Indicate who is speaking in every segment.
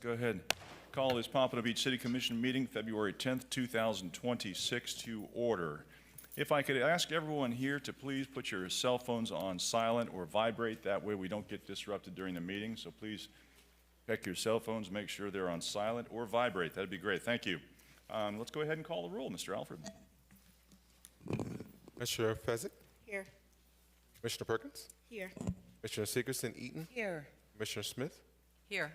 Speaker 1: go ahead and call this Pompano Beach City Commission meeting, February 10th, 2026 to order. If I could ask everyone here to please put your cell phones on silent or vibrate, that way we don't get disrupted during the meeting. So please check your cell phones, make sure they're on silent or vibrate. That'd be great. Thank you. Let's go ahead and call the roll, Mr. Alfred.
Speaker 2: Commissioner Fezzik?
Speaker 3: Here.
Speaker 2: Commissioner Perkins?
Speaker 3: Here.
Speaker 2: Commissioner Segerson Eaton?
Speaker 3: Here.
Speaker 2: Commissioner Smith?
Speaker 3: Here.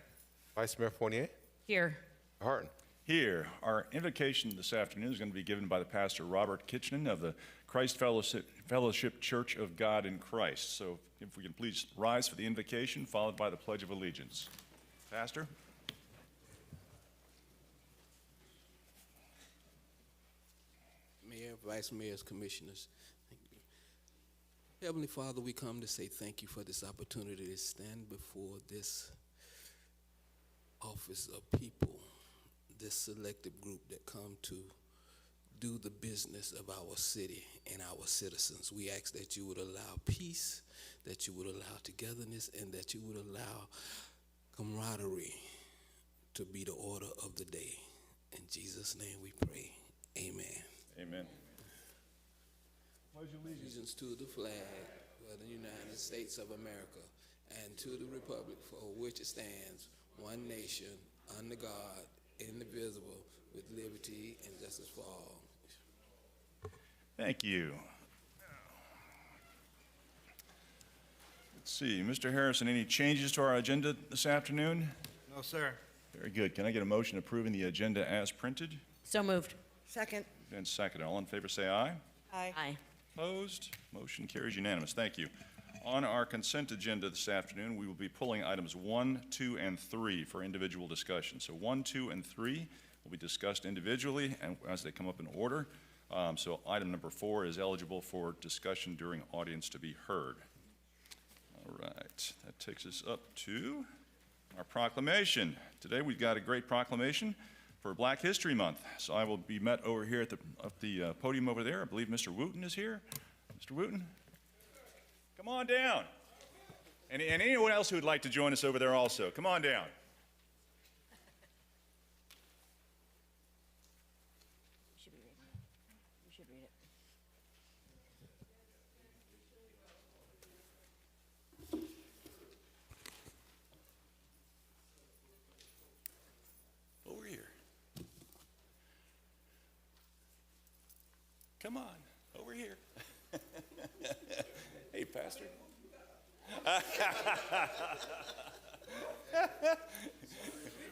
Speaker 2: Vice Mayor Fournier?
Speaker 3: Here.
Speaker 2: Harton?
Speaker 1: Here, our invocation this afternoon is going to be given by the pastor Robert Kitchener of the Christ Fellowship Church of God in Christ. So if we can please rise for the invocation, followed by the Pledge of Allegiance. Pastor?
Speaker 4: Mayor, Vice Mayors, Commissioners, thank you. Heavenly Father, we come to say thank you for this opportunity to stand before this office of people, this selective group that come to do the business of our city and our citizens. We ask that you would allow peace, that you would allow togetherness, and that you would allow camaraderie to be the order of the day. In Jesus' name we pray. Amen.
Speaker 1: Amen.
Speaker 4: Pledge allegiance to the flag of the United States of America and to the republic for which it stands, one nation, under God, indivisible, with liberty and justice for all.
Speaker 1: Thank you. Let's see, Mr. Harrison, any changes to our agenda this afternoon?
Speaker 5: No, sir.
Speaker 1: Very good. Can I get a motion approving the agenda as printed?
Speaker 3: So moved. Second.
Speaker 1: And second. All in favor say aye.
Speaker 3: Aye. Aye.
Speaker 1: Opposed? Motion carries unanimous. Thank you. On our consent agenda this afternoon, we will be pulling items 1, 2, and 3 for individual discussion. So 1, 2, and 3 will be discussed individually and as they come up in order. So item number 4 is eligible for discussion during audience to be heard. All right, that takes us up to our proclamation. Today we've got a great proclamation for Black History Month. So I will be met over here at the podium over there. I believe Mr. Wooten is here. Mr. Wooten, come on down. And anyone else who would like to join us over there also, come on down.
Speaker 3: You should read it.
Speaker 1: Over here. Come on, over here. Hey, Pastor.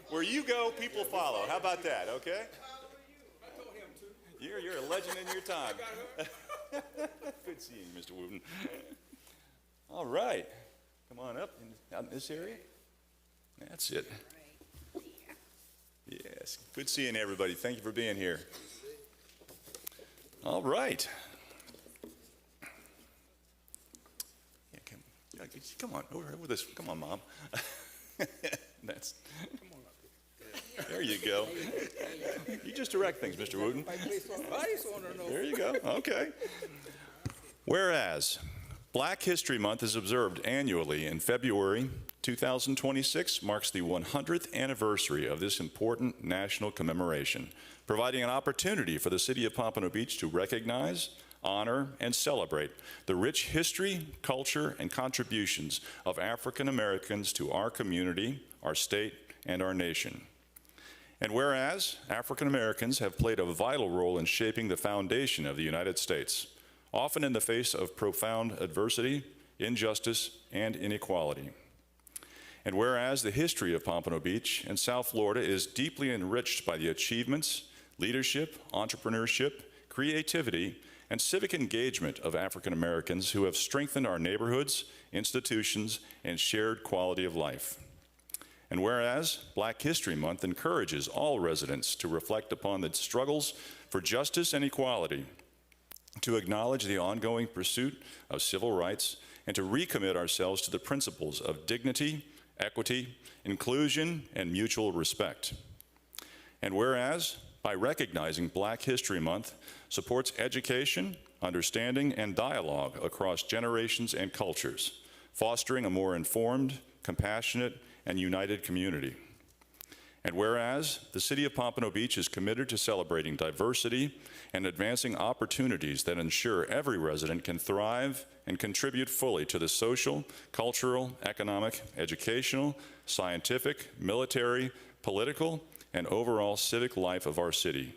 Speaker 1: Where you go, people follow. How about that, okay?
Speaker 5: I told him to.
Speaker 1: You're a legend in your time. Good seeing you, Mr. Wooten. All right. Come on up in this area. That's it. Yes. Good seeing everybody. Thank you for being here. All right. Yeah, come on over here with us. Come on, Mom. That's. There you go. You just direct things, Mr. Wooten. There you go. Okay. Whereas Black History Month is observed annually in February 2026 marks the 100th anniversary of this important national commemoration, providing an opportunity for the city of Pompano Beach to recognize, honor, and celebrate the rich history, culture, and contributions of African Americans to our community, our state, and our nation. And whereas African Americans have played a vital role in shaping the foundation of the United States, often in the face of profound adversity, injustice, and inequality. And whereas the history of Pompano Beach and South Florida is deeply enriched by the achievements, leadership, entrepreneurship, creativity, and civic engagement of African Americans who have strengthened our neighborhoods, institutions, and shared quality of life. And whereas Black History Month encourages all residents to reflect upon the struggles for justice and equality, to acknowledge the ongoing pursuit of civil rights, and to recommit ourselves to the principles of dignity, equity, inclusion, and mutual respect. And whereas, by recognizing Black History Month, supports education, understanding, and dialogue across generations and cultures, fostering a more informed, compassionate, and united community. And whereas the City of Pompano Beach is committed to celebrating diversity and advancing opportunities that ensure every resident can thrive and contribute fully to the social, cultural, economic, educational, scientific, military, political, and overall civic life of our city.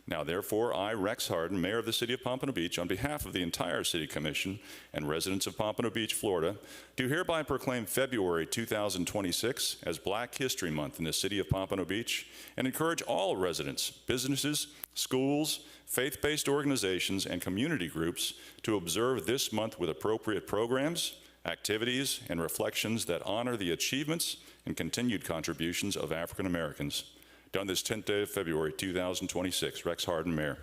Speaker 1: Now, therefore, I, Rex Harden, Mayor of the City of Pompano Beach, on behalf of the entire City Commission and residents of Pompano Beach, Florida, do hereby proclaim February 2026 as Black History Month in the City of Pompano Beach and encourage all residents, businesses, schools, faith-based organizations, and community groups to observe this month with appropriate programs, activities, and reflections that honor the achievements and continued contributions of African Americans. Done this 10th day of February 2026. Rex Harden, Mayor.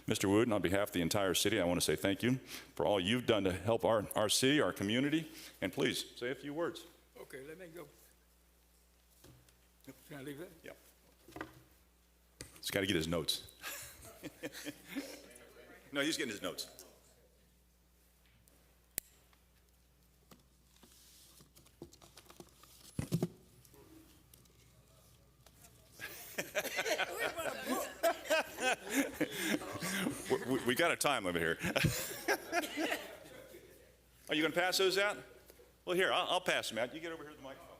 Speaker 1: Mr. Wooten, on behalf of the entire city, I want to say thank you for all you've done to help our city, our community, and please say a few words.
Speaker 5: Okay, let me go. Can I leave that?
Speaker 1: Yeah. He's got to get his notes. No, he's getting his notes. We got a time limit here. Are you going to pass those out? Well, here, I'll pass them out. You get over here to the microphone.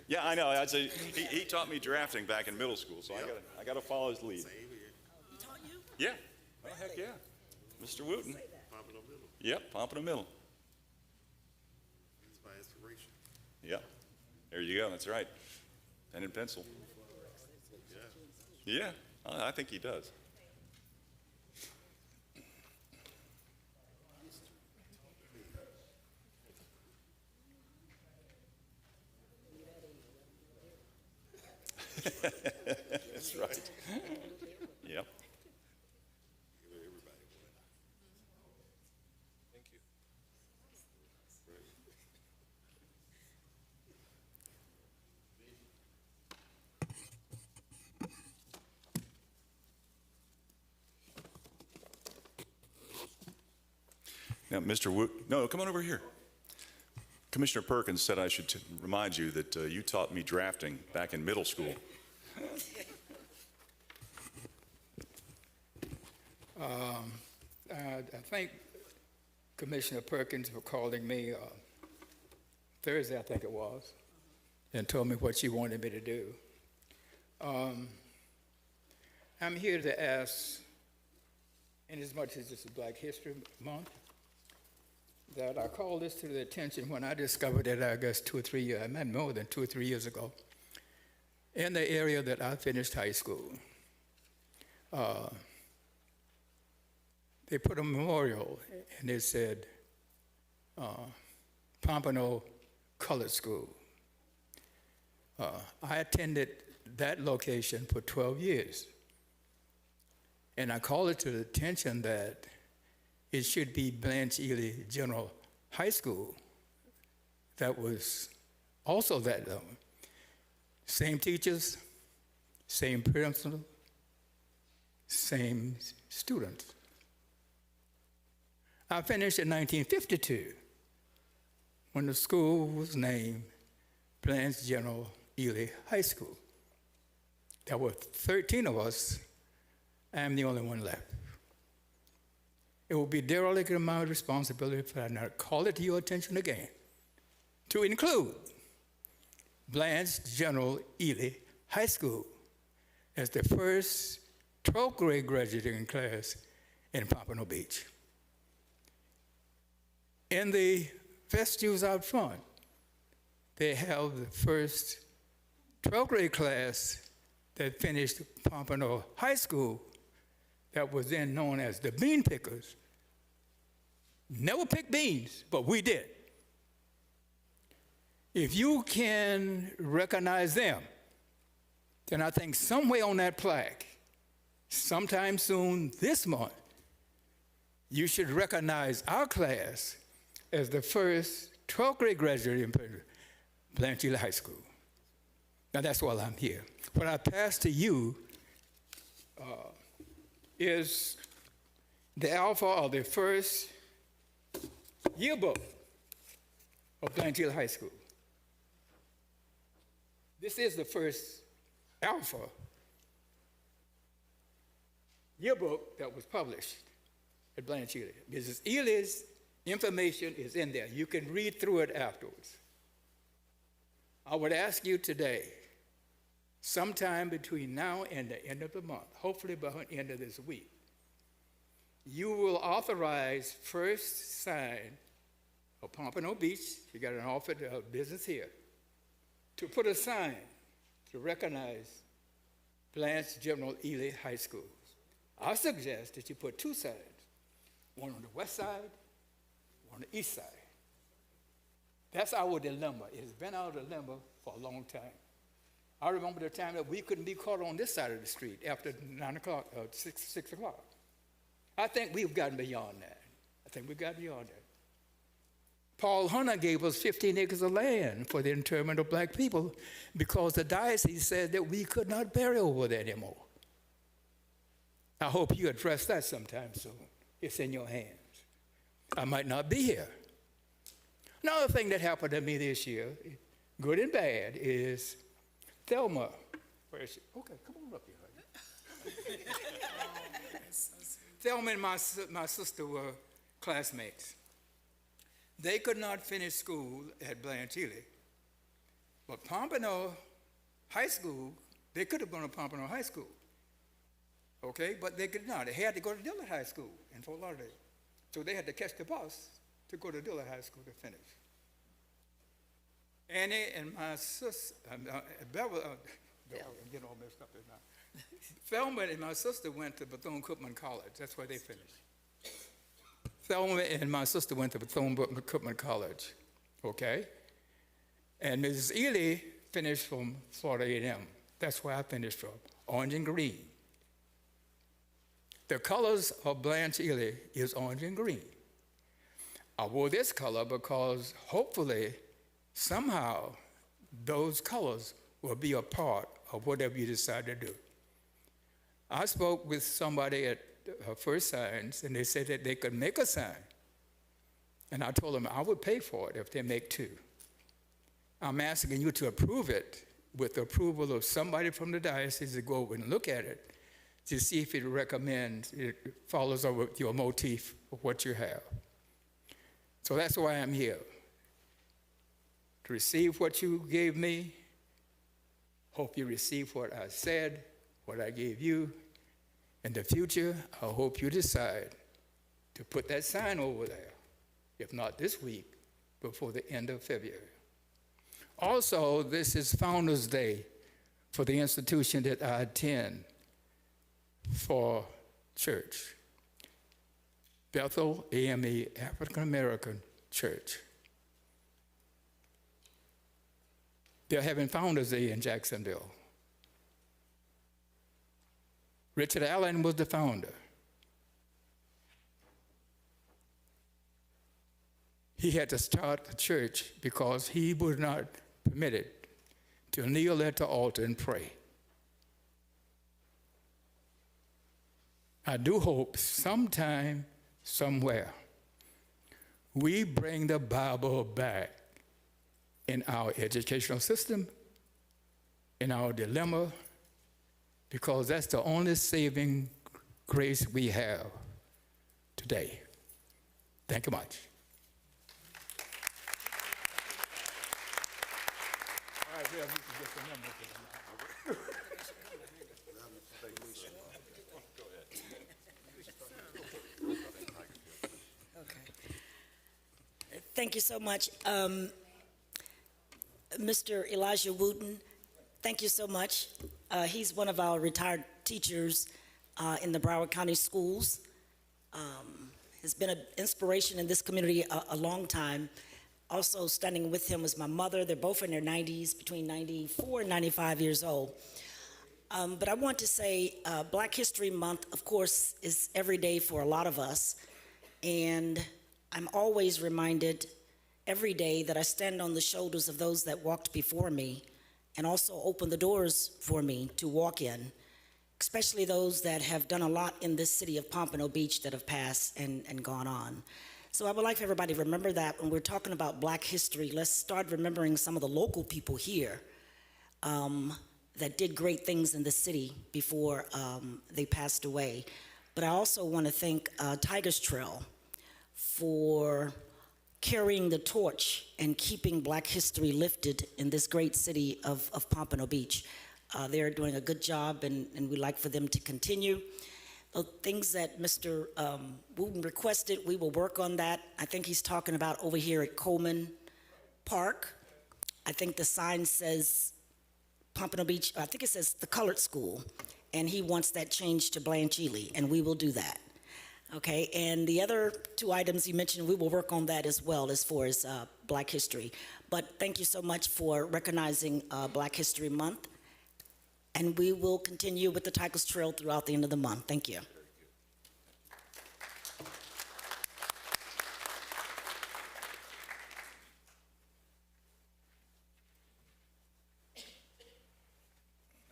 Speaker 1: Yeah, I know. He taught me drafting back in middle school, so I got to follow his lead.
Speaker 3: He taught you?
Speaker 1: Yeah. Oh, heck yeah. Mr. Wooten.
Speaker 6: Pompano Middle.
Speaker 1: Yep, Pompano Middle.
Speaker 6: It's my inspiration.
Speaker 1: Yep. There you go. That's right. Pen and pencil. Yeah, I think he does. That's right. Yep.
Speaker 6: Everybody won.
Speaker 2: Thank you.
Speaker 1: Now, Mr. Woot, no, come on over here. Commissioner Perkins said I should remind you that you taught me drafting back in middle school.
Speaker 5: I thank Commissioner Perkins for calling me Thursday, I think it was, and told me what she wanted me to do. I'm here to ask, inasmuch as this is Black History Month, that I call this to the attention when I discovered it, I guess 2 or 3 years, maybe more than 2 or 3 years ago, in the area that I finished high school. They put a memorial, and it said, Pompano Colored School. I attended that location for 12 years. And I called it to the attention that it should be Blanche Ely General High School. That was also that long. Same teachers, same principal, same students. I finished in 1952 when the school was named Blanche General Ely High School. There were 13 of us. I'm the only one left. It will be derelict of my responsibility if I not call it to your attention again, to include Blanche General Ely High School as the first 12th grade graduating class in Pompano Beach. In the vestibules out front, they held the first 12th grade class that finished Pompano High School that was then known as the Bean Pickers. Never picked beans, but we did. If you can recognize them, then I think somewhere on that plaque, sometime soon this month, you should recognize our class as the first 12th grade graduate in Blanche Ely High School. Now that's why I'm here. What I pass to you is the alpha of the first yearbook of Blanche Hill High School. This is the first alpha yearbook that was published at Blanche Ely. Mrs. Ely's information is in there. You can read through it afterwards. I would ask you today, sometime between now and the end of the month, hopefully by the end of this week, you will authorize first sign of Pompano Beach, you got an office of business here, to put a sign to recognize Blanche General Ely High School. I suggest that you put two signs, one on the west side, one on the east side. That's our dilemma. It's been our dilemma for a long time. I remember the time that we couldn't be caught on this side of the street after 9 o'clock, 6 o'clock. I think we've gotten beyond that. I think we've gotten beyond that. Paul Hunter gave us 15 acres of land for the interment of black people because the diocese said that we could not bury over there anymore. I hope you address that sometime soon. It's in your hands. I might not be here. Another thing that happened to me this year, good and bad, is Thelma. Where is she? Okay, come on up here, honey. Thelma and my sister were classmates. They could not finish school at Blanche Ely, but Pompano High School, they could have gone to Pompano High School, okay, but they could not. They had to go to Dillard High School in Fort Lauderdale, so they had to catch the bus to go to Dillard High School to finish. Annie and my sister, I'm getting all messed up here now. Thelma and my sister went to Bethune-Cookman College. That's where they finished. Thelma and my sister went to Bethune-Cookman College, okay? And Mrs. Ely finished from Florida A&M. That's where I finished from, orange and green. The colors of Blanche Ely is orange and green. I wore this color because hopefully, somehow, those colors will be a part of whatever you decide to do. I spoke with somebody at First Signs, and they said that they could make a sign. And I told them I would pay for it if they make two. I'm asking you to approve it with the approval of somebody from the diocese to go over and look at it to see if it recommends, it follows over your motif of what you have. So that's why I'm here, to receive what you gave me. Hope you receive what I said, what I gave you. In the future, I hope you decide to put that sign over there, if not this week, before the end of February. Also, this is Founders Day for the institution that I attend for church, Bethel AME African American Church. They're having Founders Day in Jacksonville. Richard Allen was the founder. He had to start the church because he was not permitted to kneel at the altar and pray. I do hope sometime, somewhere, we bring the Bible back in our educational system, in our dilemma, because that's the only saving grace we have today. Thank you much. All right, well, you can get the number for them.
Speaker 6: Thank you so much. Mr. Elijah Wooten, thank you so much. He's one of our retired teachers in the Broward County Schools. Has been an inspiration in this community a long time. Also standing with him was my mother. They're both in their 90s, between 94 and 95 years old. But I want to say Black History Month, of course, is every day for a lot of us. And I'm always reminded every day that I stand on the shoulders of those that walked before me and also opened the doors for me to walk in, especially those that have done a lot in this city of Pompano Beach that have passed and gone on. So I would like for everybody to remember that when we're talking about Black history, let's start remembering some of the local people here that did great things in the city before they passed away. But I also want to thank Tigers Trail for carrying the torch and keeping Black history lifted in this great city of Pompano Beach. They're doing a good job, and we'd like for them to continue. The things that Mr. Wooten requested, we will work on that. I think he's talking about over here at Coleman Park. I think the sign says Pompano Beach, I think it says the Colored School, and he wants that changed to Blanche Ely, and we will do that. Okay, and the other two items you mentioned, we will work on that as well as far as Black History. But thank you so much for recognizing Black History Month, and we will continue with the Tigers Trail throughout the end of the month. Thank you.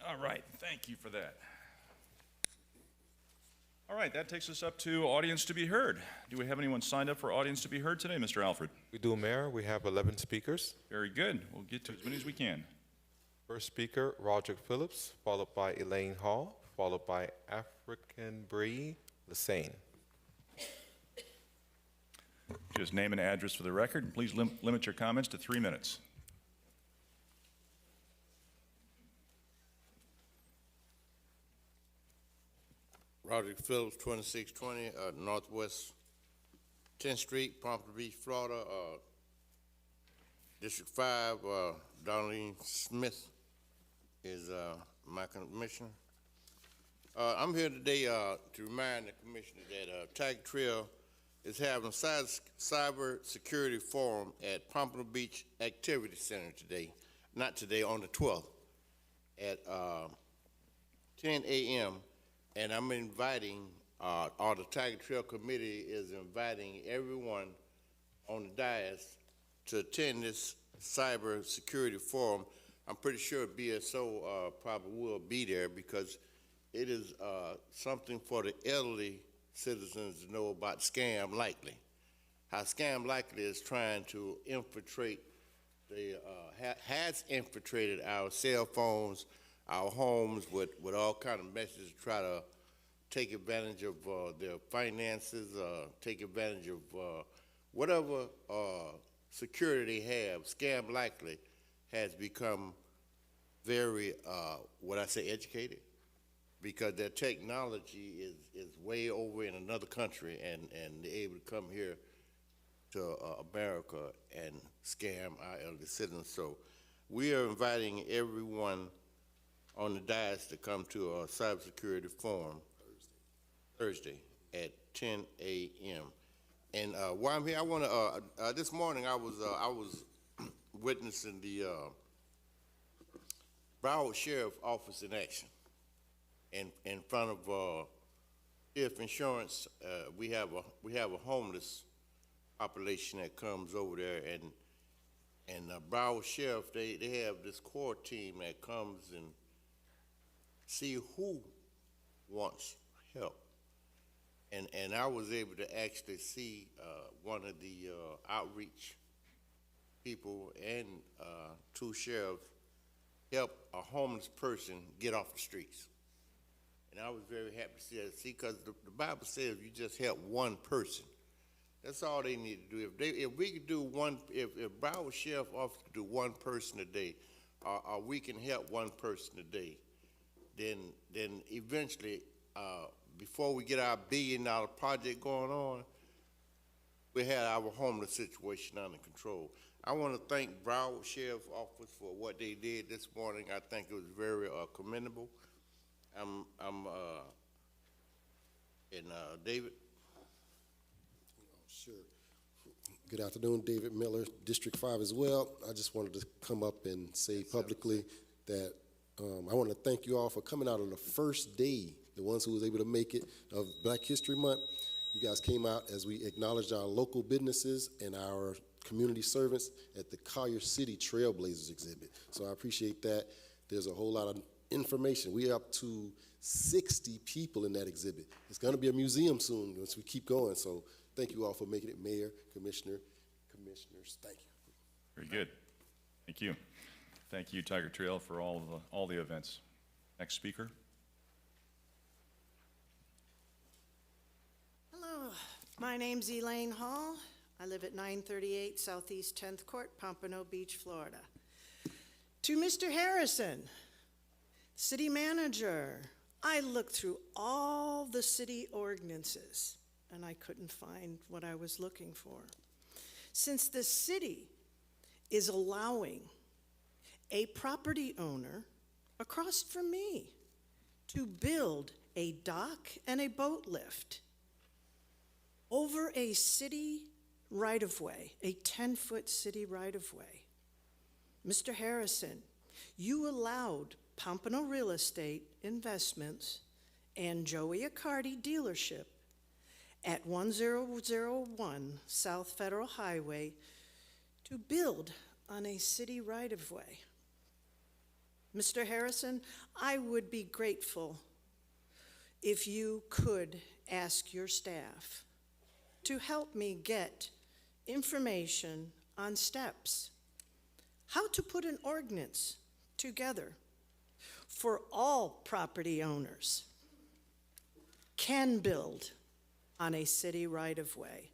Speaker 1: All right, thank you for that. All right, that takes us up to audience to be heard. Do we have anyone signed up for audience to be heard today, Mr. Alfred?
Speaker 2: We do, Mayor. We have 11 speakers.
Speaker 1: Very good. We'll get to as many as we can.
Speaker 2: First speaker, Roderick Phillips, followed by Elaine Hall, followed by African Bree Lassane.
Speaker 1: Just name and address for the record, and please limit your comments to 3 minutes.
Speaker 7: Roderick Phillips, 2620 Northwest 10th Street, Pompano Beach, Florida. District 5, Darlene Smith is my commissioner. I'm here today to remind the commissioner that Tiger Trail is having a cyber security forum at Pompano Beach Activity Center today, not today, on the 12th at 10 a.m. And I'm inviting, or the Tiger Trail Committee is inviting everyone on the dais to attend this cyber security forum. I'm pretty sure BSO probably will be there because it is something for the elderly citizens to know about Scam Likely. How Scam Likely is trying to infiltrate, has infiltrated our cell phones, our homes with all kind of messages to try to take advantage of their finances, take advantage of whatever security they have. Scam Likely has become very, educated, because their technology is way over in another country, and they're able to come here to America and scam our elderly citizens. So we are inviting everyone on the dais to come to a cybersecurity forum Thursday at 10 a.m. And while I'm here, I want to. This morning, I was witnessing the Broward Sheriff Office in action. In front of if insurance, we have a homeless population that comes over there, and Broward Sheriff, they have this core team that comes and see who wants help. And I was able to actually see one of the outreach people and two sheriffs help a homeless person get off the streets. And I was very happy to see that. See, because the Bible says you just help one person. That's all they need to do. If we could do one, if Broward Sheriff Office could do one person a day, or we can help one person a day, then eventually, before we get our $1 billion project going on, we had our homeless situation under control. I want to thank Broward Sheriff Office for what they did this morning. I think it was very commendable. David.
Speaker 8: Sure. Good afternoon, David Miller, District 5 as well. I just wanted to come up and say publicly that I want to thank you all for coming out on the first day, the ones who was able to make it, of Black History Month. You guys came out as we acknowledged our local businesses and our community servants at the Collier City Trailblazers exhibit. So I appreciate that. There's a whole lot of information. We're up to 60 people in that exhibit. It's going to be a museum soon once we keep going. So thank you all for making it, Mayor, Commissioners. Thank you.
Speaker 1: Very good. Thank you. Thank you, Tiger Trail, for all the events. Next speaker.
Speaker 9: Hello, my name's Elaine Hall. I live at 938 Southeast 10th Court, Pompano Beach, Florida. To Mr. Harrison, City Manager, I looked through all the city ordinances and I couldn't find what I was looking for. Since the city is allowing a property owner across from me to build a dock and a boat lift over a city right-of-way, a 10-foot city right-of-way. Mr. Harrison, you allowed Pompano Real Estate Investments and Joey Accardi Dealership at 1001 South Federal Highway to build on a city right-of-way. Mr. Harrison, I would be grateful if you could ask your staff to help me get information on steps, how to put an ordinance together for all property owners can build on a city right-of-way.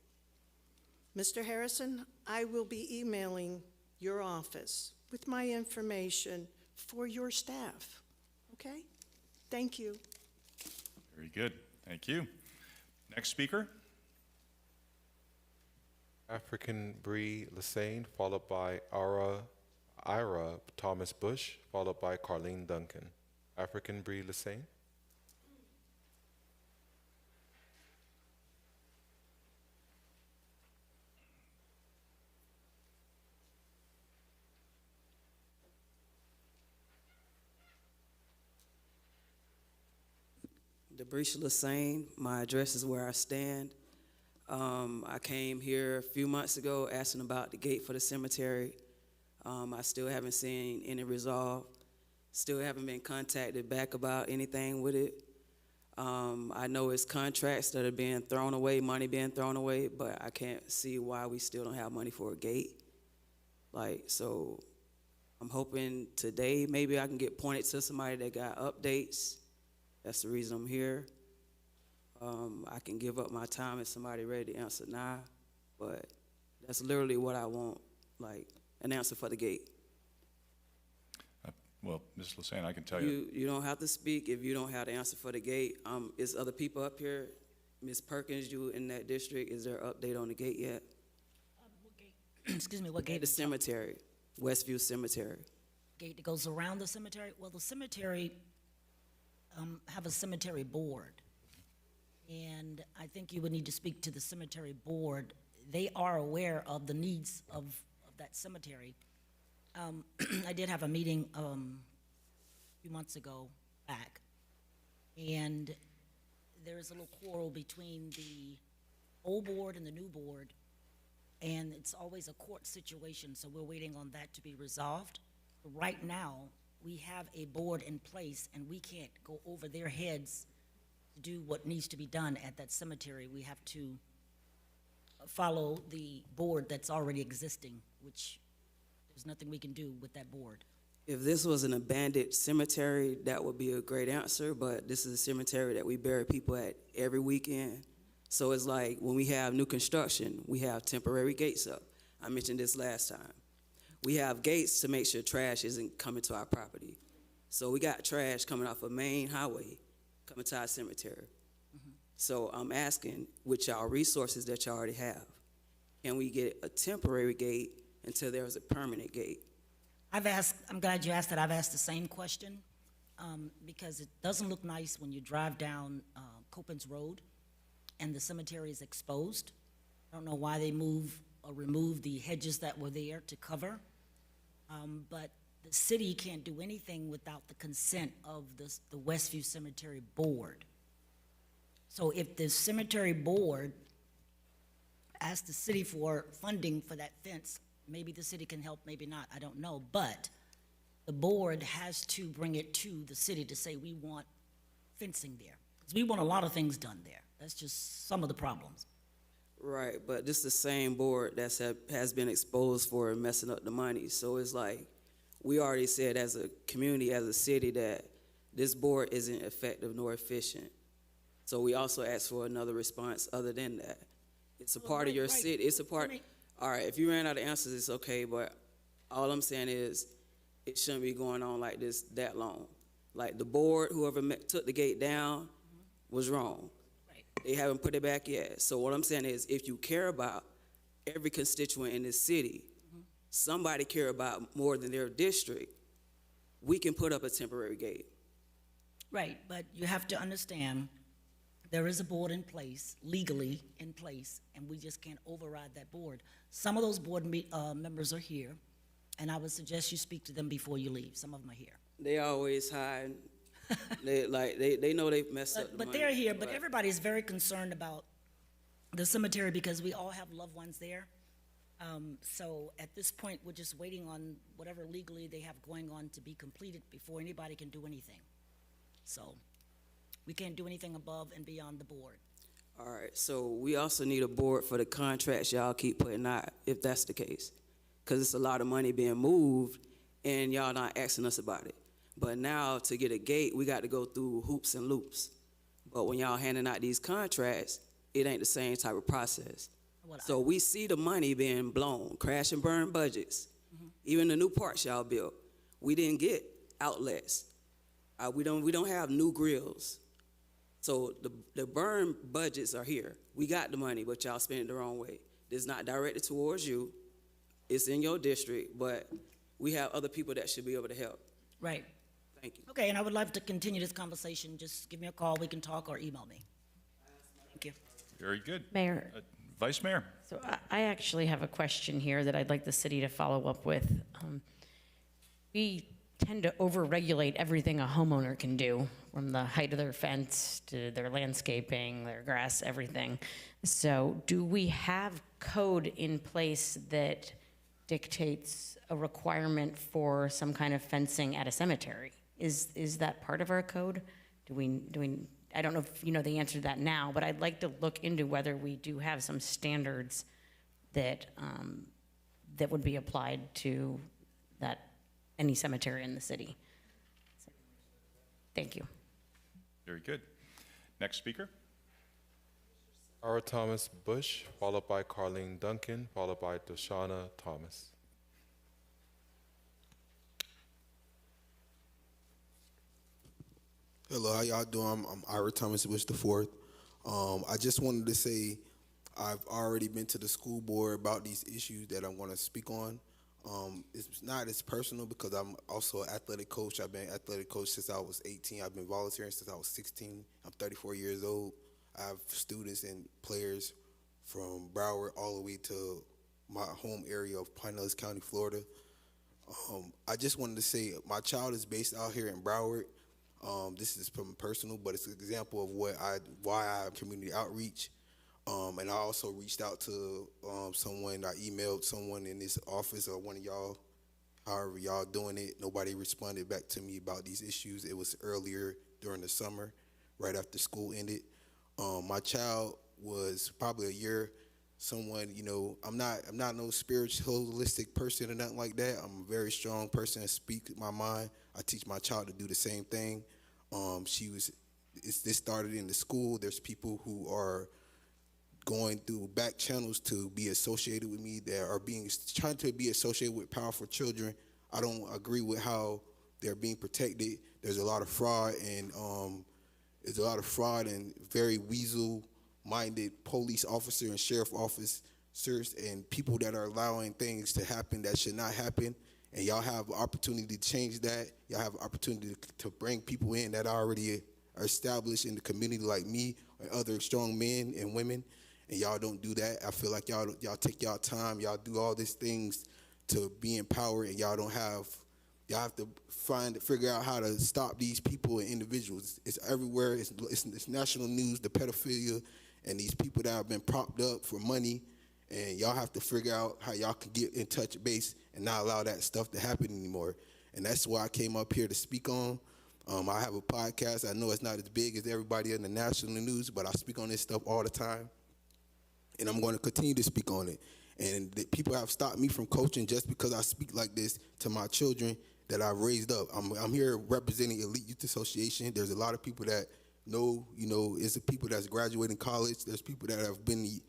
Speaker 9: Mr. Harrison, I will be emailing your office with my information for your staff, okay? Thank you.
Speaker 1: Very good. Thank you. Next speaker.
Speaker 2: African Bree Lassane, followed by Ira Thomas Bush, followed by Carlene Duncan. African Bree Lassane.
Speaker 10: Debrisha Lassane, my address is where I stand. I came here a few months ago asking about the gate for the cemetery. I still haven't seen any resolve. Still haven't been contacted back about anything with it. I know it's contracts that are being thrown away, money being thrown away, but I can't see why we still don't have money for a gate. So I'm hoping today maybe I can get pointed to somebody that got updates. That's the reason I'm here. I can give up my time if somebody ready to answer now, but that's literally what I want, an answer for the gate.
Speaker 1: Well, Ms. Lassane, I can tell you.
Speaker 10: You don't have to speak if you don't have the answer for the gate. Is other people up here? Ms. Perkins, you in that district, is there an update on the gate yet?
Speaker 6: What gate? Excuse me, what gate?
Speaker 10: The cemetery, Westview Cemetery.
Speaker 6: Gate that goes around the cemetery? Well, the cemetery have a cemetery board. And I think you would need to speak to the cemetery board. They are aware of the needs of that cemetery. I did have a meeting a few months ago back, and there is a little quarrel between the old board and the new board, and it's always a court situation, so we're waiting on that to be resolved. Right now, we have a board in place, and we can't go over their heads to do what needs to be done at that cemetery. We have to follow the board that's already existing, which there's nothing we can do with that board.
Speaker 10: If this was an abandoned cemetery, that would be a great answer, but this is a cemetery that we bury people at every weekend. So it's like when we have new construction, we have temporary gates up. I mentioned this last time. We have gates to make sure trash isn't coming to our property. So we got trash coming off a main highway coming to our cemetery. So I'm asking, with y'all resources that y'all already have, can we get a temporary gate until there's a permanent gate?
Speaker 6: I'm glad you asked that. I've asked the same question because it doesn't look nice when you drive down Copens Road and the cemetery is exposed. I don't know why they move or remove the hedges that were there to cover, but the city can't do anything without the consent of the Westview Cemetery Board. So if the cemetery board asks the city for funding for that fence, maybe the city can help, maybe not, I don't know. But the board has to bring it to the city to say we want fencing there. Because we want a lot of things done there. That's just some of the problems.
Speaker 10: Right, but this is the same board has been exposed for messing up the money. So it's like, we already said as a community, as a city, that this board isn't effective nor efficient. So we also asked for another response other than that. It's a part of your city, it's a part, all right, if you ran out of answers, it's okay, but all I'm saying is, it shouldn't be going on like this that long. Like the board, whoever took the gate down was wrong. They haven't put it back yet. So what I'm saying is, if you care about every constituent in this city, somebody care about more than their district, we can put up a temporary gate.
Speaker 6: Right, but you have to understand, there is a board in place, legally in place, and we just can't override that board. Some of those board members are here, and I would suggest you speak to them before you leave. Some of them are here.
Speaker 10: They always hide. They know they've messed up the
Speaker 6: But
Speaker 10: money,
Speaker 6: they're here, but everybody's very concerned about the cemetery because we all have loved ones there. So at this point, we're just waiting on whatever legally they have going on to be completed before anybody can do anything. So we can't do anything above and beyond the board.
Speaker 10: All right, so we also need a board for the contracts y'all keep putting out, if that's the case. Because it's a lot of money being moved, and y'all not asking us about it. But now, to get a gate, we got to go through hoops and loops. But when y'all handing out these contracts, it ain't the same type of process. So we see the money being blown, crash and burn budgets. Even the new parks y'all built, we didn't get outlets. We don't have new grills. So the burn budgets are here. We got the money, but y'all spend it the wrong way. It's not directed towards you. It's in your district, but we have other people that should be able to help.
Speaker 6: Right.
Speaker 10: Thank you.
Speaker 6: Okay, and I would love to continue this conversation. Just give me a call. We can talk or email me. Thank you.
Speaker 1: Very good.
Speaker 3: Mayor.
Speaker 1: Vice Mayor.
Speaker 3: So I actually have a question here that I'd like the city to follow up with. We tend to overregulate everything a homeowner can do, from the height of their fence to their landscaping, their grass, everything. So do we have code in place that dictates a requirement for some kind of fencing at a cemetery? Is that part of our code? Do we? I don't know if you know the answer to that now, but I'd like to look into whether we do have some standards that that would be applied to any cemetery in the city. So, thank you.
Speaker 1: Very good. Next speaker.
Speaker 2: Ara Thomas Bush, followed by Carlene Duncan, followed by Deshauna Thomas.
Speaker 11: Hello, how y'all doing? I'm Ira Thomas Bush IV. I just wanted to say I've already been to the school board about these issues that I'm going to speak on. It's not as personal because I'm also an athletic coach. I've been an athletic coach since I was 18. I've been volunteering since I was 16. I'm 34 years old. I have students and players from Broward all the way to my home area of Pinellas County, Florida. I just wanted to say my child is based out here in Broward. This is from personal, but it's an example of why I have community outreach. And I also reached out to someone. I emailed someone in this office or one of y'all, however y'all doing it. Nobody responded back to me about these issues. It was earlier during the summer, right after school ended. My child was probably a year. Someone, I'm not no spiritual, holistic person or nothing like that. I'm a very strong person and speak my mind. I teach my child to do the same thing. This started in the school. There's people who are going through back channels to be associated with me that are trying to be associated with powerful children. I don't agree with how they're being protected. There's a lot of fraud and very weasel-minded police officer and sheriff officers and people that are allowing things to happen that should not happen. And y'all have an opportunity to change that. Y'all have an opportunity to bring people in that already are established in the community like me and other strong men and women. And y'all don't do that. I feel like y'all take y'all time. Y'all do all these things to be in power, and y'all have to figure out how to stop these people and individuals. It's everywhere. It's national news, the pedophilia, and these people that have been propped up for money. And y'all have to figure out how y'all can get in touch base and not allow that stuff to happen anymore. And that's why I came up here to speak on. I have a podcast. I know it's not as big as everybody in the national news, but I speak on this stuff all the time. and I'm going to continue to speak on it. And the people have stopped me from coaching just because I speak like this to my children that I've raised up. I'm here representing Elite Youth Association. There's a lot of people that know, it's the people that's graduating college. There's people that have been the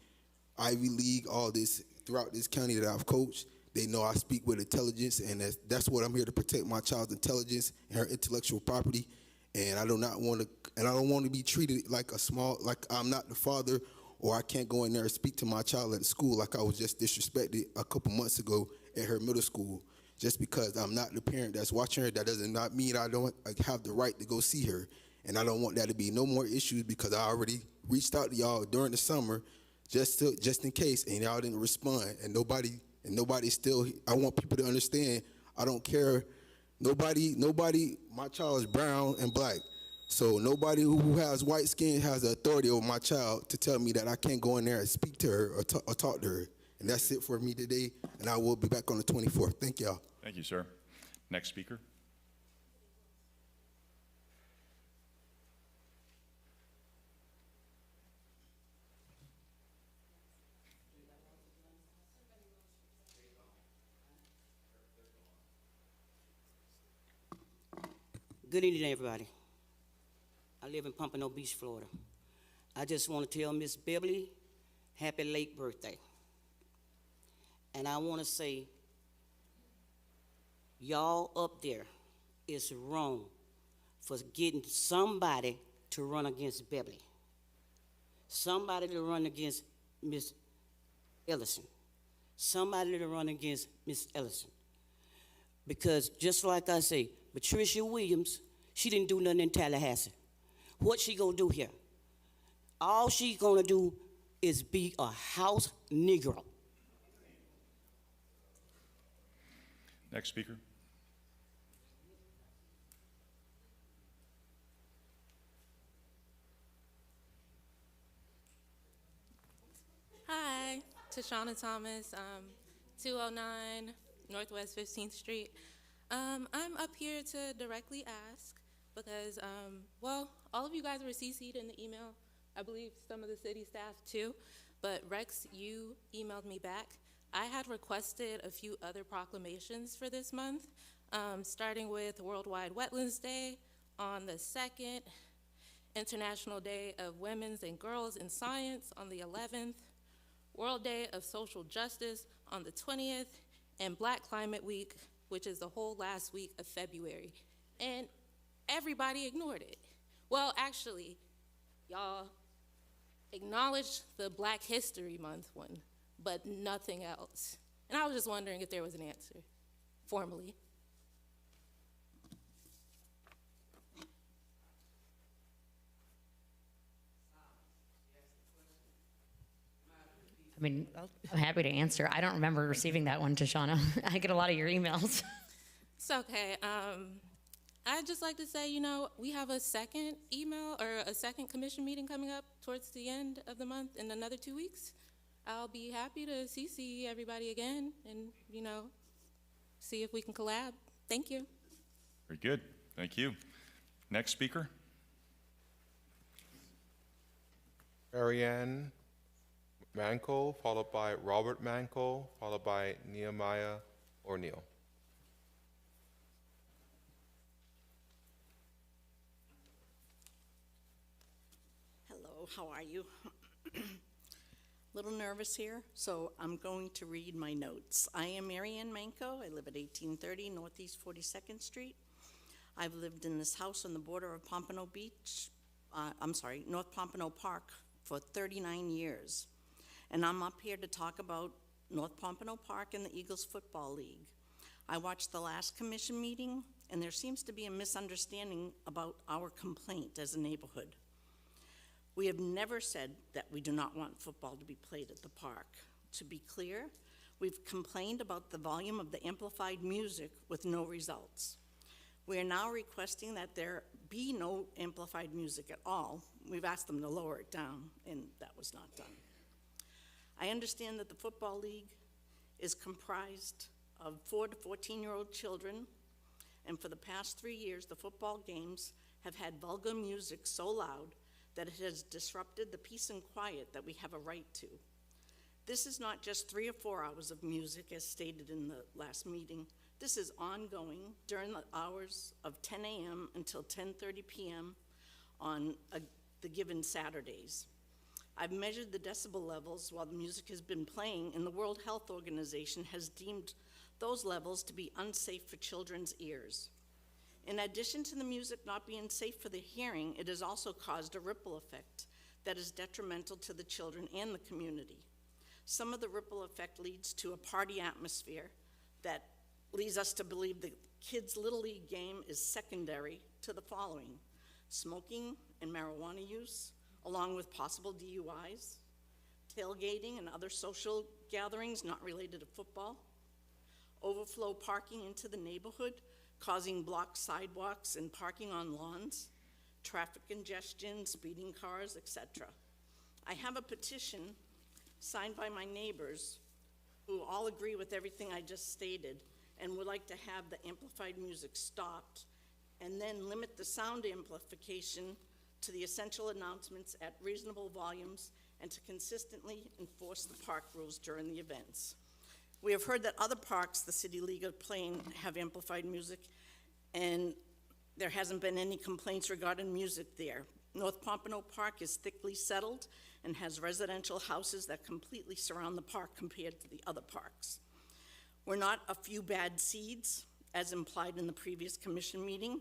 Speaker 11: Ivy League, all this throughout this county that I've coached. They know I speak with intelligence, and that's what I'm here to protect my child's intelligence and her intellectual property. And I do not want to, and I don't want to be treated like like I'm not the father, or I can't go in there and speak to my child at school like I was just disrespected a couple months ago at her middle school. Just because I'm not the parent that's watching her, that does not mean I don't have the right to go see her. And I don't want that to be no more issues, because I already reached out to y'all during the summer just in case, and y'all didn't respond. And nobody still, I want people to understand, I don't care. Nobody, my child is brown and black. So nobody who has white skin has the authority over my child to tell me that I can't go in there and speak to her or talk to her. And that's it for me today, and I will be back on the 24th. Thank y'all.
Speaker 1: Thank you, sir. Next speaker.
Speaker 12: Good evening, everybody. I live in Pompano Beach, Florida. I just want to tell Miss Beverly, happy late birthday. And I want to say, y'all up there is wrong for getting somebody to run against Beverly. Somebody to run against Miss Ellison. Somebody to run against Miss Ellison. Because just like I say, Patricia Williams, she didn't do nothing in Tallahassee. What she gonna do here? All she gonna do is be a house Negro.
Speaker 1: Next speaker.
Speaker 13: Hi, Tashana Thomas, 209 Northwest 15th Street. I'm up here to directly ask because, well, all of you guys were CC'd in the email. I believe some of the city staff too, but Rex, you emailed me back. I had requested a few other proclamations for this month, starting with Worldwide Wetlands Day on the 2nd, International Day of Women's and Girls in Science on the 11th, World Day of Social Justice on the 20th, and Black Climate Week, which is the whole last week of February. And everybody ignored it. Well, actually, y'all acknowledged the Black History Month one, but nothing else. And I was just wondering if there was an answer, formally.
Speaker 3: I mean, I'm happy to answer. I don't remember receiving that one, Tashana. I get a lot of your emails.
Speaker 13: It's okay. I'd just like to say, we have a second email or a second commission meeting coming up towards the end of the month in another 2 weeks. I'll be happy to CC everybody again and, see if we can collab. Thank you.
Speaker 1: Very good. Thank you. Next speaker.
Speaker 2: Marianne Manco, followed by Robert Manco, followed by Nehemiah O'Neill.
Speaker 14: Hello, how are you? Little nervous here, so I'm going to read my notes. I am Marianne Manco. I live at 1830 Northeast 42nd Street. I've lived in this house on the border of Pompano Beach, North Pompano Park for 39 years. And I'm up here to talk about North Pompano Park and the Eagles Football League. I watched the last commission meeting, and there seems to be a misunderstanding about our complaint as a neighborhood. We have never said that we do not want football to be played at the park. To be clear, we've complained about the volume of the amplified music with no results. We are now requesting that there be no amplified music at all. We've asked them to lower it down, and that was not done. I understand that the Football League is comprised of 4 to 14-year-old children, and for the past 3 years, the football games have had vulgar music so loud that it has disrupted the peace and quiet that we have a right to. This is not just 3 or 4 hours of music as stated in the last meeting. This is ongoing during the hours of 10 a.m. until 10:30 p.m. on the given Saturdays. I've measured the decibel levels while the music has been playing, and the World Health Organization has deemed those levels to be unsafe for children's ears. In addition to the music not being safe for the hearing, it has also caused a ripple effect that is detrimental to the children and the community. Some of the ripple effect leads to a party atmosphere that leads us to believe the kids' Little League game is secondary to the following: smoking and marijuana use, along with possible DUIs, tailgating and other social gatherings not related to football, overflow parking into the neighborhood, causing blocked sidewalks and parking on lawns, traffic congestion, speeding cars, etc. I have a petition signed by my neighbors who all agree with everything I just stated and would like to have the amplified music stopped and then limit the sound amplification to the essential announcements at reasonable volumes and to consistently enforce the park rules during the events. We have heard that other parks the City League are playing have amplified music, and there hasn't been any complaints regarding music there. North Pompano Park is thickly settled and has residential houses that completely surround the park compared to the other parks. We're not a few bad seeds, as implied in the previous commission meeting.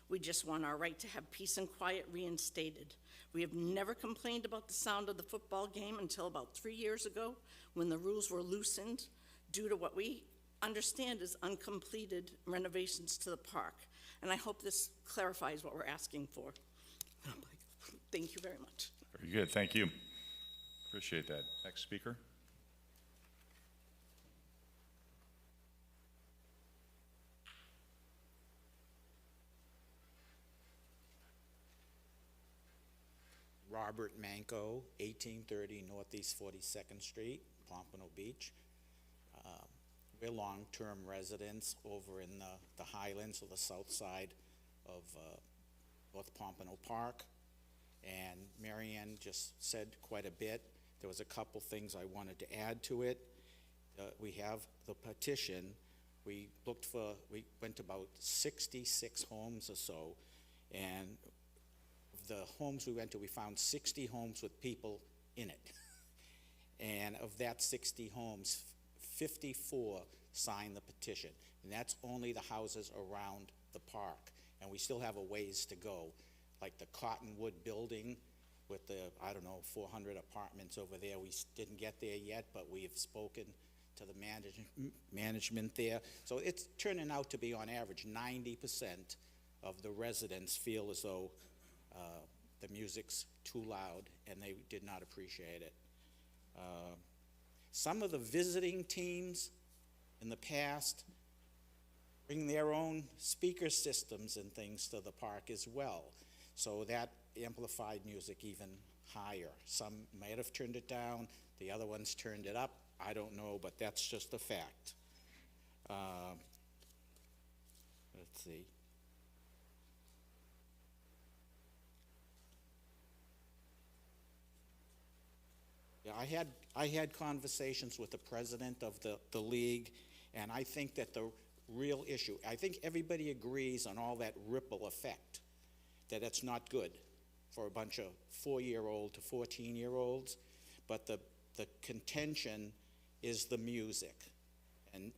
Speaker 14: We just want our right to have peace and quiet reinstated. We have never complained about the sound of the football game until about 3 years ago, when the rules were loosened due to what we understand is uncompleted renovations to the park. And I hope this clarifies what we're asking for. Thank you very much.
Speaker 1: Very good, thank you. Appreciate that. Next speaker.
Speaker 15: Robert Manco, 1830 Northeast 42nd Street, Pompano Beach. We're long-term residents over in the Highlands, or the south side of North Pompano Park. And Marianne just said quite a bit. There was a couple things I wanted to add to it. We have the petition. We went to about 66 homes or so, and the homes we went to, we found 60 homes with people in it. And of that 60 homes, 54 signed the petition. And that's only the houses around the park. And we still have a ways to go. Like the Cottonwood building with the, 400 apartments over there. We didn't get there yet, but we have spoken to the management there. So it's turning out to be, on average, 90% of the residents feel as though the music's too loud, and they did not appreciate it. Some of the visiting teams in the past bring their own speaker systems and things to the park as well. So that amplified music even higher. Some might have turned it down, the other ones turned it up. I don't know, but that's just a fact. Let's see. Yeah, I had conversations with the president of the league, and I think that the real issue, I think everybody agrees on all that ripple effect, that it's not good for a bunch of 4-year-old to 14-year-olds, but the contention is the music, and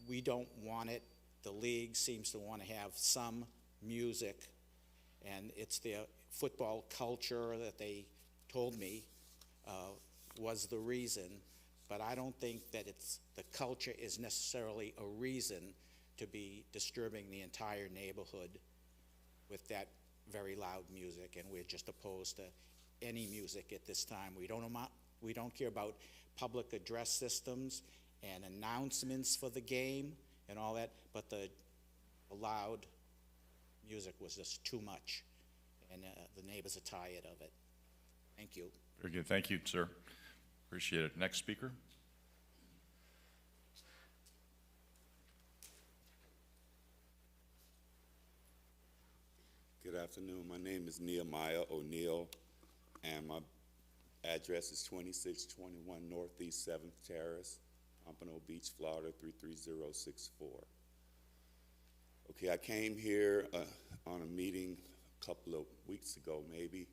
Speaker 15: we don't want it. The league seems to want to have some music, and it's their football culture that they told me was the reason, but I don't think that the culture is necessarily a reason to be disturbing the entire neighborhood with that very loud music, and we're just opposed to any music at this time. We don't care about public address systems and announcements for the game and all that, but the loud music was just too much, and the neighbors are tired of it. Thank you.
Speaker 1: Very good, thank you, sir. Appreciate it. Next speaker.
Speaker 16: Good afternoon. My name is Nehemiah O'Neill, and my Address is 2621 Northeast 7th Terrace, Pompano Beach, Florida 33064. Okay, I came here on a meeting a couple of weeks ago, maybe,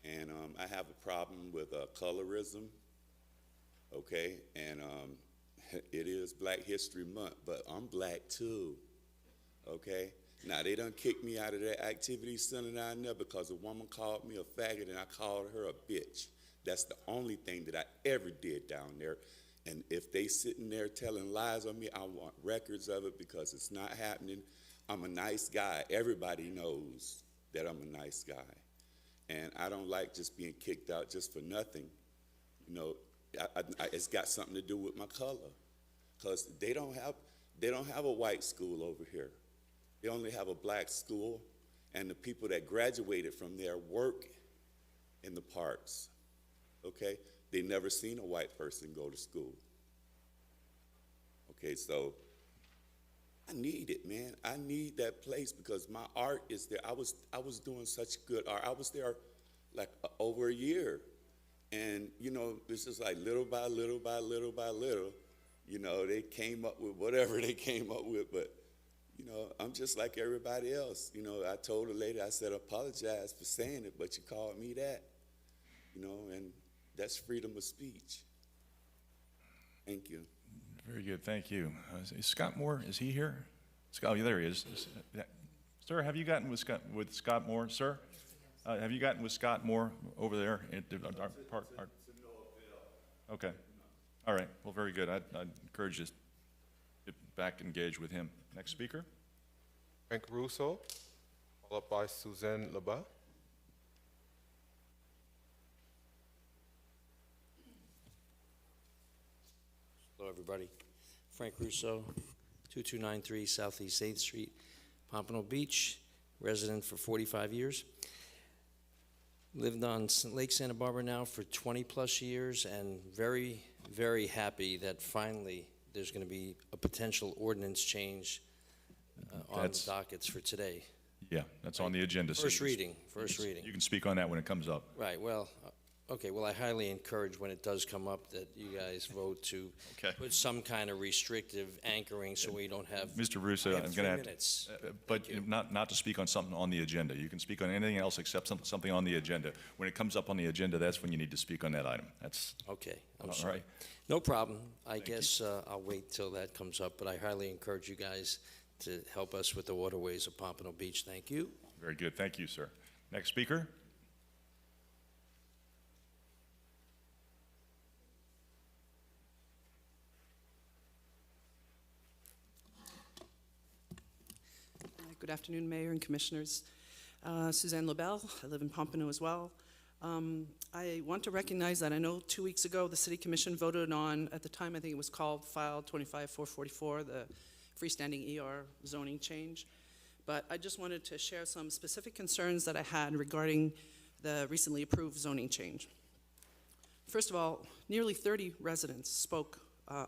Speaker 16: and I have a problem with colorism, okay, and it is Black History Month, but I'm black too, okay? Now, they done kicked me out of that activity center down there because a woman called me a faggot and I called her a bitch. That's the only thing that I ever did down there. And if they sitting there telling lies on me, I want records of it because it's not happening. I'm a nice guy. Everybody knows that I'm a nice guy. And I don't like just being kicked out just for nothing. You know, it's got something to do with my color. Because they don't have a white school over here. They only have a black school, and the people that graduated from there work in the parks, okay? They never seen a white person go to school. Okay, so I need it, man. I need that place because my art is there. I was doing such good art. I was there like over a year, and you know, this is like little by little by little by little, you know, they came up with whatever they came up with, but you know, I'm just like everybody else. You know, I told the lady, I said, apologize for saying it, but you called me that. You know, and that's freedom of speech. Thank you.
Speaker 1: Very good, thank you. Is Scott Moore, is he here? Scott, oh, there he is. Sir, have you gotten with Scott Moore, sir? Have you gotten with Scott Moore over there at our park? Okay, all right, well, very good. I'd encourage you to get back engaged with him. Next speaker.
Speaker 2: Frank Russo, followed by Suzanne Leba.
Speaker 17: Hello, everybody. Frank Russo, 2293 Southeast 8th Street, Pompano Beach, resident for 45 years. Lived on Lake Santa Barbara now for 20 plus years, and very, very happy that finally there's going to be a potential ordinance change on the dockets for today.
Speaker 1: Yeah, that's on the agenda.
Speaker 17: First reading.
Speaker 1: You can speak on that when it comes up.
Speaker 17: Right, well, okay, well, I highly encourage when it does come up that you guys vote to put some kind of restrictive anchoring so we don't have.
Speaker 1: Mr. Russo, I'm going to have
Speaker 17: minutes.
Speaker 1: but not to speak on something on the agenda. You can speak on anything else except something on the agenda. When it comes up on the agenda, that's when you need to speak on that item. That's
Speaker 17: okay. I'm
Speaker 1: all
Speaker 17: sorry.
Speaker 1: right.
Speaker 17: No problem. I guess I'll wait till that comes up, but I highly encourage you guys to help us with the waterways of Pompano Beach. Thank you.
Speaker 1: Very good. Thank you, sir. Next speaker.
Speaker 18: Good afternoon, Mayor and Commissioners. Suzanne LaBelle, I live in Pompano as well. I want to recognize that I know 2 weeks ago the City Commission voted on, at the time I think it was called File 25444, the freestanding ER zoning change. But I just wanted to share some specific concerns that I had regarding the recently approved zoning change. First of all, nearly 30 residents spoke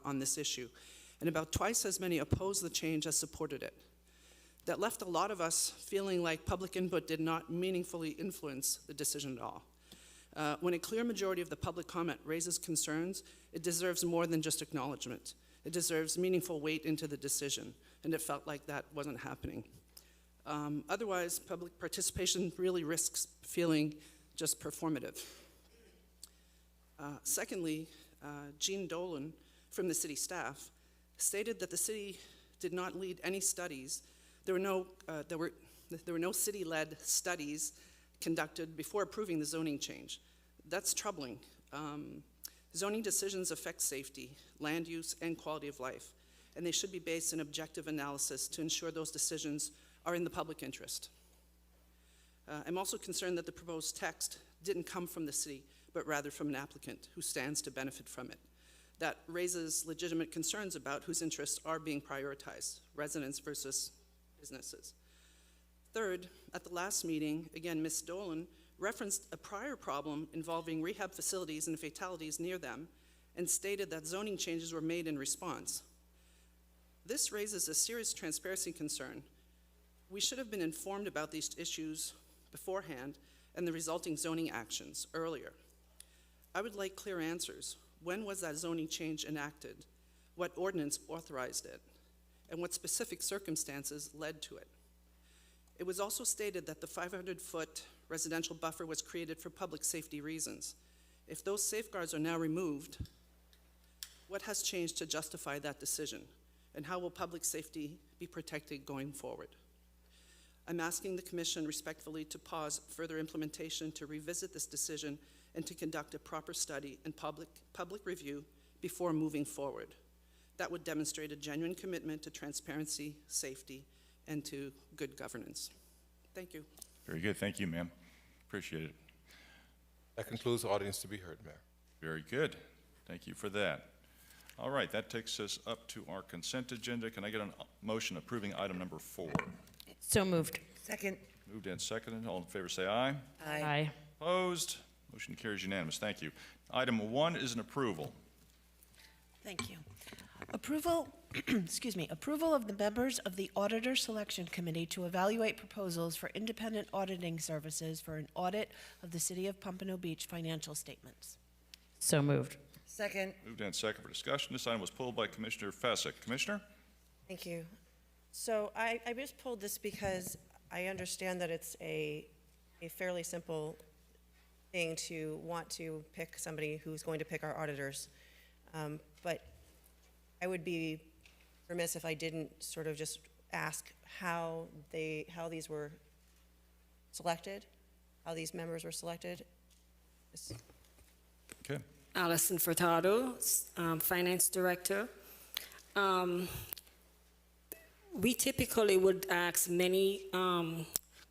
Speaker 18: on this issue, and about twice as many opposed the change as supported it. That left a lot of us feeling like public input did not meaningfully influence the decision at all. When a clear majority of the public comment raises concerns, it deserves more than just acknowledgement. It deserves meaningful weight into the decision, and it felt like that wasn't happening. Otherwise, public participation really risks feeling just performative. Secondly, Jean Dolan from the city staff stated that the city did not lead any studies. There were no city-led studies conducted before approving the zoning change. That's troubling. Zoning decisions affect safety, land use, and quality of life, and they should be based on objective analysis to ensure those decisions are in the public interest. I'm also concerned that the proposed text didn't come from the city, but rather from an applicant who stands to benefit from it. That raises legitimate concerns about whose interests are being prioritized, residents versus businesses. Third, at the last meeting, again, Ms. Dolan referenced a prior problem involving rehab facilities and fatalities near them and stated that zoning changes were made in response. This raises a serious transparency concern. We should have been informed about these issues beforehand and the resulting zoning actions earlier. I would like clear answers. When was that zoning change enacted? What ordinance authorized it? And what specific circumstances led to it? It was also stated that the 500-foot residential buffer was created for public safety reasons. If those safeguards are now removed, what has changed to justify that decision? And how will public safety be protected going forward? I'm asking the Commission respectfully to pause further implementation, to revisit this decision, and to conduct a proper study and public review before moving forward. That would demonstrate a genuine commitment to transparency, safety, and to good governance. Thank you.
Speaker 1: Very good. Thank you, ma'am. Appreciate it.
Speaker 2: That concludes the audience to be heard, Mayor.
Speaker 1: Very good. Thank you for that. All right, that takes us up to our consent agenda. Can I get a motion approving item number 4?
Speaker 3: So moved.
Speaker 19: Second.
Speaker 1: Moved and seconded. All in favor say aye.
Speaker 3: Aye.
Speaker 1: Opposed? Motion carries unanimous. Thank you. Item 1 is an approval.
Speaker 19: Thank you. Approval, excuse me, approval of the members of the Auditor Selection Committee to evaluate proposals for independent auditing services for an audit of the City of Pompano Beach financial statements.
Speaker 3: So moved.
Speaker 19: Second.
Speaker 1: Moved and seconded for discussion. This item was pulled by Commissioner Fessick. Commissioner?
Speaker 20: Thank you. So I just pulled this because I understand that it's a fairly simple thing to want to pick somebody who's going to pick our auditors. But I would be remiss if I didn't sort of just ask how these were selected, how these members were selected.
Speaker 1: Okay.
Speaker 21: Alison Furtado, Finance Director. We typically would ask many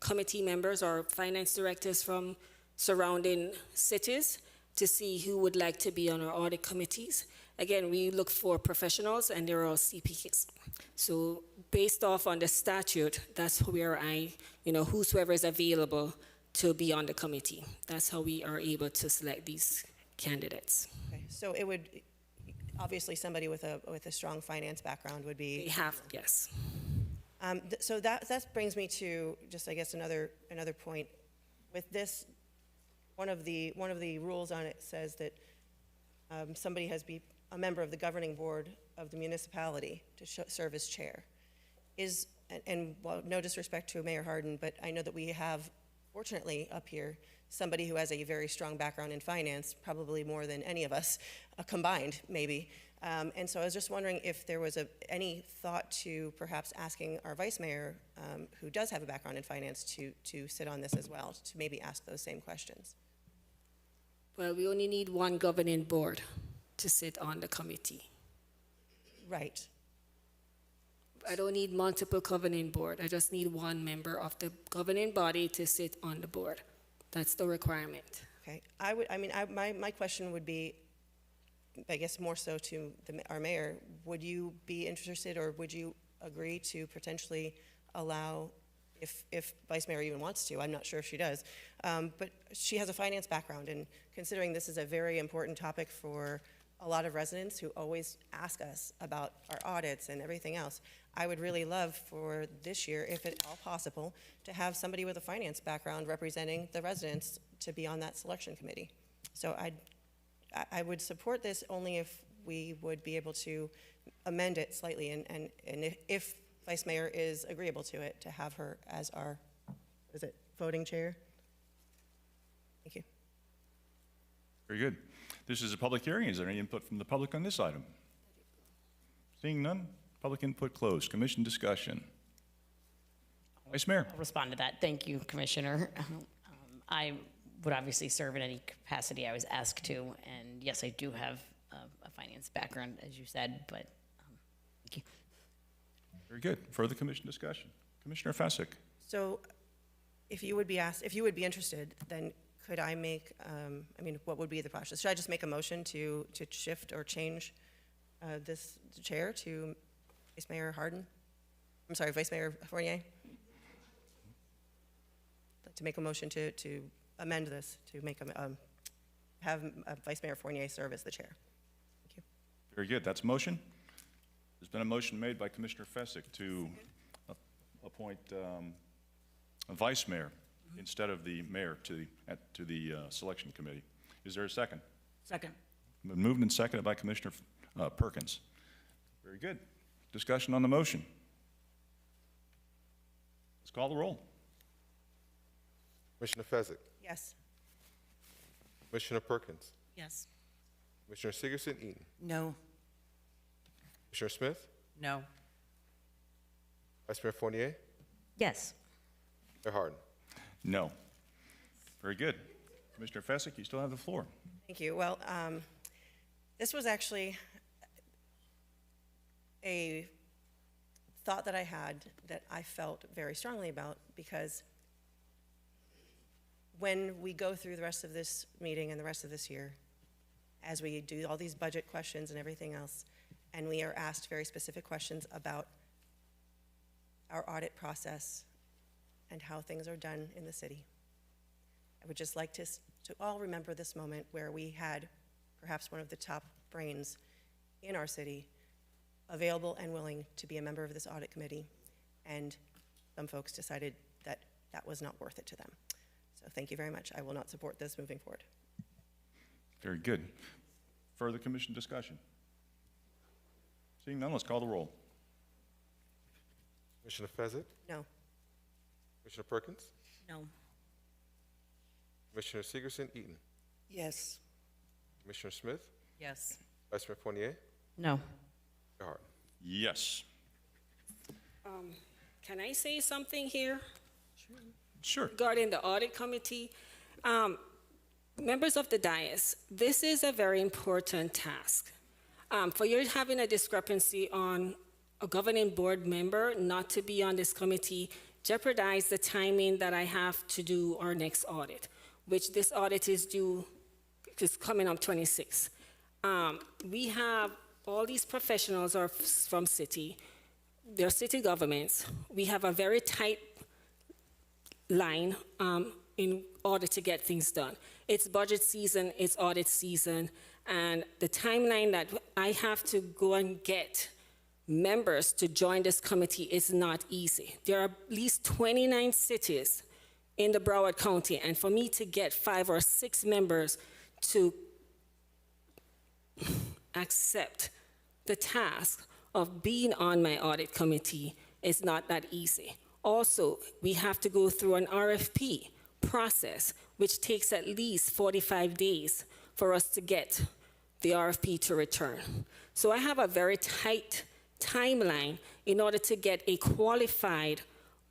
Speaker 21: committee members or finance directors from surrounding cities to see who would like to be on our audit committees. Again, we look for professionals, and they're all CPAs. So based off on the statute, that's where whosoever is available to be on the committee. That's how we are able to select these candidates.
Speaker 20: Okay. So it would, obviously somebody with a strong finance background would be.
Speaker 21: They have, yes.
Speaker 20: So that brings me to just, I guess, another point. With this, one of the rules on it says that somebody has to be a member of the governing board of the municipality to serve as chair. And well, no disrespect to Mayor Hardin, but I know that we have, fortunately up here, somebody who has a very strong background in finance, probably more than any of us combined, maybe. And so I was just wondering if there was any thought to perhaps asking our vice mayor, who does have a background in finance, to sit on this as well, to maybe ask those same questions.
Speaker 21: Well, we only need one governing board to sit on the committee.
Speaker 20: Right.
Speaker 21: I don't need multiple governing board. I just need one member of the governing body to sit on the board. That's the requirement.
Speaker 20: Okay. My question would be, I guess more so to our mayor, would you be interested, or would you agree to potentially allow, if Vice Mayor even wants to, I'm not sure if she does, but she has a finance background, and considering this is a very important topic for a lot of residents who always ask us about our audits and everything else, I would really love for this year, if at all possible, to have somebody with a finance background representing the residents to be on that selection committee. So I would support this only if we would be able to amend it slightly, and if Vice Mayor is agreeable to it, to have her as our, voting chair? Thank you.
Speaker 1: Very good. This is a public hearing. Is there any input from the public on this item? Seeing none, public input closed. Commission discussion. Vice Mayor.
Speaker 3: I'll respond to that. Thank you, Commissioner. I would obviously serve in any capacity I was asked to, and yes, I do have a finance background, as you said, but thank you.
Speaker 1: Very good. Further commission discussion. Commissioner Fessick.
Speaker 20: So if you would be interested, then could I make, what would be the process? Should I just make a motion to shift or change this chair to Vice Mayor Hardin? I'm sorry, Vice Mayor Fournier? I'd like to make a motion to amend this, to make have Vice Mayor Fournier serve as the chair. Thank you.
Speaker 1: Very good. That's a motion. There's been a motion made by Commissioner Fessick to appoint a vice mayor instead of the mayor to the selection committee. Is there a second?
Speaker 4: Second.
Speaker 1: Been moved and seconded by Commissioner Perkins. Very good. Discussion on the motion. Let's call the roll.
Speaker 2: Commissioner Fezzik,
Speaker 20: Yes.
Speaker 2: Commissioner Perkins,
Speaker 4: Yes.
Speaker 2: Commissioner Sigerson-Eaton,
Speaker 4: No.
Speaker 2: Commissioner Smith,
Speaker 4: No.
Speaker 2: Vice Mayor Fournier,
Speaker 3: Yes.
Speaker 2: Mayor Harden.
Speaker 1: No. Very good. Commissioner Fezzik, you still have the floor.
Speaker 20: Thank you. Well, this was actually a thought that I had that I felt very strongly about, because when we go through the rest of this meeting and the rest of this year, as we do all these budget questions and everything else, and we are asked very specific questions about our audit process and how things are done in the city, I would just like to all remember this moment where we had perhaps one of the top brains in our city available and willing to be a member of this audit committee, and some folks decided that that was not worth it to them. So thank you very much. I will not support this moving forward.
Speaker 1: Very good. Further commission discussion? Seeing none, let's call the roll.
Speaker 2: Commissioner Fezzik,
Speaker 20: No.
Speaker 2: Commissioner Perkins,
Speaker 4: No.
Speaker 2: Commissioner Sigerson-Eaton,
Speaker 4: Yes.
Speaker 2: Commissioner Smith,
Speaker 4: Yes.
Speaker 2: Vice Mayor Fournier,
Speaker 3: No.
Speaker 2: Mayor Harden.
Speaker 1: Yes.
Speaker 21: Can I say something here?
Speaker 1: Sure.
Speaker 21: Regarding the audit committee, members of the dais, this is a very important task. For you having a discrepancy on a governing board member not to be on this committee jeopardize the timing that I have to do our next audit, which this audit is coming up 26. We have all these professionals are from city, they're city governments. We have a very tight line in order to get things done. It's budget season, it's audit season, and the timeline that I have to go and get members to join this committee is not easy. There are at least 29 cities in the Broward County, and for me to get 5 or 6 members to accept the task of being on my audit committee is not that easy. Also, we have to go through an RFP process, which takes at least 45 days for us to get the RFP to return. So I have a very tight timeline in order to get a qualified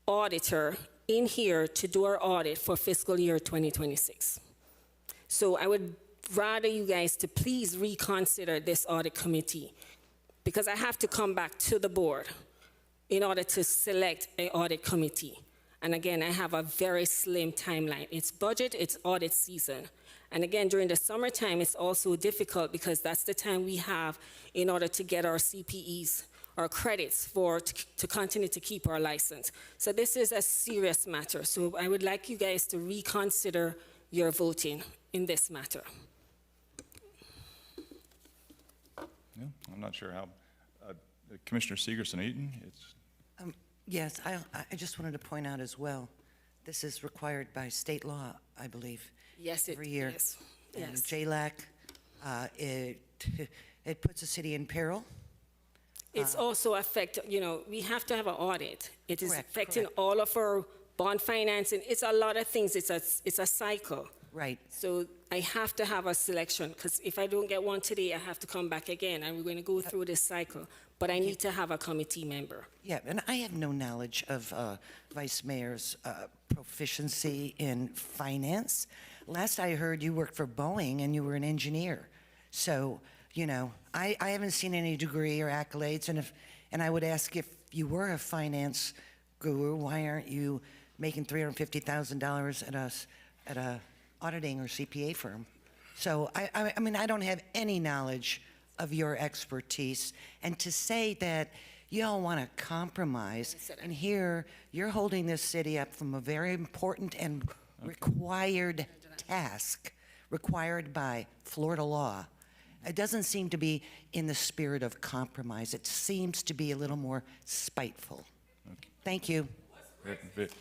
Speaker 21: auditor in here to do our audit for fiscal year 2026. So I would rather you guys to please reconsider this audit committee, because I have to come back to the board in order to select an audit committee. And again, I have a very slim timeline. It's budget, it's audit season. And again, during the summertime, it's also difficult because that's the time we have in order to get our CPEs, our credits to continue to keep our license. So this is a serious matter. So I would like you guys to reconsider your voting in this matter.
Speaker 1: Yeah, I'm not sure how. Commissioner Sigerson-Eaton, it's.
Speaker 4: Yes, I just wanted to point out as well, this is required by state law, I believe.
Speaker 21: Yes,
Speaker 4: every year.
Speaker 21: Yes.
Speaker 4: And
Speaker 21: Yes.
Speaker 4: JLAC, it puts the city in peril.
Speaker 21: It's also we have to have an audit. It is
Speaker 4: Correct,
Speaker 21: affecting
Speaker 4: correct.
Speaker 21: all of our bond financing. It's a lot of things. It's a cycle.
Speaker 4: Right.
Speaker 21: So I have to have a selection, because if I don't get one today, I have to come back again, and we're going to go through this cycle. But I need to have a committee member.
Speaker 4: Yeah, and I have no knowledge of Vice Mayor's proficiency in finance. Last I heard, you worked for Boeing and you were an engineer. So, I haven't seen any degree or accolades. And I would ask, if you were a finance guru, why aren't you making $350,000 at a auditing or CPA firm? So, I mean, I don't have any knowledge of your expertise, and to say that you all want to compromise, and here you're holding this city up from a very important and required task, required by Florida law. It doesn't seem to be in the spirit of compromise. It seems to be a little more spiteful.
Speaker 1: Okay.
Speaker 4: Thank you.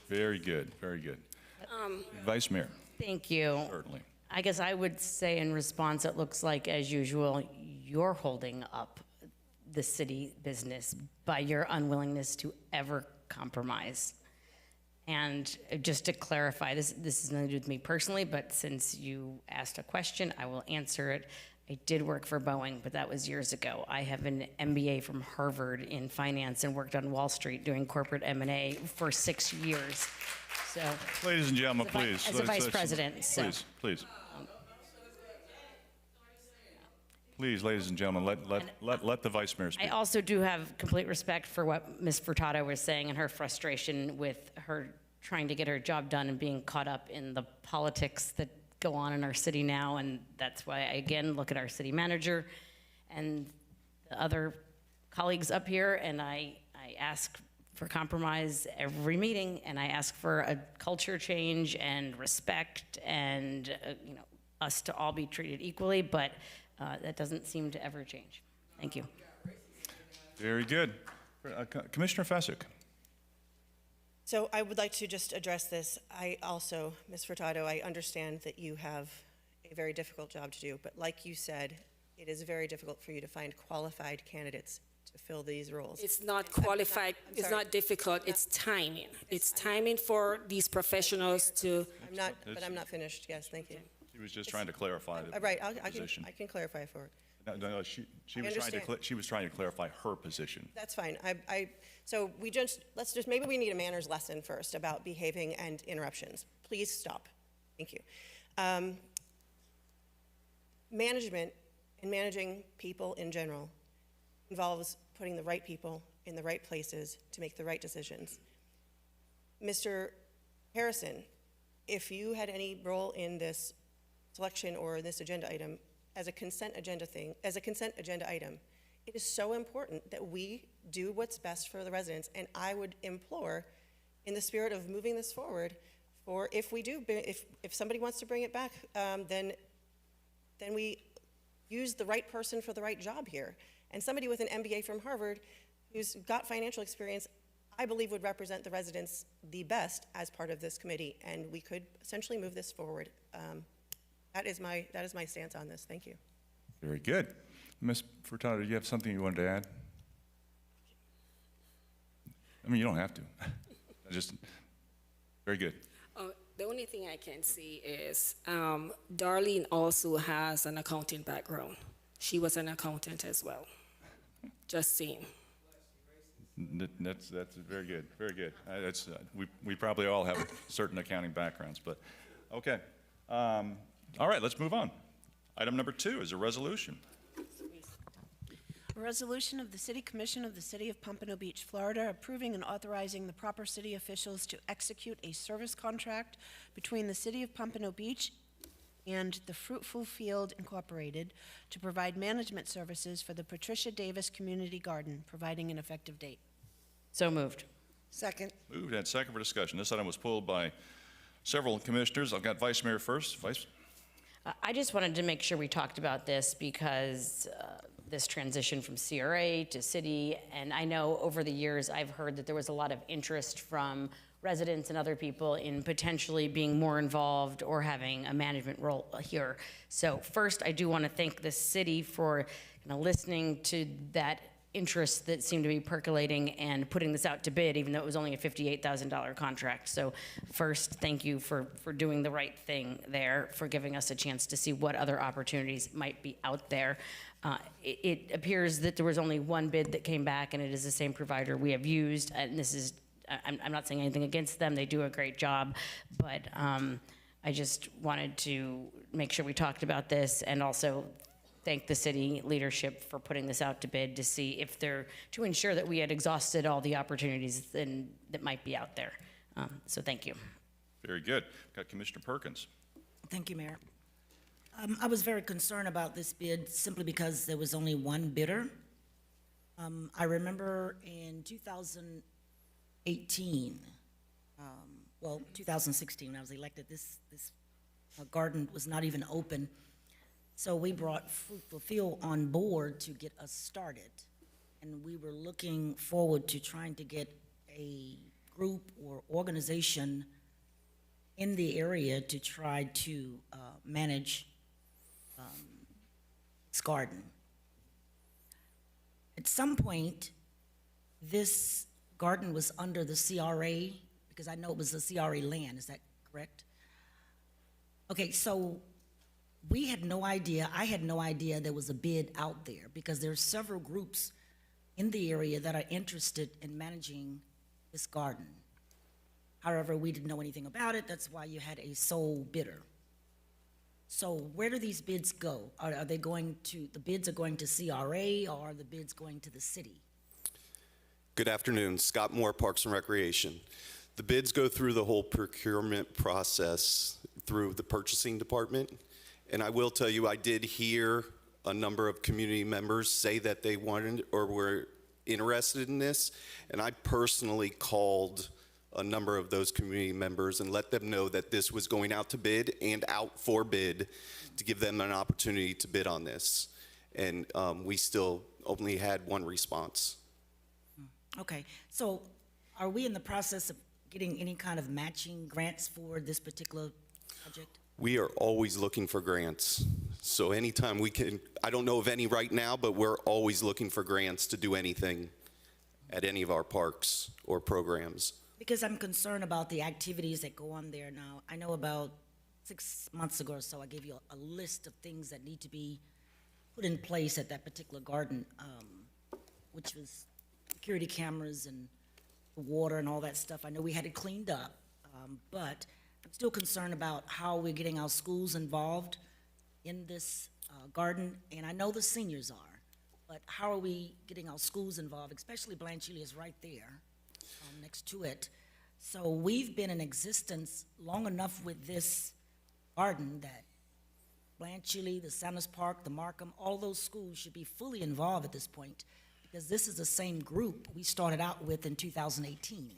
Speaker 1: Very good, very good. Vice Mayor.
Speaker 3: Thank you.
Speaker 1: Certainly.
Speaker 3: I guess I would say in response, it looks like, as usual, you're holding up the city business by your unwillingness to ever compromise. And just to clarify, this is nothing to do with me personally, but since you asked a question, I will answer it. I did work for Boeing, but that was years ago. I have an MBA from Harvard in finance and worked on Wall Street doing corporate M&A for 6 years. So,
Speaker 1: Ladies and gentlemen, please.
Speaker 3: as a vice president, so.
Speaker 1: Please, please. Please, ladies and gentlemen, let the vice mayor speak.
Speaker 3: I also do have complete respect for what Ms. Furtado was saying and her frustration with her trying to get her job done and being caught up in the politics that go on in our city now. And that's why I, again, look at our city manager and the other colleagues up here, and I ask for compromise every meeting, and I ask for a culture change and respect and, us to all be treated equally, but that doesn't seem to ever change. Thank you.
Speaker 1: Very good. Commissioner Fessick.
Speaker 20: So I would like to just address this. I also, Ms. Furtado, I understand that you have a very difficult job to do, but like you said, it is very difficult for you to find qualified candidates to fill these roles.
Speaker 21: It's not qualified, it's not difficult, it's timing. It's timing for these professionals to.
Speaker 20: I'm not finished. Yes, thank you.
Speaker 1: She was just trying to clarify the
Speaker 20: Right,
Speaker 1: position.
Speaker 20: I can clarify for her.
Speaker 1: No, she was trying to clarify her position.
Speaker 20: That's fine. So let's just, maybe we need a manners lesson first about behaving and interruptions. Please stop. Thank you. Management and managing people in general involves putting the right people in the right places to make the right decisions. Mr. Harrison, if you had any role in this selection or this agenda item as a consent agenda item, it is so important that we do what's best for the residents. And I would implore, in the spirit of moving this forward, for if somebody wants to bring it back, then we use the right person for the right job here. And somebody with an MBA from Harvard who's got financial experience, I believe would represent the residents the best as part of this committee, and we could essentially move this forward. That is my stance on this. Thank you.
Speaker 1: Very good. Ms. Furtado, do you have something you wanted to add? I mean, you don't have to. Just very good.
Speaker 21: The only thing I can see is Darlene also has an accounting background. She was an accountant as well. Just saying.
Speaker 1: That's very good. Very good. We probably all have certain accounting backgrounds, but okay. All right, let's move on. Item number 2 is a resolution.
Speaker 19: A resolution of the City Commission of the City of Pompano Beach, Florida, approving and authorizing the proper city officials to execute a service contract between the City of Pompano Beach and the Fruitful Field Incorporated to provide management services for the Patricia Davis Community Garden, providing an effective date.
Speaker 3: So moved.
Speaker 4: Second.
Speaker 1: Moved and second for discussion. This item was pulled by several commissioners. I've got Vice Mayor first. Vice.
Speaker 3: I just wanted to make sure we talked about this because this transition from CRA to city, and I know over the years I've heard that there was a lot of interest from residents and other people in potentially being more involved or having a management role here. So first, I do want to thank the city for listening to that interest that seemed to be percolating and putting this out to bid, even though it was only a $58,000 contract. So first, thank you for doing the right thing there, for giving us a chance to see what other opportunities might be out there. It appears that there was only one bid that came back, and it is the same provider we have used. And this is, I'm not saying anything against them. They do a great job, but I just wanted to make sure we talked about this, and also thank the city leadership for putting this out to bid to ensure that we had exhausted all the opportunities that might be out there. So thank you.
Speaker 1: Very good. Got Commissioner Perkins.
Speaker 6: Thank you, Mayor. I was very concerned about this bid simply because there was only one bidder. I remember in 2018, 2016, when I was elected, this garden was not even open. So we brought Fruitful Field on board to get us started. And we were looking forward to trying to get a group or organization in the area to try to manage this garden. At some point, this garden was under the CRA, because I know it was the CRA land, is that correct? Okay, so we had no idea, I had no idea there was a bid out there, because there are several groups in the area that are interested in managing this garden. However, we didn't know anything about it, that's why you had a sole bidder. So where do these bids go? Are they going to, the bids are going to CRA, or are the bids going to the city?
Speaker 5: Good afternoon, Scott Moore, Parks and Recreation. The bids go through the whole procurement process through the purchasing department. And I will tell you, I did hear a number of community members say that they wanted or were interested in this. And I personally called a number of those community members and let them know that this was going out to bid and out for bid to give them an opportunity to bid on this. And we still only had one response.
Speaker 6: Okay, so are we in the process of getting any kind of matching grants for this particular project?
Speaker 5: We are always looking for grants. So anytime we can, I don't know of any right now, but we're always looking for grants to do anything at any of our parks or programs.
Speaker 6: Because I'm concerned about the activities that go on there now. I know about 6 months ago or so, I gave you a list of things that need to be put in place at that particular garden, which was security cameras and the water and all that stuff. I know we had it cleaned up, but I'm still concerned about how we're getting our schools involved in this garden, and I know the seniors are, but how are we getting our schools involved, especially Blanche Ely is right there next to it. So we've been in existence long enough with this garden that Blanche Ely, the Sanders Park, the Markham, all those schools should be fully involved at this point, because this is the same group we started out with in 2018.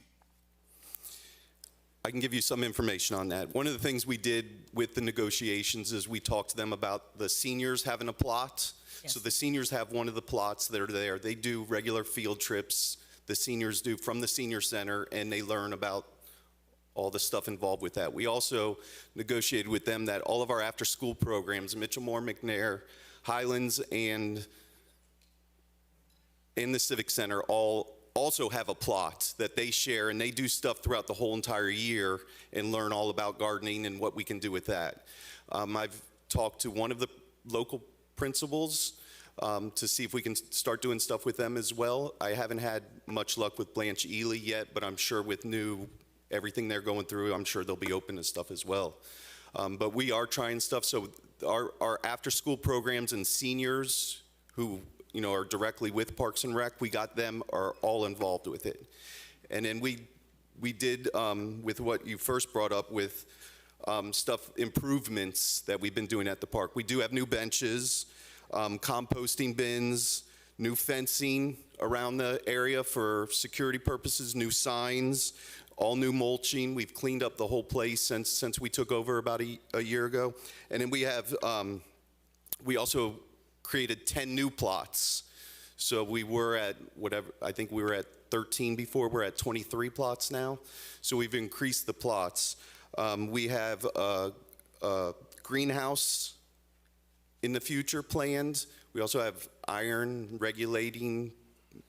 Speaker 5: I can give you some information on that. One of the things we did with the negotiations is we talked to them about the seniors having a plot.
Speaker 6: Yes.
Speaker 5: So the seniors have one of the plots that are there. They do regular field trips. The seniors do from the senior center, and they learn about all the stuff involved with that. We also negotiated with them that all of our after-school programs, Mitchell Moore, McNair, Highlands, and the Civic Center all also have a plot that they share, and they do stuff throughout the whole entire year and learn all about gardening and what we can do with that. I've talked to one of the local principals to see if we can start doing stuff with them as well. I haven't had much luck with Blanche Ely yet, but I'm sure with everything they're going through, I'm sure they'll be open to stuff as well. But we are trying stuff. So our after-school programs and seniors who are directly with Parks and Rec, we got them are all involved with it. And then we did with what you first brought up with improvements that we've been doing at the park. We do have new benches, composting bins, new fencing around the area for security purposes, new signs, all new mulching. We've cleaned up the whole place since we took over about a year ago. And then we have, we also created 10 new plots. So we were at I think we were at 13 before, we're at 23 plots now. So we've increased the plots. We have a greenhouse in the future planned. We also have iron regulating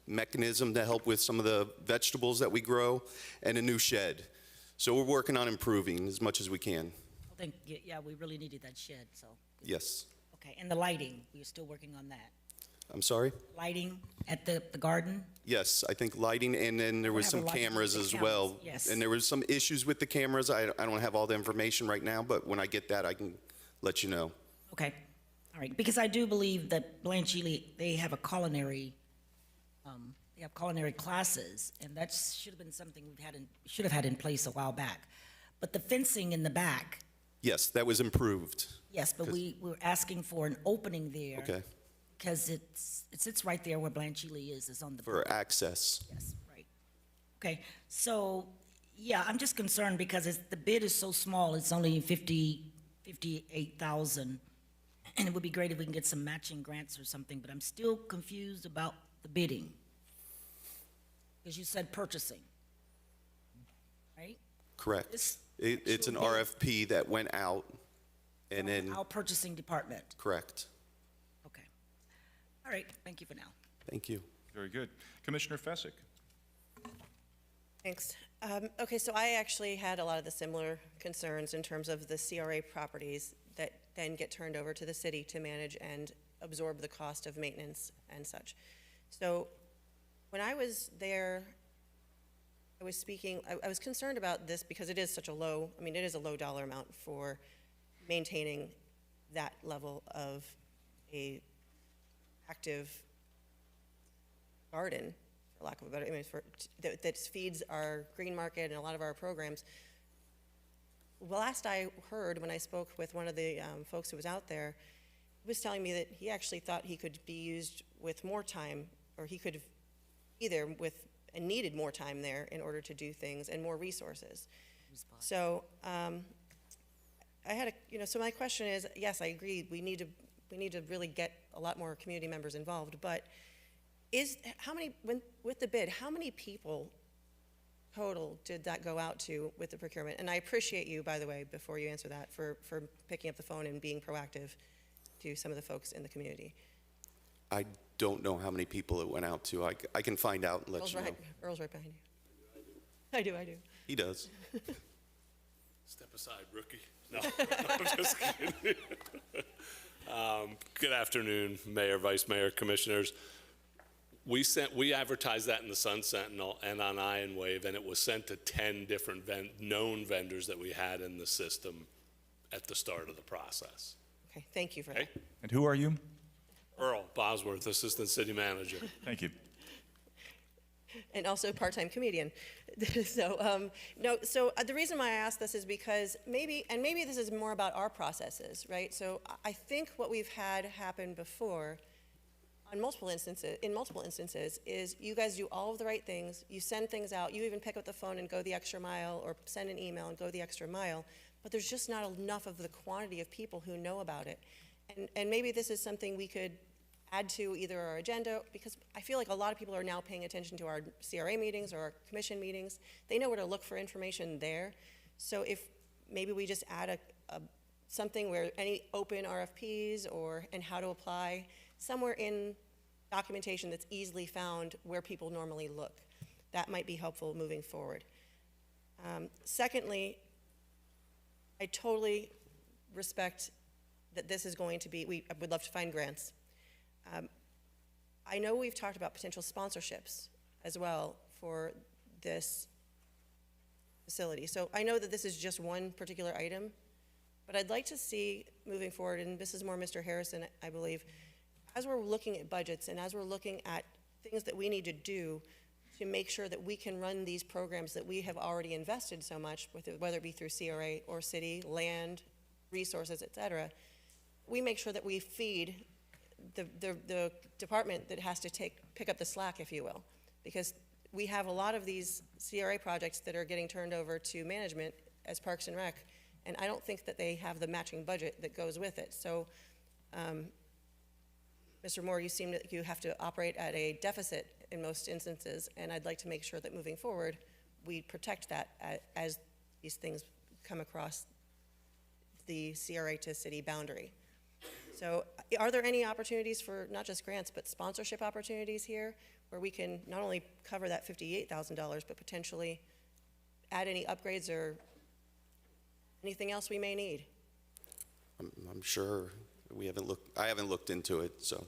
Speaker 5: mechanism to help with some of the vegetables that we grow, and a new shed. So we're working on improving as much as we can.
Speaker 6: Yeah, we really needed that shed, so.
Speaker 5: Yes.
Speaker 6: Okay, and the lighting, we're still working on that.
Speaker 5: I'm sorry?
Speaker 6: Lighting at the garden?
Speaker 5: Yes, I think lighting, and then there was some cameras as well.
Speaker 6: Yes.
Speaker 5: And there was some issues with the cameras. I don't have all the information right now, but when I get that, I can let you know.
Speaker 6: Okay, all right, because I do believe that Blanche Ely, they have a culinary, they have culinary classes, and that should have been something should have had in place a while back. But the fencing in the back.
Speaker 5: Yes, that was improved.
Speaker 6: Yes, but we were asking for an opening there.
Speaker 5: Okay.
Speaker 6: Because it sits right there where Blanche Ely is on the.
Speaker 5: For access.
Speaker 6: Yes, right. Okay, so, yeah, I'm just concerned because the bid is so small, it's only 58,000. And it would be great if we can get some matching grants or something, but I'm still confused about the bidding. Because you said purchasing, right?
Speaker 5: Correct. It's an RFP that went out, and then,
Speaker 6: Our purchasing department.
Speaker 5: correct.
Speaker 6: Okay. All right, thank you for now.
Speaker 5: Thank you.
Speaker 1: Very good. Commissioner Fessick.
Speaker 20: Thanks. Okay, so I actually had a lot of the similar concerns in terms of the CRA properties that then get turned over to the city to manage and absorb the cost of maintenance and such. So when I was there, I was speaking, I was concerned about this because it is such a low, I mean, it is a low dollar amount for maintaining that level of a active garden, for lack of a better, I mean, that feeds our green market and a lot of our programs. Last I heard, when I spoke with one of the folks who was out there, he was telling me that he actually thought he could be used with more time, or he could either with and needed more time there in order to do things and more resources. So I had so my question is, yes, I agree, we need to really get a lot more community members involved, but with the bid, how many people total did that go out to with the procurement? And I appreciate you, by the way, before you answer that, for picking up the phone and being proactive to some of the folks in the community.
Speaker 5: I don't know how many people it went out to. I can find out and let you know.
Speaker 20: Earl's right behind you. I do.
Speaker 5: He does.
Speaker 7: Step aside, rookie. No, I'm just kidding. Good afternoon, Mayor, Vice Mayor, Commissioners. We advertised that in the Sun Sentinel and on Iron Wave, and it was sent to 10 different known vendors that we had in the system at the start of the process.
Speaker 20: Okay, thank you for that.
Speaker 1: And who are you?
Speaker 7: Earl Bosworth, Assistant City Manager.
Speaker 1: Thank you.
Speaker 20: And also part-time comedian. So the reason why I ask this is because maybe this is more about our processes, right? So I think what we've had happen before in multiple instances is you guys do all of the right things, you send things out, you even pick up the phone and go the extra mile, or send an email and go the extra mile, but there's just not enough of the quantity of people who know about it. And maybe this is something we could add to either our agenda, because I feel like a lot of people are now paying attention to our CRA meetings or our commission meetings. They know where to look for information there. So if maybe we just add something where any open RFPs and how to apply somewhere in documentation that's easily found where people normally look. That might be helpful moving forward. Secondly, I totally respect that this is going to be, we would love to find grants. I know we've talked about potential sponsorships as well for this facility. So I know that this is just one particular item, but I'd like to see moving forward, and this is more Mr. Harrison, I believe, as we're looking at budgets and as we're looking at things that we need to do to make sure that we can run these programs that we have already invested so much, whether it be through CRA or city, land, resources, et cetera, we make sure that we feed the department that has to pick up the slack, if you will, because we have a lot of these CRA projects that are getting turned over to management as Parks and Rec, and I don't think that they have the matching budget that goes with it. So, Mr. Moore, you seem that you have to operate at a deficit in most instances, and I'd like to make sure that moving forward, we protect that as these things come across the CRA to city boundary. So are there any opportunities for not just grants, but sponsorship opportunities here where we can not only cover that $58,000, but potentially add any upgrades or anything else we may need?
Speaker 5: I'm sure I haven't looked into it, so.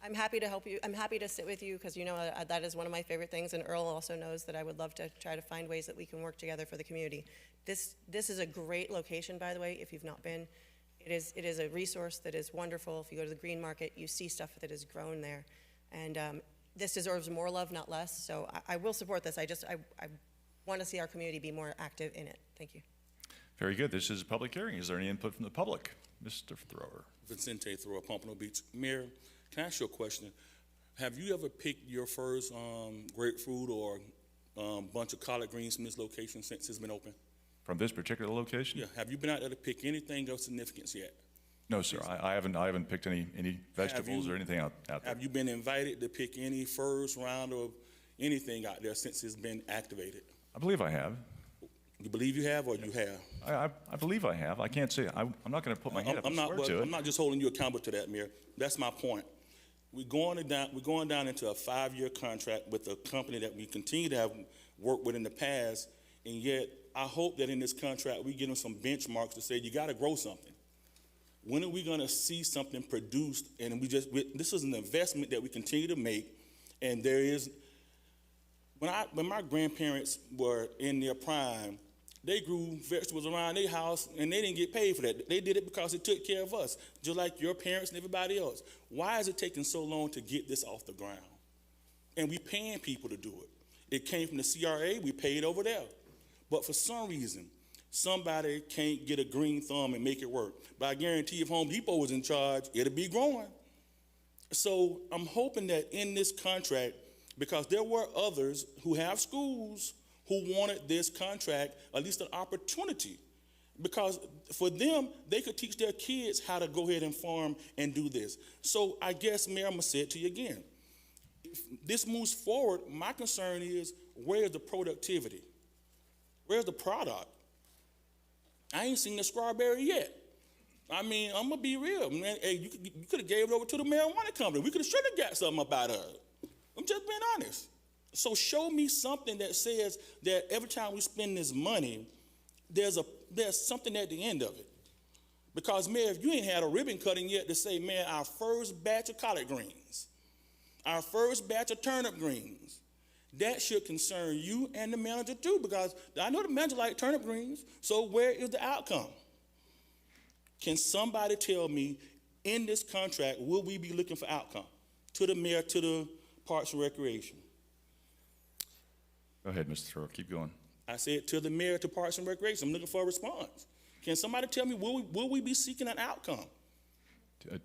Speaker 20: I'm happy to help you. I'm happy to sit with you because you know that is one of my favorite things, and Earl also knows that I would love to try to find ways that we can work together for the community. This is a great location, by the way, if you've not been. It is a resource that is wonderful. If you go to the green market, you see stuff that has grown there. And this deserves more love, not less. So I will support this. I want to see our community be more active in it. Thank you.
Speaker 1: Very good. This is a public hearing. Is there any input from the public? Mr. Thrower.
Speaker 22: Vicente Thrower, Pompano Beach. Mayor, can I ask you a question? Have you ever picked your first grapefruit or bunch of collard greens from this location since it's been open?
Speaker 1: From this particular location?
Speaker 22: Yeah. Have you been out there to pick anything of significance yet?
Speaker 1: No, sir. I haven't picked any vegetables or anything out there.
Speaker 22: Have you been invited to pick any first round of anything out there since it's been activated?
Speaker 1: I believe I have.
Speaker 22: You believe you have, or you have?
Speaker 1: I believe I have. I can't say, I'm not going to put my hand up and swear to it.
Speaker 22: I'm not just holding you accountable to that, Mayor. That's my point. We're going down into a 5-year contract with a company that we continue to have worked with in the past, and yet I hope that in this contract we give them some benchmarks to say you got to grow something. When are we going to see something produced? And this is an investment that we continue to make, and there is. When my grandparents were in their prime, they grew vegetables around their house, and they didn't get paid for that. They did it because it took care of us, just like your parents and everybody else. Why is it taking so long to get this off the ground? And we paying people to do it. It came from the CRA, we paid over there. But for some reason, somebody can't get a green thumb and make it work. But I guarantee if Home Depot was in charge, it'll be growing. So I'm hoping that in this contract, because there were others who have schools who wanted this contract, at least an opportunity. Because for them, they could teach their kids how to go ahead and farm and do this. So I guess, Mayor, I'm going to say it to you again. If this moves forward, my concern is, where's the productivity? Where's the product? I ain't seen the strawberry yet. I mean, I'm going to be real, man. Hey, you could have gave it over to the marijuana company. We should have got something up out of it. I'm just being honest. So show me something that says that every time we spend this money, there's something at the end of it. Because, Mayor, if you ain't had a ribbon cutting yet to say, man, our first batch of collard greens, our first batch of turnip greens, that should concern you and the manager too, because I know the manager like turnip greens, so where is the outcome? Can somebody tell me in this contract, will we be looking for outcome? To the mayor, to the Parks and Recreation.
Speaker 1: Go ahead, Mr. Thrower, keep going.
Speaker 22: I said to the mayor, to Parks and Recreation. I'm looking for a response. Can somebody tell me, will we be seeking an outcome?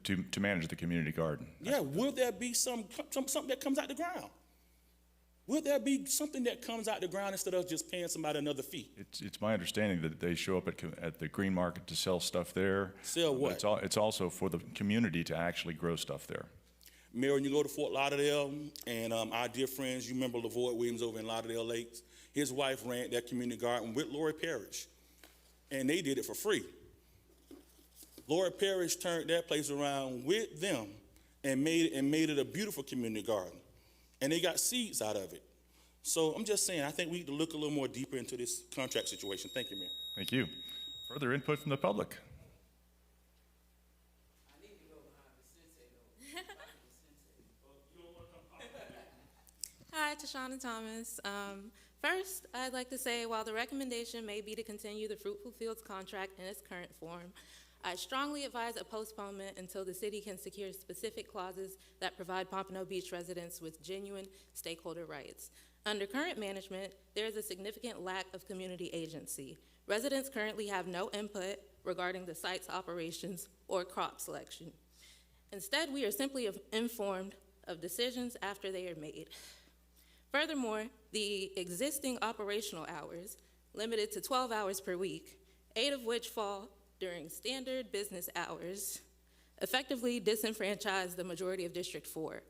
Speaker 1: To manage the community garden.
Speaker 22: Yeah, will there be something that comes out the ground? Will there be something that comes out the ground instead of just paying somebody another fee?
Speaker 1: It's my understanding that they show up at the green market to sell stuff there.
Speaker 22: Sell what?
Speaker 1: It's also for the community to actually grow stuff there.
Speaker 22: Mayor, when you go to Fort Lauderdale, and our dear friends, you remember LaVoy Williams over in Lauderdale Lakes? His wife ran that community garden with Lori Parrish, and they did it for free. Lori Parrish turned that place around with them and made it a beautiful community garden. And they got seeds out of it. So I'm just saying, I think we need to look a little more deeper into this contract situation. Thank you, Mayor.
Speaker 1: Thank you. Further input from the public?
Speaker 13: Hi, Tashana Thomas. First, I'd like to say, while the recommendation may be to continue the Fruitful Fields contract in its current form, I strongly advise a postponement until the city can secure specific clauses that provide Pompano Beach residents with genuine stakeholder rights. Under current management, there is a significant lack of community agency. Residents currently have no input regarding the site's operations or crop selection. Instead, we are simply informed of decisions after they are made. Furthermore, the existing operational hours, limited to 12 hours per week, 8 of which fall during standard business hours, effectively disenfranchise the majority of District 4.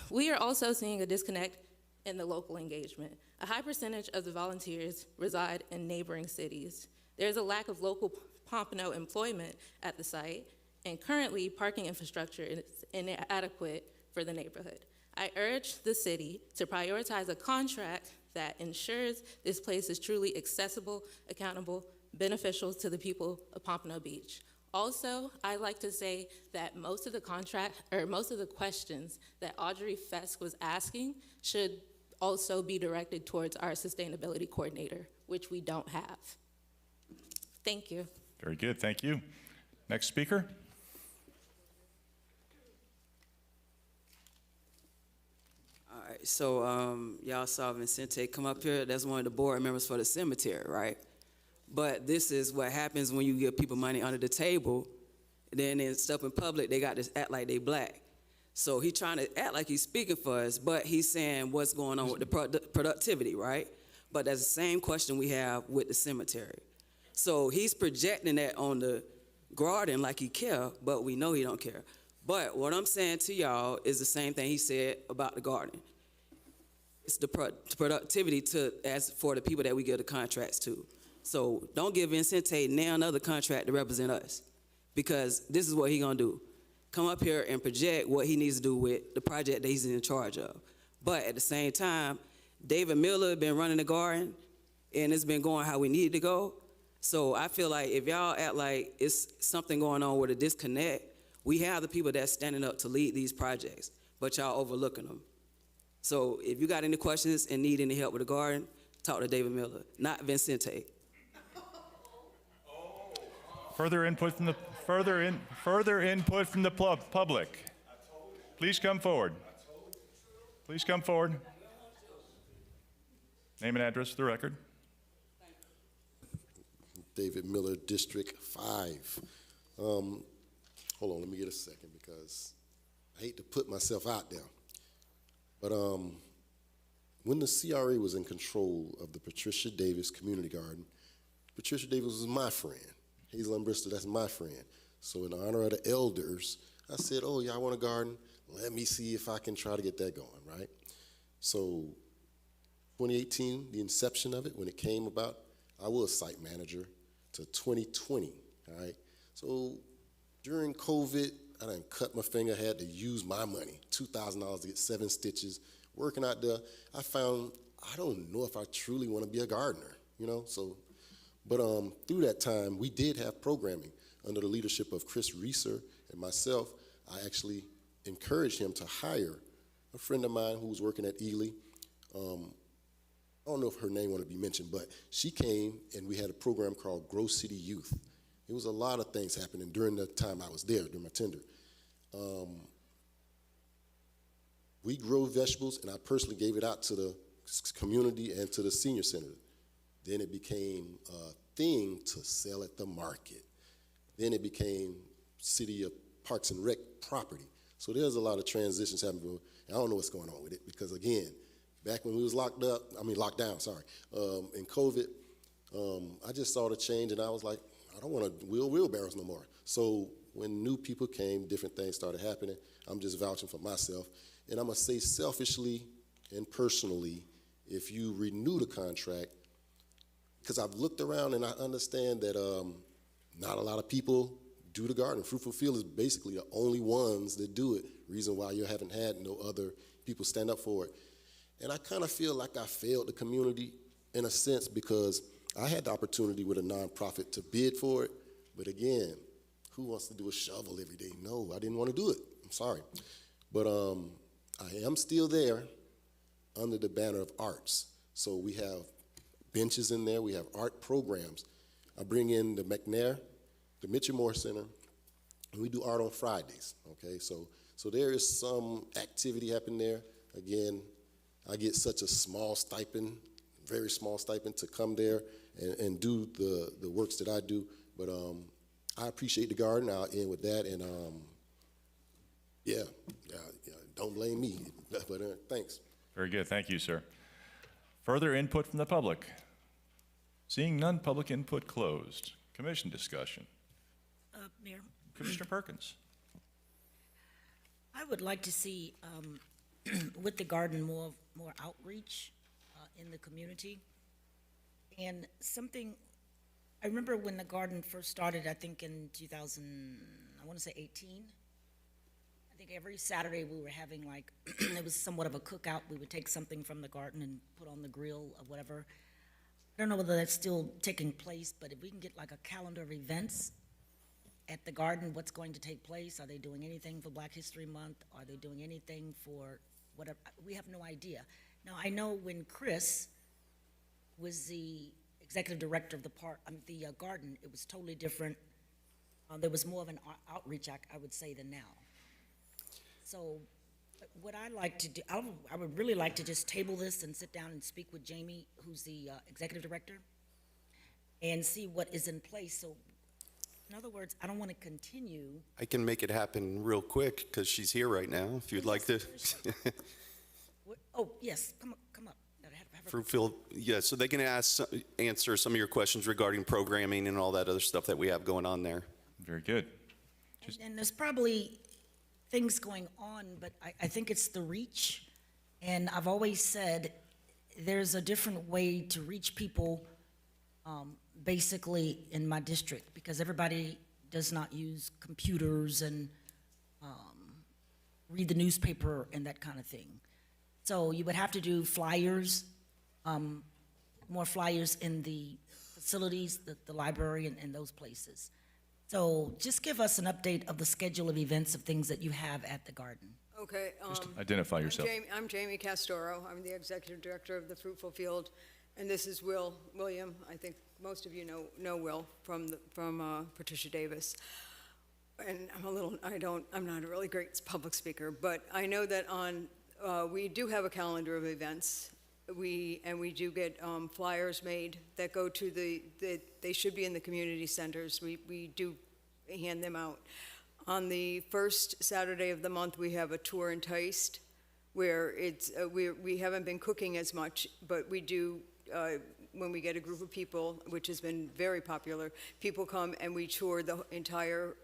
Speaker 13: We are also seeing a disconnect in the local engagement. A high percentage of the volunteers reside in neighboring cities. There's a lack of local Pompano employment at the site, and currently parking infrastructure is inadequate for the neighborhood. I urge the city to prioritize a contract that ensures this place is truly accessible, accountable, beneficial to the people of Pompano Beach. Also, I'd like to say that most of the questions that Audrey Fesk was asking should also be directed towards our sustainability coordinator, which we don't have. Thank you.
Speaker 1: Very good, thank you. Next speaker.
Speaker 10: All right, so y'all saw Vincente come up here. That's one of the board members for the cemetery, right? But this is what happens when you give people money under the table. Then in stuff in public, they got to act like they black. So he's trying to act like he's speaking for us, but he's saying what's going on with the productivity, right? But that's the same question we have with the cemetery. So he's projecting that on the garden like he care, but we know he don't care. But what I'm saying to y'all is the same thing he said about the garden. it's the productivity as for the people that we give the contracts to. So don't give Vincente now another contract to represent us, because this is what he gonna do. Come up here and project what he needs to do with the project that he's in charge of. But at the same time, David Miller been running the garden, and it's been going how we need it to go. So I feel like if y'all act like it's something going on with a disconnect, we have the people that's standing up to lead these projects, but y'all overlooking them. So if you got any questions and need any help with the garden, talk to David Miller, not Vincente.
Speaker 1: Further input from the public. Please come forward. Please come forward. Name and address for the record.
Speaker 8: David Miller, District 5. Hold on, let me get a second because I hate to put myself out there. But when the CRA was in control of the Patricia Davis Community Garden, Patricia Davis was my friend. Hazel and Bristol, that's my friend. So in honor of the elders, I said, oh, y'all want a garden? Let me see if I can try to get that going, right? So 2018, the inception of it, when it came about, I was site manager to 2020, all right? So during COVID, I done cut my finger, had to use my money, $2,000 to get 7 stitches. Working out there, I found I don't know if I truly want to be a gardener, you know? So, but through that time, we did have programming under the leadership of Chris Reeser and myself. I actually encouraged him to hire a friend of mine who was working at Ely. I don't know if her name want to be mentioned, but she came and we had a program called Grow City Youth. It was a lot of things happening during the time I was there, during my tenure. We grow vegetables, and I personally gave it out to the community and to the senior center. Then it became a thing to sell at the market. Then it became City of Parks and Rec property. So there's a lot of transitions happening. I don't know what's going on with it because, again, back when we was locked down, in COVID, I just saw the change, and I was like, I don't want to wheel wheelbarrows no more. So when new people came, different things started happening. I'm just vouching for myself. And I'm going to say selfishly and personally, if you renew the contract, because I've looked around and I understand that not a lot of people do the garden. Fruitful Field is basically the only ones that do it. Reason why you haven't had no other people stand up for it. And I kind of feel like I failed the community in a sense because I had the opportunity with a nonprofit to bid for it. But again, who wants to do a shovel every day? No, I didn't want to do it. I'm sorry. But I am still there under the banner of arts. So we have benches in there. We have art programs. I bring in the McNair, the Mitchell Moore Center, and we do art on Fridays, okay? So there is some activity happening there. Again, I get such a small stipend, very small stipend to come there and do the works that I do. But I appreciate the garden. I'll end with that. And yeah, don't blame me, but thanks.
Speaker 1: Very good. Thank you, sir. Further input from the public? Seeing none, public input closed. Commission discussion.
Speaker 6: Mayor,
Speaker 1: Commissioner Perkins.
Speaker 6: I would like to see with the garden more outreach in the community. And something, I remember when the garden first started, I think in 2000, I want to say 18. I think every Saturday we were having like, it was somewhat of a cookout. We would take something from the garden and put on the grill or whatever. I don't know whether that's still taking place, but if we can get like a calendar of events at the garden, what's going to take place? Are they doing anything for Black History Month? Are they doing anything for whatever? We have no idea. Now, I know when Chris was the executive director of the garden, it was totally different. There was more of an outreach, I would say, than now. So what I like to do, I would really like to just table this and sit down and speak with Jamie, who's the executive director, and see what is in place. So in other words, I don't want to continue.
Speaker 5: I can make it happen real quick because she's here right now, if you'd like to.
Speaker 6: Oh, yes, come up.
Speaker 5: Fruitfield, yeah, so they can answer some of your questions regarding programming and all that other stuff that we have going on there.
Speaker 1: Very good.
Speaker 6: And there's probably things going on, but I think it's the reach And I've always said there's a different way to reach people, basically in my district, because everybody does not use computers and read the newspaper and that kind of thing. So you would have to do flyers, more flyers in the facilities, the library and those places. So just give us an update of the schedule of events of things that you have at the garden.
Speaker 9: Okay.
Speaker 1: Identify yourself.
Speaker 9: I'm Jamie Castoro. I'm the executive director of the Fruitful Field, and this is William. I think most of you know Will from Patricia Davis. And I'm not a really great public speaker, but I know that we do have a calendar of events. We do get flyers made that go to they should be in the community centers. We do hand them out. On the first Saturday of the month, we have a tour enticed, where we haven't been cooking as much, but we do, when we get a group of people, which has been very popular, people come and we tour the entire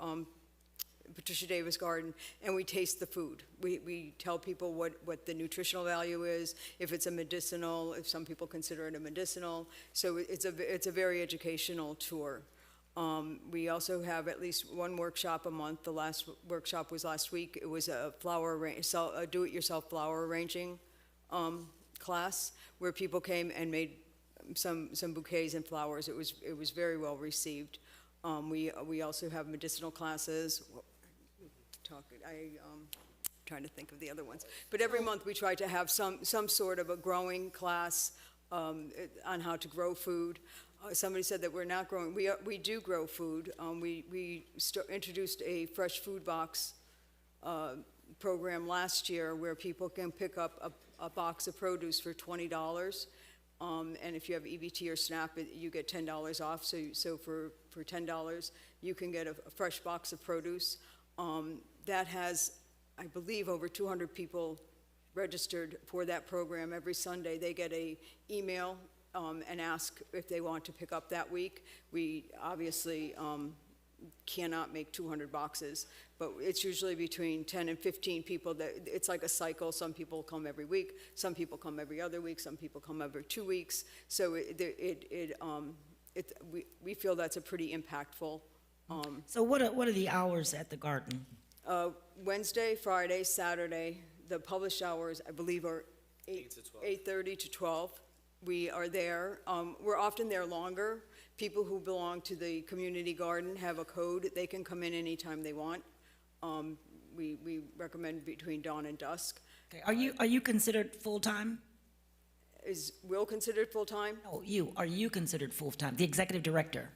Speaker 9: Patricia Davis Garden, and we taste the food. We tell people what the nutritional value is, if it's a medicinal, if some people consider it a medicinal. So it's a very educational tour. We also have at least one workshop a month. The last workshop was last week. It was a do-it-yourself flower arranging class, where people came and made some bouquets and flowers. It was very well received. We also have medicinal classes. I'm trying to think of the other ones. But every month we try to have some sort of a growing class on how to grow food. Somebody said that we're not growing. We do grow food. We introduced a fresh food box program last year, where people can pick up a box of produce for $20. And if you have EBT or SNAP, you get $10 off. So for $10, you can get a fresh box of produce. That has, I believe, over 200 people registered for that program. Every Sunday, they get an email and ask if they want to pick up that week. We obviously cannot make 200 boxes, but it's usually between 10 and 15 people. It's like a cycle. Some people come every week, some people come every other week, some people come every 2 weeks. So we feel that's a pretty impactful.
Speaker 6: So what are the hours at the garden?
Speaker 9: Wednesday, Friday, Saturday. The published hours, I believe, are 8:30 to 12. We are there. We're often there longer. People who belong to the community garden have a code. They can come in anytime they want. We recommend between dawn and dusk.
Speaker 6: Okay. Are you considered full-time?
Speaker 9: Is Will considered full-time?
Speaker 6: No, are you considered full-time, the executive director?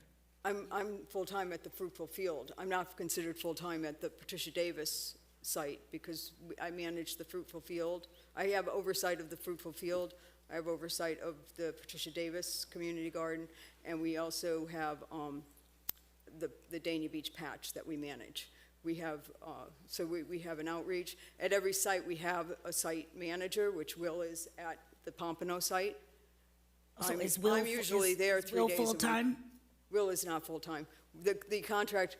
Speaker 9: I'm full-time at the Fruitful Field. I'm not considered full-time at the Patricia Davis site, because I manage the Fruitful Field. I have oversight of the Fruitful Field. I have oversight of the Patricia Davis Community Garden, and we also have the Dania Beach patch that we manage. We have we have an outreach. At every site, we have a site manager, which Will is at the Pompano site.
Speaker 6: So
Speaker 9: I'm usually there 3 days a week.
Speaker 6: Will full-time?
Speaker 9: Will is not full-time. The contract,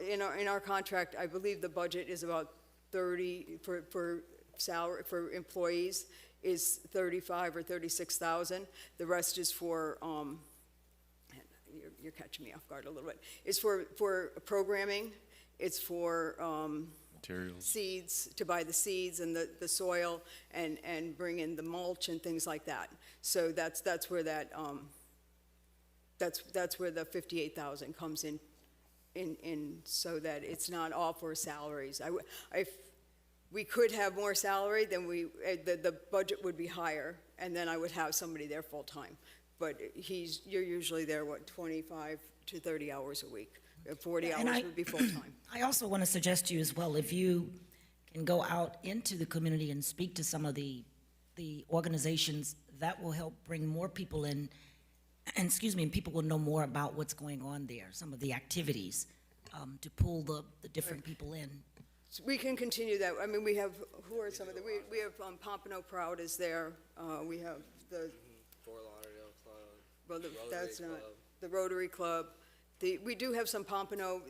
Speaker 9: in our contract, I believe the budget is about 30 for salary for employees is 35 or 36,000. The rest is for you're catching me off guard a little bit. It's for programming. It's for
Speaker 1: materials,
Speaker 9: seeds, to buy the seeds and the soil and bring in the mulch and things like that. So that's where that. That's where the 58,000 comes in, so that it's not all for salaries. If we could have more salary, then the budget would be higher, and then I would have somebody there full time. But you're usually there 25 to 30 hours a week. 40 hours would be full time.
Speaker 6: I also want to suggest to you as well, if you can go out into the community and speak to some of the organizations, that will help bring more people in. And people will know more about what's going on there, some of the activities, to pull the different people in.
Speaker 9: So we can continue that. I mean, we have, who are some of the, we have Pompano Proud is there. We have the
Speaker 17: Fort Lauderdale Club.
Speaker 9: Well, that's not
Speaker 17: Club.
Speaker 9: the Rotary Club. We do have some Pompano.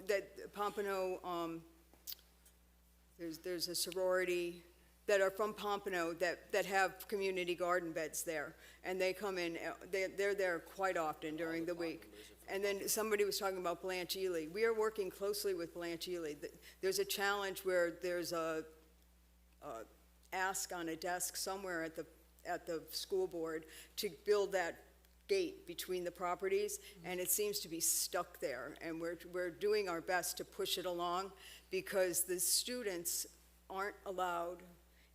Speaker 9: There's a sorority. that are from Pompano that have community garden beds there. And they come in, they're there quite often during the week. And then somebody was talking about Blanche Ely. We are working closely with Blanche Ely. There's a challenge where there's a ask on a desk somewhere at the school board to build that gate between the properties, and it seems to be stuck there. And we're doing our best to push it along, because the students aren't allowed.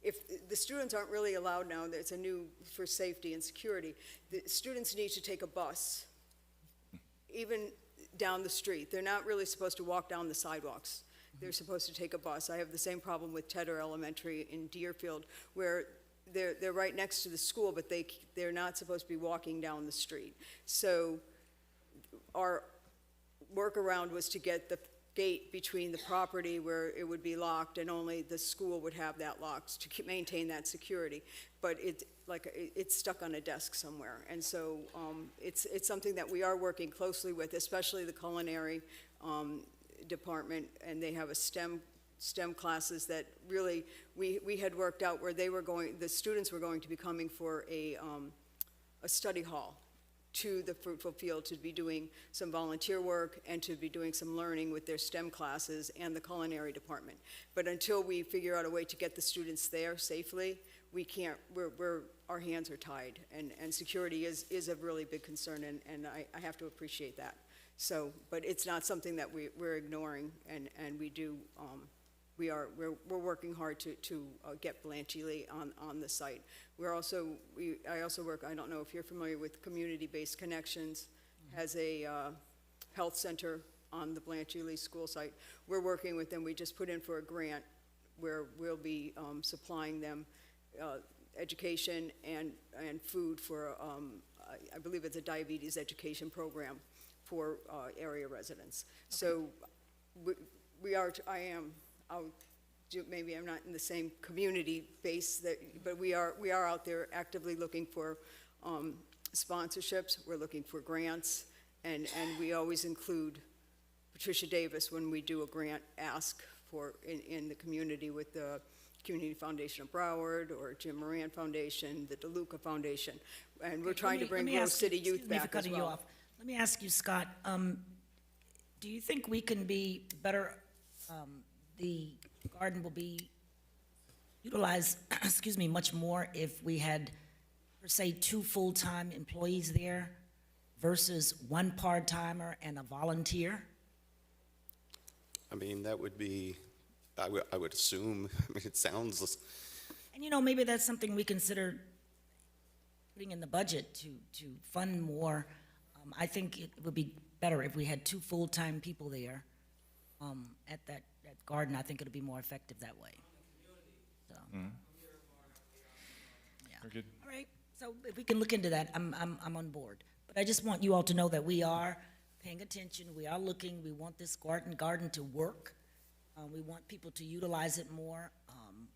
Speaker 9: If the students aren't really allowed now, it's a new for safety and security. The students need to take a bus, even down the street. They're not really supposed to walk down the sidewalks. They're supposed to take a bus. I have the same problem with Tedder Elementary in Deerfield, where they're right next to the school, but they're not supposed to be walking down the street. So our workaround was to get the gate between the property where it would be locked, and only the school would have that locked to maintain that security. But it's stuck on a desk somewhere, and so it's something that we are working closely with, especially the culinary department, and they have a STEM classes that really we had worked out where the students were going to be coming for a study hall to the Fruitful Field to be doing some volunteer work and to be doing some learning with their STEM classes and the culinary department. But until we figure out a way to get the students there safely, we can't, our hands are tied, and security is a really big concern, and I have to appreciate that. So, but it's not something that we're ignoring, and we do, we're working hard to get Blanche Ely on the site. I also work, I don't know if you're familiar with Community-Based Connections, has a health center on the Blanche Ely school site. We're working with them. We just put in for a grant where we'll be supplying them education and food for, I believe it's a diabetes education program for area residents. So maybe I'm not in the same community base, but we are out there actively looking for sponsorships. We're looking for grants, and we always include Patricia Davis when we do a grant ask for in the community with the Community Foundation of Broward or Jim Moran Foundation, the DeLuca Foundation, and we're trying to bring Grove City Youth back as well.
Speaker 11: Let me ask you, Scott, do you think we can be better, the garden will be utilized, excuse me, much more if we had, per se, 2 full-time employees there versus 1 part-timer and a volunteer?
Speaker 5: I mean, that would be, I would assume, I mean, it sounds.
Speaker 11: And maybe that's something we consider putting in the budget to fund more. I think it would be better if we had 2 full-time people there at that garden. I think it would be more effective that way. So. Yeah.
Speaker 1: Very good.
Speaker 11: All right. So if we can look into that, I'm on board. But I just want you all to know that we are paying attention. We are looking. We want this garden to work. We want people to utilize it more.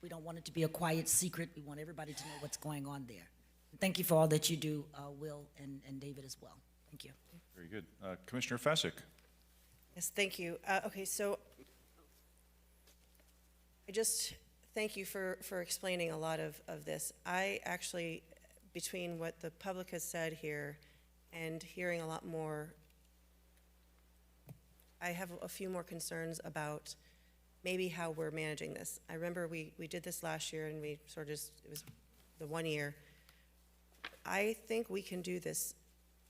Speaker 11: We don't want it to be a quiet secret. We want everybody to know what's going on there. And thank you for all that you do, Will and David as well. Thank you.
Speaker 1: Very good. Commissioner Fessick.
Speaker 20: Yes, thank you. Okay, so I just thank you for explaining a lot of this. I actually, between what the public has said here and hearing a lot more, I have a few more concerns about maybe how we're managing this. I remember we did this last year, and we sort of it was the 1 year. I think we can do this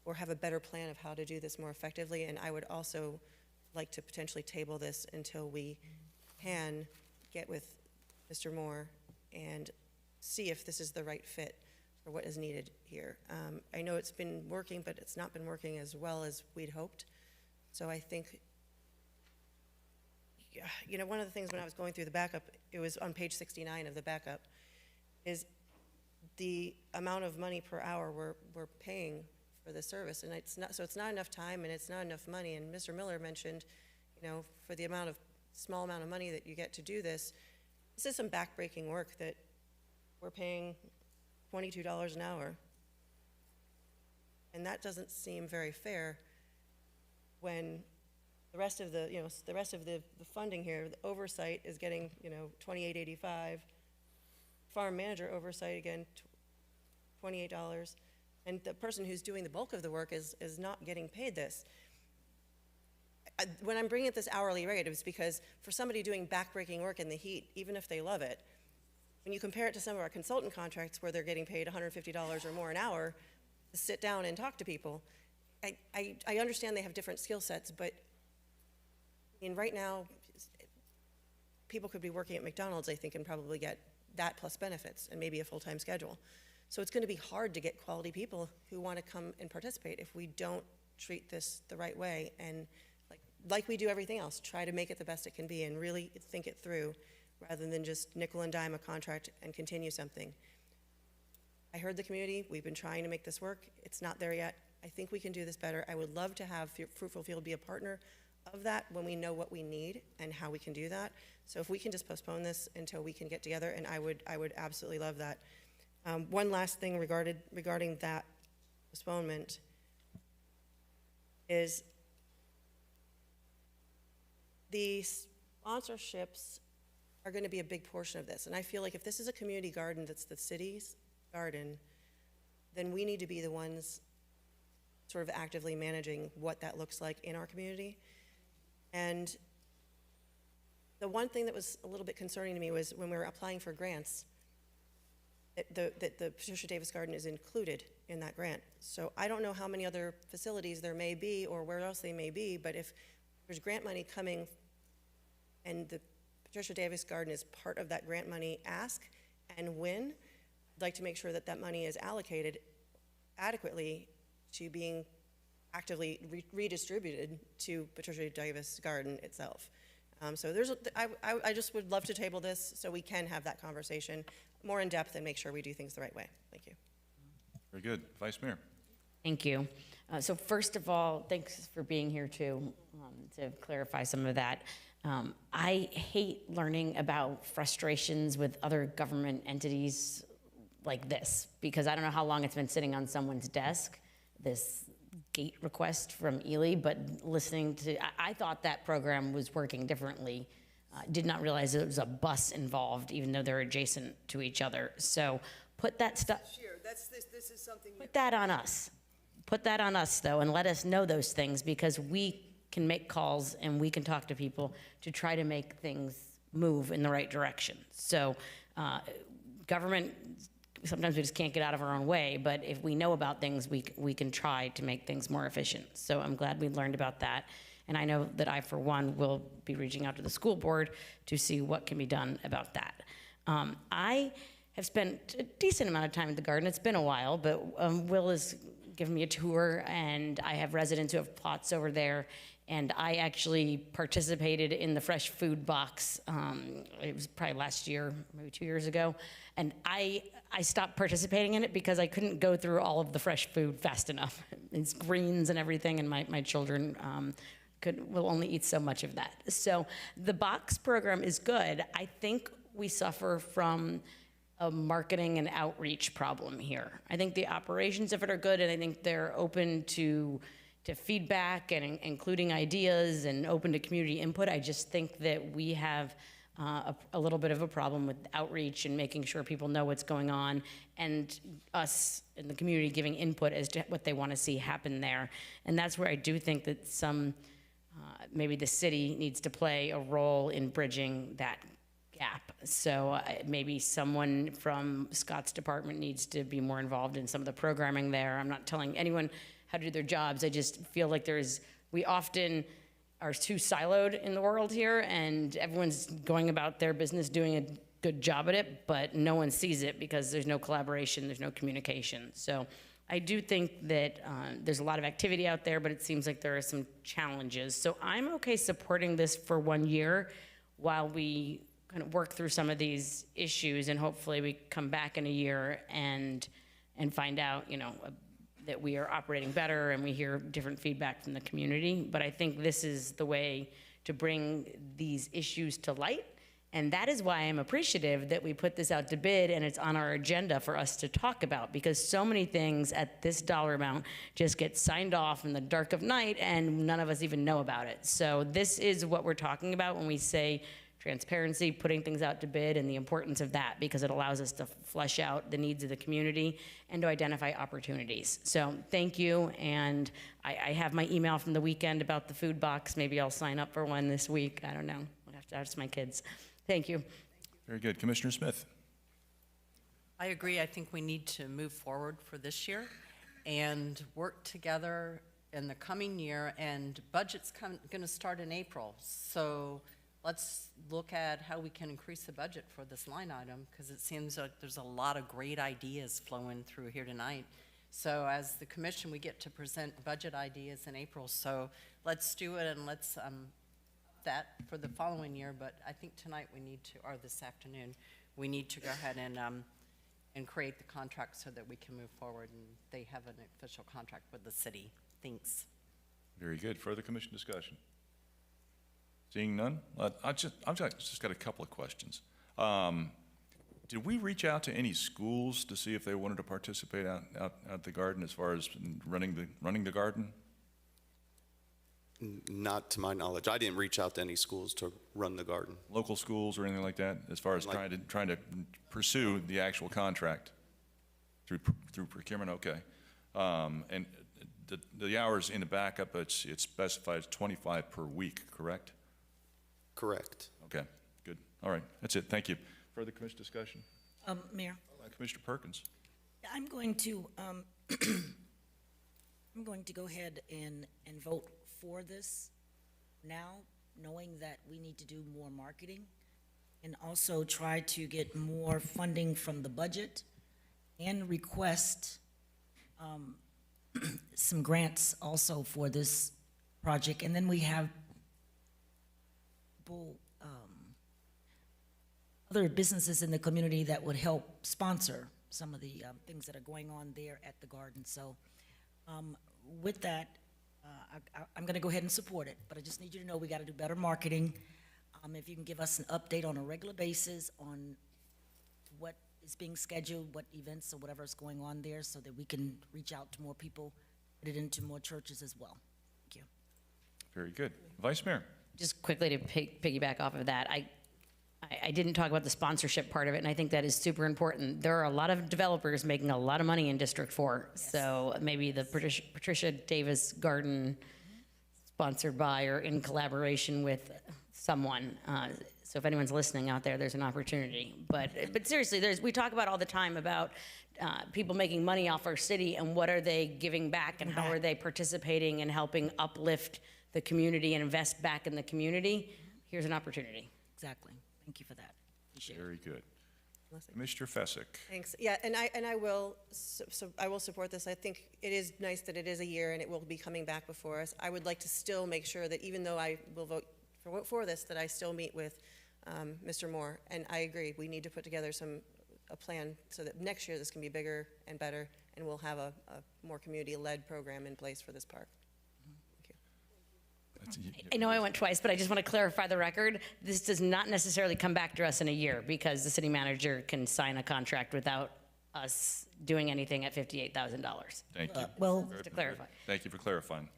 Speaker 20: or have a better plan of how to do this more effectively, and I would also like to potentially table this until we can get with Mr. Moore and see if this is the right fit for what is needed here. I know it's been working, but it's not been working as well as we'd hoped. So I think, one of the things when I was going through the backup, it was on page 69 of the backup, is the amount of money per hour we're paying for the service, and it's not enough time and it's not enough money. And Mr. Miller mentioned, for the small amount of money that you get to do this is some backbreaking work that we're paying $22 an hour, and that doesn't seem very fair when the rest of the funding here, the oversight is getting $28.85, farm manager oversight, again, $28, and the person who's doing the bulk of the work is not getting paid this. When I'm bringing up this hourly rate, it's because for somebody doing backbreaking work in the heat, even if they love it, when you compare it to some of our consultant contracts where they're getting paid $150 or more an hour to sit down and talk to people, I understand they have different skill sets, but right now, people could be working at McDonald's, I think, and probably get that plus benefits and maybe a full-time schedule. So it's going to be hard to get quality people who want to come and participate if we don't treat this the right way and like we do everything else, try to make it the best it can be and really think it through rather than just nickel and dime a contract and continue something. I heard the community. We've been trying to make this work. It's not there yet. I think we can do this better. I would love to have Fruitful Field be a partner of that when we know what we need and how we can do that. So if we can just postpone this until we can get together, and I would absolutely love that. One last thing regarding that postponement is the sponsorships are going to be a big portion of this. And I feel like if this is a community garden that's the city's garden, then we need to be the ones sort of actively managing what that looks like in our community. And the one thing that was a little bit concerning to me was when we were applying for grants, that the Patricia Davis Garden is included in that grant. So I don't know how many other facilities there may be or where else they may be, but if there's grant money coming and the Patricia Davis Garden is part of that grant money ask and win, I'd like to make sure that that money is allocated adequately to being actively redistributed to Patricia Davis Garden itself. So I just would love to table this so we can have that conversation more in depth and make sure we do things the right way. Thank you.
Speaker 1: Very good. Vice Mayor.
Speaker 3: Thank you. So first of all, thanks for being here too, to clarify some of that. I hate learning about frustrations with other government entities like this, because I don't know how long it's been sitting on someone's desk, this gate request from Ely, but listening to, I thought that program was working differently. Did not realize there was a bus involved, even though they're adjacent to each other. So put that stuff,
Speaker 9: This is something
Speaker 3: put that on us. Put that on us, though, and let us know those things, because we can make calls and we can talk to people to try to make things move in the right direction. So government, sometimes we just can't get out of our own way, but if we know about things, we can try to make things more efficient. So I'm glad we learned about that. And I know that I, for one, will be reaching out to the school board to see what can be done about that. I have spent a decent amount of time at the garden. It's been a while, but Will has given me a tour, and I have residents who have plots over there. And I actually participated in the fresh food box. It was probably last year, maybe 2 years ago. And I stopped participating in it because I couldn't go through all of the fresh food fast enough. It's greens and everything, and my children will only eat so much of that. So the box program is good. I think we suffer from a marketing and outreach problem here. I think the operations of it are good, and I think they're open to feedback and including ideas and open to community input. I just think that we have a little bit of a problem with outreach and making sure people know what's going on, and us in the community giving input as to what they want to see happen there. And that's where I do think that maybe the city needs to play a role in bridging that gap. So maybe someone from Scott's department needs to be more involved in some of the programming there. I'm not telling anyone how to do their jobs. I just feel like we often are too siloed in the world here, and everyone's going about their business doing a good job at it, but no one sees it because there's no collaboration, there's no communication. So I do think that there's a lot of activity out there, but it seems like there are some challenges. So I'm okay supporting this for 1 year while we kind of work through some of these issues, and hopefully we come back in a year and find out, that we are operating better and we hear different feedback from the community. But I think this is the way to bring these issues to light. And that is why I'm appreciative that we put this out to bid and it's on our agenda for us to talk about, because so many things at this dollar amount just get signed off in the dark of night and none of us even know about it. So this is what we're talking about when we say transparency, putting things out to bid, and the importance of that, because it allows us to flesh out the needs of the community and to identify opportunities. So thank you, and I have my email from the weekend about the food box. Maybe I'll sign up for one this week. I don't know. I'll have to ask my kids. Thank you.
Speaker 1: Very good. Commissioner Smith.
Speaker 12: I agree. I think we need to move forward for this year and work together in the coming year, and budget's going to start in April. So let's look at how we can increase the budget for this line item, because it seems like there's a lot of great ideas flowing through here tonight. So as the commission, we get to present budget ideas in April. So let's do it, and let's that for the following year. But I think tonight we need to, or this afternoon, we need to go ahead and create the contract so that we can move forward and they have an official contract with the city. Thanks.
Speaker 1: Very good. Further commission discussion? Seeing none, I've just got a couple of questions. Did we reach out to any schools to see if they wanted to participate out at the garden as far as running the garden?
Speaker 5: Not to my knowledge. I didn't reach out to any schools to run the garden.
Speaker 1: Local schools or anything like that, as far as trying to pursue the actual contract through procurement? Okay. And the hours in the backup, it's specified as 25 per week, correct?
Speaker 5: Correct.
Speaker 1: Okay, good. All right, that's it. Thank you. Further commission discussion?
Speaker 11: Mayor,
Speaker 1: Commissioner Perkins.
Speaker 11: I'm going to I'm going to go ahead and vote for this now, knowing that we need to do more marketing and also try to get more funding from the budget and request some grants also for this project. And then we have other businesses in the community that would help sponsor some of the things that are going on there at the garden. So with that, I'm going to go ahead and support it, but I just need you to know we got to do better marketing. If you can give us an update on a regular basis on what is being scheduled, what events or whatever is going on there, so that we can reach out to more people, put it into more churches as well. Thank you.
Speaker 1: Very good. Vice Mayor.
Speaker 3: Just quickly to piggyback off of that, I didn't talk about the sponsorship part of it, and I think that is super important. There are a lot of developers making a lot of money in District 4, yes. So maybe the Patricia Davis Garden, sponsored by or in collaboration with someone. So if anyone's listening out there, there's an opportunity. But seriously, we talk about all the time about people making money off our city, and what are they giving back, and how are they participating and helping uplift the community and invest back in the community. Here's an opportunity.
Speaker 11: Exactly. Thank you for that. Appreciate
Speaker 1: Very good. Mr. Fessick.
Speaker 20: Thanks. Yeah, and I will support this. I think it is nice that it is a year and it will be coming back before us. I would like to still make sure that even though I will vote for this, that I still meet with Mr. Moore. And I agree, we need to put together a plan so that next year this can be bigger and better, and we'll have a more community-led program in place for this park.
Speaker 3: I know I went twice, but I just want to clarify the record. This does not necessarily come back to us in a year, because the city manager can sign a contract without us doing anything at $58,000.
Speaker 1: Thank you.
Speaker 11: Well,
Speaker 3: to clarify.
Speaker 1: Thank you for clarifying.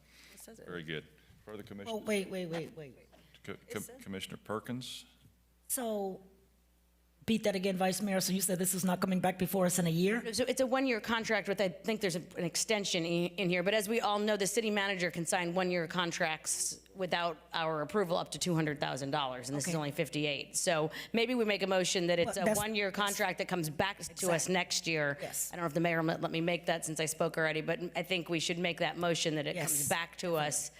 Speaker 1: Very good. Further commission.
Speaker 11: Oh, wait.
Speaker 1: Commissioner Perkins.
Speaker 11: So, repeat that again, Vice Mayor. So you said this is not coming back before us in a year?
Speaker 3: So it's a one-year contract with, I think there's an extension in here, but as we all know, the city manager can sign one-year contracts without our approval up to $200,000, and this is only 58. So maybe we make a motion that it's a one-year contract that comes back to us next year.
Speaker 11: Yes.
Speaker 3: I don't know if the mayor will let me make that since I spoke already, but I think we should make that motion that it comes back to us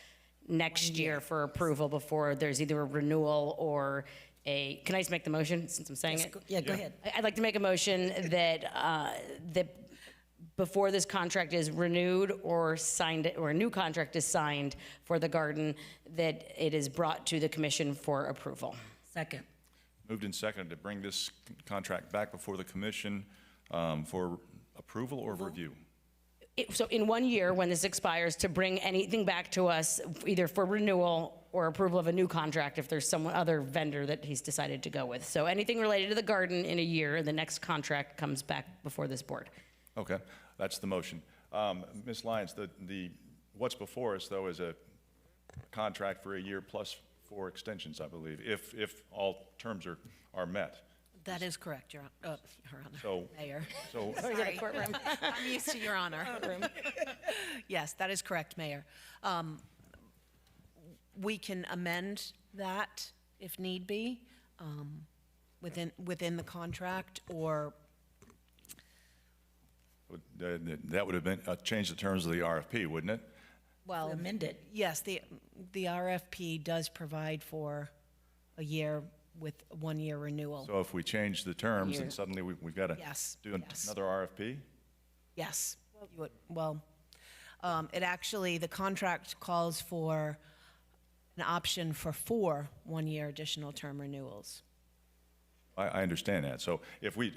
Speaker 3: next year for approval before there's either a renewal or can I just make the motion since I'm saying it?
Speaker 11: Yeah, go ahead.
Speaker 3: I'd like to make a motion that before this contract is renewed or signed, or a new contract is signed for the garden, that it is brought to the commission for approval.
Speaker 11: Second.
Speaker 1: Moved and seconded to bring this contract back before the commission for approval or review.
Speaker 3: So in 1 year, when this expires, to bring anything back to us, either for renewal or approval of a new contract if there's some other vendor that he's decided to go with. So anything related to the garden in a year, the next contract comes back before this board.
Speaker 1: Okay, that's the motion. Ms. Lyons, what's before us, though, is a contract for a year plus 4 extensions, I believe, if all terms are met.
Speaker 19: That is correct, Your Honor.
Speaker 1: So-
Speaker 19: Mayor.
Speaker 1: so-
Speaker 19: Sorry. I'm used to Your Honor. Yes, that is correct, Mayor. We can amend that if need be, within the contract, or
Speaker 1: That would have been, changed the terms of the RFP, wouldn't it?
Speaker 19: well,
Speaker 11: Amend it.
Speaker 19: yes, the RFP does provide for a year with a 1-year renewal.
Speaker 1: So if we change the terms,
Speaker 3: Year.
Speaker 1: then suddenly we've got to
Speaker 19: Yes,
Speaker 1: do
Speaker 19: yes.
Speaker 1: another RFP?
Speaker 19: Yes. You would, well, it actually, the contract calls for an option for 4 1-year additional term renewals.
Speaker 1: I understand that. So if we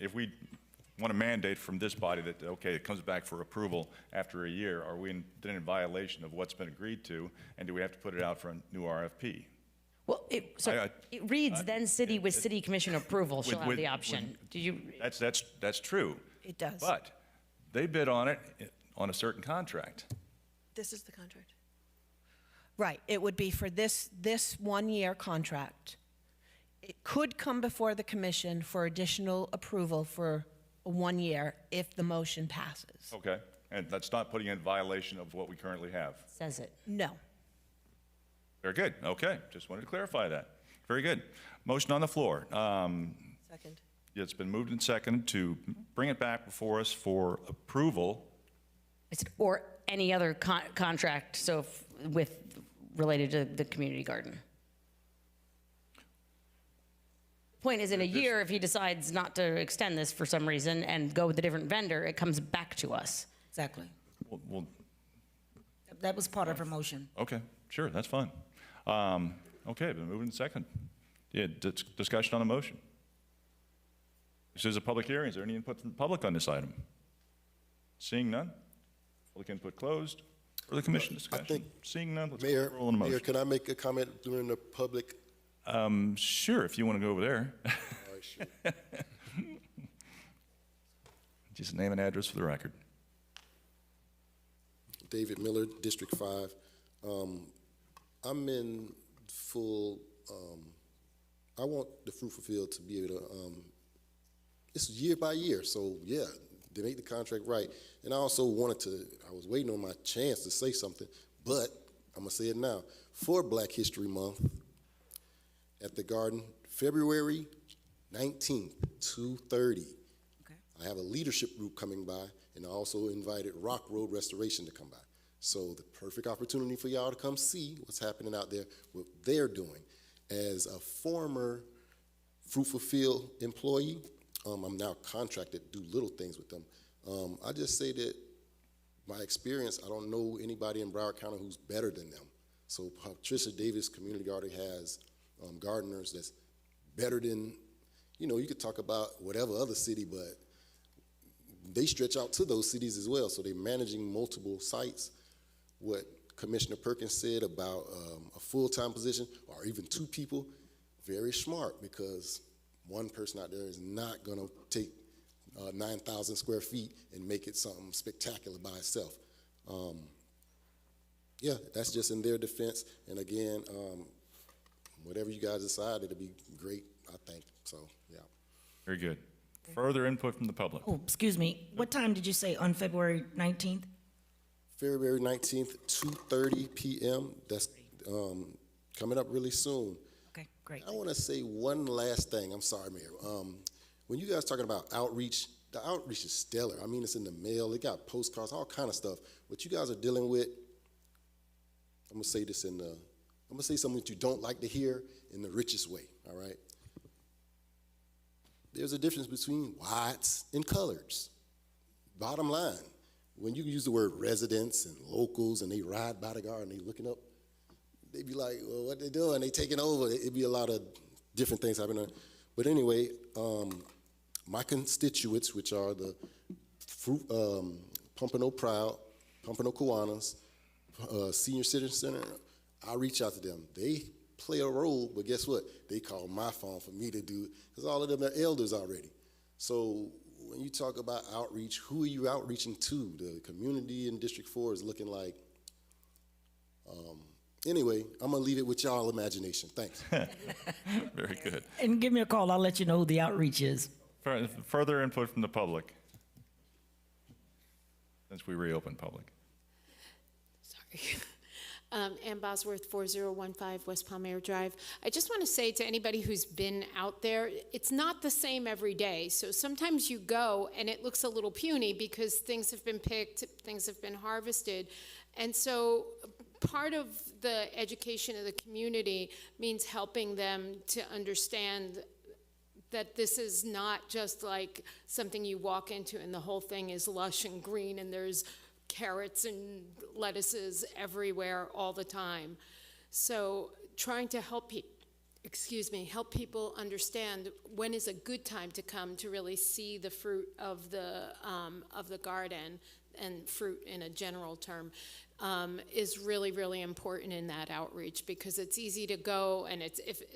Speaker 1: want to mandate from this body that, okay, it comes back for approval after a year, are we then in violation of what's been agreed to, and do we have to put it out for a new RFP?
Speaker 3: Well, it reads, then city with city commission approval shall have the option. Do you,
Speaker 1: That's true.
Speaker 19: It does.
Speaker 1: But they bid on it on a certain contract.
Speaker 19: This is the contract. Right, it would be for this 1-year contract. It could come before the commission for additional approval for 1 year if the motion passes.
Speaker 1: Okay, and that's not putting in violation of what we currently have.
Speaker 3: says it?
Speaker 19: No.
Speaker 1: Very good, okay, just wanted to clarify that. Very good. Motion on the floor.
Speaker 19: Second.
Speaker 1: It's been moved and seconded to bring it back before us for approval.
Speaker 3: Or any other contract, so related to the community garden. Point is, in a year, if he decides not to extend this for some reason and go with a different vendor, it comes back to us.
Speaker 11: Exactly.
Speaker 1: Well,
Speaker 11: That was part of her motion.
Speaker 1: okay, sure, that's fine. Okay, been moved and seconded. Yeah, discussion on the motion. This is a public hearing. Is there any input from the public on this item? Seeing none? Public input closed. For the commission discussion.
Speaker 8: think,
Speaker 1: Seeing none, let's
Speaker 8: Mayor,
Speaker 1: roll on the motion.
Speaker 8: Mayor, can I make a comment during the public?
Speaker 1: Sure, if you want to go over there.
Speaker 8: All right, sure.
Speaker 1: Just name and address for the record.
Speaker 8: David Miller, District 5. I'm in full, I want the Fruitful Field to be able to, it's year by year, so yeah, they make the contract right. And I also I was waiting on my chance to say something, but I'm gonna say it now. For Black History Month at the Garden, February 19th, 2:30.
Speaker 11: Okay.
Speaker 8: I have a leadership group coming by, and I also invited Rock Road Restoration to come by. So the perfect opportunity for y'all to come see what's happening out there, what they're doing. As a former Fruitful Field employee, I'm now contracted to do little things with them. I just say that my experience, I don't know anybody in Broward County who's better than them. So Patricia Davis Community Garden has gardeners that's better than, you could talk about whatever other city, but they stretch out to those cities as well. So they're managing multiple sites. What Commissioner Perkins said about a full-time position or even 2 people, very smart, because one person out there is not going to take 9,000 square feet and make it something spectacular by itself. Yeah, that's just in their defense. And again, whatever you guys decide, it'll be great, I think. So, yeah.
Speaker 1: Very good. Further input from the public.
Speaker 11: Oh, excuse me. What time did you say on February 19th?
Speaker 8: February 19th, 2:30 p.m. That's coming up really soon.
Speaker 11: Okay, great.
Speaker 8: I want to say one last thing. I'm sorry, Mayor. When you guys talking about outreach, the outreach is stellar. I mean, it's in the mail. They got postcards, all kind of stuff. What you guys are dealing with, I'm gonna say this I'm gonna say something that you don't like to hear in the richest way. All right. There's a difference between whites and coloreds. Bottom line, when you use the word residents and locals and they ride by the garden, they looking up, they be like, well, what they doing? They taking over. It'd be a lot of different things happening. But anyway, my constituents, which are the Pompano Proud, Pompano Kiwanis, Senior Citizen Center, I reach out to them. They play a role, but guess what? They call my phone for me to do it, because all of them are elders already. So when you talk about outreach, who are you outreaching to? The community in District 4 is looking like Anyway, I'm gonna leave it with y'all imagination. Thanks.
Speaker 1: Very good.
Speaker 11: And give me a call. I'll let you know who the outreach is.
Speaker 1: Further input from the public, since we reopened public.
Speaker 14: Sorry. Ann Bosworth, 4015 West Palmyra Drive. I just want to say to anybody who's been out there, it's not the same every day. So sometimes you go and it looks a little puny because things have been picked, things have been harvested. And so part of the education of the community means helping them to understand that this is not just like something you walk into and the whole thing is lush and green and there's carrots and lettuces everywhere all the time. So trying to help help people understand when is a good time to come to really see the fruit of the garden, and fruit in a general term, is really, really important in that outreach, because it's easy to go and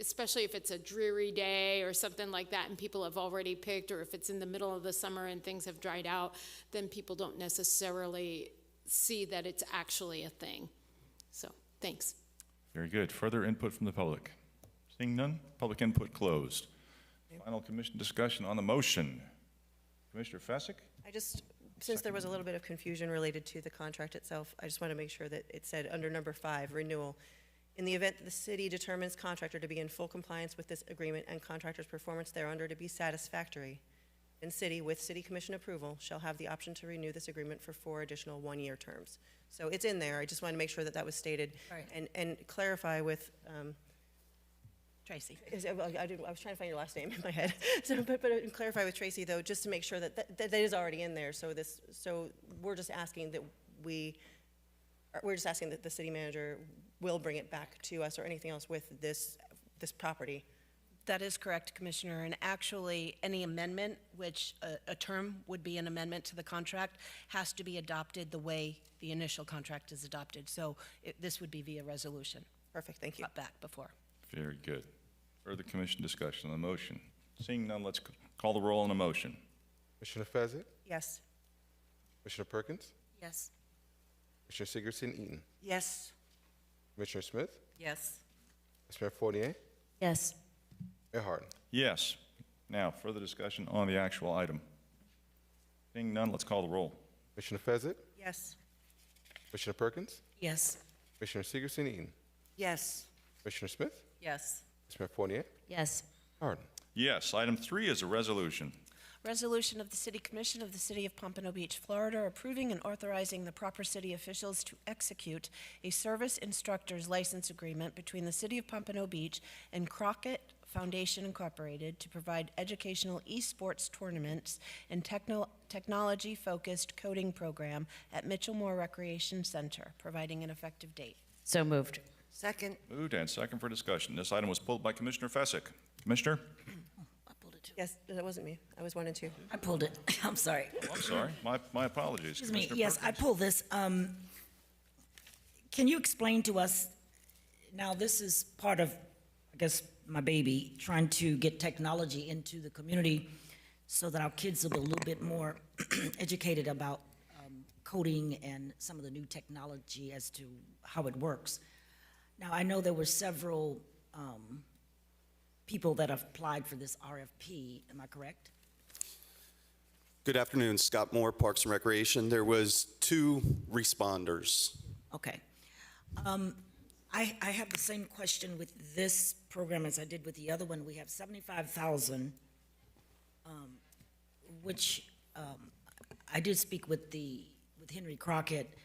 Speaker 14: especially if it's a dreary day or something like that and people have already picked, or if it's in the middle of the summer and things have dried out, then people don't necessarily see that it's actually a thing. So, thanks.
Speaker 1: Very good. Further input from the public? Seeing none, public input closed. Final commission discussion on the motion. Commissioner Fesick?
Speaker 20: Since there was a little bit of confusion related to the contract itself, I just want to make sure that it said under number 5, renewal. In the event that the city determines contractor to be in full compliance with this agreement and contractor's performance thereunder to be satisfactory, then city, with city commission approval, shall have the option to renew this agreement for 4 additional one-year terms. So it's in there. I just want to make sure that that was stated.
Speaker 19: Right.
Speaker 20: And clarify with,
Speaker 19: Tracy.
Speaker 20: I was trying to find your last name in my head. So, but clarify with Tracy though, just to make sure that is already in there. So we're just asking that the city manager will bring it back to us, or anything else with this property.
Speaker 19: That is correct, Commissioner. And actually, any amendment, which a term would be an amendment to the contract, has to be adopted the way the initial contract is adopted. So this would be via resolution.
Speaker 20: Perfect. Thank you.
Speaker 19: Not back before.
Speaker 1: Very good. Further commission discussion on the motion. Seeing none, let's call the roll on the motion.
Speaker 2: Commissioner Fezzik?
Speaker 20: Yes.
Speaker 2: Commissioner Perkins?
Speaker 11: Yes.
Speaker 2: Commissioner Sigurdsson-Eaton?
Speaker 4: Yes.
Speaker 2: Commissioner Smith?
Speaker 12: Yes.
Speaker 2: Vice Mayor Fortier?
Speaker 11: Yes.
Speaker 2: Mayor Harden?
Speaker 1: Yes. Now, further discussion on the actual item. Seeing none, let's call the roll.
Speaker 2: Commissioner Fezzik?
Speaker 20: Yes.
Speaker 2: Commissioner Perkins?
Speaker 11: Yes.
Speaker 2: Commissioner Sigurdsson-Eaton?
Speaker 4: Yes.
Speaker 2: Commissioner Smith?
Speaker 12: Yes.
Speaker 2: Vice Mayor Fortier?
Speaker 11: Yes.
Speaker 2: Harden?
Speaker 1: Yes. Item 3 is a resolution.
Speaker 19: Resolution of the City Commission of the City of Pompano Beach, Florida, approving and authorizing the proper city officials to execute a service instructor's license agreement between the City of Pompano Beach and Crockett Foundation Incorporated to provide educational esports tournaments and technology-focused coding program at Mitchell Moore Recreation Center, providing an effective date.
Speaker 3: So moved.
Speaker 4: Second.
Speaker 1: Moved and second for discussion. This item was pulled by Commissioner Fesick. Commissioner?
Speaker 20: Yes, that wasn't me. I was 1 and 2.
Speaker 11: I pulled it. I'm sorry.
Speaker 1: Oh, I'm sorry. My apologies.
Speaker 11: Excuse me.
Speaker 1: Commissioner
Speaker 11: Yes, I
Speaker 1: Perkins.
Speaker 11: pulled this. Can you explain to us, now this is part of, I guess, my baby, trying to get technology into the community so that our kids will be a little bit more educated about coding and some of the new technology as to how it works. Now, I know there were several people that have applied for this RFP. Am I correct?
Speaker 5: Good afternoon, Scott Moore, Parks and Recreation. There was 2 responders.
Speaker 11: Okay. I have the same question with this program as I did with the other one. We have 75,000, which I did speak with Henry Crockett,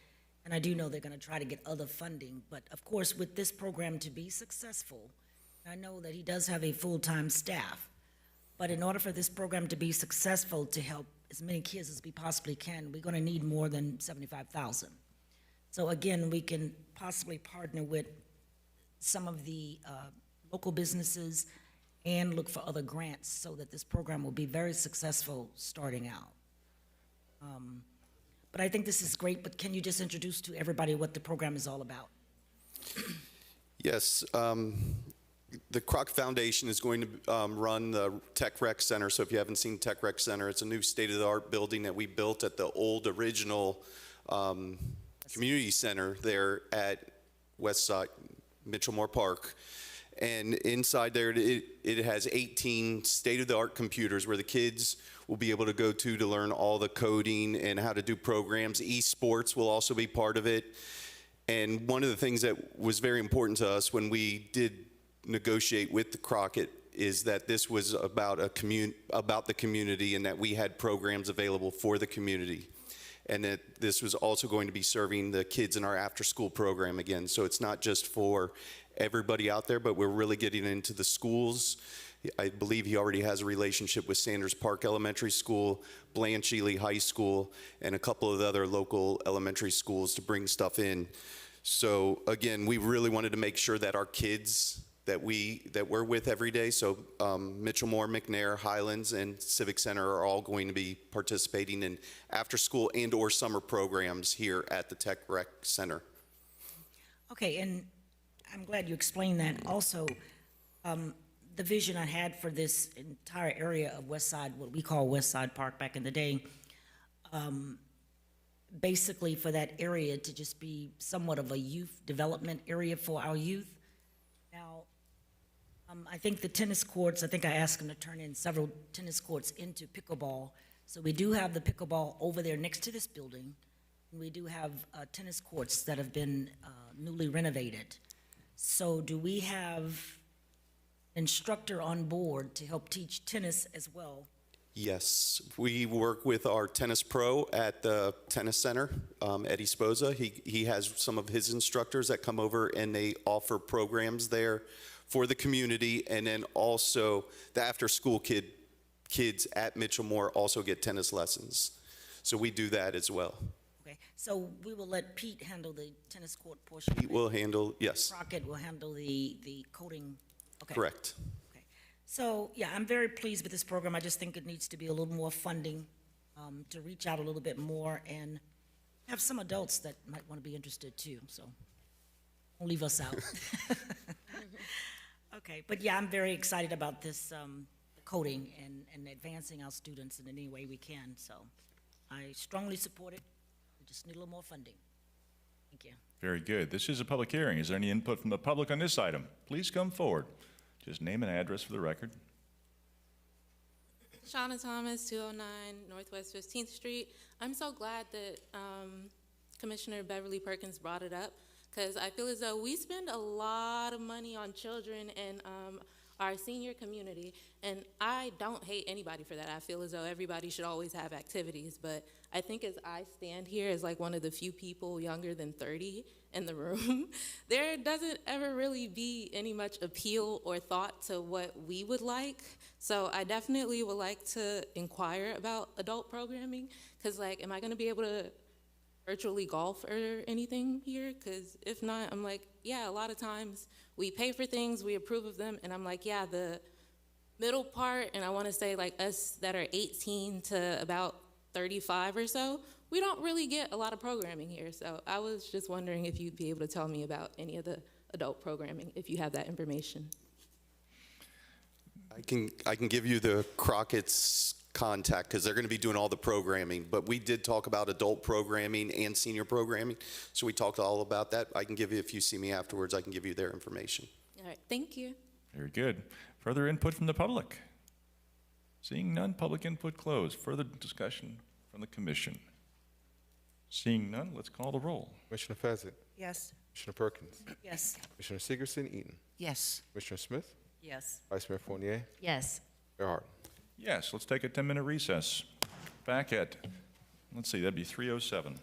Speaker 11: and I do know they're going to try to get other funding. But of course, with this program to be successful, I know that he does have a full-time staff. But in order for this program to be successful, to help as many kids as we possibly can, we're going to need more than 75,000. So again, we can possibly partner with some of the local businesses and look for other grants so that this program will be very successful starting out. But I think this is great, but can you just introduce to everybody what the program is all about?
Speaker 5: Yes, the Kroc Foundation is going to run the Tech Rec Center. So if you haven't seen Tech Rec Center, it's a new state-of-the-art building that we built at the old original community center there at Westside Mitchellmore Park. And inside there, it has 18 state-of-the-art computers where the kids will be able to go to learn all the coding and how to do programs. Esports will also be part of it. And one of the things that was very important to us when we did negotiate with the Crockett is that this was about the community, and that we had programs available for the community. And that this was also going to be serving the kids in our after-school program again. So it's not just for everybody out there, but we're really getting into the schools. I believe he already has a relationship with Sanders Park Elementary School, Blanche Ely High School, and a couple of the other local elementary schools to bring stuff in. So again, we really wanted to make sure that our kids that we're with every day, so Mitchellmore, McNair, Highlands, and Civic Center are all going to be participating in after-school and/or summer programs here at the Tech Rec Center.
Speaker 11: Okay, and I'm glad you explained that. Also, the vision I had for this entire area of West Side, what we call West Side Park back in the day, basically for that area to just be somewhat of a youth development area for our youth. Now, I think the tennis courts, I think I asked them to turn in several tennis courts into pickleball. So we do have the pickleball over there next to this building. And we do have tennis courts that have been newly renovated. So do we have instructor on board to help teach tennis as well?
Speaker 5: Yes, we work with our tennis pro at the tennis center, Eddie Sposa. He has some of his instructors that come over and they offer programs there for the community, and then also the after-school kids at Mitchellmore also get tennis lessons. So we do that as well.
Speaker 11: Okay, so we will let Pete handle the tennis court portion.
Speaker 5: Pete will handle, yes.
Speaker 11: Crockett will handle the coding. Okay.
Speaker 5: Correct.
Speaker 11: So, yeah, I'm very pleased with this program. I just think it needs to be a little more funding to reach out a little bit more and have some adults that might want to be interested too, so don't leave us out. Okay, but yeah, I'm very excited about this coding and advancing our students in any way we can, so I strongly support it. We just need a little more funding. Thank you.
Speaker 1: Very good. This is a public hearing. Is there any input from the public on this item? Please come forward. Just name and address for the record.
Speaker 13: Shauna Thomas, 209 Northwest 15th Street. I'm so glad that Commissioner Beverly Perkins brought it up, because I feel as though we spend a lot of money on children and our senior community, and I don't hate anybody for that. I feel as though everybody should always have activities, but I think as I stand here as like one of the few people younger than 30 in the room, there doesn't ever really be any much appeal or thought to what we would like. So I definitely would like to inquire about adult programming, because like, am I gonna be able to virtually golf or anything here? Because if not, I'm like, yeah, a lot of times we pay for things, we approve of them, and I'm like, yeah, the middle part, and I wanna say like us that are 18 to about 35 or so, we don't really get a lot of programming here. So I was just wondering if you'd be able to tell me about any of the adult programming, if you have that information.
Speaker 5: I can give you the Crockett's contact, because they're going to be doing all the programming, but we did talk about adult programming and senior programming, so we talked all about that. I can give you, if you see me afterwards, I can give you their information.
Speaker 13: All right, thank you.
Speaker 1: Very good. Further input from the public? Seeing none, public input closed. Further discussion from the commission? Seeing none, let's call the roll.
Speaker 2: Commissioner Fezzik?
Speaker 20: Yes.
Speaker 2: Commissioner Perkins?
Speaker 11: Yes.
Speaker 2: Commissioner Sigerson Eaton?
Speaker 4: Yes.
Speaker 2: Commissioner Smith?
Speaker 12: Yes.
Speaker 2: Vice Mayor Fournier?
Speaker 3: Yes.
Speaker 2: Mayor Hart?
Speaker 1: Yes, let's take a 10-minute recess. Back at, let's see, that'd be 3:07.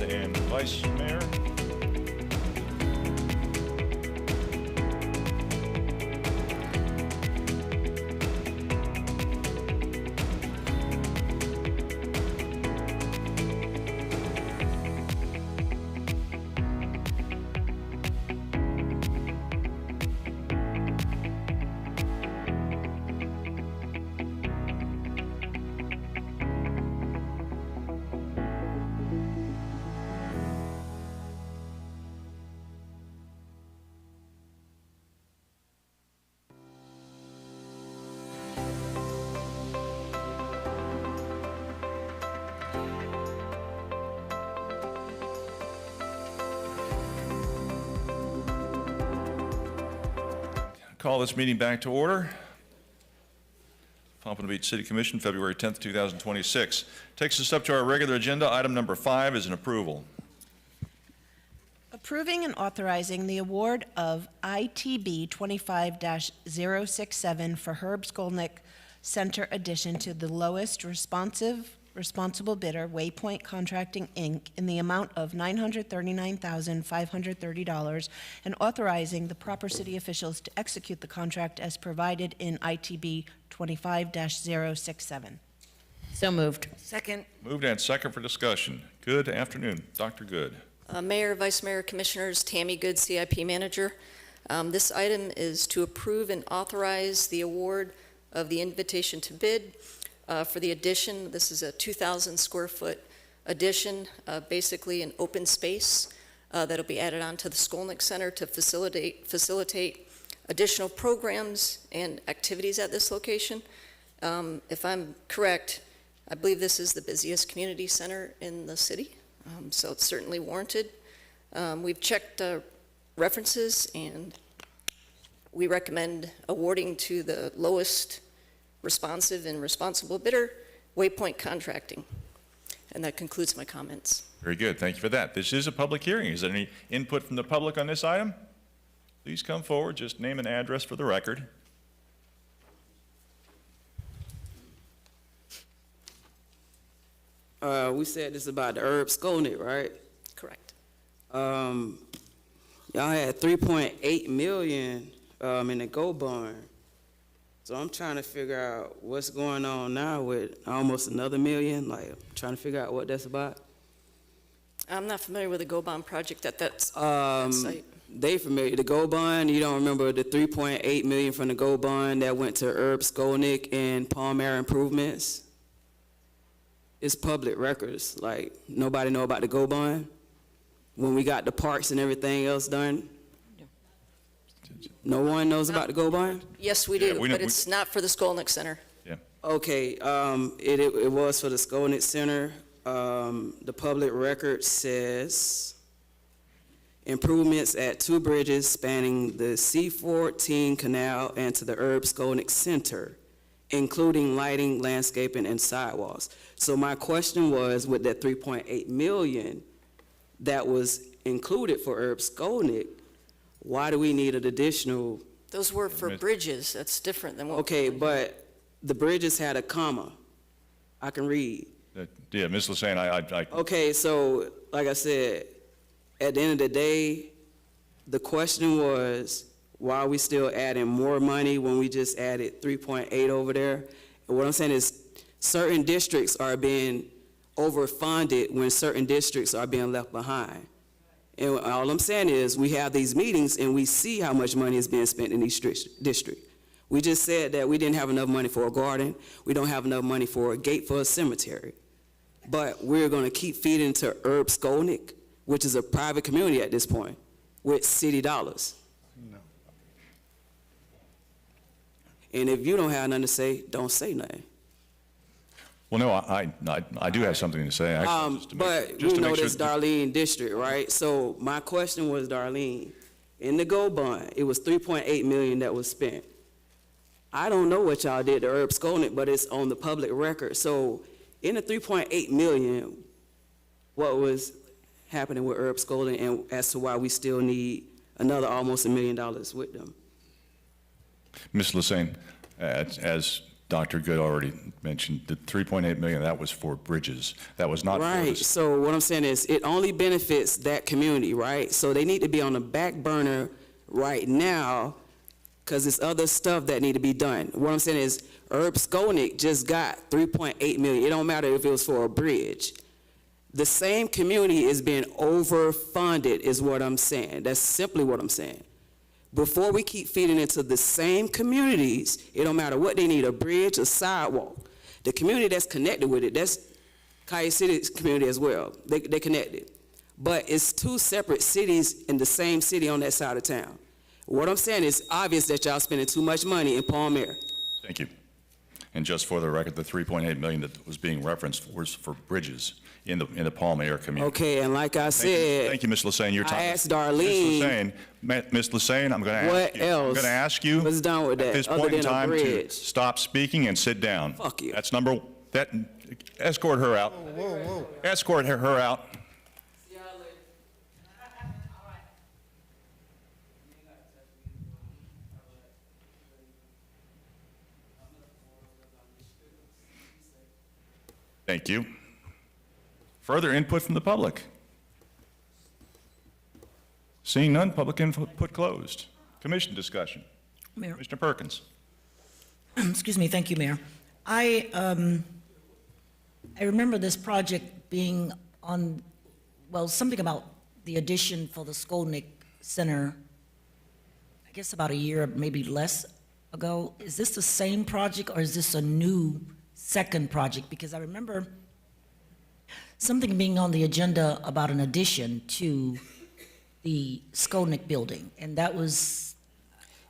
Speaker 1: Ms. and Vice Mayor. Call this meeting back to order. Pompano Beach City Commission, February 10th, 2026. Takes us up to our regular agenda. Item number 5 is an approval.
Speaker 19: Approving and authorizing the award of ITB 25-067 for Herb Skolnick Center addition to the lowest responsible bidder, Waypoint Contracting, Inc., in the amount of $939,530, and authorizing the proper city officials to execute the contract as provided in ITB 25-067.
Speaker 3: So moved.
Speaker 4: Second.
Speaker 1: Moved and second for discussion. Good afternoon. Dr. Good.
Speaker 15: Mayor, Vice Mayor, Commissioners, Tammy Good, CIP Manager. This item is to approve and authorize the award of the invitation to bid for the addition. This is a 2,000 square foot addition, basically an open space that'll be added on to the Skolnick Center to facilitate additional programs and activities at this location. If I'm correct, I believe this is the busiest community center in the city, so it's certainly warranted. We've checked references, and we recommend awarding to the lowest responsive and responsible bidder, Waypoint Contracting. And that concludes my comments.
Speaker 1: Very good. Thank you for that. This is a public hearing. Is there any input from the public on this item? Please come forward. Just name and address for the record.
Speaker 10: We said this about the Herb Skolnick, right?
Speaker 15: Correct.
Speaker 10: Y'all had 3.8 million in the Go Barn. So I'm trying to figure out what's going on now with almost another million. Like, I'm trying to figure out what that's about.
Speaker 15: I'm not familiar with the Go Bond project at that site.
Speaker 10: They familiar. The Go Bond, you don't remember the 3.8 million from the Go Bond that went to Herb Skolnick and Palmer Improvements? It's public records. Like, nobody know about the Go Bond? When we got the parks and everything else done? No one knows about the Go Bond?
Speaker 15: Yes, we do, but it's not for the Skolnick Center.
Speaker 1: Yeah.
Speaker 10: Okay, it was for the Skolnick Center. The public record says improvements at 2 bridges spanning the C14 Canal and to the Herb Skolnick Center, including lighting, landscaping, and sidewalks. So my question was, with that 3.8 million that was included for Herb Skolnick, why do we need an additional?
Speaker 15: Those were for bridges. That's different than what.
Speaker 10: Okay, but the bridges had a comma. I can read.
Speaker 1: Yeah, Ms. Lassane, I
Speaker 10: Okay, so like I said, at the end of the day, the question was, why are we still adding more money when we just added 3.8 over there? And what I'm saying is, certain districts are being overfunded when certain districts are being left behind. And all I'm saying is, we have these meetings and we see how much money is being spent in each district. We just said that we didn't have enough money for a garden. We don't have enough money for a gate for a cemetery. But we're going to keep feeding to Herb Skolnick, which is a private community at this point, with city dollars. No. And if you don't have nothing to say, don't say nothing.
Speaker 1: Well, no, I do have something to say. Actually,
Speaker 10: but you know this Darlene district, right? So my question was, Darlene, in the Go Bond, it was 3.8 million that was spent. I don't know what y'all did to Herb Skolnick, but it's on the public record. So in the 3.8 million, what was happening with Herb Skolnick, and as to why we still need another almost $1 million with them?
Speaker 1: Ms. Lassane, as Dr. Good already mentioned the 3.8 million, that was for bridges. That was not for
Speaker 10: Right,
Speaker 1: this.
Speaker 10: so what I'm saying is, it only benefits that community, right? So they need to be on the back burner right now, because there's other stuff that need to be done. What I'm saying is, Herb Skolnick just got 3.8 million. It don't matter if it was for a bridge. The same community is being overfunded, is what I'm saying. That's simply what I'm saying. Before we keep feeding into the same communities, it don't matter what they need, a bridge, a sidewalk. The community that's connected with it, that's Cayuse City's community as well. They connected. But it's two separate cities in the same city on that side of town. What I'm saying is obvious that y'all spending too much money in Palm-Air.
Speaker 1: Thank you. And just for the record, the 3.8 million that was being referenced was for bridges in the Palm-Air community.
Speaker 10: Okay, and like I said,
Speaker 1: Thank you, Ms. Lassane. Your time.
Speaker 10: I asked Darlene,
Speaker 1: Ms. Lassane, I'm going to
Speaker 10: what
Speaker 1: ask you.
Speaker 10: else
Speaker 1: I'm going to ask you
Speaker 10: was done with
Speaker 1: at
Speaker 10: that
Speaker 1: this
Speaker 10: other
Speaker 1: point in
Speaker 10: than a
Speaker 1: time to
Speaker 10: bridge?
Speaker 1: stop speaking and sit down.
Speaker 10: Fuck you.
Speaker 1: That's escort her out. Escort her out. Thank you. Further input from the public? Seeing none, public input closed. Commission discussion.
Speaker 11: Mayor.
Speaker 1: Commissioner Perkins.
Speaker 11: Excuse me, thank you, Mayor. I remember this project being on, well, something about the addition for the Skolnick Center, I guess about a year, maybe less ago. Is this the same project, or is this a new second project? Because I remember something being on the agenda about an addition to the Skolnick building, and that was,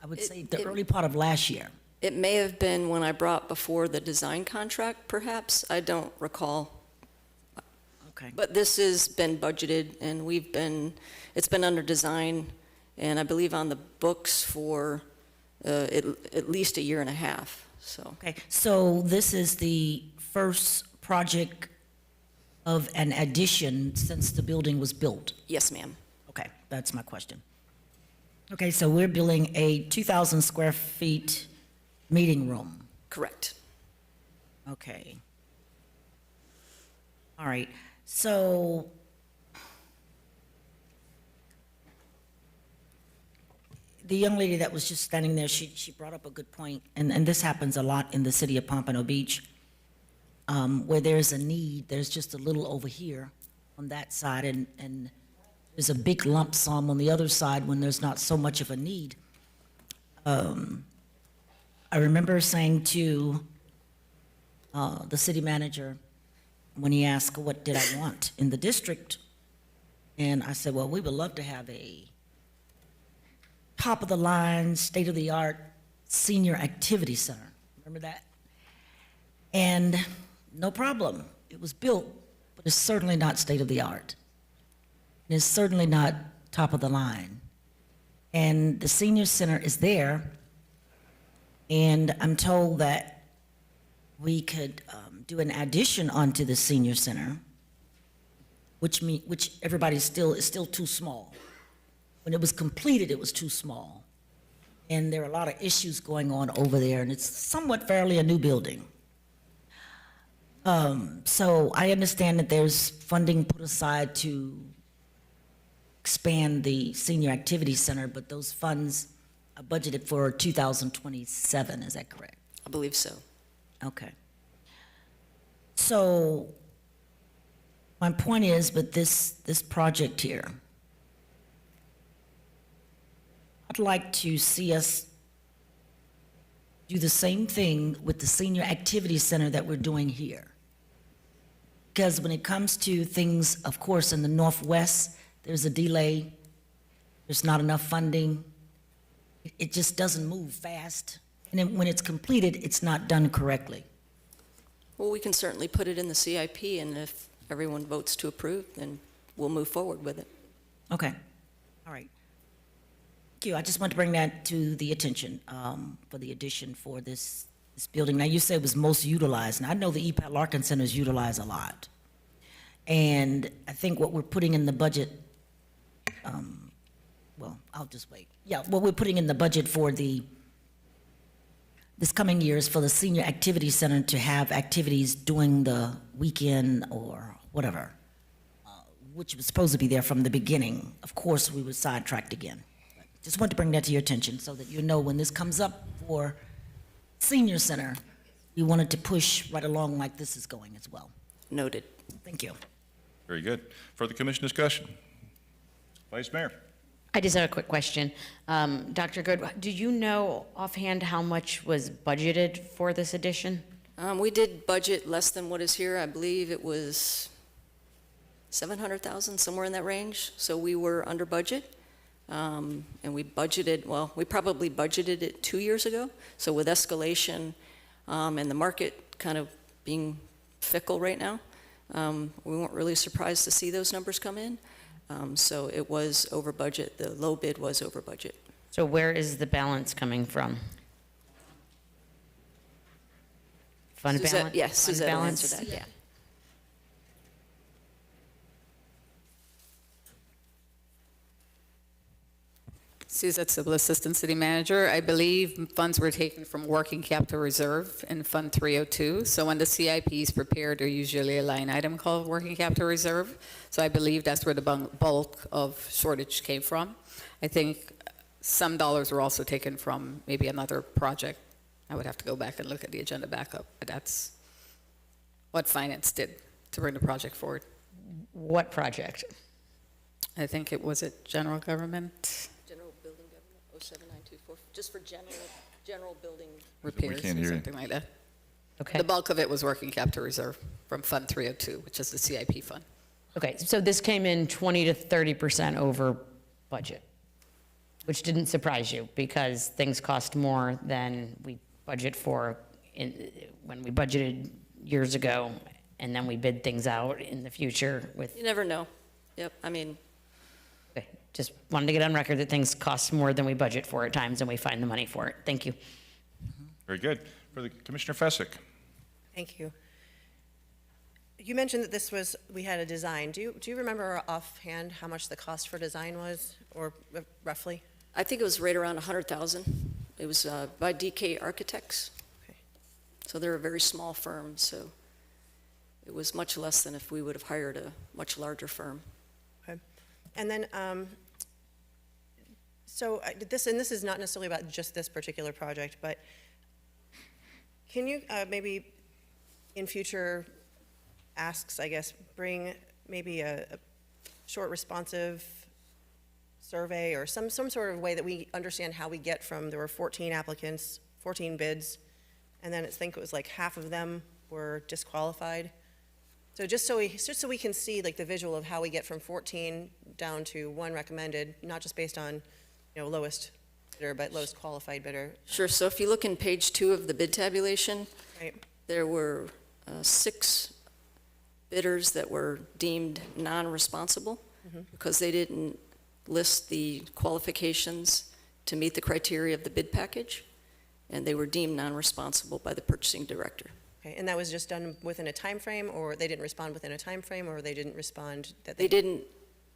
Speaker 11: I would say, the early part of last year.
Speaker 15: It may have been when I brought before the design contract, perhaps. I don't recall.
Speaker 11: Okay.
Speaker 15: But this has been budgeted, and it's been under design, and I believe on the books for at least a year and a half, so.
Speaker 11: Okay, so this is the first project of an addition since the building was built?
Speaker 15: Yes, ma'am.
Speaker 11: Okay, that's my question. Okay, so we're building a 2,000 square feet meeting room.
Speaker 15: Correct.
Speaker 11: Okay. All right, so the young lady that was just standing there, she brought up a good point, and this happens a lot in the city of Pompano Beach, where there's a need, there's just a little over here on that side, and there's a big lump sum on the other side when there's not so much of a need. I remember saying to the city manager, when he asked what did I want in the district, and I said, well, we would love to have a top-of-the-line, state-of-the-art senior activity center. Remember that? And no problem. It was built, but it's certainly not state-of-the-art. And it's certainly not top-of-the-line. And the senior center is there, and I'm told that we could do an addition onto the senior center, which everybody is still too small. When it was completed, it was too small. And there are a lot of issues going on over there, and it's somewhat fairly a new building. So I understand that there's funding put aside to expand the senior activity center, but those funds are budgeted for 2027, is that correct?
Speaker 15: I believe so.
Speaker 11: Okay. So my point is, but this project here, I'd like to see us do the same thing with the senior activity center that we're doing here. Because when it comes to things, of course, in the Northwest, there's a delay, there's not enough funding, it just doesn't move fast. And then when it's completed, it's not done correctly.
Speaker 15: Well, we can certainly put it in the CIP, and if everyone votes to approve, then we'll move forward with it.
Speaker 11: Okay, all right. Thank you. I just want to bring that to the attention for the addition for this building. Now, you said it was most utilized, and I know the E.Pat Larkin Center is utilized a lot. And I think what we're putting in the budget, well, I'll just wait. Yeah, what we're putting in the budget for the this coming year is for the Senior Activity Center to have activities during the weekend or whatever, which was supposed to be there from the beginning. Of course, we were sidetracked again. Just wanted to bring that to your attention so that you know when this comes up for Senior Center, we wanted to push right along like this is going as well.
Speaker 15: Noted.
Speaker 11: Thank you.
Speaker 1: Very good. Further commission discussion? Vice Mayor.
Speaker 3: I just have a quick question. Dr. Good, do you know offhand how much was budgeted for this addition?
Speaker 15: We did budget less than what is here. I believe it was 700,000, somewhere in that range. So we were under budget. And we budgeted, well, we probably budgeted it 2 years ago. So with escalation and the market kind of being fickle right now, we weren't really surprised to see those numbers come in. So it was over budget. The low bid was over budget.
Speaker 3: So where is the balance coming from? Fund
Speaker 15: Suzette-
Speaker 3: balance?
Speaker 15: yes,
Speaker 3: Fund
Speaker 15: Suzette will
Speaker 3: balance?
Speaker 15: answer that, yeah.
Speaker 16: Suzette Sybil, Assistant City Manager. I believe funds were taken from Working Capital Reserve in Fund 302. So when the CIP is prepared, there's usually a line item called Working Capital Reserve. So I believe that's where the bulk of shortage came from. I think some dollars were also taken from maybe another project. I would have to go back and look at the agenda backup, but that's what finance did to bring the project forward.
Speaker 3: What project?
Speaker 16: I think it was at general government.
Speaker 15: General Building Government, 07924, just for general building.
Speaker 16: Repairs
Speaker 1: can't
Speaker 16: or
Speaker 1: hear you.
Speaker 16: something like that.
Speaker 3: Okay.
Speaker 16: The bulk of it was Working Capital Reserve from Fund 302, which is the CIP fund.
Speaker 3: Okay, so this came in 20 to 30% over budget, which didn't surprise you because things cost more than we budget for when we budgeted years ago, and then we bid things out in the future with.
Speaker 15: You never know. Yep, I mean.
Speaker 3: Okay, just wanted to get on record that things cost more than we budget for at times, and we find the money for it. Thank you.
Speaker 1: Very good. For the Commissioner Fessick.
Speaker 20: Thank you. You mentioned that we had a design. Do you remember offhand how much the cost for design was, or roughly?
Speaker 15: I think it was right around 100,000. It was by DK Architects.
Speaker 20: Okay.
Speaker 15: So they're a very small firm, so it was much less than if we would have hired a much larger firm.
Speaker 20: Okay. And then, this is not necessarily about just this particular project, but can you maybe in future asks, I guess, bring maybe a short responsive survey or some sort of way that we understand how we get from, there were 14 applicants, 14 bids, and then I think it was like half of them were disqualified. So just so we can see like the visual of how we get from 14 down to one recommended, not just based on, lowest bidder, but lowest qualified bidder.
Speaker 15: Sure, so if you look in page 2 of the bid tabulation,
Speaker 20: Right.
Speaker 15: there were 6 bidders that were deemed non-responsible because they didn't list the qualifications to meet the criteria of the bid package, and they were deemed non-responsible by the purchasing director.
Speaker 20: Okay, and that was just done within a time frame, or they didn't respond within a time frame, or they didn't respond that
Speaker 15: They didn't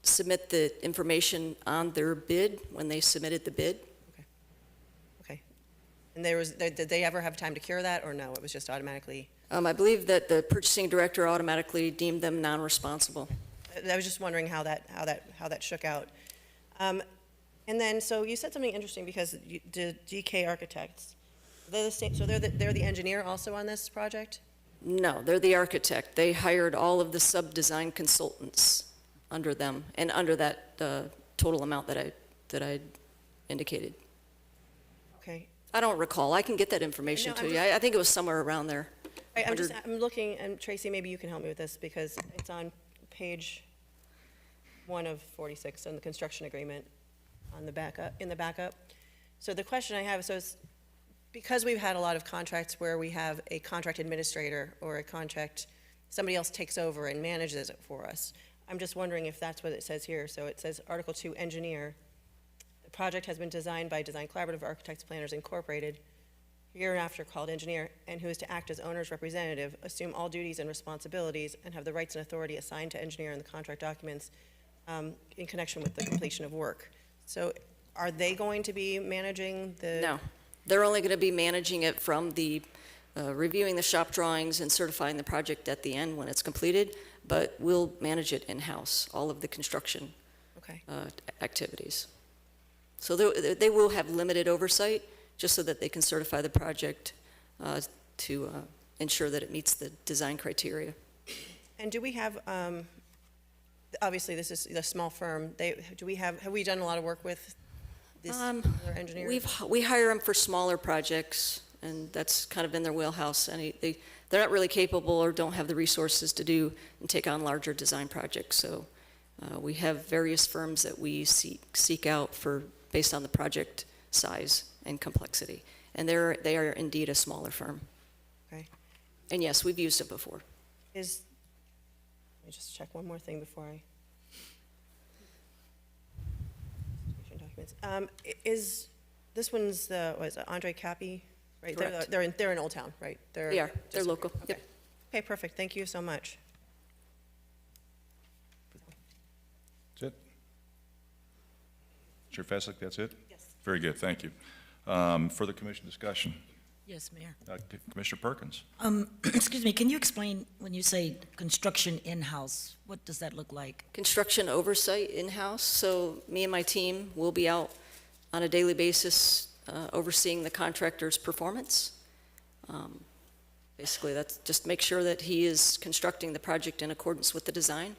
Speaker 15: submit the information on their bid when they submitted the bid.
Speaker 20: Okay. And did they ever have time to cure that, or no? It was just automatically?
Speaker 15: I believe that the purchasing director automatically deemed them non-responsible.
Speaker 20: I was just wondering how that shook out. And then, so you said something interesting because the DK Architects, they're the same, so they're the engineer also on this project?
Speaker 15: No, they're the architect. They hired all of the sub-design consultants under them and under that total amount that I indicated.
Speaker 20: Okay.
Speaker 15: I don't recall. I can get that information
Speaker 20: No,
Speaker 15: to
Speaker 20: I'm
Speaker 15: you. I think it was somewhere around there.
Speaker 20: I'm looking, and Tracy, maybe you can help me with this because it's on page 1 of 46 on the construction agreement on the backup, in the backup. So the question I have is, so it's, because we've had a lot of contracts where we have a contract administrator or somebody else takes over and manages it for us. I'm just wondering if that's what it says here. So it says Article 2, Engineer. The project has been designed by Design Collaborative Architects Planners Incorporated, hereinafter called Engineer, and who is to act as owner's representative, assume all duties and responsibilities, and have the rights and authority assigned to Engineer in the contract documents in connection with the completion of work. So are they going to be managing the?
Speaker 15: No. They're only going to be managing it from the reviewing the shop drawings and certifying the project at the end when it's completed, but we'll manage it in-house, all of the construction
Speaker 20: Okay.
Speaker 15: activities. So they will have limited oversight, just so that they can certify the project to ensure that it meets the design criteria.
Speaker 20: And do we have, obviously this is a small firm, have we done a lot of work with this other engineer?
Speaker 15: We hire them for smaller projects, and that's kind of in their wheelhouse. And they're not really capable or don't have the resources to do and take on larger design projects. So we have various firms that we seek out based on the project size and complexity. And they are indeed a smaller firm.
Speaker 20: Okay.
Speaker 15: And yes, we've used it before.
Speaker 20: Let me just check one more thing before I. This one's what is it, Andre Cappy? Right,
Speaker 15: Correct.
Speaker 20: they're in Old Town, right?
Speaker 15: They are. They're local.
Speaker 20: Okay.
Speaker 15: Yep.
Speaker 20: Okay, perfect. Thank you so much.
Speaker 1: That's it? Chair Fessek, that's it?
Speaker 11: Yes.
Speaker 1: Very good, thank you. Further commission discussion?
Speaker 11: Yes, Mayor.
Speaker 1: Commissioner Perkins?
Speaker 11: Excuse me, can you explain when you say construction in-house, what does that look like?
Speaker 15: Construction oversight in-house. So me and my team will be out on a daily basis overseeing the contractor's performance. Basically, that's just make sure that he is constructing the project in accordance with the design.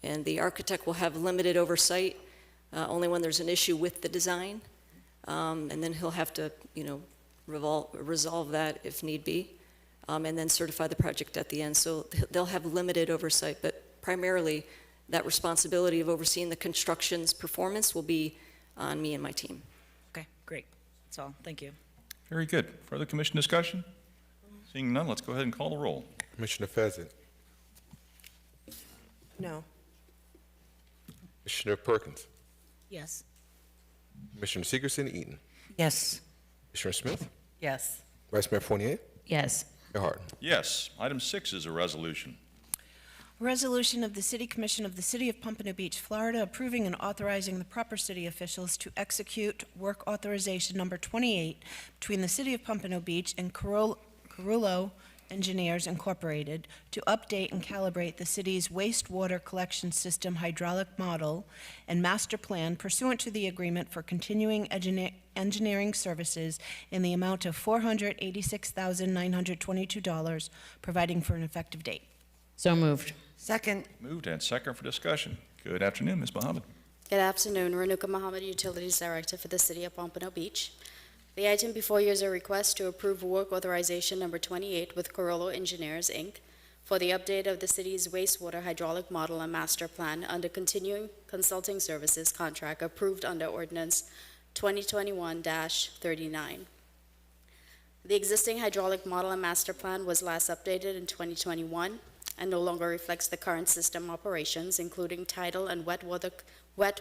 Speaker 15: And the architect will have limited oversight only when there's an issue with the design. And then he'll have to, resolve that if need be, and then certify the project at the end. So they'll have limited oversight, but primarily that responsibility of overseeing the construction's performance will be on me and my team.
Speaker 11: Okay, great. That's all. Thank you.
Speaker 1: Very good. Further commission discussion? Seeing none, let's go ahead and call the roll.
Speaker 2: Commissioner Pheasant.
Speaker 20: No.
Speaker 2: Commissioner Perkins.
Speaker 11: Yes.
Speaker 2: Commissioner Segerson Eaton.
Speaker 4: Yes.
Speaker 2: Commissioner Smith.
Speaker 12: Yes.
Speaker 2: Vice Mayor Fournier.
Speaker 3: Yes.
Speaker 2: Mayor Hart.
Speaker 1: Yes. Item 6 is a resolution.
Speaker 19: A resolution of the City Commission of the City of Pompano Beach, Florida, approving and authorizing the proper city officials to execute work authorization number 28 between the City of Pompano Beach and Carullo Engineers Incorporated to update and calibrate the city's wastewater collection system hydraulic model and master plan pursuant to the agreement for continuing engineering services in the amount of $486,922, providing for an effective date.
Speaker 3: So moved.
Speaker 4: Second.
Speaker 1: Moved and second for discussion. Good afternoon, Ms. Mohammed.
Speaker 18: Good afternoon, Renuka Mohammed, Utilities Director for the City of Pompano Beach. The item before you is a request to approve work authorization number 28 with Carullo Engineers, Inc. for the update of the city's wastewater hydraulic model and master plan under continuing consulting services contract approved under Ordinance 2021-39. The existing hydraulic model and master plan was last updated in 2021 and no longer reflects the current system operations, including tidal and wet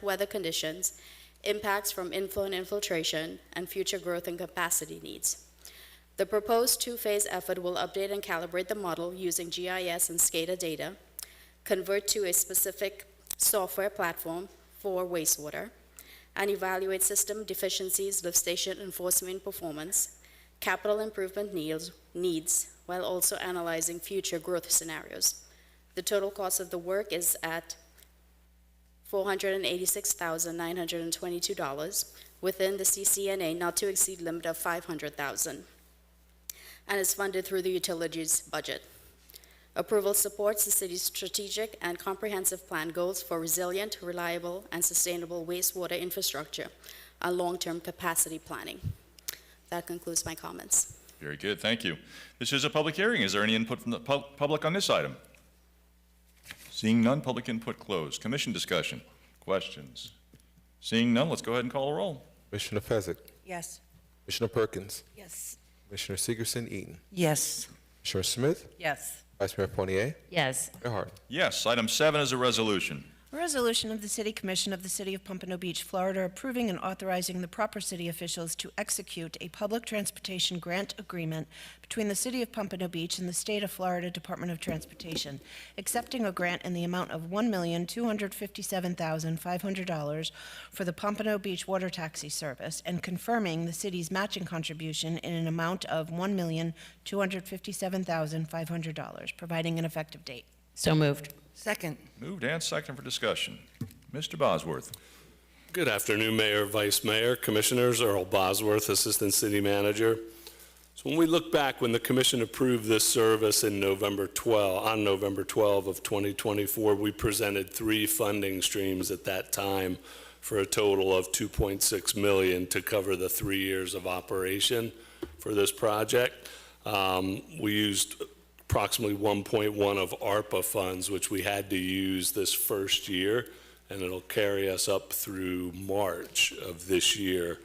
Speaker 18: weather conditions, impacts from inflow and infiltration, and future growth and capacity needs. The proposed two-phase effort will update and calibrate the model using GIS and SCADA data, convert to a specific software platform for wastewater, and evaluate system deficiencies, lift station enforcement performance, capital improvement needs, while also analyzing future growth scenarios. The total cost of the work is at $486,922 within the CCNA not to exceed limit of $500,000 and is funded through the utilities budget. Approval supports the city's strategic and comprehensive plan goals for resilient, reliable, and sustainable wastewater infrastructure and long-term capacity planning. That concludes my comments.
Speaker 1: Very good, thank you. This is a public hearing. Is there any input from the public on this item? Seeing none, public input closed. Commission discussion, questions? Seeing none, let's go ahead and call a roll.
Speaker 2: Commissioner Pheasant.
Speaker 20: Yes.
Speaker 2: Commissioner Perkins.
Speaker 11: Yes.
Speaker 2: Commissioner Segerson Eaton.
Speaker 4: Yes.
Speaker 2: Commissioner Smith.
Speaker 12: Yes.
Speaker 2: Vice Mayor Fournier.
Speaker 3: Yes.
Speaker 2: Mayor Hart.
Speaker 1: Yes. Item 7 is a resolution.
Speaker 19: A A resolution of the City Commission of the City of Pompano Beach, Florida, approving and authorizing the proper city officials to execute a public transportation grant agreement between the City of Pompano Beach and the State of Florida Department of Transportation, accepting a grant in the amount of $1,257,500 for the Pompano Beach water taxi service, and confirming the city's matching contribution in an amount of $1,257,500, providing an effective date.
Speaker 3: So moved.
Speaker 4: Second.
Speaker 1: Moved and seconded for discussion. Mr. Bosworth.
Speaker 7: Good afternoon, Mayor, Vice Mayor, Commissioners. Earl Bosworth, Assistant City Manager. So when we look back, when the Commission approved this service on November 12 of 2024, we presented 3 funding streams at that time for a total of $2.6 million to cover the 3 years of operation for this project. We used approximately 1.1 of ARPA funds, which we had to use this first year, and it'll carry us up through March of this year.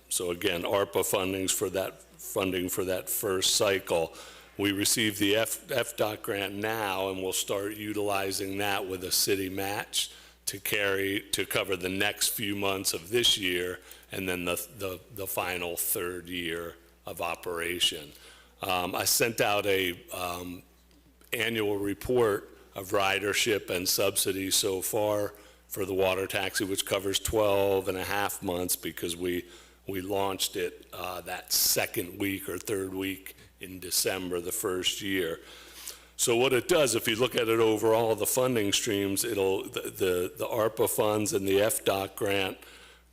Speaker 7: So again, ARPA funding for that first cycle. We received the FDOT grant now, and we'll start utilizing that with a city match to cover the next few months of this year, and then the final third year of operation. I sent out a annual report of ridership and subsidy so far for the water taxi, which covers 12 and a half months because we launched it that second week or third week in December the first year. So what it does, if you look at it overall, the funding streams, the ARPA funds and the FDOT grant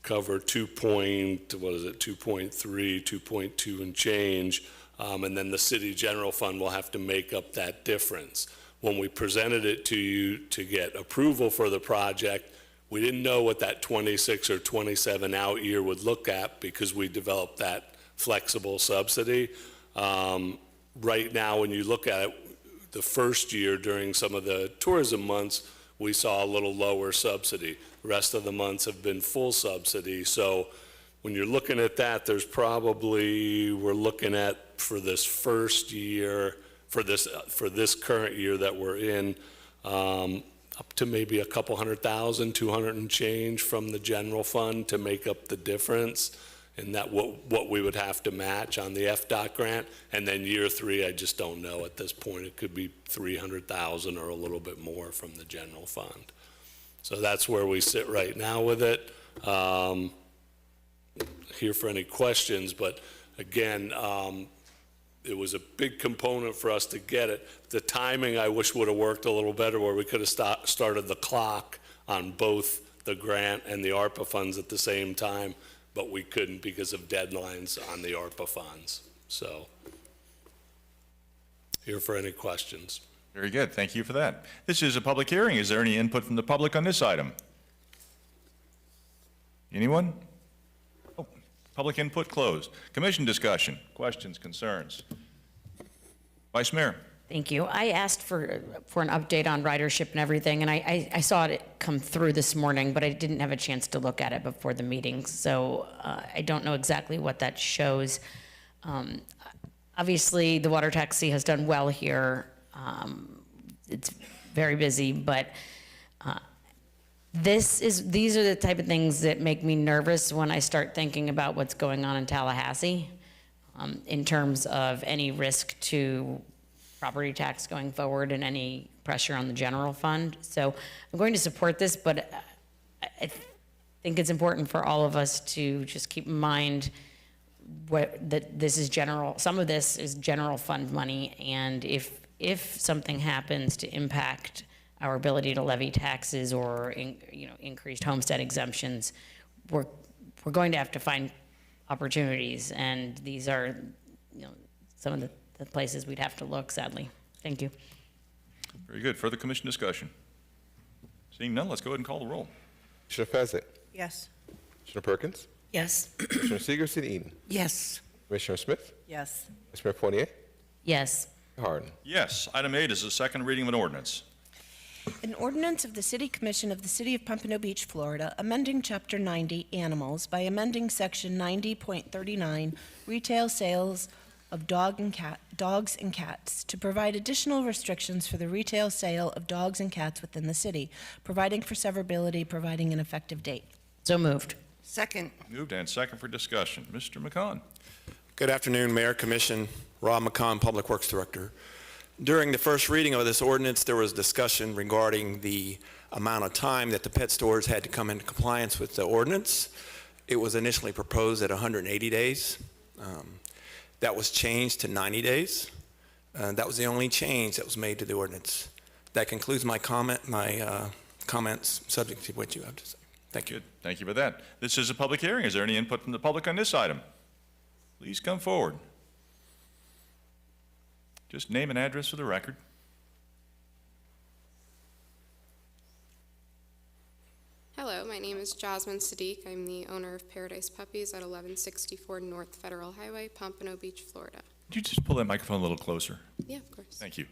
Speaker 7: cover 2.3, 2.2 and change. And then the city general fund will have to make up that difference. When we presented it to you to get approval for the project, we didn't know what that 26 or 27 out year would look at because we developed that flexible subsidy. Right now, when you look at it, the first year during some of the tourism months, we saw a little lower subsidy. The rest of the months have been full subsidy. So when you're looking at that, we're looking at for this first year, for this current year that we're in, up to maybe a couple $100,000, 200 and change from the general fund to make up the difference, and that what we would have to match on the FDOT grant. And then year 3, I just don't know at this point. It could be 300,000 or a little bit more from the general fund. So that's where we sit right now with it. Here for any questions, but again, it was a big component for us to get it. The timing, I wish would have worked a little better, where we could have started the clock on both the grant and the ARPA funds at the same time, but we couldn't because of deadlines on the ARPA funds. So, here for any questions.
Speaker 1: Very good. Thank you for that. This is a public hearing. Is there any input from the public on this item? Anyone? Public input closed. Commission discussion, questions, concerns. Vice Mayor.
Speaker 3: Thank you. I asked for an update on ridership and everything, and I saw it come through this morning, but I didn't have a chance to look at it before the meeting, so I don't know exactly what that shows. Obviously, the water taxi has done well here. It's very busy, but these are the type of things that make me nervous when I start thinking about what's going on in Tallahassee in terms of any risk to property tax going forward and any pressure on the general fund. So I'm going to support this, but I think it's important for all of us to just keep in mind that this is general. Some of this is general fund money, and if something happens to impact our ability to levy taxes or increased homestead exemptions, we're going to have to find opportunities, and these are some of the places we'd have to look, sadly. Thank you.
Speaker 1: Very good. Further commission discussion? Seeing none, let's go ahead and call the roll.
Speaker 2: Commissioner Fezzik?
Speaker 19: Yes.
Speaker 2: Commissioner Perkins?
Speaker 6: Yes.
Speaker 2: Commissioner Seeger, City Eden?
Speaker 4: Yes.
Speaker 2: Commissioner Smith?
Speaker 19: Yes.
Speaker 2: Vice Mayor Fournier?
Speaker 3: Yes.
Speaker 2: Harden?
Speaker 1: Yes. Item 8 is the second reading of an ordinance.
Speaker 19: An ordinance of the City Commission of the City of Pompano Beach, Florida, amending Chapter 90, Animals, by amending Section 90.39, Retail Sales of dogs and cats, to provide additional restrictions for the retail sale of dogs and cats within the city, providing for severability, providing an effective date.
Speaker 3: So moved.
Speaker 4: Second.
Speaker 1: Moved and second for discussion. Mr. McCon.
Speaker 21: Good afternoon, Mayor, Commission. Rob McCon, Public Works Director. During the first reading of this ordinance, there was discussion regarding the amount of time that the pet stores had to come into compliance with the ordinance. It was initially proposed at 180 days. That was changed to 90 days. That was the only change that was made to the ordinance. That concludes my comments subject to what you have to say. Thank you.
Speaker 1: Good. Thank you for that. This is a public hearing. Is there any input from the public on this item? Please come forward. Just name and address for the record.
Speaker 22: Hello, my name is Jasmine Sadiq. I'm the owner of Paradise Puppies at 1164 North Federal Highway, Pompano Beach, Florida.
Speaker 1: Could you just pull that microphone a little closer?
Speaker 22: Yeah, of course.
Speaker 1: Thank you.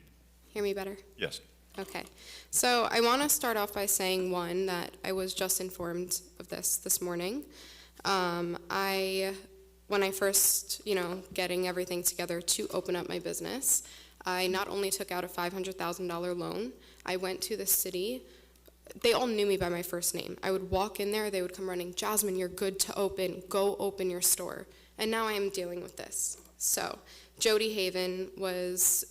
Speaker 22: Hear me better?
Speaker 1: Yes.
Speaker 22: Okay. So I want to start off by saying, one, that I was just informed of this morning. When I first, getting everything together to open up my business, I not only took out a $500,000 loan, I went to the city. They all knew me by my first name. I would walk in there, they would come running, Jasmine, you're good to open, go open your store. And now I am dealing with this. So Jody Haven was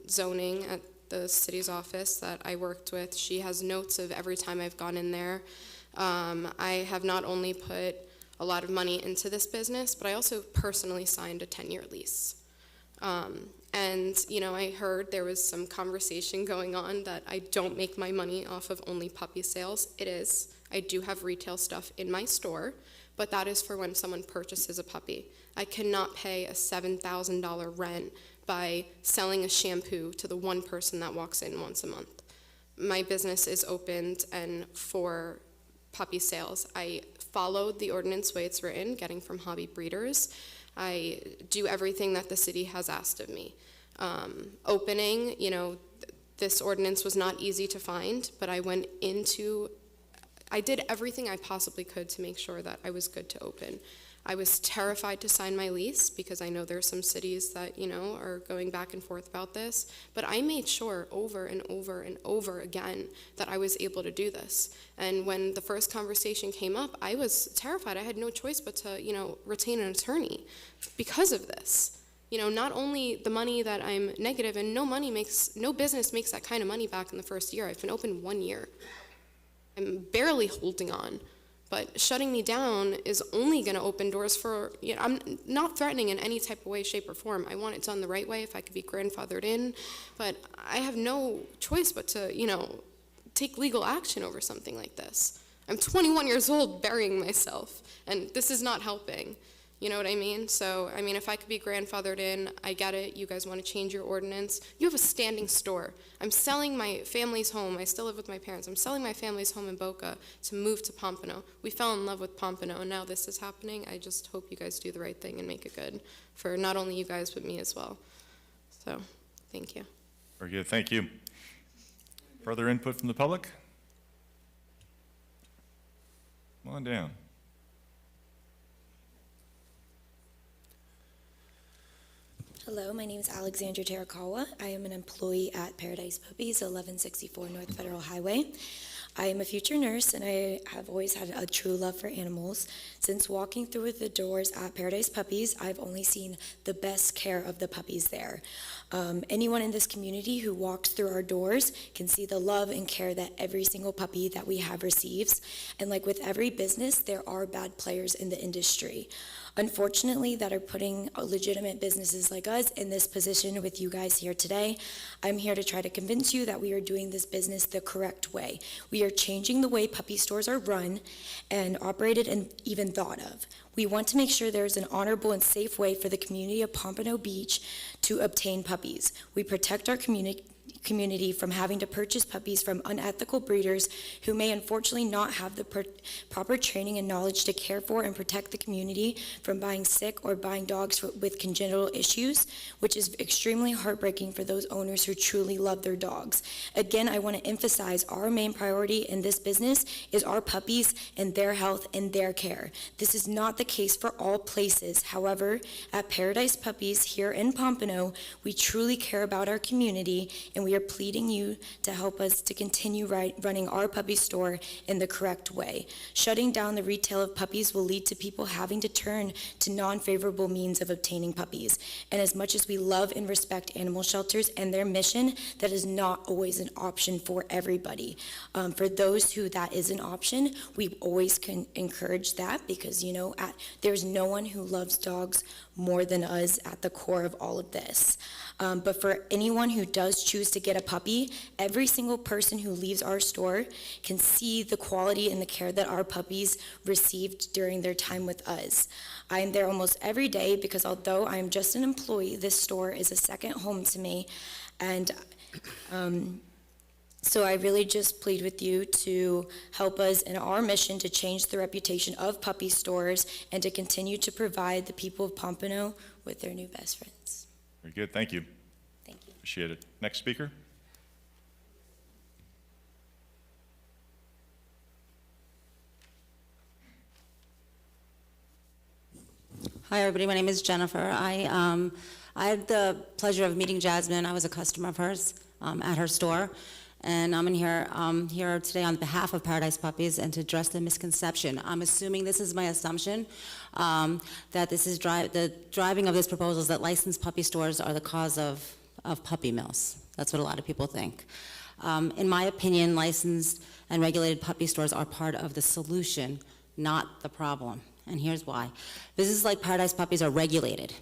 Speaker 22: zoning at the city's office that I worked with. She has notes of every time I've gone in there. I have not only put a lot of money into this business, but I also personally signed a 10-year lease. And, I heard there was some conversation going on that I don't make my money off of only puppy sales. It is. I do have retail stuff in my store, but that is for when someone purchases a puppy. I cannot pay a $7,000 rent by selling a shampoo to the one person that walks in once a month. My business is opened and for puppy sales. I followed the ordinance way it's written, getting from hobby breeders. I do everything that the city has asked of me. Opening, this ordinance was not easy to find, but I did everything I possibly could to make sure that I was good to open. I was terrified to sign my lease because I know there are some cities that, are going back and forth about this, but I made sure over and over and over again that I was able to do this. And when the first conversation came up, I was terrified. I had no choice but to, retain an attorney because of this. Not only the money that I'm negative, and no business makes that kind of money back in the first year. I've been open 1 year. I'm barely holding on. But shutting me down is only going to open doors for, I'm not threatening in any type of way, shape, or form. I want it done the right way, if I could be grandfathered in. But I have no choice but to, take legal action over something like this. I'm 21 years old burying myself, and this is not helping. You know what I mean? So, if I could be grandfathered in, I get it. You guys want to change your ordinance. You have a standing store. I'm selling my family's home. I still live with my parents. I'm selling my family's home in Boca to move to Pompano. We fell in love with Pompano, and now this is happening. I just hope you guys do the right thing and make it good for not only you guys, but me as well. So, thank you.
Speaker 1: Very good. Thank you. Further input from the public? Come on down.
Speaker 23: Hello, my name is Alexandra Terakawa. I am an employee at Paradise Puppies, 1164 North Federal Highway. I am a future nurse, and I have always had a true love for animals. Since walking through the doors at Paradise Puppies, I've only seen the best care of the puppies there. Anyone in this community who walks through our doors can see the love and care that every single puppy that we have receives. And like with every business, there are bad players in the industry, unfortunately, that are putting legitimate businesses like us in this position with you guys here today. I'm here to try to convince you that we are doing this business the correct way. We are changing the way puppy stores are run and operated and even thought of. We want to make sure there's an honorable and safe way for the community of Pompano Beach to obtain puppies. We protect our community community from having to purchase puppies from unethical breeders who may unfortunately not have the proper training and knowledge to care for and protect the community from buying sick or buying dogs with congenital issues, which is extremely heartbreaking for those owners who truly love their dogs. Again, I want to emphasize our main priority in this business is our puppies and their health and their care. This is not the case for all places. However, at Paradise Puppies here in Pompano, we truly care about our community, and we are pleading you to help us to continue running our puppy store in the correct way. Shutting down the retail of puppies will lead to people having to turn to non-favorable means of obtaining puppies. And as much as we love and respect animal shelters and their mission, that is not always an option for everybody. For those who that is an option, we always can encourage that, because there's no one who loves dogs more than us at the core of all of this. But for anyone who does choose to get a puppy, every single person who leaves our store can see the quality and the care that our puppies received during their time with us. I am there almost every day because although I am just an employee, this store is a second home to me. And so I really just plead with you to help us in our mission to change the reputation of puppy stores and to continue to provide the people of Pompano with their new best friends.
Speaker 1: Very good. Thank you.
Speaker 23: Thank you.
Speaker 1: Appreciate it. Next speaker.
Speaker 8: Hi, everybody. My name is Jennifer. I had the pleasure of meeting Jasmine. I was a customer of hers at her store. And I'm here today on behalf of Paradise Puppies and to address the misconception. I'm assuming, this is my assumption, that this is the driving of this proposal is that licensed puppy stores are the cause of puppy mills. That's what a lot of people think. In my opinion, licensed and regulated puppy stores are part of the solution, not the problem. And here's why. Businesses like Paradise Puppies are regulated.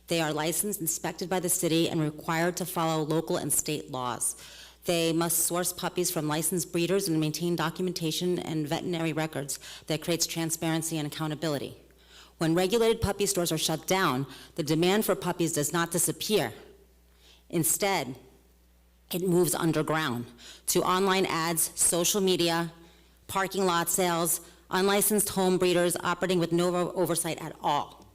Speaker 8: They are licensed, inspected by the city, and required to follow local and state laws. They must source puppies from licensed breeders and maintain documentation and veterinary records that creates transparency and accountability. When regulated puppy stores are shut down, the demand for puppies does not disappear. Instead, it moves underground to online ads, social media, parking lot sales, unlicensed home breeders operating with no oversight at all.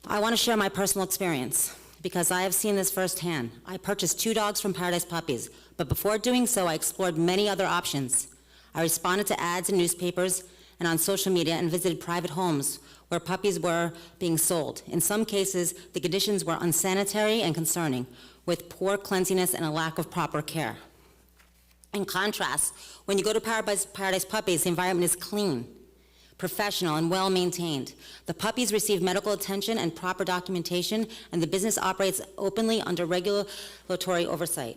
Speaker 8: I want to share my personal experience because I have seen this firsthand. I purchased 2 dogs from Paradise Puppies, but before doing so, I explored many other options. I responded to ads in newspapers and on social media and visited private homes where puppies were being sold. In some cases, the conditions were unsanitary and concerning, with poor cleanliness and a lack of proper care. In contrast, when you go to Paradise Puppies, the environment is clean, professional, and well-maintained. The puppies receive medical attention and proper documentation, and the business operates openly under regulatory oversight.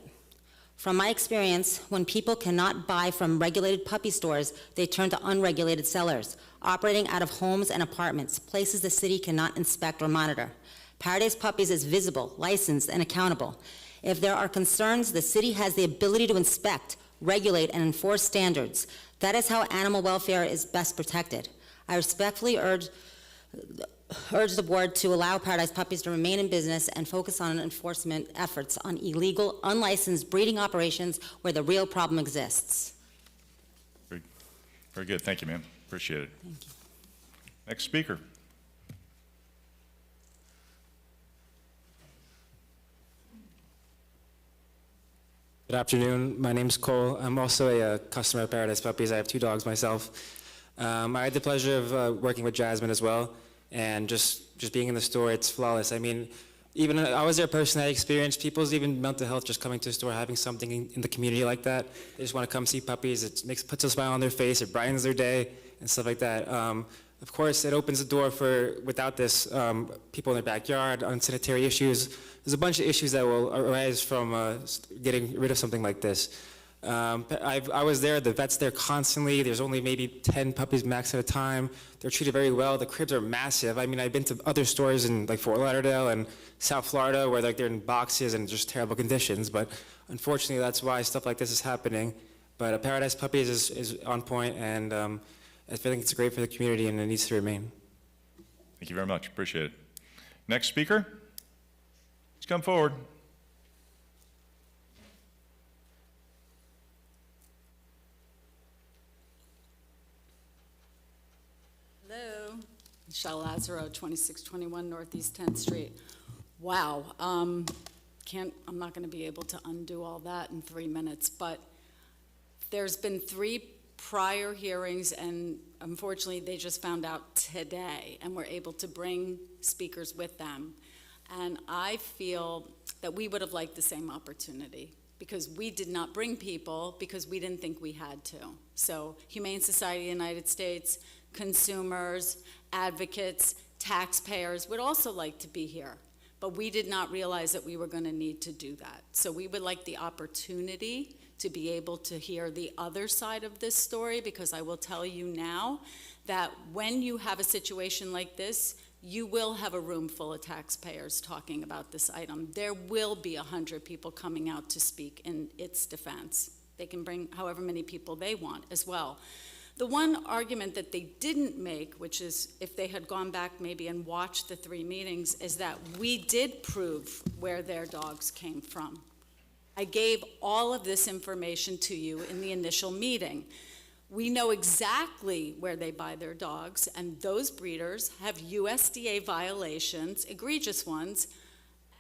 Speaker 8: From my experience, when people cannot buy from regulated puppy stores, they turn to unregulated sellers, operating out of homes and apartments, places the city cannot inspect or monitor. Paradise Puppies is visible, licensed, and accountable. If there are concerns, the city has the ability to inspect, regulate, and enforce standards. That is how animal welfare is best protected. I respectfully urge the board to allow Paradise Puppies to remain in business and focus on enforcement efforts on illegal, unlicensed breeding operations where the real problem exists.
Speaker 1: Very good. Thank you, ma'am. Appreciate it.
Speaker 8: Thank you.
Speaker 1: Next speaker.
Speaker 9: Good afternoon. My name's Cole. I'm also a customer of Paradise Puppies. I have 2 dogs myself. I had the pleasure of working with Jasmine as well, and just being in the store, it's flawless. I mean, even I was there personally. I experienced people's even mental health just coming to the store, having something in the community like that. They just want to come see puppies. It puts a smile on their face. It brightens their day and stuff like that. Of course, it opens the door for, without this, people in their backyard, unsanitary issues. There's a bunch of issues that will arise from getting rid of something like this. I was there, the vet's there constantly. There's only maybe 10 puppies max at a time. They're treated very well. The cribs are massive. I mean, I've been to other stores in like Fort Lauderdale and South Florida where like they're in boxes and just terrible conditions. But unfortunately, that's why stuff like this is happening. But Paradise Puppies is on point, and I think it's great for the community, and it needs to remain.
Speaker 1: Thank you very much. Appreciate it. Next speaker. Please come forward.
Speaker 5: Michelle Lazaro, 2621 Northeast 10th Street. Wow. I'm not going to be able to undo all that in 3 minutes, but there's been 3 prior hearings, and unfortunately, they just found out today, and we're able to bring speakers with them. And I feel that we would have liked the same opportunity, because we did not bring people because we didn't think we had to. So Humane Society of the United States, consumers, advocates, taxpayers would also like to be here, but we did not realize that we were going to need to do that. So we would like the opportunity to be able to hear the other side of this story, because I will tell you now that when you have a situation like this, you will have a room full of taxpayers talking about this item. There will be 100 people coming out to speak in its defense. They can bring however many people they want as well. The one argument that they didn't make, which is if they had gone back maybe and watched the 3 meetings, is that we did prove where their dogs came from. I gave all of this information to you in the initial meeting. We know exactly where they buy their dogs, and those breeders have USDA violations, egregious ones,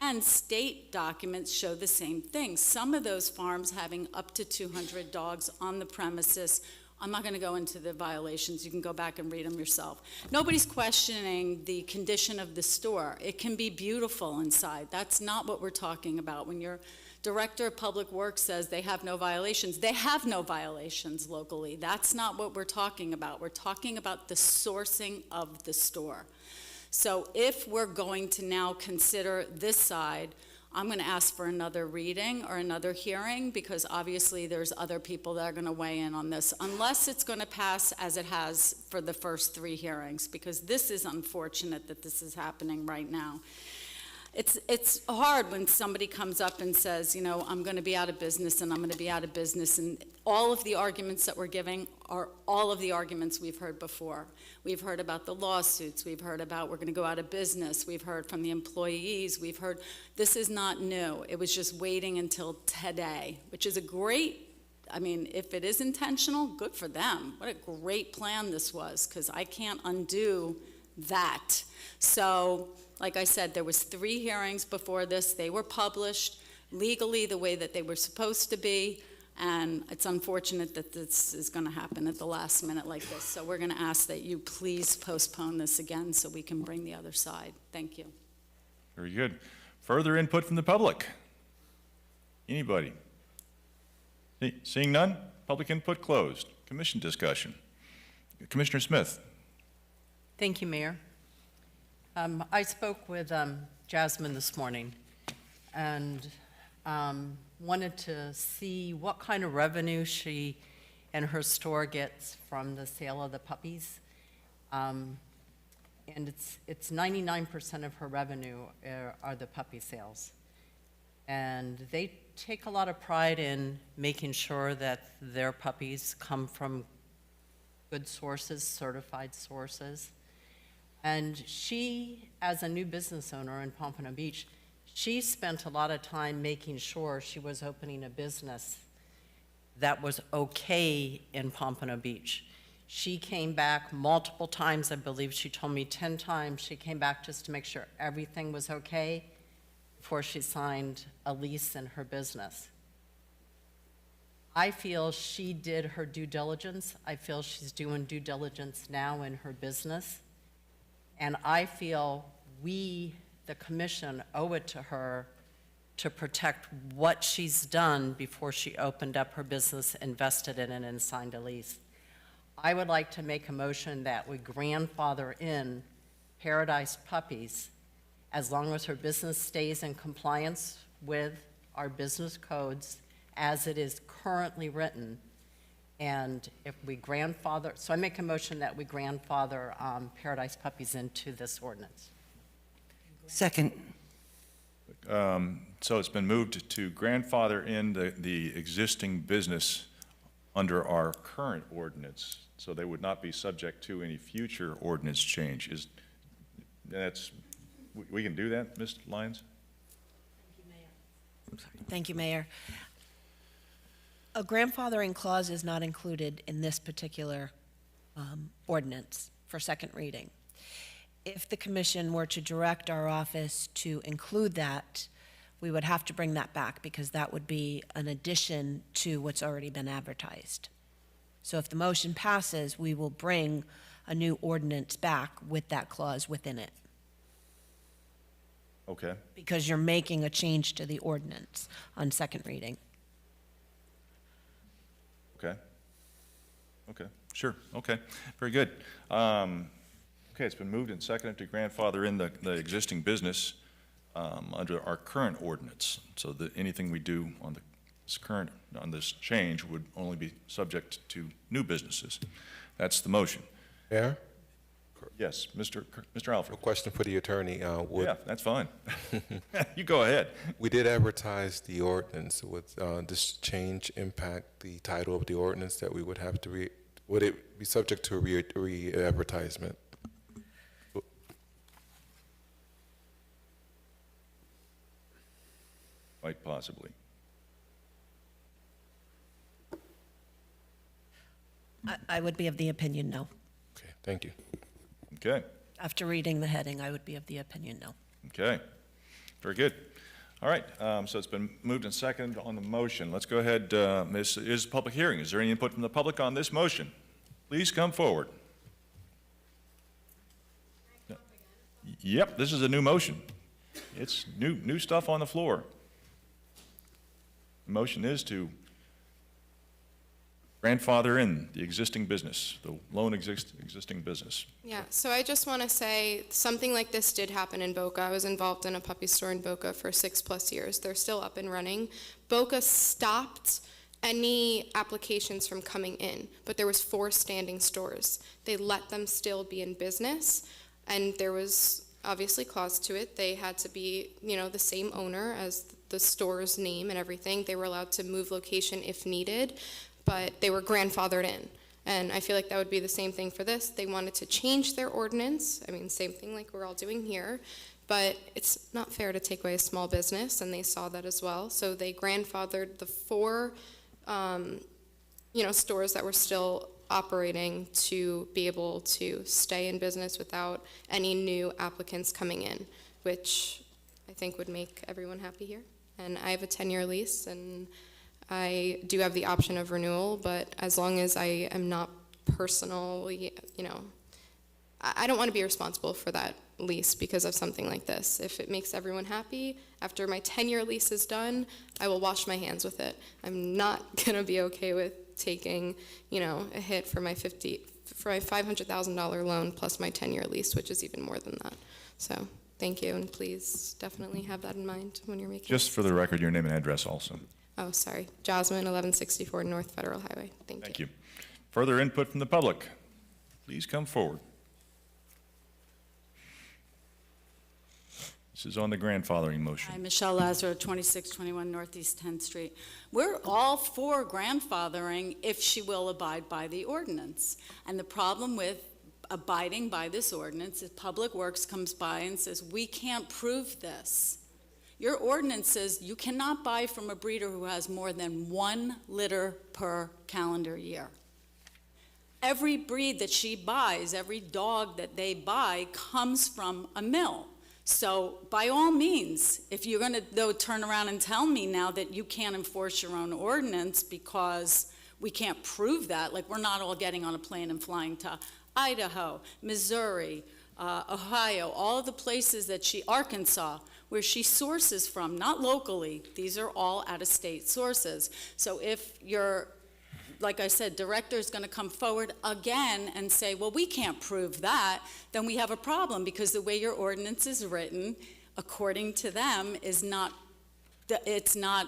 Speaker 5: and state documents show the same thing. Some of those farms having up to 200 dogs on the premises. I'm not going to go into the violations. You can go back and read them yourself. Nobody's questioning the condition of the store. It can be beautiful inside. That's not what we're talking about. When your Director of Public Works says they have no violations, they have no violations locally. That's not what we're talking about. We're talking about the sourcing of the store. So if we're going to now consider this side, I'm going to ask for another reading or another hearing, because obviously there's other people that are going to weigh in on this, unless it's going to pass as it has for the first 3 hearings, because this is unfortunate that this is happening right now. It's hard when somebody comes up and says, you know, I'm going to be out of business and I'm going to be out of business, and all of the arguments that we're giving are all of the arguments we've heard before. We've heard about the lawsuits, we've heard about we're going to go out of business, we've heard from the employees, we've heard, this is not new. It was just waiting until today, which is a great, I mean, if it is intentional, good for them. What a great plan this was, because I can't undo that. So, like I said, there was 3 hearings before this. They were published legally the way that they were supposed to be, and it's unfortunate that this is going to happen at the last minute like this. So we're going to ask that you please postpone this again so we can bring the other side. Thank you.
Speaker 1: Very good. Further input from the public? Anybody? Seeing none, public input closed. Commission discussion. Commissioner Smith.
Speaker 12: Thank you, Mayor. I spoke with Jasmine this morning and wanted to see what kind of revenue she and her store gets from the sale of the puppies. And it's 99% of her revenue are the puppy sales. And they take a lot of pride in making sure that their puppies come from good sources, certified sources. And she, as a new business owner in Pompano Beach, she spent a lot of time making sure she was opening a business that was okay in Pompano Beach. She came back multiple times, I believe she told me 10 times. She came back just to make sure everything was okay before she signed a lease in her business. I feel she did her due diligence. I feel she's doing due diligence now in her business. And I feel we, the commission, owe it to her to protect what she's done before she opened up her business, invested in it, and signed a lease. I would like to make a motion that we grandfather in Paradise Puppies as long as her business stays in compliance with our business codes as it is currently written. And if we grandfather, so I make a motion that we grandfather Paradise Puppies into this ordinance.
Speaker 4: Second.
Speaker 1: So it's been moved to grandfather in the existing business under our current ordinance, so they would not be subject to any future ordinance change. We can do that, Ms. Lyons?
Speaker 19: Thank you, Mayor. A grandfathering clause is not included in this particular ordinance for second reading. if the commission were to direct our office to include that, we would have to bring that back because that would be an addition to what's already been advertised. So if the motion passes, we will bring a new ordinance back with that clause within it,
Speaker 1: Okay.
Speaker 19: because you're making a change to the ordinance on second reading.
Speaker 1: Okay. Okay, sure, okay, very good. Okay, it's been moved and seconded to grandfather in the existing business under our current ordinance, so that anything we do on this change would only be subject to new businesses. That's the motion.
Speaker 2: Mayor?
Speaker 1: Yes, Mr. Alfred.
Speaker 2: A question for the attorney.
Speaker 1: Yeah, that's fine. You go ahead.
Speaker 2: We did advertise the ordinance. Would this change impact the title of the ordinance that we would have to would it be subject to a re-advertisement?
Speaker 1: Quite possibly.
Speaker 19: I would be of the opinion no.
Speaker 2: Okay, thank you.
Speaker 1: Okay,
Speaker 19: After reading the heading, I would be of the opinion no.
Speaker 1: okay, very good. All right, so it's been moved and seconded on the motion. Let's go ahead, this is a public hearing. Is there any input from the public on this motion? Please come forward. Yep, this is a new motion. It's new stuff on the floor. The motion is to grandfather in the existing business, the lone existing business.
Speaker 22: Yeah, so I just want to say something like this did happen in Boca. I was involved in a puppy store in Boca for 6+ years. They're still up and running. Boca stopped any applications from coming in, but there was 4 standing stores. They let them still be in business, and there was obviously clause to it. They had to be, the same owner as the store's name and everything. They were allowed to move location if needed, but they were grandfathered in. And I feel like that would be the same thing for this. They wanted to change their ordinance. I mean, same thing like we're all doing here, but it's not fair to take away a small business, and they saw that as well. So they grandfathered the 4, stores that were still operating to be able to stay in business without any new applicants coming in, which I think would make everyone happy here. And I have a 10-year lease, and I do have the option of renewal, but as long as I am not personally, I don't want to be responsible for that lease because of something like this. If it makes everyone happy, after my 10-year lease is done, I will wash my hands with it. I'm not going to be okay with taking, a hit for my $500,000 loan plus my 10-year lease, which is even more than that. So thank you, and please definitely have that in mind when you're making.
Speaker 1: Just for the record, your name and address also.
Speaker 22: Oh, sorry. Jasmine, 1164 North Federal Highway. Thank you.
Speaker 1: Further input from the public? Please come forward. This is on the grandfathering motion.
Speaker 5: Hi, Michelle Lazaro, 2621 Northeast 10th Street. We're all for grandfathering if she will abide by the ordinance. And the problem with abiding by this ordinance is Public Works comes by and says, we can't prove this. Your ordinance says you cannot buy from a breeder who has more than 1 litter per calendar year. Every breed that she buys, every dog that they buy comes from a mill. So by all means, if you're going to though turn around and tell me now that you can't enforce your own ordinance because we can't prove that, like we're not all getting on a plane and flying to Idaho, Missouri, Ohio, all of the places that Arkansas, where she sources from, not locally. These are all out-of-state sources. So if you're, like I said, director is going to come forward again and say, well, we can't prove that, then we have a problem because the way your ordinance is written, according to them, is not, it's not,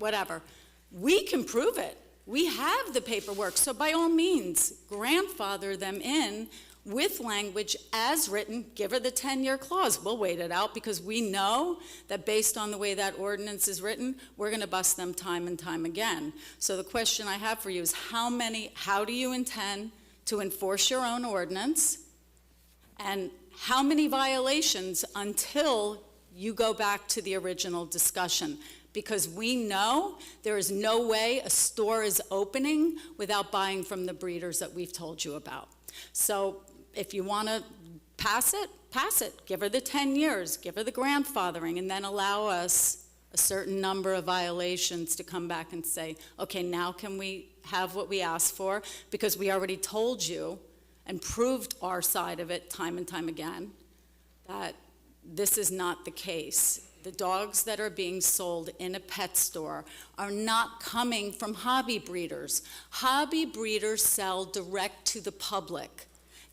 Speaker 5: whatever. We can prove it. We have the paperwork. So by all means, grandfather them in with language as written, give her the 10-year clause. We'll wait it out because we know that based on the way that ordinance is written, we're going to bust them time and time again. So the question I have for you is how do you intend to enforce your own ordinance? And how many violations until you go back to the original discussion? Because we know there is no way a store is opening without buying from the breeders that we've told you about. So if you want to pass it, give her the 10 years, give her the grandfathering, and then allow us a certain number of violations to come back and say, okay, now can we have what we asked for? Because we already told you and proved our side of it time and time again that this is not the case. The dogs that are being sold in a pet store are not coming from hobby breeders. Hobby breeders sell direct to the public.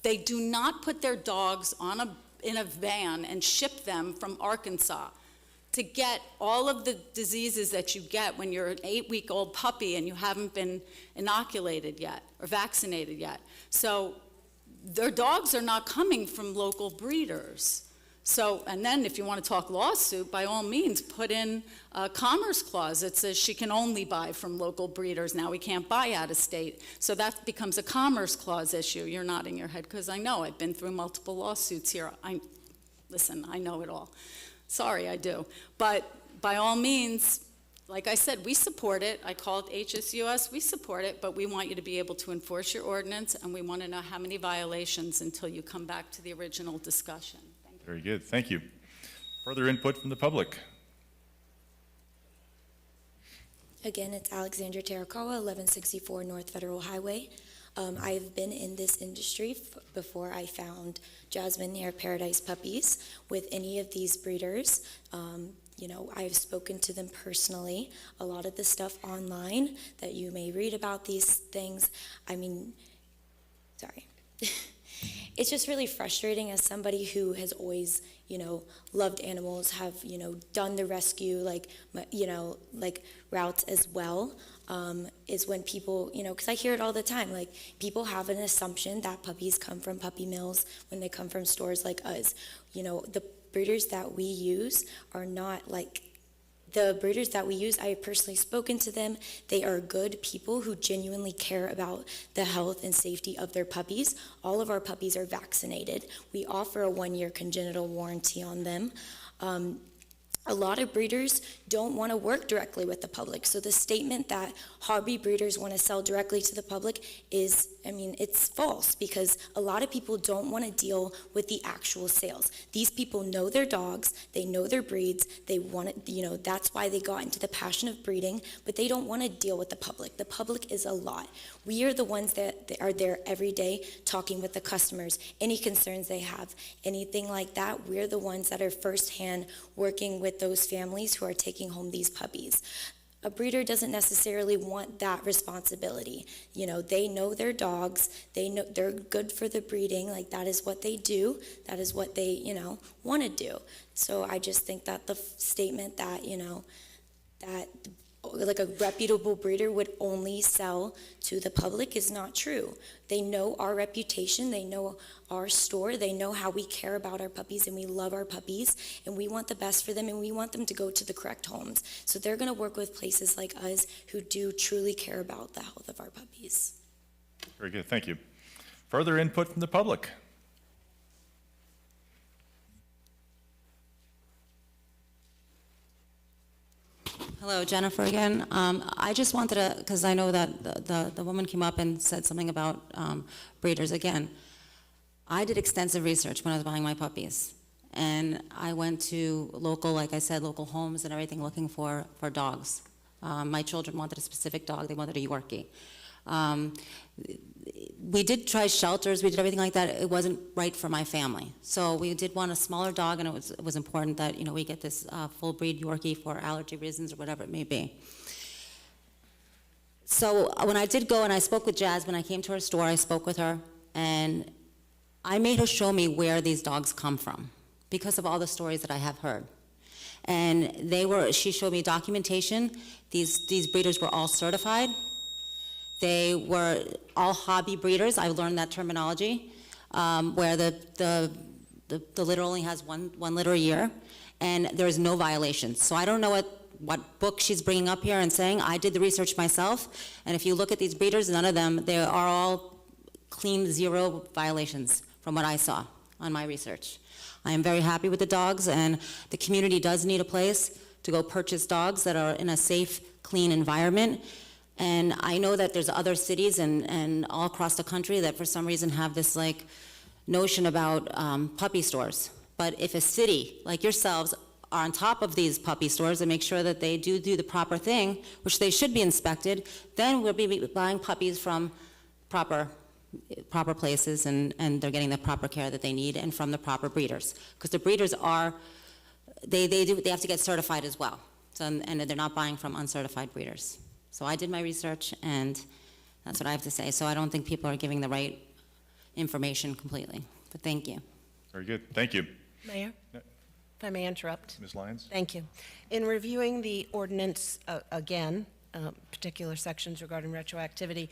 Speaker 5: They do not put their dogs in a van and ship them from Arkansas to get all of the diseases that you get when you're an 8-week-old puppy and you haven't been inoculated yet or vaccinated yet. So their dogs are not coming from local breeders. So, and then if you want to talk lawsuit, by all means, put in a commerce clause that says she can only buy from local breeders. Now we can't buy out of state. So that becomes a commerce clause issue. You're nodding your head because I know. I've been through multiple lawsuits here. Listen, I know it all. Sorry, I do. But by all means, like I said, we support it. I called HSUS, we support it, but we want you to be able to enforce your ordinance, and we want to know how many violations until you come back to the original discussion.
Speaker 1: Very good, thank you. Further input from the public?
Speaker 23: Again, it's Alexandra Terakawa, 1164 North Federal Highway. I've been in this industry before I found Jasmine Hair Paradise Puppies with any of these breeders. You know, I've spoken to them personally. A lot of the stuff online that you may read about these things, I mean, sorry. It's just really frustrating as somebody who has always, you know, loved animals, have, you know, done the rescue, like, you know, like routes as well, is when people, you know, because I hear it all the time, like people have an assumption that puppies come from puppy mills when they come from stores like us. You know, the breeders that we use are not like the breeders that we use. I have personally spoken to them. They are good people who genuinely care about the health and safety of their puppies. All of our puppies are vaccinated. We offer a 1-year congenital warranty on them. A lot of breeders don't want to work directly with the public. So the statement that hobby breeders want to sell directly to the public is, I mean, it's false, because a lot of people don't want to deal with the actual sales. These people know their dogs, they know their breeds, they want it, you know, that's why they got into the passion of breeding, but they don't want to deal with the public. The public is a lot. We are the ones that are there every day talking with the customers, any concerns they have, anything like that. We're the ones that are firsthand working with those families who are taking home these puppies. A breeder doesn't necessarily want that responsibility. You know, they know their dogs, they know they're good for the breeding, like that is what they do, that is what they, you know, want to do. So I just think that the statement that, you know, that like a reputable breeder would only sell to the public is not true. They know our reputation, they know our store, they know how we care about our puppies and we love our puppies and we want the best for them and we want them to go to the correct homes. So they're going to work with places like us who do truly care about the health of our puppies.
Speaker 1: Very good, thank you. Further input from the public?
Speaker 8: Hello, Jennifer again. I just wanted to, because I know that the woman came up and said something about breeders again. I did extensive research when I was buying my puppies. And I went to local, like I said, local homes and everything looking for dogs. My children wanted a specific dog. They wanted a Yorkie. We did try shelters, we did everything like that. It wasn't right for my family. So we did want a smaller dog, and it was important that, you know, we get this full breed Yorkie for allergy reasons or whatever it may be. So when I did go and I spoke with Jasmine, I came to her store, I spoke with her, and I made her show me where these dogs come from because of all the stories that I have heard. And she showed me documentation. These breeders were all certified. They were all hobby breeders. I learned that terminology, where the litter only has one litter a year, and there's no violations. So I don't know what book she's bringing up here and saying. I did the research myself, and if you look at these breeders, none of them, they are all clean, 0 violations from what I saw on my research. I am very happy with the dogs, and the community does need a place to go purchase dogs that are in a safe, clean environment. And I know that there's other cities and all across the country that for some reason have this like notion about puppy stores. But if a city like yourselves are on top of these puppy stores and make sure that they do the proper thing, which they should be inspected, then we'll be buying puppies from proper places, and they're getting the proper care that they need, and from the proper breeders. Because the breeders they have to get certified as well. So, and they're not buying from uncertified breeders. So I did my research, and that's what I have to say. So I don't think people are giving the right information completely. But thank you.
Speaker 1: Very good. Thank you.
Speaker 19: Mayor, if I may interrupt.
Speaker 1: Ms. Lyons?
Speaker 19: Thank you. In reviewing the ordinance again, particular sections regarding retroactivity,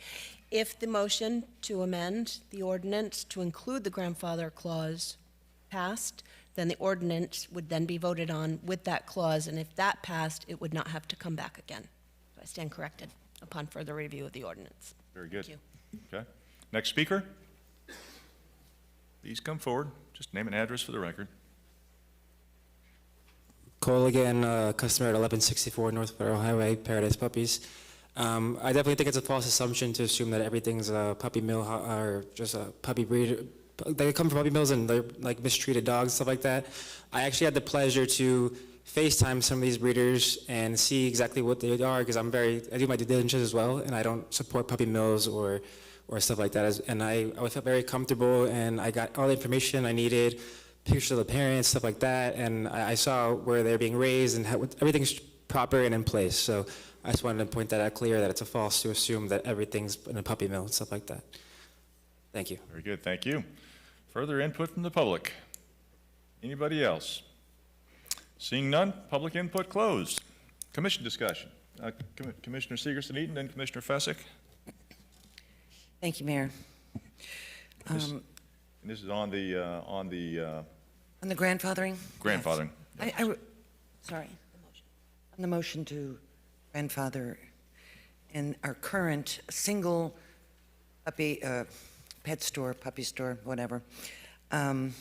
Speaker 19: if the motion to amend the ordinance to include the grandfather clause passed, then the ordinance would then be voted on with that clause, and if that passed, it would not have to come back again. So I stand corrected upon further review of the ordinance.
Speaker 1: Very good.
Speaker 19: Thank
Speaker 1: Okay. Next speaker. Please come forward. Just name and address for the record.
Speaker 9: Cole again, customer at 1164 North Federal Highway, Paradise Puppies. I definitely think it's a false assumption to assume that everything's a puppy mill or just a puppy breed. They come from puppy mills and they're like mistreated dogs, stuff like that. I actually had the pleasure to FaceTime some of these breeders and see exactly what they are, because I do my due diligence as well, and I don't support puppy mills or stuff like that. And I felt very comfortable, and I got all the information I needed, pictures of the parents, stuff like that, and I saw where they're being raised and how everything's proper and in place. So I just wanted to point that out clear, that it's a false to assume that everything's in a puppy mill and stuff like that. Thank you.
Speaker 1: Very good. Thank you. Further input from the public? Anybody else? Seeing none, public input closed. Commission discussion. Commissioner Segerson-Eaton, then Commissioner Fessick.
Speaker 4: Thank you, Mayor.
Speaker 1: And this is on the
Speaker 4: On the grandfathering?
Speaker 1: grandfathering.
Speaker 4: Sorry. On the motion to grandfather in our current single puppy, pet store, puppy store, whatever. You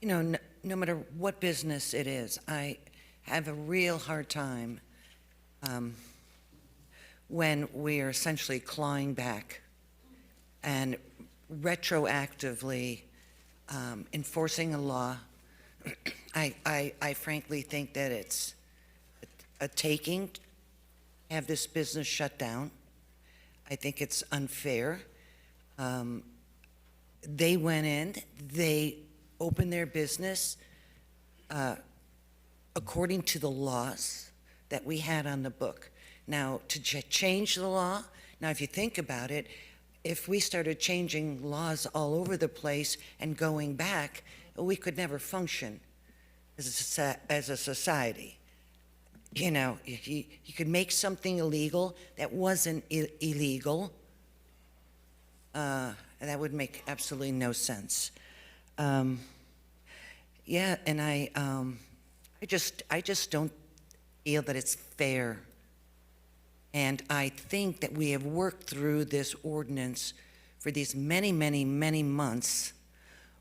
Speaker 4: know, no matter what business it is, I have a real hard time when we are essentially clawing back and retroactively enforcing a law. I frankly think that it's a taking to have this business shut down. I think it's unfair. They went in, they opened their business according to the laws that we had on the book. Now, to change the law, now if you think about it, if we started changing laws all over the place and going back, we could never function as a society. You know, you could make something illegal that wasn't illegal, and that would make absolutely no sense. Yeah, and I just don't feel that it's fair. And I think that we have worked through this ordinance for these many, many, many months.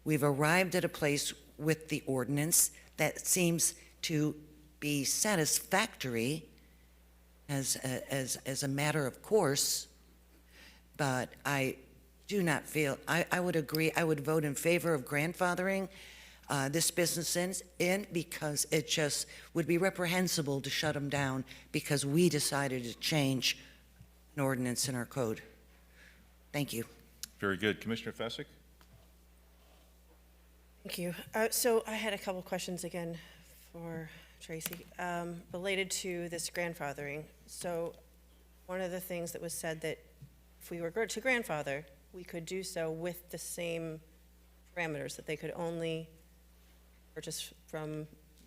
Speaker 4: We've arrived at a place with the ordinance that seems to be satisfactory as a matter of course, but I do not feel, I would agree, I would vote in favor of grandfathering this business in because it just would be reprehensible to shut them down because we decided to change an ordinance in our code. Thank you.
Speaker 1: Very good. Commissioner Fessick?
Speaker 20: Thank you. So I had a couple questions again for Tracy, related to this grandfathering. So one of the things that was said that if we were to grandfather, we could do so with the same parameters, that they could only purchase from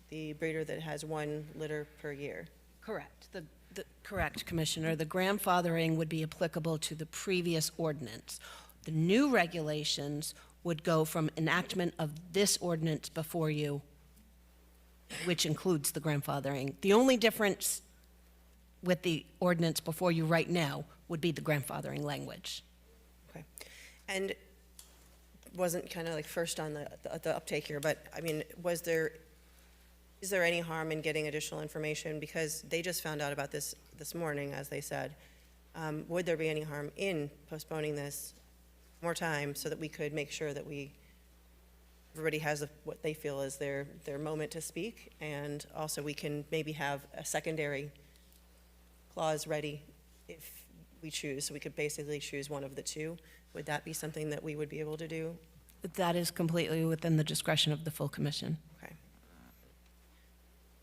Speaker 20: the breeder that has 1 litter per year.
Speaker 19: Correct. Correct, Commissioner. The grandfathering would be applicable to the previous ordinance. The new regulations would go from enactment of this ordinance before you, which includes the grandfathering. The only difference with the ordinance before you right now would be the grandfathering language.
Speaker 20: Okay. And wasn't kind of like first on the uptake here, but I mean, is there any harm in getting additional information? Because they just found out about this morning, as they said. Would there be any harm in postponing this more time so that we could make sure that everybody has what they feel is their moment to speak, and also we can maybe have a secondary clause ready if we choose, so we could basically choose one of the two. Would that be something that we would be able to do?
Speaker 19: That is completely within the discretion of the full commission.
Speaker 20: Okay.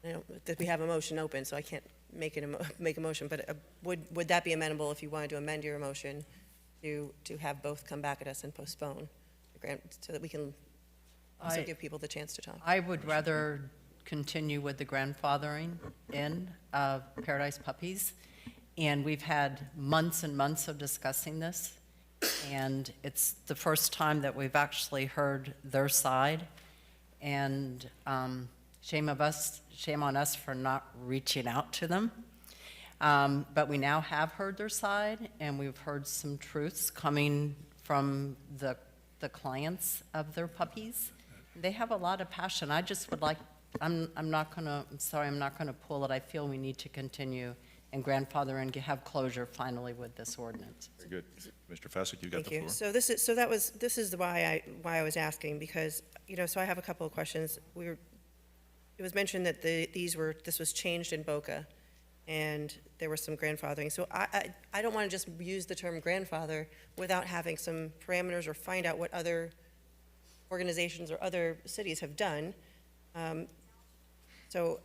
Speaker 20: I don't, that we have a motion open, so I can't make a motion, but would that be amenable if you wanted to amend your motion to have both come back at us and postpone the grant, so that we can also give people the chance to talk?
Speaker 12: I would rather continue with the grandfathering in of Paradise Puppies. And we've had months and months of discussing this. And it's the first time that we've actually heard their side. And shame on us for not reaching out to them. But we now have heard their side, and we've heard some truths coming from the clients of their puppies. They have a lot of passion. I just would like, I'm not gonna pull it. I feel we need to continue and grandfather and have closure finally with this ordinance.
Speaker 1: Very good. Mr. Fessick, you got the
Speaker 20: Thank
Speaker 1: floor.
Speaker 20: you. So this is why I was asking, because, so I have a couple of questions. It was mentioned that this was changed in Boca, and there was some grandfathering. So I don't want to just use the term grandfather without having some parameters or find out what other organizations or other cities have done. So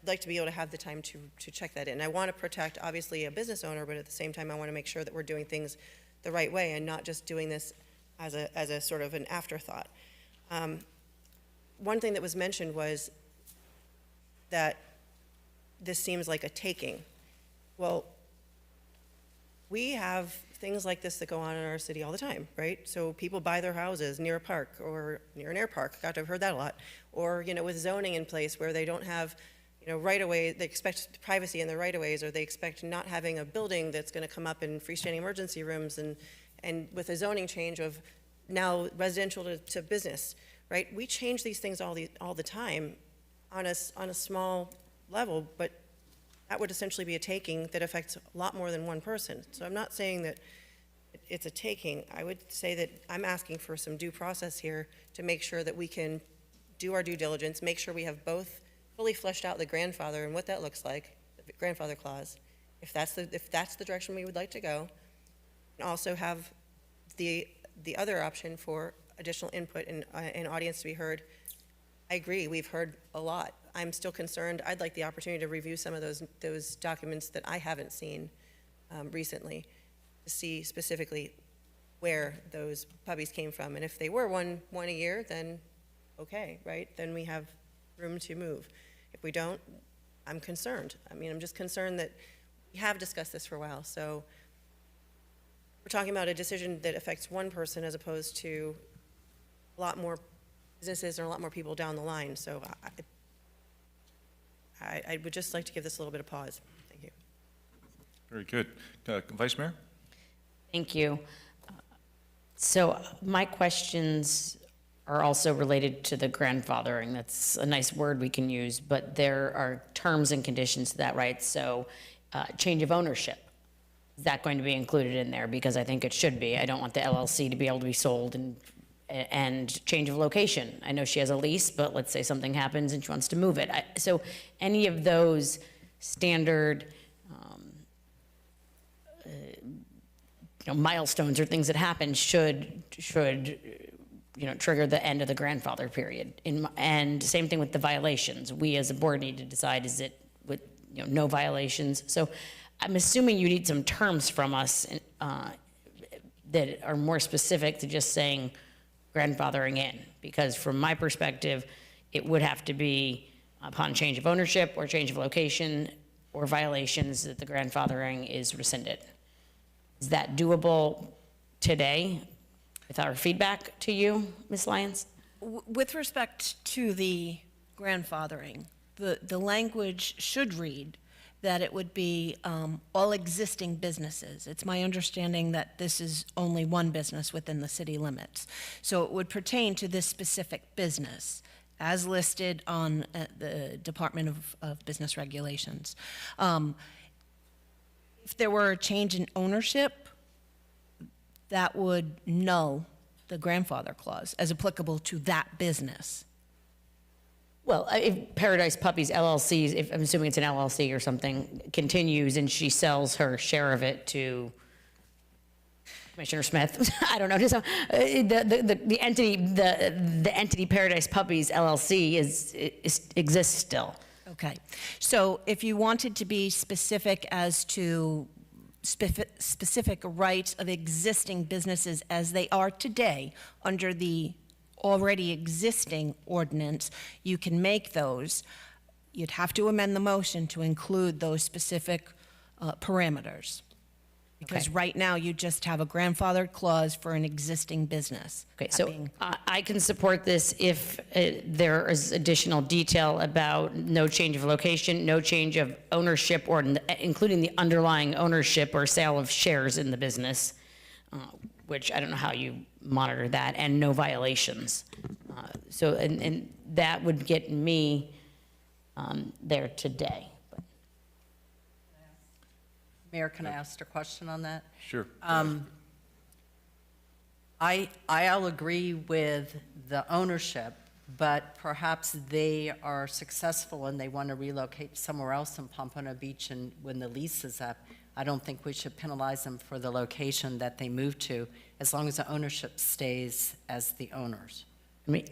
Speaker 20: I'd like to be able to have the time to check that in. I want to protect, obviously, a business owner, but at the same time, I want to make sure that we're doing things the right way and not just doing this as a sort of an afterthought. One thing that was mentioned was that this seems like a taking. Well, we have things like this that go on in our city all the time, right? So people buy their houses near a park or near an air park. God, I've heard that a lot. Or, with zoning in place where they don't have, right-of-way, they expect privacy in the right-of-ways, or they expect not having a building that's going to come up in freestanding emergency rooms, and with a zoning change of now residential to business, right? We change these things all the time on a small level, but that would essentially be a taking that affects a lot more than one person. So I'm not saying that it's a taking. I would say that I'm asking for some due process here to make sure that we can do our due diligence, make sure we have both fully fleshed out the grandfather and what that looks like, the grandfather clause, if that's the direction we would like to go, and also have the other option for additional input and audience to be heard. I agree, we've heard a lot. I'm still concerned. I'd like the opportunity to review some of those documents that I haven't seen recently, to see specifically where those puppies came from. And if they were one a year, then okay, right? Then we have room to move. If we don't, I'm concerned. I'm just concerned that we have discussed this for a while. So we're talking about a decision that affects one person as opposed to a lot more businesses or a lot more people down the line. So I would just like to give this a little bit of pause. Thank you.
Speaker 1: Very good. Vice Mayor?
Speaker 3: Thank you. So my questions are also related to the grandfathering. That's a nice word we can use, but there are terms and conditions to that, right? So change of ownership, is that going to be included in there? Because I think it should be. I don't want the LLC to be able to be sold and change of location. I know she has a lease, but let's say something happens and she wants to move it. So any of those standard milestones or things that happen should trigger the end of the grandfather period. And same thing with the violations. We as a board need to decide, is it with no violations? So I'm assuming you need some terms from us that are more specific to just saying grandfathering in, because from my perspective, it would have to be upon change of ownership or change of location or violations that the grandfathering is rescinded. Is that doable today with our feedback to you, Ms. Lyons?
Speaker 19: With respect to the grandfathering, the language should read that it would be all existing businesses. It's my understanding that this is only one business within the city limits. So it would pertain to this specific business as listed on the Department of Business Regulations. If there were a change in ownership, that would null the grandfather clause as applicable to that business.
Speaker 3: Well, if Paradise Puppies LLC, if I'm assuming it's an LLC or something, continues and she sells her share of it to Commissioner Smith, I don't know, just the entity Paradise Puppies LLC exists still.
Speaker 19: Okay, so if you wanted to be specific as to specific rights of existing businesses as they are today under the already existing ordinance, you can make those. You'd have to amend the motion to include those specific parameters. Because
Speaker 3: Okay.
Speaker 19: right now, you just have a grandfathered clause for an existing business.
Speaker 3: Okay,
Speaker 19: That
Speaker 3: so
Speaker 19: being-
Speaker 3: I can support this if there is additional detail about no change of location, no change of ownership, or including the underlying ownership or sale of shares in the business, which I don't know how you monitor that, and no violations. So, and that would get me there today.
Speaker 12: Mayor, can I ask a question on that?
Speaker 1: Sure.
Speaker 12: I'll agree with the ownership, but perhaps they are successful and they want to relocate somewhere else in Pompano Beach, and when the lease is up, I don't think we should penalize them for the location that they moved to, as long as the ownership stays as the owners.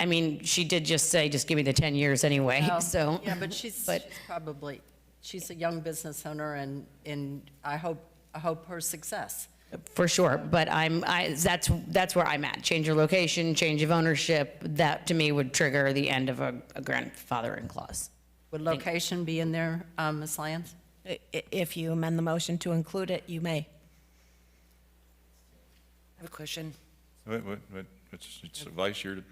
Speaker 3: I mean, she did just say, just give me the 10 years anyway,
Speaker 12: Well,
Speaker 3: so.
Speaker 12: Yeah, but she's probably, she's a young business owner, and I hope her success.
Speaker 3: For sure, but that's where I'm at. Change of location, change of ownership, that to me would trigger the end of a grandfathering clause.
Speaker 12: Would location be in there, Ms. Lyons?
Speaker 19: If you amend the motion to include it, you may.
Speaker 4: I have a question.
Speaker 1: Wait, it's advice, you're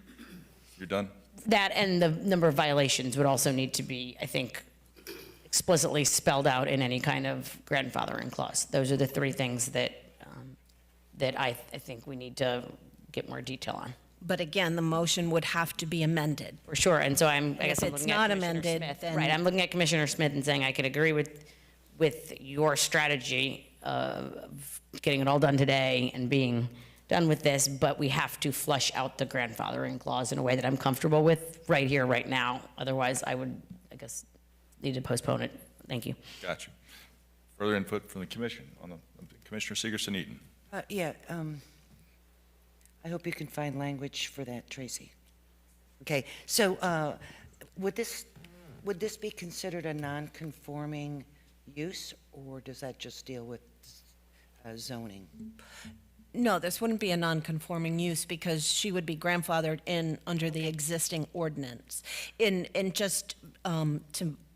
Speaker 1: done?
Speaker 3: That and the number of violations would also need to be, I think, explicitly spelled out in any kind of grandfathering clause. Those are the three things that I think we need to get more detail on.
Speaker 19: But again, the motion would have to be amended.
Speaker 3: For sure, and so I guess I'm
Speaker 19: If it's
Speaker 3: looking at
Speaker 19: not
Speaker 3: Commissioner
Speaker 19: amended,
Speaker 3: Smith.
Speaker 19: then-
Speaker 3: Right, I'm looking at Commissioner Smith and saying I could agree with your strategy of getting it all done today and being done with this, but we have to flush out the grandfathering clause in a way that I'm comfortable with right here, right now. Otherwise, I would, I guess, need to postpone it. Thank you.
Speaker 1: Gotcha. Further input from the commission on the Commissioner Segerson-Eaton.
Speaker 4: I hope you can find language for that, Tracy. Okay, so would this be considered a non-conforming use, or does that just deal with zoning?
Speaker 19: No, this wouldn't be a non-conforming use because she would be grandfathered in under the existing ordinance. And just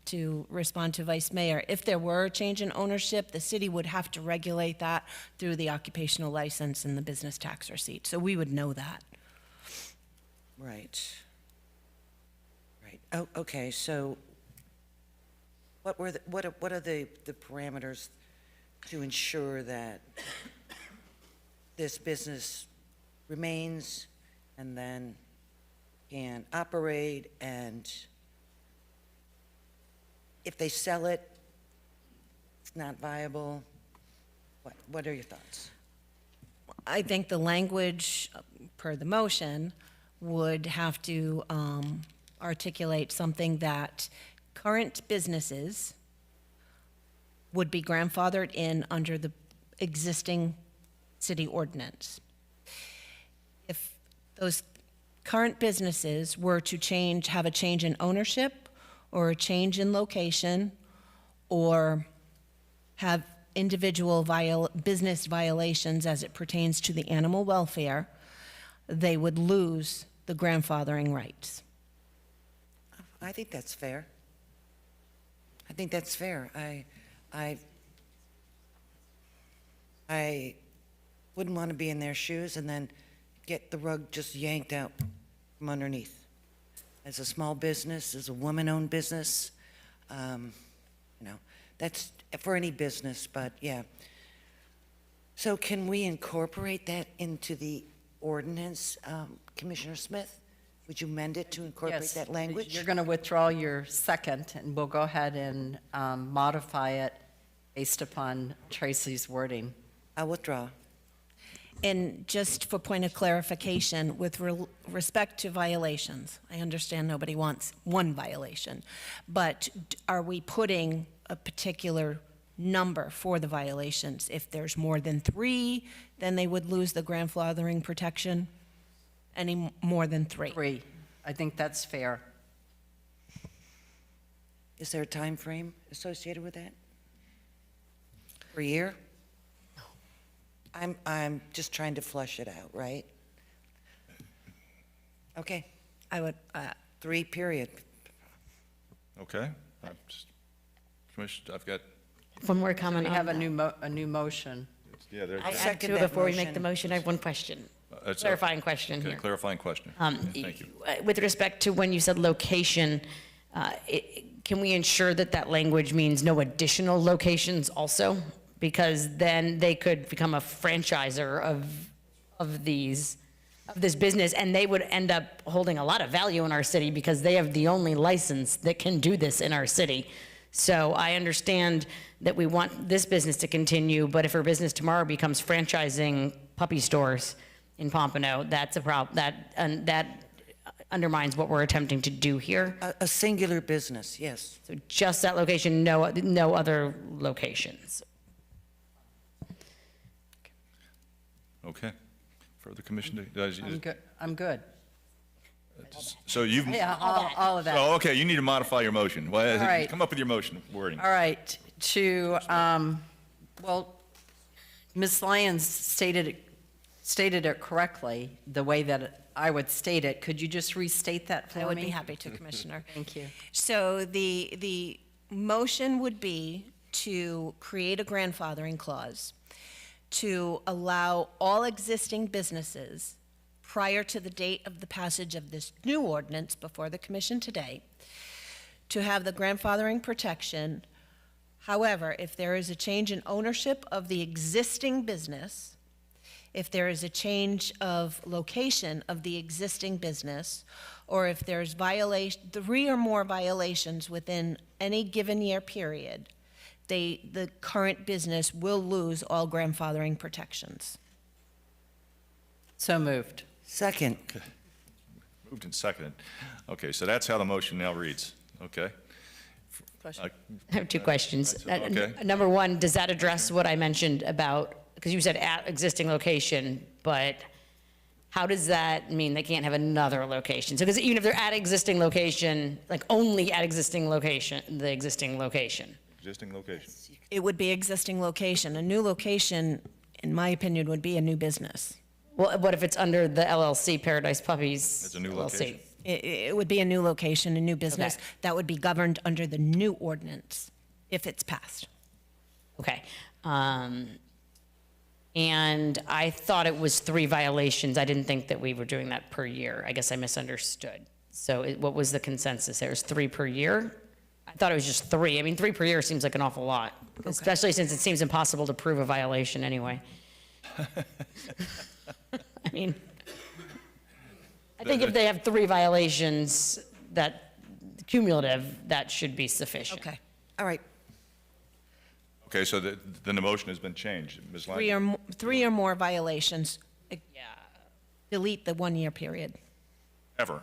Speaker 19: to respond to Vice Mayor, if there were a change in ownership, the city would have to regulate that through the occupational license and the business tax receipt. So we would know that.
Speaker 4: Right. Right. Oh, okay, so what are the parameters to ensure that this business remains and then can operate, and if they sell it, it's not viable? What are your thoughts?
Speaker 19: I think the language per the motion would have to articulate something that current businesses would be grandfathered in under the existing city ordinance. If those current businesses were to have a change in ownership or a change in location or have individual business violations as it pertains to the animal welfare, they would lose the grandfathering rights.
Speaker 4: I think that's fair. I think that's fair. I wouldn't want to be in their shoes and then get the rug just yanked out from underneath. As a small business, as a woman-owned business, that's for any business, but yeah. So can we incorporate that into the ordinance, Commissioner Smith? Would you amend it to incorporate
Speaker 12: Yes,
Speaker 4: that language?
Speaker 12: You're going to withdraw your second, and we'll go ahead and modify it based upon Tracy's wording.
Speaker 4: I'll withdraw.
Speaker 19: And just for point of clarification, with respect to violations, I understand nobody wants one violation, but are we putting a particular number for the violations? If there's more than 3, then they would lose the grandfathering protection? Any more than 3?
Speaker 12: 3. I think that's fair.
Speaker 4: Is there a time frame associated with that? Per year? I'm just trying to flush it out, right? Okay.
Speaker 19: I would,
Speaker 4: 3, period.
Speaker 1: Okay. I've got,
Speaker 3: One more comment
Speaker 12: We
Speaker 3: on
Speaker 12: have
Speaker 3: that.
Speaker 12: a new motion.
Speaker 1: yeah, there's.
Speaker 3: I add
Speaker 4: second
Speaker 3: to it
Speaker 4: that
Speaker 3: before we make
Speaker 4: motion.
Speaker 3: the motion. I have one question.
Speaker 1: It's a-
Speaker 3: Clarifying question
Speaker 1: Okay,
Speaker 3: here.
Speaker 1: clarifying question. Thank you.
Speaker 3: With respect to when you said location, can we ensure that that language means no additional locations also? Because then they could become a franchisor of this business, and they would end up holding a lot of value in our city because they have the only license that can do this in our city. So I understand that we want this business to continue, but if her business tomorrow becomes franchising puppy stores in Pompano, that's a problem. That undermines what we're attempting to do here.
Speaker 4: A singular business, yes.
Speaker 3: So just that location, no other locations.
Speaker 1: Okay. Further commission?
Speaker 12: I'm good.
Speaker 1: So you've.
Speaker 12: Yeah, all of that.
Speaker 1: Oh, okay, you need to modify your motion. Well,
Speaker 12: All right.
Speaker 1: come up with your motion wording.
Speaker 12: All right, well, Ms. Lyons stated it correctly, the way that I would state it. Could you just restate that for me?
Speaker 19: I would be happy to, Commissioner.
Speaker 12: Thank you.
Speaker 19: So the motion would be to create a grandfathering clause to allow all existing businesses prior to the date of the passage of this new ordinance before the commission today to have the grandfathering protection. However, if there is a change in ownership of the existing business, if there is a change of location of the existing business, or if there's 3 or more violations within any given year period, the current business will lose all grandfathering protections.
Speaker 12: So moved.
Speaker 4: Second.
Speaker 1: Moved and seconded. Okay, so that's how the motion now reads. Okay.
Speaker 19: Question.
Speaker 3: I have 2 questions.
Speaker 1: Okay.
Speaker 3: Number 1, does that address what I mentioned about, because you said at existing location, but how does that mean they can't have another location? So, because even if they're at existing location, like only at existing location, the existing location.
Speaker 1: Existing location.
Speaker 19: It would be existing location. A new location, in my opinion, would be a new business.
Speaker 3: Well, what if it's under the LLC Paradise Puppies?
Speaker 1: It's a new
Speaker 3: LLC?
Speaker 1: location.
Speaker 19: It would be a new location, a new business
Speaker 3: Okay.
Speaker 19: that would be governed under the new ordinance if it's passed.
Speaker 3: Okay. And I thought it was 3 violations. I didn't think that we were doing that per year. I guess I misunderstood. So what was the consensus? There was 3 per year? I thought it was just 3. I mean, 3 per year seems like an awful lot, especially since it seems impossible to prove a violation anyway. I mean, I think if they have 3 violations, that cumulative, that should be sufficient.
Speaker 19: Okay.
Speaker 4: All right.
Speaker 1: Okay, so then the motion has been changed. Ms. Lyons?
Speaker 19: 3 or more violations. Delete the 1-year period.
Speaker 1: Ever.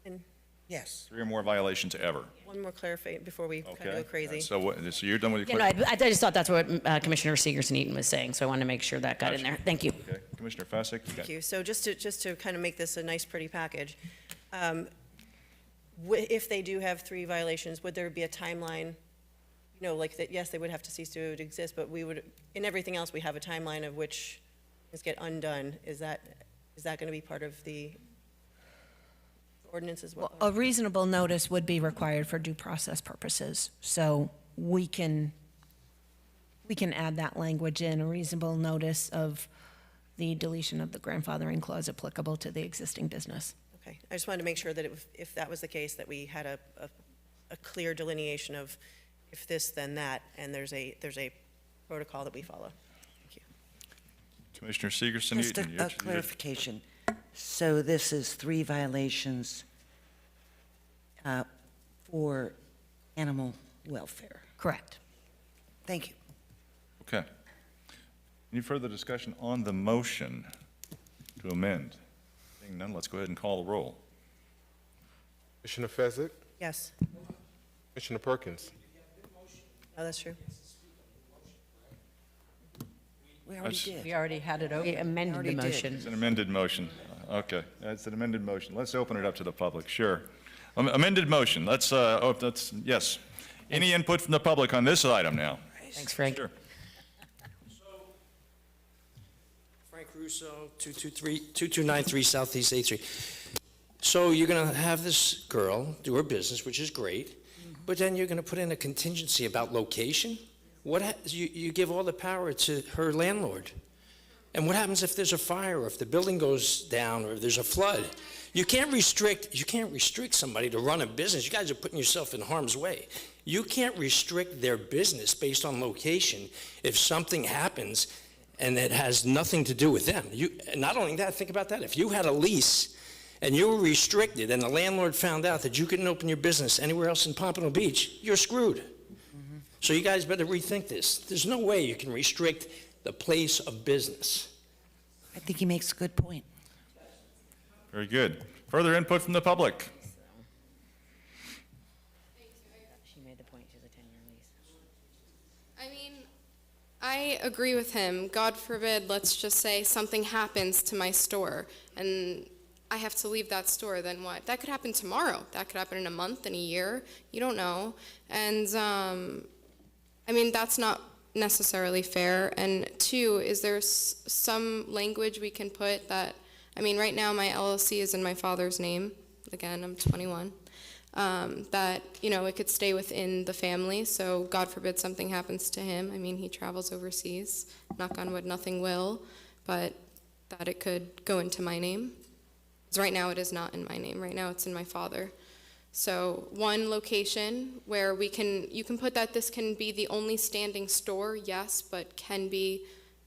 Speaker 20: And
Speaker 4: Yes.
Speaker 1: 3 or more violations ever.
Speaker 20: one more clarification before we kind of
Speaker 1: Okay.
Speaker 20: go crazy.
Speaker 1: So you're done with your
Speaker 3: Yeah, no,
Speaker 1: question?
Speaker 3: I just thought that's what Commissioner Seegerson-Eaton was saying, so I wanted to make sure that got in there. Thank you.
Speaker 1: Okay. Commissioner Fasick?
Speaker 20: Thank you. So just to kind of make this a nice, pretty package, if they do have 3 violations, would there be a timeline? You know, like that, yes, they would have to cease to exist, but we would, in everything else, we have a timeline of which things get undone. Is that going to be part of the ordinance as well?
Speaker 19: A reasonable notice would be required for due process purposes. So we can add that language in, a reasonable notice of the deletion of the grandfathering clause applicable to the existing business.
Speaker 20: Okay, I just wanted to make sure that if that was the case, that we had a clear delineation of if this, then that, and there's a protocol that we follow. Thank you.
Speaker 1: Commissioner Seegerson-Eaton?
Speaker 4: Just a clarification. So this is 3 violations for animal welfare.
Speaker 19: Correct.
Speaker 4: Thank you.
Speaker 1: Okay. Any further discussion on the motion to amend? Seeing none, let's go ahead and call the roll.
Speaker 2: Commissioner Fezzik?
Speaker 20: Yes.
Speaker 2: Commissioner Perkins?
Speaker 20: Oh, that's true.
Speaker 4: We already did.
Speaker 12: We already had it
Speaker 3: We
Speaker 12: open.
Speaker 3: amended the
Speaker 4: Already did.
Speaker 3: motion.
Speaker 1: It's an amended motion. Okay, that's an amended motion. Let's open it up to the public, sure. Amended motion, yes. Any input from the public on this item now?
Speaker 3: Thanks, Frank.
Speaker 1: Sure.
Speaker 13: Frank Russo, 2293 Southeast 8th Street. So you're going to have this girl do her business, which is great, but then you're going to put in a contingency about location? You give all the power to her landlord. And what happens if there's a fire, or if the building goes down, or if there's a flood? You can't restrict somebody to run a business. You guys are putting yourself in harm's way. You can't restrict their business based on location if something happens and it has nothing to do with them. Not only that, think about that. If you had a lease and you were restricted and the landlord found out that you couldn't open your business anywhere else in Pompano Beach, you're screwed. So you guys better rethink this. There's no way you can restrict the place of business.
Speaker 4: I think he makes a good point.
Speaker 1: Very good. Further input from the public?
Speaker 3: She made the point, she's a 10-year lease.
Speaker 22: I mean, I agree with him. God forbid, let's just say something happens to my store and I have to leave that store, then what? That could happen tomorrow. That could happen in a month, in a year. You don't know. And, I mean, that's not necessarily fair. And two, is there some language we can put that, I mean, right now my LLC is in my father's name. Again, I'm 21. That, you know, it could stay within the family, so God forbid something happens to him. I mean, he travels overseas. Knock on wood, nothing will, but that it could go into my name. Because right now it is not in my name. Right now it's in my father. So one location where you can put that this can be the only standing store, yes, but can be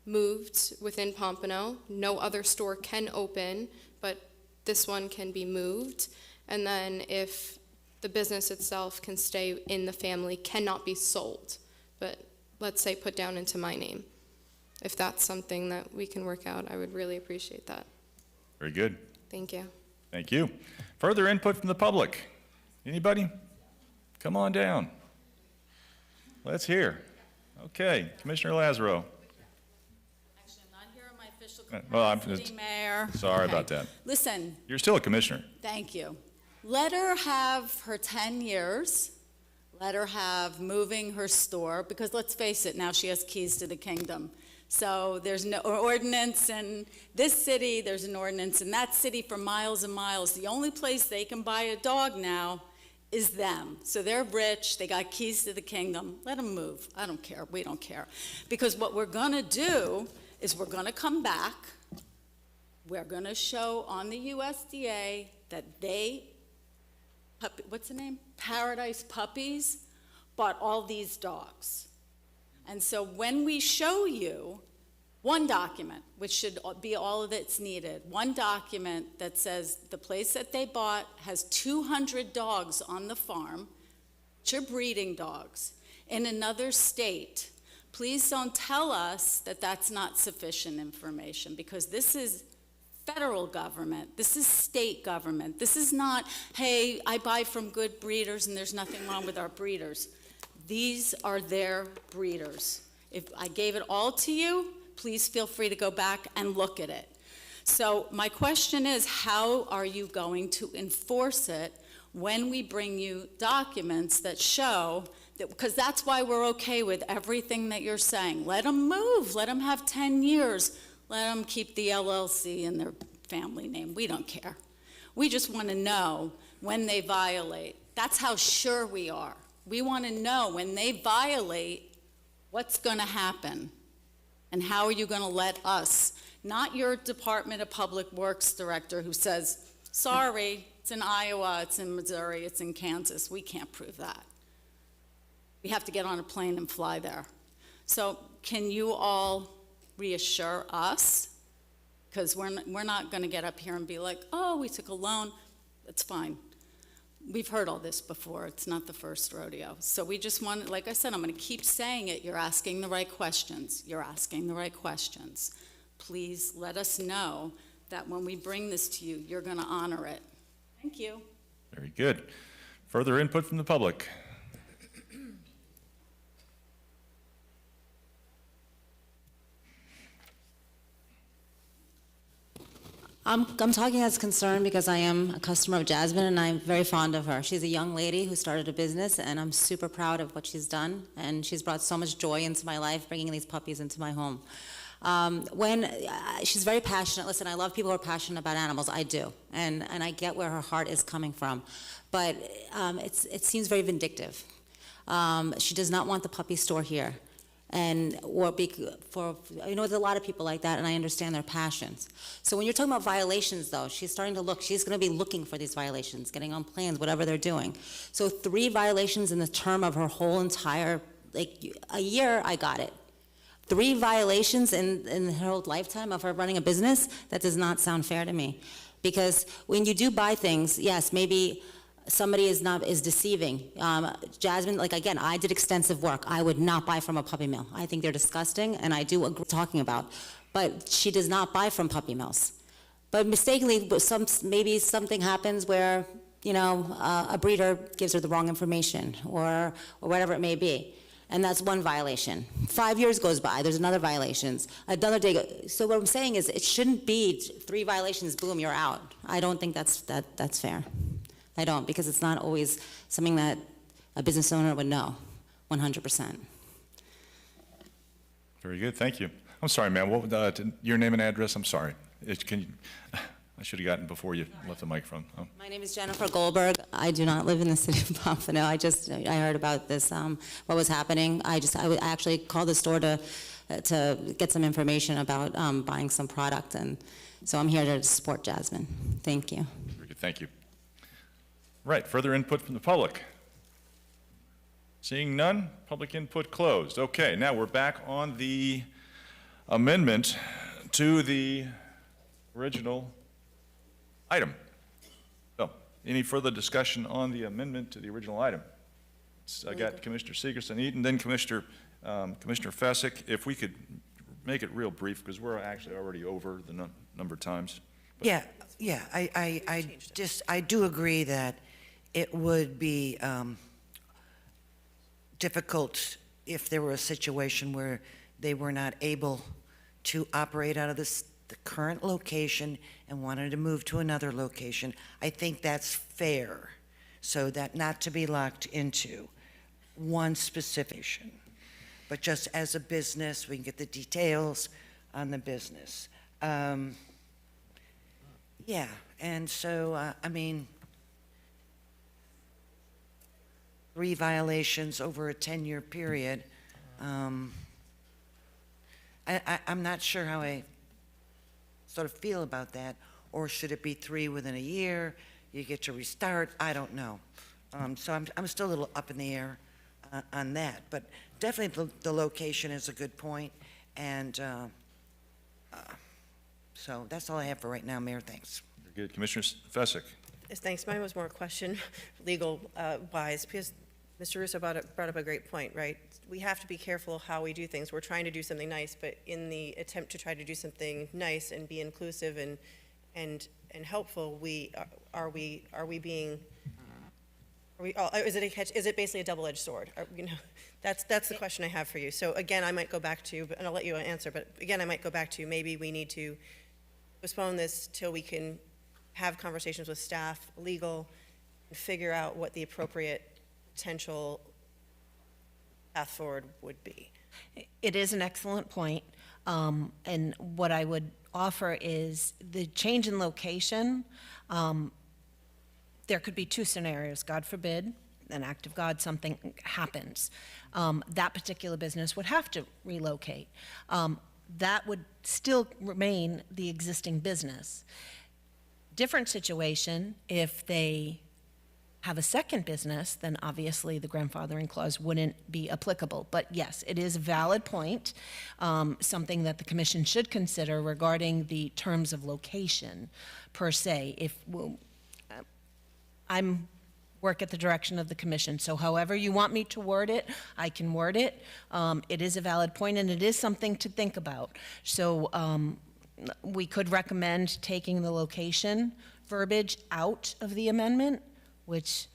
Speaker 22: moved within Pompano. No other store can open, but this one can be moved. And then if the business itself can stay in the family, cannot be sold, but let's say put down into my name. If that's something that we can work out, I would really appreciate that.
Speaker 1: Very good.
Speaker 22: Thank you.
Speaker 1: Thank you. Further input from the public? Anybody? Come on down. Let's hear. Okay, Commissioner Lazaro.
Speaker 5: Actually, I'm not here in my official
Speaker 1: Well, I'm
Speaker 5: capacity, Mayor.
Speaker 1: sorry
Speaker 5: Okay.
Speaker 1: about that.
Speaker 5: Listen,
Speaker 1: You're still a commissioner.
Speaker 5: thank you. Let her have her 10 years. Let her have moving her store, because let's face it, now she has keys to the kingdom. So there's no ordinance in this city, there's an ordinance in that city for miles and miles. The only place they can buy a dog now is them. So they're rich, they got keys to the kingdom. Let them move. I don't care, we don't care. Because what we're gonna do is we're gonna come back, we're gonna show on the USDA that what's the name? Paradise Puppies bought all these dogs. And so when we show you one document, which should be all that's needed, one document that says the place that they bought has 200 dogs on the farm, which are breeding dogs, in another state, please don't tell us that that's not sufficient information, because this is federal government, this is state government. This is not, hey, I buy from good breeders and there's nothing wrong with our breeders. These are their breeders. If I gave it all to you, please feel free to go back and look at it. So my question is, how are you going to enforce it when we bring you documents that show that, because that's why we're okay with everything that you're saying. Let them move, let them have 10 years, let them keep the LLC in their family name. We don't care. We just want to know when they violate. That's how sure we are. We want to know when they violate what's going to happen and how are you going to let us, not your Department of Public Works director who says, sorry, it's in Iowa, it's in Missouri, it's in Kansas. We can't prove that. We have to get on a plane and fly there. So can you all reassure us? Because we're not going to get up here and be like, oh, we took a loan. That's fine. we've heard all this before. It's not the first rodeo. So we just want, like I said, I'm going to keep saying it. You're asking the right questions. You're asking the right questions. Please let us know that when we bring this to you, you're going to honor it. Thank you.
Speaker 1: Very good. Further input from the public?
Speaker 8: I'm talking as concerned because I am a customer of Jasmine and I'm very fond of her. She's a young lady who started a business and I'm super proud of what she's done, and she's brought so much joy into my life, bringing these puppies into my home. She's very passionate. Listen, I love people who are passionate about animals. I do, and I get where her heart is coming from, but it seems very vindictive. She does not want the puppy store here. There's a lot of people like that, and I understand their passions. So when you're talking about violations, though, she's starting to look. She's going to be looking for these violations, getting on plans, whatever they're doing. So 3 violations in the term of her whole entire, a year, I got it. 3 violations in her whole lifetime of her running a business, that does not sound fair to me. Because when you do buy things, yes, maybe somebody is deceiving. Jasmine, again, I did extensive work. I would not buy from a puppy mill. I think they're disgusting, and I do agree talking about. But she does not buy from puppy mills. But mistakenly, maybe something happens where, a breeder gives her the wrong information or whatever it may be. And that's 1 violation. 5 years goes by, there's another violations. Another day, so what I'm saying is it shouldn't be 3 violations, boom, you're out. I don't think that's fair. I don't, because it's not always something that a business owner would know, 100%.
Speaker 1: Very good, thank you. I'm sorry, ma'am, what, your name and address, I'm sorry. I should have gotten before you left the microphone. Oh.
Speaker 8: My name is Jennifer Goldberg. I do not live in the city of Pompano. I heard about this, what was happening. I actually called the store to get some information about buying some product, and so I'm here to support Jasmine. Thank you.
Speaker 1: Very good, thank you. Right, further input from the public? Seeing none, public input closed. Okay, now we're back on the amendment to the original item. So, any further discussion on the amendment to the original item? I got Commissioner Segerson Eaton, then Commissioner Fessick. If we could make it real brief, because we're actually already over the number of times.
Speaker 4: Yeah, I do agree that it would be difficult if there were a situation where they were not able to operate out of the current location and wanted to move to another location. I think that's fair, so that not to be locked into one specific, but just as a business, we can get the details on the business. Yeah, and so, 3 violations over a 10-year period. I'm not sure how I sort of feel about that, or should it be 3 within a year? You get to restart. I don't know. So I'm still a little up in the air on that, but definitely the location is a good point, and so that's all I have for right now, Mayor. Thanks.
Speaker 1: Very good, Commissioner Fessick.
Speaker 20: Yes, thanks. Mine was more a question, legal-wise, because Mr. Russo brought up a great point, right? We have to be careful how we do things. We're trying to do something nice, but in the attempt to try to do something nice and be inclusive and helpful, is it basically a double-edged sword? That's the question I have for you. So again, I might go back to, and I'll let you answer, but again, I might go back to maybe we need to postpone this till we can have conversations with staff, legal, and figure out what the appropriate potential path forward would be.
Speaker 19: It is an excellent point. And what I would offer is the change in location. There could be 2 scenarios. God forbid, an act of God, something happens. That particular business would have to relocate. That would still remain the existing business. Different situation, if they have a second business, then obviously the grandfathering clause wouldn't be applicable. But yes, it is a valid point, something that the commission should consider regarding the terms of location per se. I'm work at the direction of the commission. So however you want me to word it, I can word it. It is a valid point, and it is something to think about. So we could recommend taking the location verbiage out of the amendment, which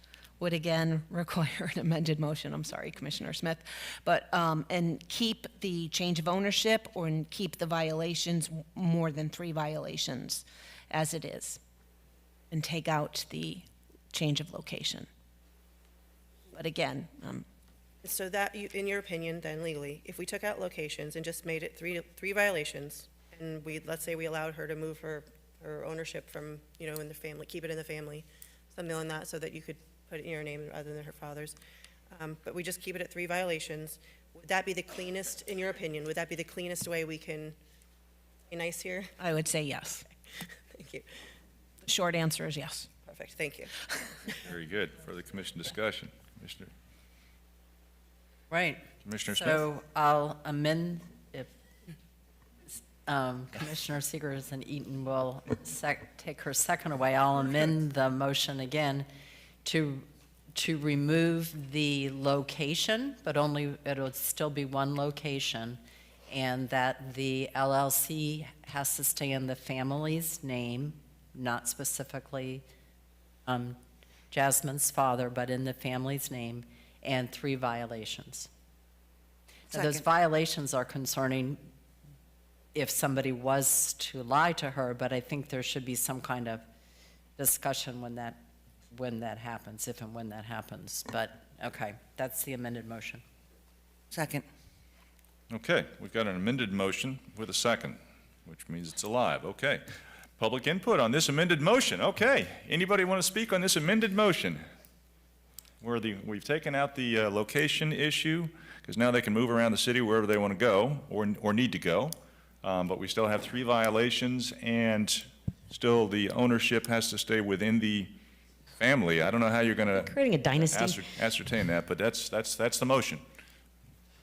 Speaker 19: would again require an amended motion. I'm sorry, Commissioner Smith. But, and keep the change of ownership or keep the violations, more than 3 violations as it is. And take out the change of location. But again,
Speaker 20: So that, in your opinion, then legally, if we took out locations and just made it three violations, and let's say we allowed her to move her ownership from, in the family, keep it in the family, something like that, so that you could put it in your name rather than her father's. But we just keep it at 3 violations. Would that be the cleanest, in your opinion, would that be the cleanest way we can be nice here?
Speaker 19: I would say yes.
Speaker 20: Thank you.
Speaker 19: The short answer is yes.
Speaker 20: Perfect, thank you.
Speaker 1: Very good. Further commission discussion. Commissioner.
Speaker 12: Right.
Speaker 1: Commissioner Smith.
Speaker 12: So I'll amend, if Commissioner Seegers and Eaton will take her second away, I'll amend the motion again to remove the location, but it'll still be one location, and that the LLC has to stay in the family's name, not specifically Jasmine's father, but in the family's name, and 3 violations. So those violations are concerning if somebody was to lie to her, but I think there should be some kind of discussion when that happens, if and when that happens. But, okay, that's the amended motion.
Speaker 4: Second.
Speaker 1: Okay, we've got an amended motion with a second, which means it's alive. Okay. Public input on this amended motion. Okay. Anybody want to speak on this amended motion? We've taken out the location issue, because now they can move around the city wherever they want to go or need to go. But we still have 3 violations, and still the ownership has to stay within the family. I don't know how you're going to
Speaker 3: Creating a dynasty.
Speaker 1: ascertain that, but that's the motion.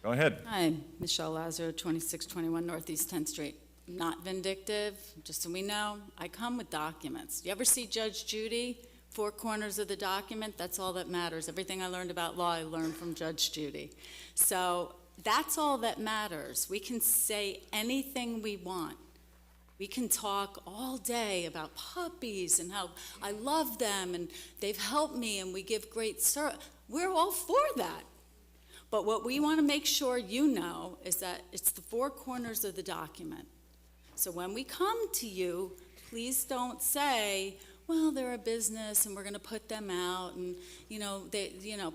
Speaker 1: Go ahead.
Speaker 5: Hi, Michelle Lazaro, 2621 Northeast 10th Street. Not vindictive, just so we know. I come with documents. You ever see Judge Judy? 4 corners of the document, that's all that matters. Everything I learned about law, I learned from Judge Judy. So that's all that matters. We can say anything we want. We can talk all day about puppies and how I love them and they've helped me and we give great service. We're all for that. But what we want to make sure you know is that it's the 4 corners of the document. So when we come to you, please don't say, well, they're a business and we're going to put them out and,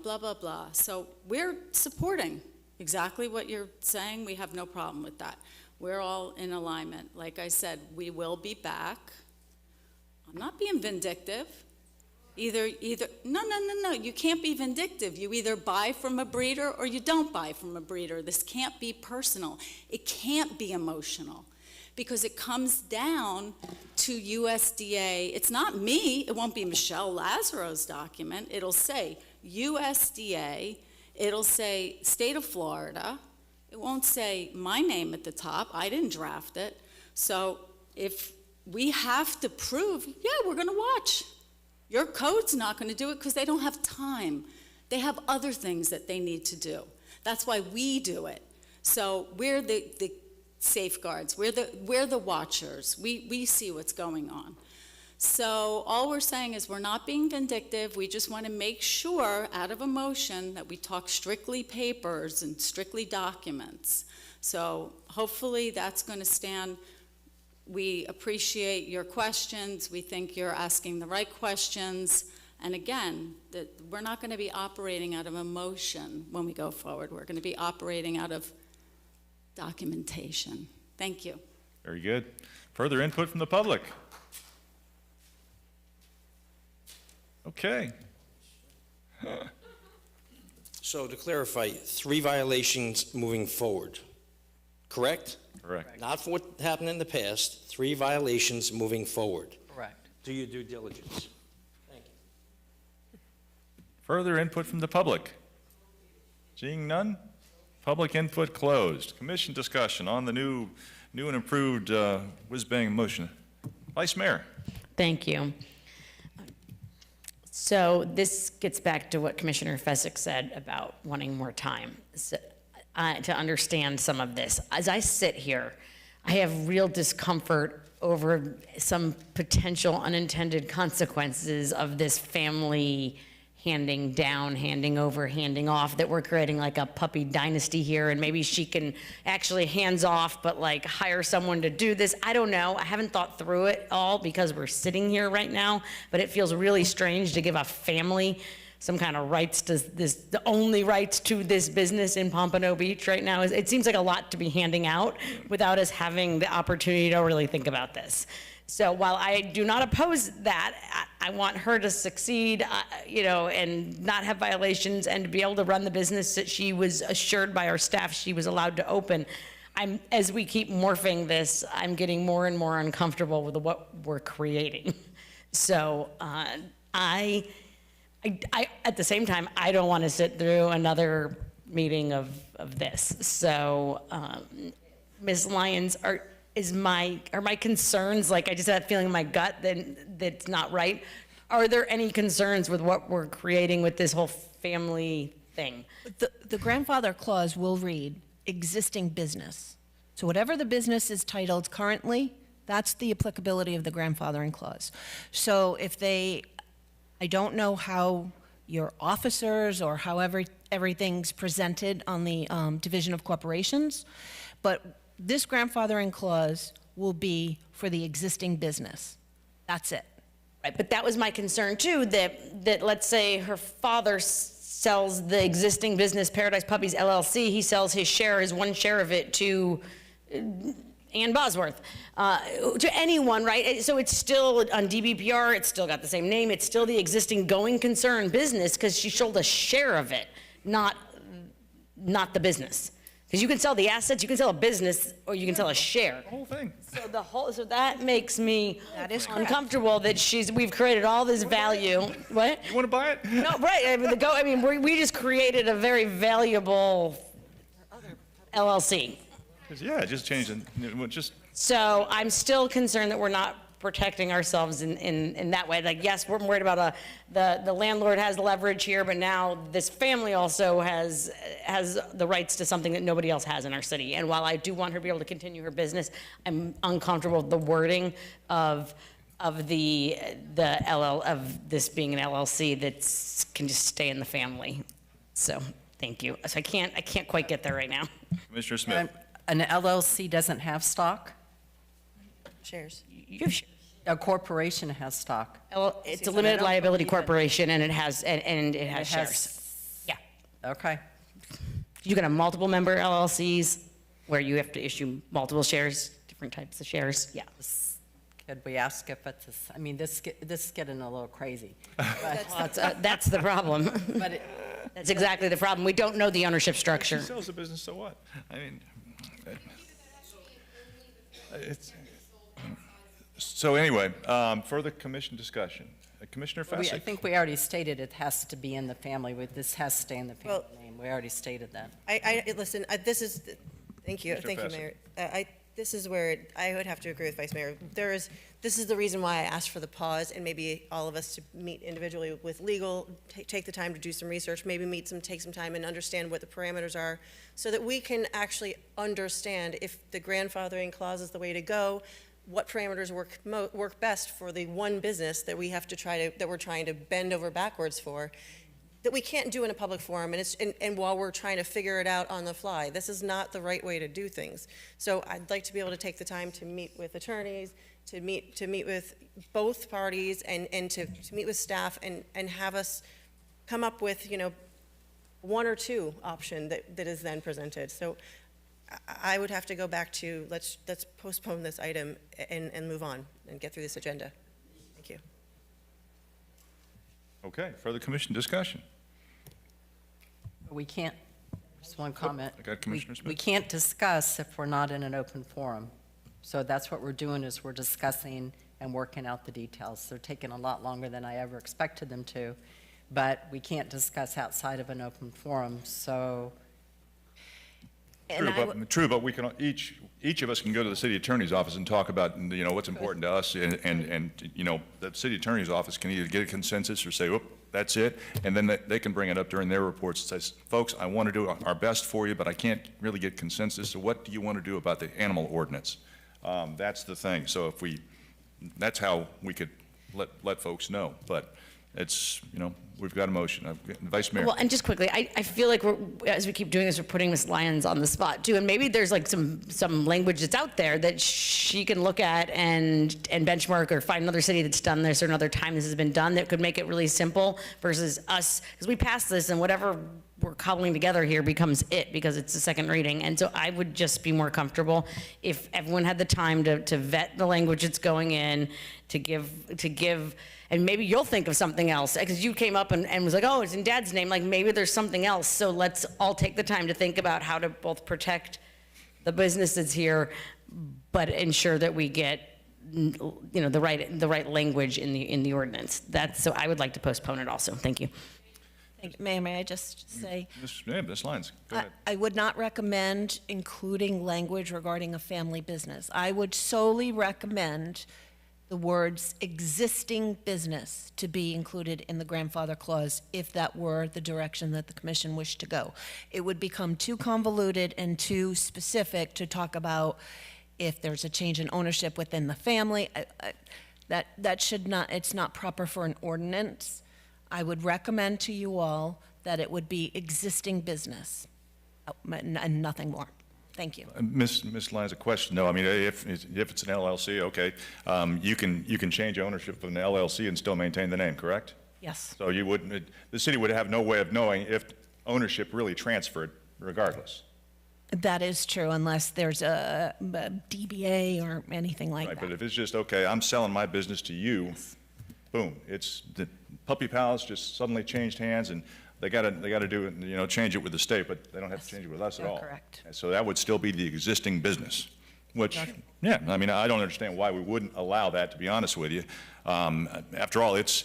Speaker 5: blah, blah, blah. So we're supporting exactly what you're saying. We have no problem with that. We're all in alignment. Like I said, we will be back. I'm not being vindictive. No, you can't be vindictive. You either buy from a breeder or you don't buy from a breeder. This can't be personal. It can't be emotional. Because it comes down to USDA. It's not me. It won't be Michelle Lazaro's document. It'll say USDA. It'll say State of Florida. It won't say my name at the top. I didn't draft it. So if we have to prove, yeah, we're going to watch. Your code's not going to do it because they don't have time. They have other things that they need to do. That's why we do it. So we're the safeguards. We're the watchers. We see what's going on. So all we're saying is we're not being vindictive. We just want to make sure out of emotion that we talk strictly papers and strictly documents. So hopefully that's going to stand. We appreciate your questions. We think you're asking the right questions. And again, that we're not going to be operating out of emotion when we go forward. We're going to be operating out of documentation. Thank you.
Speaker 1: Very good. Further input from the public? Okay.
Speaker 13: So to clarify, 3 violations moving forward, correct?
Speaker 1: Correct.
Speaker 13: Not for what happened in the past, 3 violations moving forward.
Speaker 12: Correct.
Speaker 13: Do your due diligence. Thank you.
Speaker 1: Further input from the public? Seeing none? Public input closed. Commission discussion on the new and improved whiz-bang motion. Vice Mayor.
Speaker 3: Thank you. So this gets back to what Commissioner Fezzik said about wanting more time to understand some of this. As I sit here, I have real discomfort over some potential unintended consequences of this family handing down, handing over, handing off, that we're creating like a puppy dynasty here, and maybe she can actually hands off, but like hire someone to do this. I don't know. I haven't thought through it all because we're sitting here right now, but it feels really strange to give a family some kind of rights to this, the only rights to this business in Pompano Beach right now. It seems like a lot to be handing out without us having the opportunity to really think about this. So while I do not oppose that, I want her to succeed, and not have violations, and to be able to run the business that she was assured by our staff she was allowed to open. As we keep morphing this, I'm getting more and more uncomfortable with what we're creating. So I at the same time, I don't want to sit through another meeting of this. So Ms. Lyons, are my concerns, like I just had that feeling in my gut that's not right? Are there any concerns with what we're creating with this whole family thing?
Speaker 19: The grandfather clause will read existing business. So whatever the business is titled currently, that's the applicability of the grandfathering clause. So I don't know how your officers or however everything's presented on the Division of Corporations, but this grandfathering clause will be for the existing business. That's it.
Speaker 3: Right, but that was my concern too, that let's say her father sells the existing business, Paradise Puppies LLC, he sells his one share of it to Ann Bosworth, to anyone, right? So it's still on DBPR, it's still got the same name, it's still the existing going concern business because she sold a share of it, not the business. Because you can sell the assets, you can sell a business, or you can sell a share.
Speaker 1: The whole thing.
Speaker 3: So that makes me uncomfortable that we've created all this value. What?
Speaker 1: You want to buy it?
Speaker 3: No, right. We just created a very valuable LLC.
Speaker 1: Yeah, just change it.
Speaker 3: So I'm still concerned that we're not protecting ourselves in that way. Like, yes, we're worried about the landlord has leverage here, but now this family also has the rights to something that nobody else has in our city. And while I do want her to be able to continue her business, I'm uncomfortable with the wording of this being an LLC that can just stay in the family. So thank you. So I can't quite get there right now.
Speaker 1: Commissioner Smith.
Speaker 12: An LLC doesn't have stock?
Speaker 20: Shares.
Speaker 12: A corporation has stock.
Speaker 3: It's a limited liability corporation, and it has shares. Yeah.
Speaker 12: Okay.
Speaker 3: You can have multiple member LLCs where you have to issue multiple shares, different types of shares. Yeah.
Speaker 12: Could we ask if it's, this is getting a little crazy.
Speaker 3: That's the problem.
Speaker 12: But
Speaker 3: that's exactly the problem. We don't know the ownership structure.
Speaker 1: She sells the business, so what? So anyway, further commission discussion. Commissioner Fezzik.
Speaker 12: I think we already stated it has to be in the family. This has to stay in the family name. We already stated that.
Speaker 20: Listen, thank you, Mayor. This is where I would have to agree with Vice Mayor. This is the reason why I asked for the pause, and maybe all of us to meet individually with legal, take the time to do some research, maybe take some time and understand what the parameters are, so that we can actually understand if the grandfathering clause is the way to go, what parameters work best for the one business that we're trying to bend over backwards for, that we can't do in a public forum, and while we're trying to figure it out on the fly. This is not the right way to do things. So I'd like to be able to take the time to meet with attorneys, to meet with both parties, and to meet with staff, and have us come up with, one or two option that is then presented. So I would have to go back to, let's postpone this item and move on and get through this agenda. Thank you.
Speaker 1: Okay, further commission discussion.
Speaker 12: We can't, just one comment.
Speaker 1: I got Commissioner Smith.
Speaker 12: We can't discuss if we're not in an open forum. So that's what we're doing, is we're discussing and working out the details. They're taking a lot longer than I ever expected them to, but we can't discuss outside of an open forum. So
Speaker 1: True, but we can, each of us can go to the city attorney's office and talk about, what's important to us, and the city attorney's office can either get a consensus or say, whoop, that's it, and then they can bring it up during their reports and say, folks, I want to do our best for you, but I can't really get consensus, so what do you want to do about the animal ordinance? That's the thing, so that's how we could let folks know, but it's, we've got a motion. Vice Mayor.
Speaker 3: Well, and just quickly, I feel like as we keep doing this, we're putting Ms. Lyons on the spot too. And maybe there's like some language that's out there that she can look at and benchmark, or find another city that's done this or another time this has been done, that could make it really simple versus us, because we passed this and whatever we're cobbling together here becomes it, because it's the second reading. And so I would just be more comfortable if everyone had the time to vet the language that's going in, to give, and maybe you'll think of something else, because you came up and was like, oh, it's in Dad's name, like maybe there's something else. So let's all take the time to think about how to both protect the businesses here, but ensure that we get, the right language in the ordinance. So I would like to postpone it also. Thank you.
Speaker 19: Thank you. Mayor, may I just say?
Speaker 1: Ms. Lyons, go ahead.
Speaker 19: I would not recommend including language regarding a family business. I would solely recommend the words existing business to be included in the grandfather clause if that were the direction that the commission wished to go. It would become too convoluted and too specific to talk about if there's a change in ownership within the family. That should not, it's not proper for an ordinance. I would recommend to you all that it would be existing business and nothing more. Thank you.
Speaker 1: Ms. Lyons, a question. No, I mean, if it's an LLC, okay, you can change ownership of an LLC and still maintain the name, correct?
Speaker 19: Yes.
Speaker 1: So you wouldn't, the city would have no way of knowing if ownership really transferred regardless.
Speaker 19: That is true, unless there's a DBA or anything like
Speaker 1: Right,
Speaker 19: that.
Speaker 1: but if it's just, okay, I'm selling my business to you, boom, it's, the Puppy Pals just suddenly changed hands, and they gotta do it, change it with the state, but they don't have to change it with us at
Speaker 19: You're
Speaker 1: all.
Speaker 19: correct.
Speaker 1: And so that would still be the existing business, which, yeah, I mean, I don't understand why we wouldn't allow that, to be honest with you. After all, it's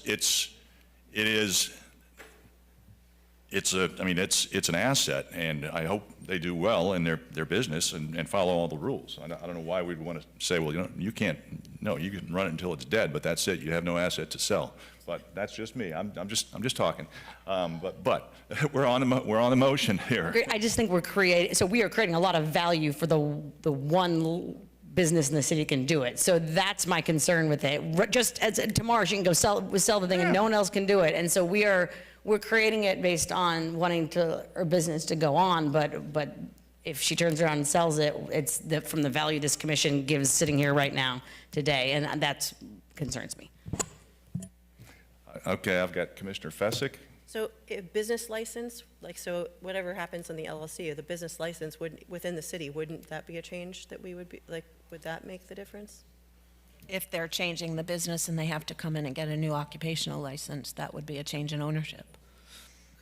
Speaker 1: an asset, and I hope they do well in their business and follow all the rules. I don't know why we'd want to say, well, you can't, no, you can run it until it's dead, but that's it. You have no asset to sell. But that's just me. I'm just talking. But we're on the motion here.
Speaker 3: I just think we are creating a lot of value for the one business in the city can do it. So that's my concern with it. Just as tomorrow she can go sell the thing and no one else can do it. And so we're creating it based on wanting her business to go on, but if she turns around and sells it, it's from the value this commission gives sitting here right now today, and that concerns me.
Speaker 1: Okay, I've got Commissioner Fessick.
Speaker 20: So a business license, so whatever happens on the LLC or the business license within the city, wouldn't that be a change that we would be, would that make the difference?
Speaker 19: If they're changing the business and they have to come in and get a new occupational license, that would be a change in ownership.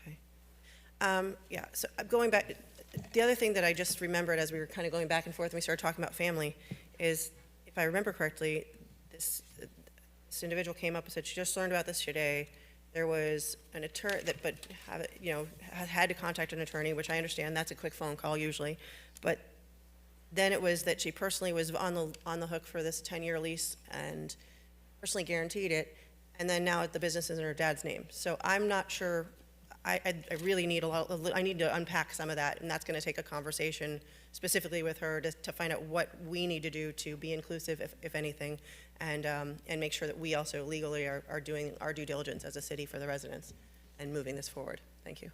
Speaker 20: Okay. Yeah, so going back, the other thing that I just remembered as we were kind of going back and forth and we started talking about family is, if I remember correctly, this individual came up and said she just learned about this today. There was an attorney had to contact an attorney, which I understand, that's a quick phone call usually, but then it was that she personally was on the hook for this 10-year lease and personally guaranteed it, and then now the business is in her dad's name. So I'm not sure. I really need I need to unpack some of that, and that's going to take a conversation specifically with her to find out what we need to do to be inclusive, if anything, and make sure that we also legally are doing our due diligence as a city for the residents and moving this forward. Thank you.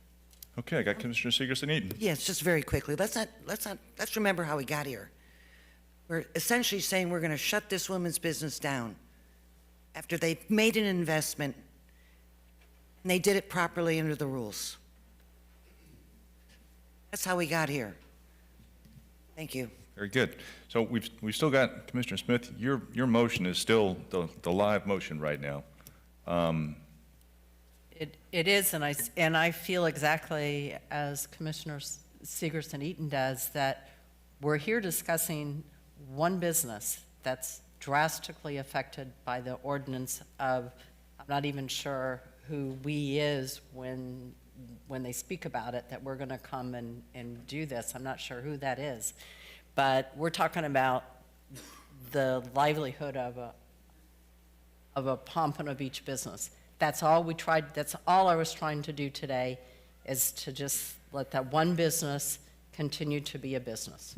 Speaker 1: Okay, I got Commissioner Segerson-Eaton.
Speaker 4: Yes, just very quickly. Let's remember how we got here. We're essentially saying we're going to shut this woman's business down after they made an investment and they did it properly under the rules. That's how we got here. Thank you.
Speaker 1: Very good. So we've still got Commissioner Smith. Your motion is still the live motion right now.
Speaker 12: It is, and I feel exactly as Commissioner Segerson-Eaton does, that we're here discussing one business that's drastically affected by the ordinance of, I'm not even sure who "we" is when when they speak about it, that we're going to come and do this. I'm not sure who that is. But we're talking about the livelihood of a Pompano Beach business. That's all we tried, that's all I was trying to do today, is to just let that one business continue to be a business.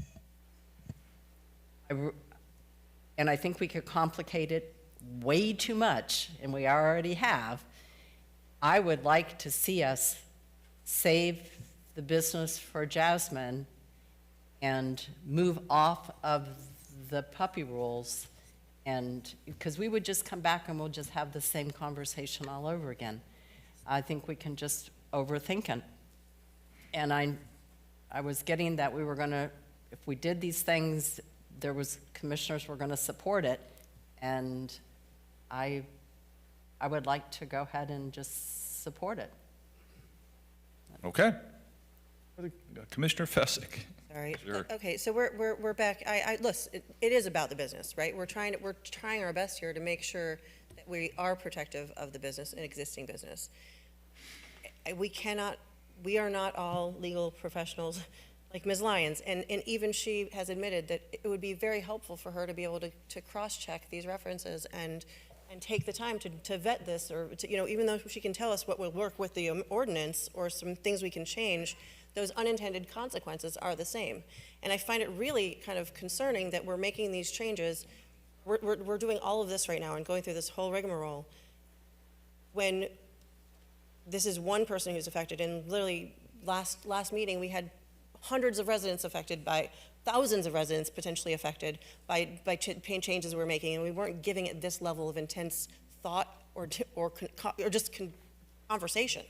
Speaker 12: And I think we could complicate it way too much, and we already have. I would like to see us save the business for Jasmine and move off of the puppy rules, and because we would just come back and we'll just have the same conversation all over again. I think we can just overthink it. And I was getting that we were going to, if we did these things, there was commissioners were going to support it, and I would like to go ahead and just support it.
Speaker 1: Okay. Commissioner Fessick.
Speaker 20: Sorry.
Speaker 1: Sure.
Speaker 20: Okay, so we're back. Listen, it is about the business, right? We're trying our best here to make sure that we are protective of the business and existing business. We are not all legal professionals like Ms. Lyons, and even she has admitted that it would be very helpful for her to be able to cross-check these references and take the time to vet this, or to, even though she can tell us what will work with the ordinance or some things we can change, those unintended consequences are the same. And I find it really kind of concerning that we're making these changes. We're doing all of this right now and going through this whole rigmarole when this is one person who's affected. And literally last meeting, we had hundreds of residents affected, by thousands of residents potentially affected by changes we're making, and we weren't giving it this level of intense thought or just conversation.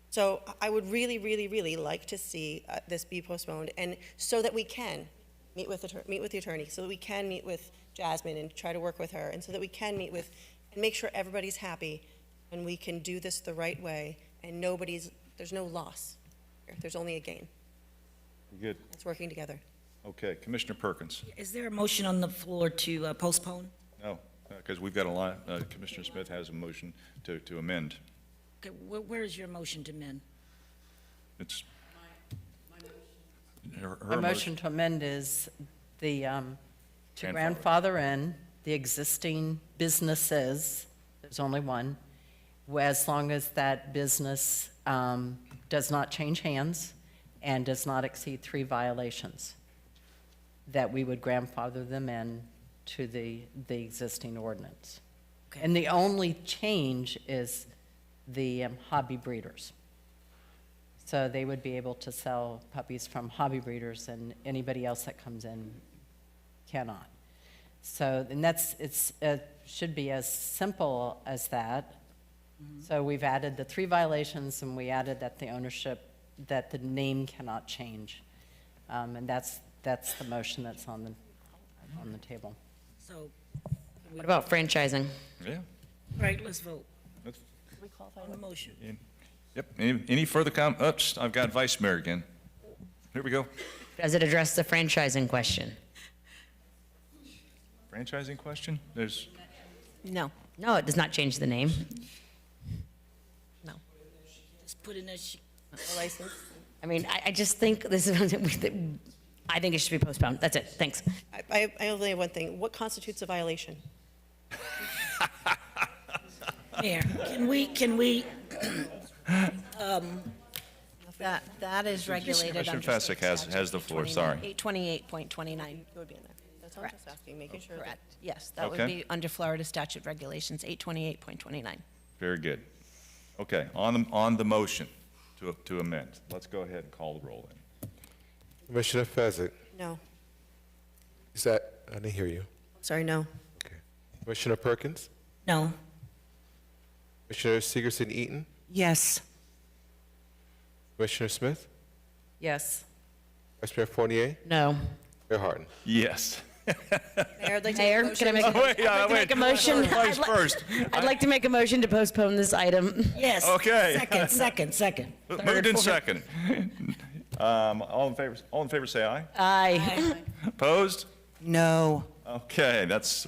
Speaker 20: So I would really, really, really like to see this be postponed, and so that we can meet with the attorney, so that we can meet with Jasmine and try to work with her, and so that we can meet with and make sure everybody's happy, and we can do this the right way, and there's no loss. There's only a gain.
Speaker 1: Good.
Speaker 20: It's working together.
Speaker 1: Okay, Commissioner Perkins.
Speaker 11: Is there a motion on the floor to postpone?
Speaker 1: No, because we've got a lot. Commissioner Smith has a motion to amend.
Speaker 11: Okay, where is your motion to amend?
Speaker 1: It's
Speaker 12: My motion to amend is to grandfather in the existing businesses, there's only one, as long as that business does not change hands and does not exceed 3 violations, that we would grandfather them in to the existing ordinance.
Speaker 11: Okay.
Speaker 12: And the only change is the hobby breeders. So they would be able to sell puppies from hobby breeders, and anybody else that comes in cannot. So, and it should be as simple as that. So we've added the 3 violations, and we added that the ownership, that the name cannot change. And that's the motion that's on the table.
Speaker 11: So,
Speaker 3: What about franchising?
Speaker 1: Yeah.
Speaker 11: all right, let's vote.
Speaker 1: Let's-
Speaker 11: We qualify on the motion.
Speaker 1: Yep. Any further Oops, I've got Vice Mayor again. Here we go.
Speaker 3: Does it address the franchising question?
Speaker 1: Franchising question? There's.
Speaker 19: No.
Speaker 3: No, it does not change the name.
Speaker 19: No.
Speaker 11: Just put in a
Speaker 20: License.
Speaker 3: I mean, I just think this is, I think it should be postponed. That's it. Thanks.
Speaker 20: I only have one thing. What constitutes a violation?
Speaker 11: Mayor, can we,
Speaker 19: That is regulated
Speaker 1: Commissioner
Speaker 19: under
Speaker 1: Fessick has the floor, sorry.
Speaker 19: 828.29.
Speaker 20: It would be in there. That's all I'm just asking, making sure.
Speaker 19: Correct. Yes, that would
Speaker 1: Okay.
Speaker 19: be under Florida statute regulations, 828.29.
Speaker 1: Very good. Okay, on the motion to amend, let's go ahead and call the roll in.
Speaker 2: Commissioner Fezzik,
Speaker 20: No.
Speaker 2: is that, I didn't hear you.
Speaker 20: Sorry, no.
Speaker 2: Okay. Commissioner Perkins?
Speaker 11: no,
Speaker 2: Commissioner Sigerson-Eaton?
Speaker 4: Yes.
Speaker 2: Commissioner Smith?
Speaker 12: Yes.
Speaker 2: Vice Mayor Fournier?
Speaker 3: No.
Speaker 2: Mayor Harden?
Speaker 1: Yes.
Speaker 20: Mayor, I'd like to
Speaker 3: Mayor, can I make a motion?
Speaker 1: Vice first.
Speaker 3: I'd like to make a motion to postpone this item.
Speaker 11: yes.
Speaker 1: Okay.
Speaker 11: Second.
Speaker 1: Moved in second. All in favor say aye.
Speaker 3: Aye.
Speaker 1: Opposed?
Speaker 4: No.
Speaker 1: Okay, let's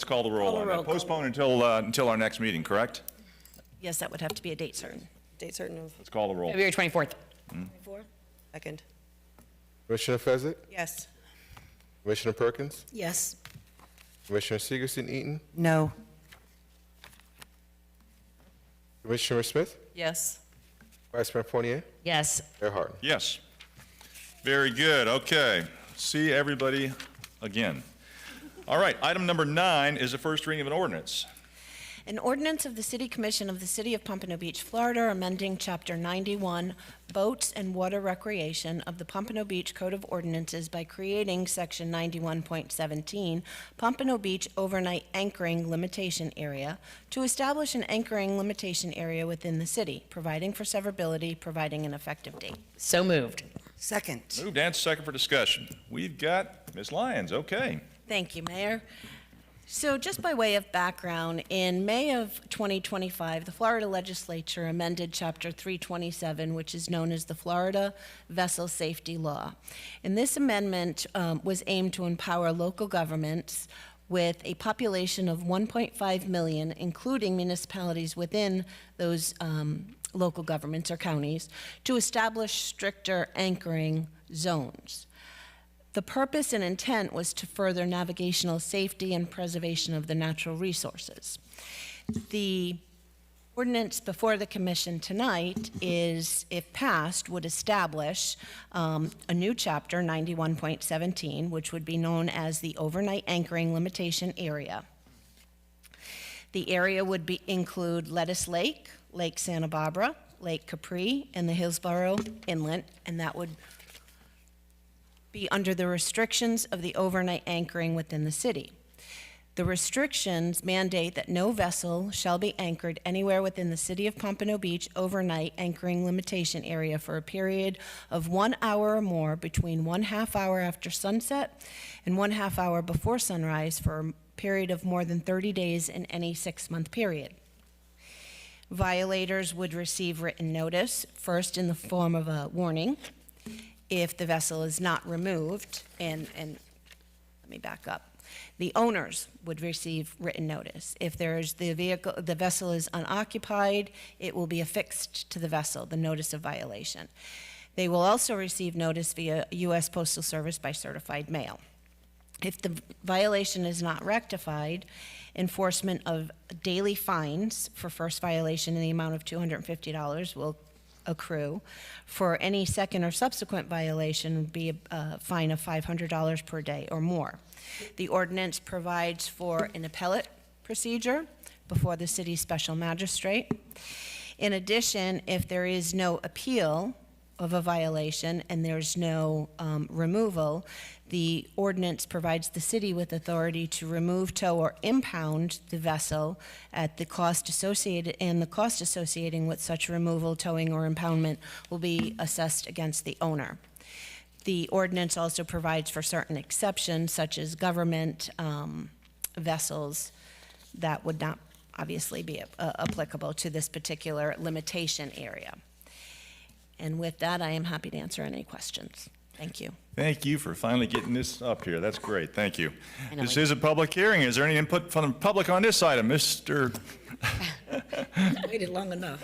Speaker 1: call the roll on that. Postpone until our next meeting, correct?
Speaker 19: Yes, that would have to be a date certain.
Speaker 20: Date certain of
Speaker 1: Let's call the roll.
Speaker 3: February 24th.
Speaker 20: 24? Second.
Speaker 2: Commissioner Fezzik?
Speaker 20: Yes.
Speaker 2: Commissioner Perkins?
Speaker 11: Yes.
Speaker 2: Commissioner Segerson Eaton?
Speaker 4: No.
Speaker 2: Commissioner Smith?
Speaker 12: Yes.
Speaker 2: Vice Mayor Fournier?
Speaker 3: Yes.
Speaker 2: Mayor Harden.
Speaker 1: Yes. Very good. Okay. See everybody again. All right. Item number 9 is the first reading of an ordinance.
Speaker 19: An ordinance of the City Commission of the City of Pompano Beach, Florida, amending Chapter 91, Boats and Water Recreation of the Pompano Beach Code of Ordinances by creating Section 91.17, Pompano Beach Overnight Anchoring Limitation Area, to establish an anchoring limitation area within the city, providing for severability, providing an effective date.
Speaker 3: So moved.
Speaker 4: Second.
Speaker 1: Moved and second for discussion. We've got Ms. Lyons. Okay.
Speaker 19: Thank you, Mayor. So just by way of background, in May of 2025, the Florida Legislature amended Chapter 327, which is known as the Florida Vessel Safety Law. And this amendment was aimed to empower local governments with a population of 1.5 million, including municipalities within those local governments or counties, to establish stricter anchoring zones. The purpose and intent was to further navigational safety and preservation of the natural resources. The ordinance before the commission tonight is, if passed, would establish a new chapter, 91.17, which would be known as the Overnight Anchoring Limitation Area. The area would include Lettuce Lake, Lake Santa Barbara, Lake Capri, and the Hillsborough Inlet, and that would be under the restrictions of the overnight anchoring within the city. The restrictions mandate that no vessel shall be anchored anywhere within the City of Pompano Beach overnight anchoring limitation area for a period of 1 hour or more between 1/2 hour after sunset and 1/2 hour before sunrise for a period of more than 30 days in any 6-month period. Violators would receive written notice, first in the form of a warning, if the vessel is not removed, and let me back up. The owners would receive written notice. If the vessel is unoccupied, it will be affixed to the vessel, the notice of violation. They will also receive notice via U.S. Postal Service by certified mail. If the violation is not rectified, enforcement of daily fines for first violation in the amount of $250 will accrue. For any second or subsequent violation would be a fine of $500 per day or more. The ordinance provides for an appellate procedure before the city's special magistrate. In addition, if there is no appeal of a violation and there's no removal, the ordinance provides the city with authority to remove, tow, or impound the vessel at the cost associated, and the cost associating with such removal, towing, or impoundment will be assessed against the owner. The ordinance also provides for certain exceptions, such as government vessels that would not obviously be applicable to this particular limitation area. And with that, I am happy to answer any questions. Thank you.
Speaker 1: Thank you for finally getting this up here. That's great. Thank you. This is a public hearing. Is there any input from the public on this item? Mr.
Speaker 11: Waited long enough.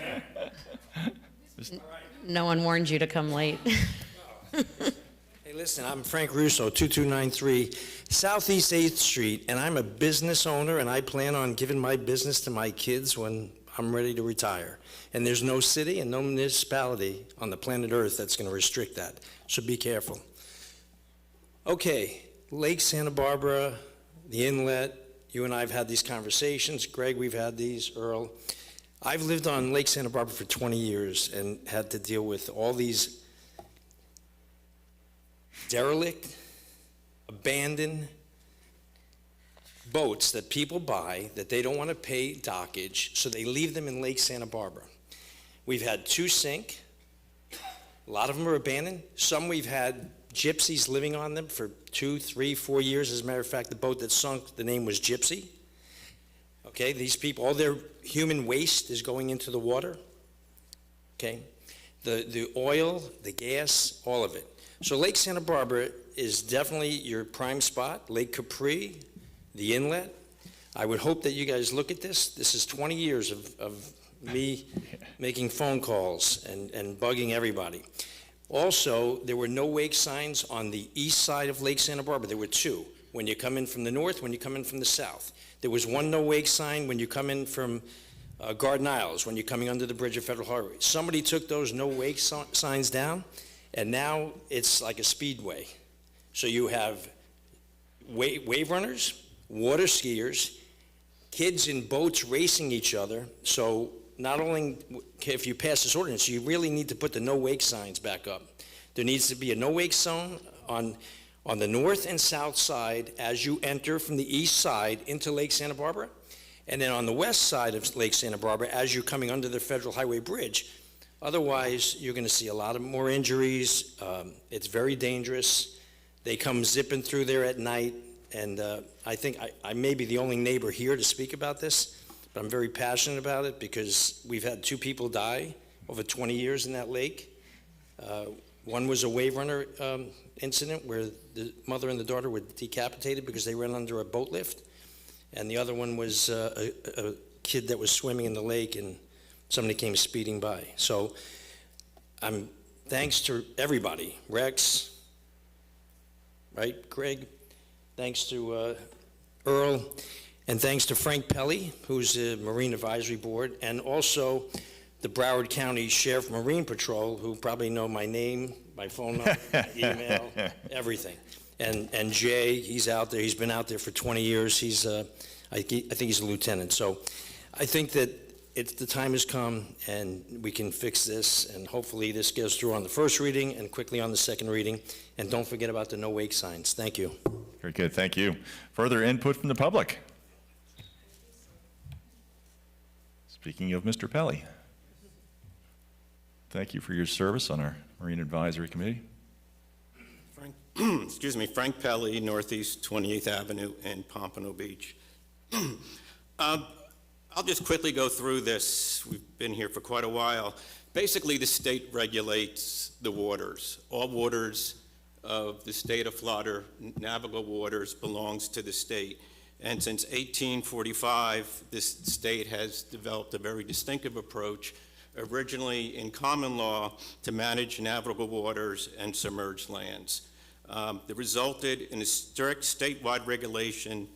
Speaker 3: No one warned you to come late.
Speaker 13: Hey, listen, I'm Frank Russo, 2293 Southeast 8th Street, and I'm a business owner, and I plan on giving my business to my kids when I'm ready to retire. And there's no city and no municipality on the planet Earth that's going to restrict that. So be careful. Okay, Lake Santa Barbara, the inlet, you and I have had these conversations. Greg, we've had these, Earl. I've lived on Lake Santa Barbara for 20 years and had to deal with all these derelict, abandoned boats that people buy that they don't want to pay dockage, so they leave them in Lake Santa Barbara. We've had 2 sink. A lot of them are abandoned. Some we've had gypsies living on them for 2, 3, 4 years. As a matter of fact, the boat that sunk, the name was Gypsy. Okay, these people, all their human waste is going into the water. Okay, the oil, the gas, all of it. So Lake Santa Barbara is definitely your prime spot. Lake Capri, the inlet. I would hope that you guys look at this. This is 20 years of me making phone calls and bugging everybody. Also, there were no wake signs on the east side of Lake Santa Barbara. There were two, when you come in from the north, when you come in from the south. There was one no wake sign when you come in from Garden Isles, when you're coming under the bridge of Federal Highway. Somebody took those no wake signs down, and now it's like a speedway. So you have wave runners, water skiers, kids in boats racing each other. So not only if you pass this ordinance, you really need to put the no wake signs back up. There needs to be a no wake zone on the north and south side as you enter from the east side into Lake Santa Barbara, and then on the west side of Lake Santa Barbara as you're coming under the Federal Highway Bridge. Otherwise, you're going to see a lot of more injuries. It's very dangerous. They come zipping through there at night, and I think I may be the only neighbor here to speak about this, but I'm very passionate about it because we've had 2 people die over 20 years in that lake. One was a wave runner incident where the mother and the daughter were decapitated because they ran under a boat lift, and the other one was a kid that was swimming in the lake and somebody came speeding by. So thanks to everybody, Rex, right, Greg, thanks to Earl, and thanks to Frank Pelly, who's the Marine Advisory Board, and also the Broward County Sheriff Marine Patrol, who probably know my name, my phone number, my email, everything. And Jay, he's out there. He's been out there for 20 years. He's, I think he's a lieutenant. So I think that the time has come, and we can fix this, and hopefully this goes through on the first reading and quickly on the second reading. And don't forget about the no wake signs. Thank you.
Speaker 1: Very good, thank you. Further input from the public? Speaking of Mr. Pelly, thank you for your service on our Marine Advisory Committee.
Speaker 10: Excuse me, Frank Pelly, Northeast 28th Avenue in Pompano Beach. I'll just quickly go through this. We've been here for quite a while. Basically, the state regulates the waters. All waters of the state of Florida, navigable waters, belongs to the state. And since 1845, this state has developed a very distinctive approach, originally in common law, to manage navigable waters and submerged lands. That resulted in a strict statewide regulation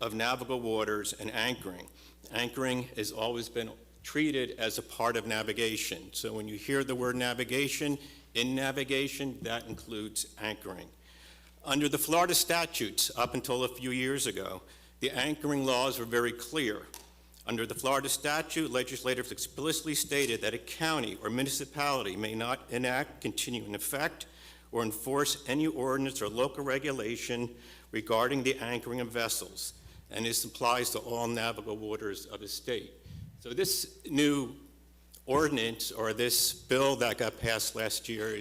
Speaker 10: of navigable waters and anchoring. Anchoring has always been treated as a part of navigation. So when you hear the word navigation, in navigation, that includes anchoring. Under the Florida statutes, up until a few years ago, the anchoring laws were very clear. Under the Florida statute, legislators explicitly stated that a county or municipality may not enact, continue in effect, or enforce any ordinance or local regulation regarding the anchoring of vessels. And this applies to all navigable waters of the state. So this new ordinance, or this bill that got passed last year,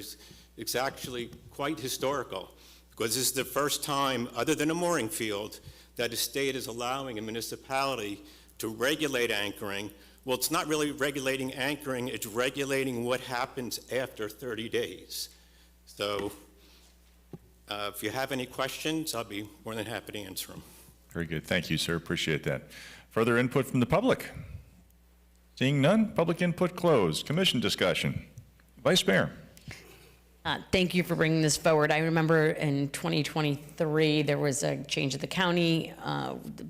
Speaker 10: it's actually quite historical, because this is the first time, other than a mooring field, that a state is allowing a municipality to regulate anchoring. Well, it's not really regulating anchoring, it's regulating what happens after 30 days. So if you have any questions, I'll be more than happy to answer them.
Speaker 1: Very good, thank you, sir, appreciate that. Further input from the public? Seeing none, public input closed. Commission discussion. Vice Mayor.
Speaker 3: Thank you for bringing this forward. I remember in 2023, there was a change at the county,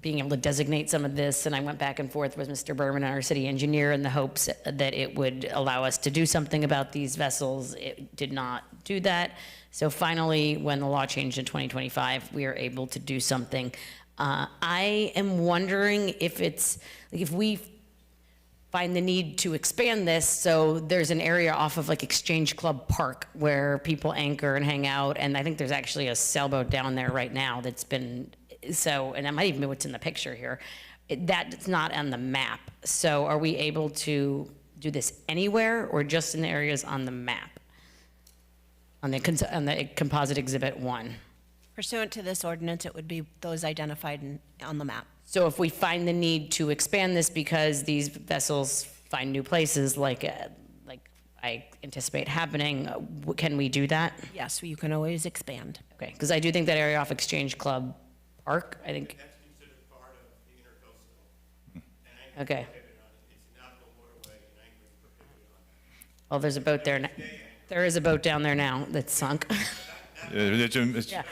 Speaker 3: being able to designate some of this, and I went back and forth with Mr. Berman, our city engineer, in the hopes that it would allow us to do something about these vessels. It did not do that. So finally, when the law changed in 2025, we are able to do something. I am wondering if we find the need to expand this, so there's an area off of like Exchange Club Park where people anchor and hang out, and I think there's actually a sailboat down there right now that's been, and that might even be what's in the picture here. That's not on the map. So are we able to do this anywhere or just in the areas on the map? On the composite exhibit 1?
Speaker 19: Pursuant to this ordinance, it would be those identified on the map.
Speaker 3: So if we find the need to expand this because these vessels find new places, like I anticipate happening, can we do that?
Speaker 19: Yes, you can always expand.
Speaker 3: Okay, because I do think that area off Exchange Club Park, I think.
Speaker 10: That's considered part of the intercoastal.
Speaker 3: Okay.
Speaker 10: It's a navigable waterway.
Speaker 3: Well, there's a boat there. There is a boat down there now that's sunk. Yeah.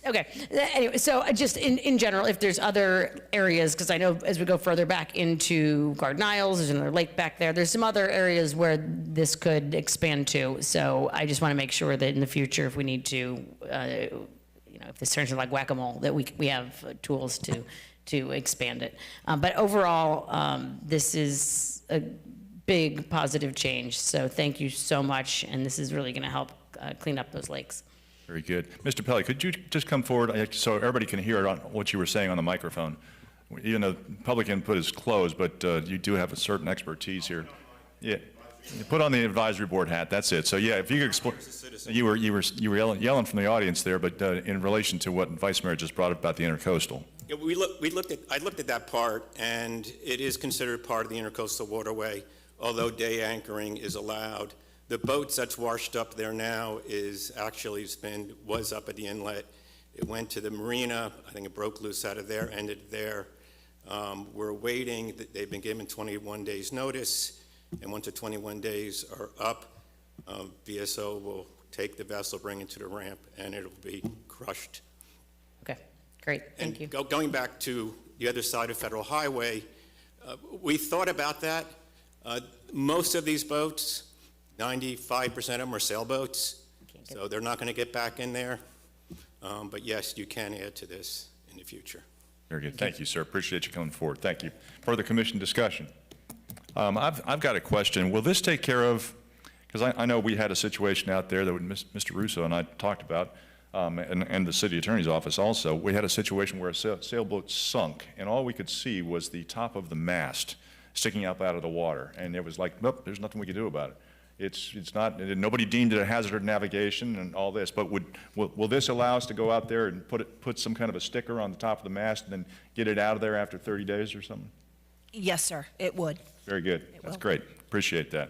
Speaker 3: Okay. Anyway, so just in general, if there's other areas, because I know as we go further back into Garden Isles, there's another lake back there. There's some other areas where this could expand to. So I just want to make sure that in the future, if we need to, if this turns into like whack-a-mole, that we have tools to expand it. But overall, this is a big positive change. So thank you so much, and this is really going to help clean up those lakes.
Speaker 1: Very good. Mr. Pelly, could you just come forward so everybody can hear on what you were saying on the microphone? Even though public input is closed, but you do have a certain expertise here. Yeah. You put on the advisory board hat. That's it. So yeah, if you could explain, you were yelling from the audience there, but in relation to what Vice Mayor just brought up about the intercoastal.
Speaker 10: Yeah, I looked at that part, and it is considered part of the intercoastal waterway, although day anchoring is allowed. The boats that's washed up there now was up at the inlet. It went to the marina. I think it broke loose out of there, ended there. We're waiting. They've been given 21 days notice, and once the 21 days are up, VSO will take the vessel, bring it to the ramp, and it'll be crushed.
Speaker 3: Okay, great. Thank you.
Speaker 10: Going back to the other side of Federal Highway, we thought about that. Most of these boats, 95% of them are sailboats, so they're not going to get back in there. But yes, you can add to this in the future.
Speaker 1: Very good. Thank you, sir. Appreciate you coming forward. Thank you. Further commission discussion. I've got a question. Will this take care of, because I know we had a situation out there that Mr. Russo and I talked about, and the city attorney's office also. We had a situation where a sailboat sunk, and all we could see was the top of the mast sticking up out of the water. And it was like, nope, there's nothing we can do about it. It's not, nobody deemed it a hazard of navigation and all this, but will this allow us to go out there and put some kind of a sticker on the top of the mast and then get it out of there after 30 days or something?
Speaker 19: Yes, sir, it would.
Speaker 1: Very good. That's great. Appreciate that.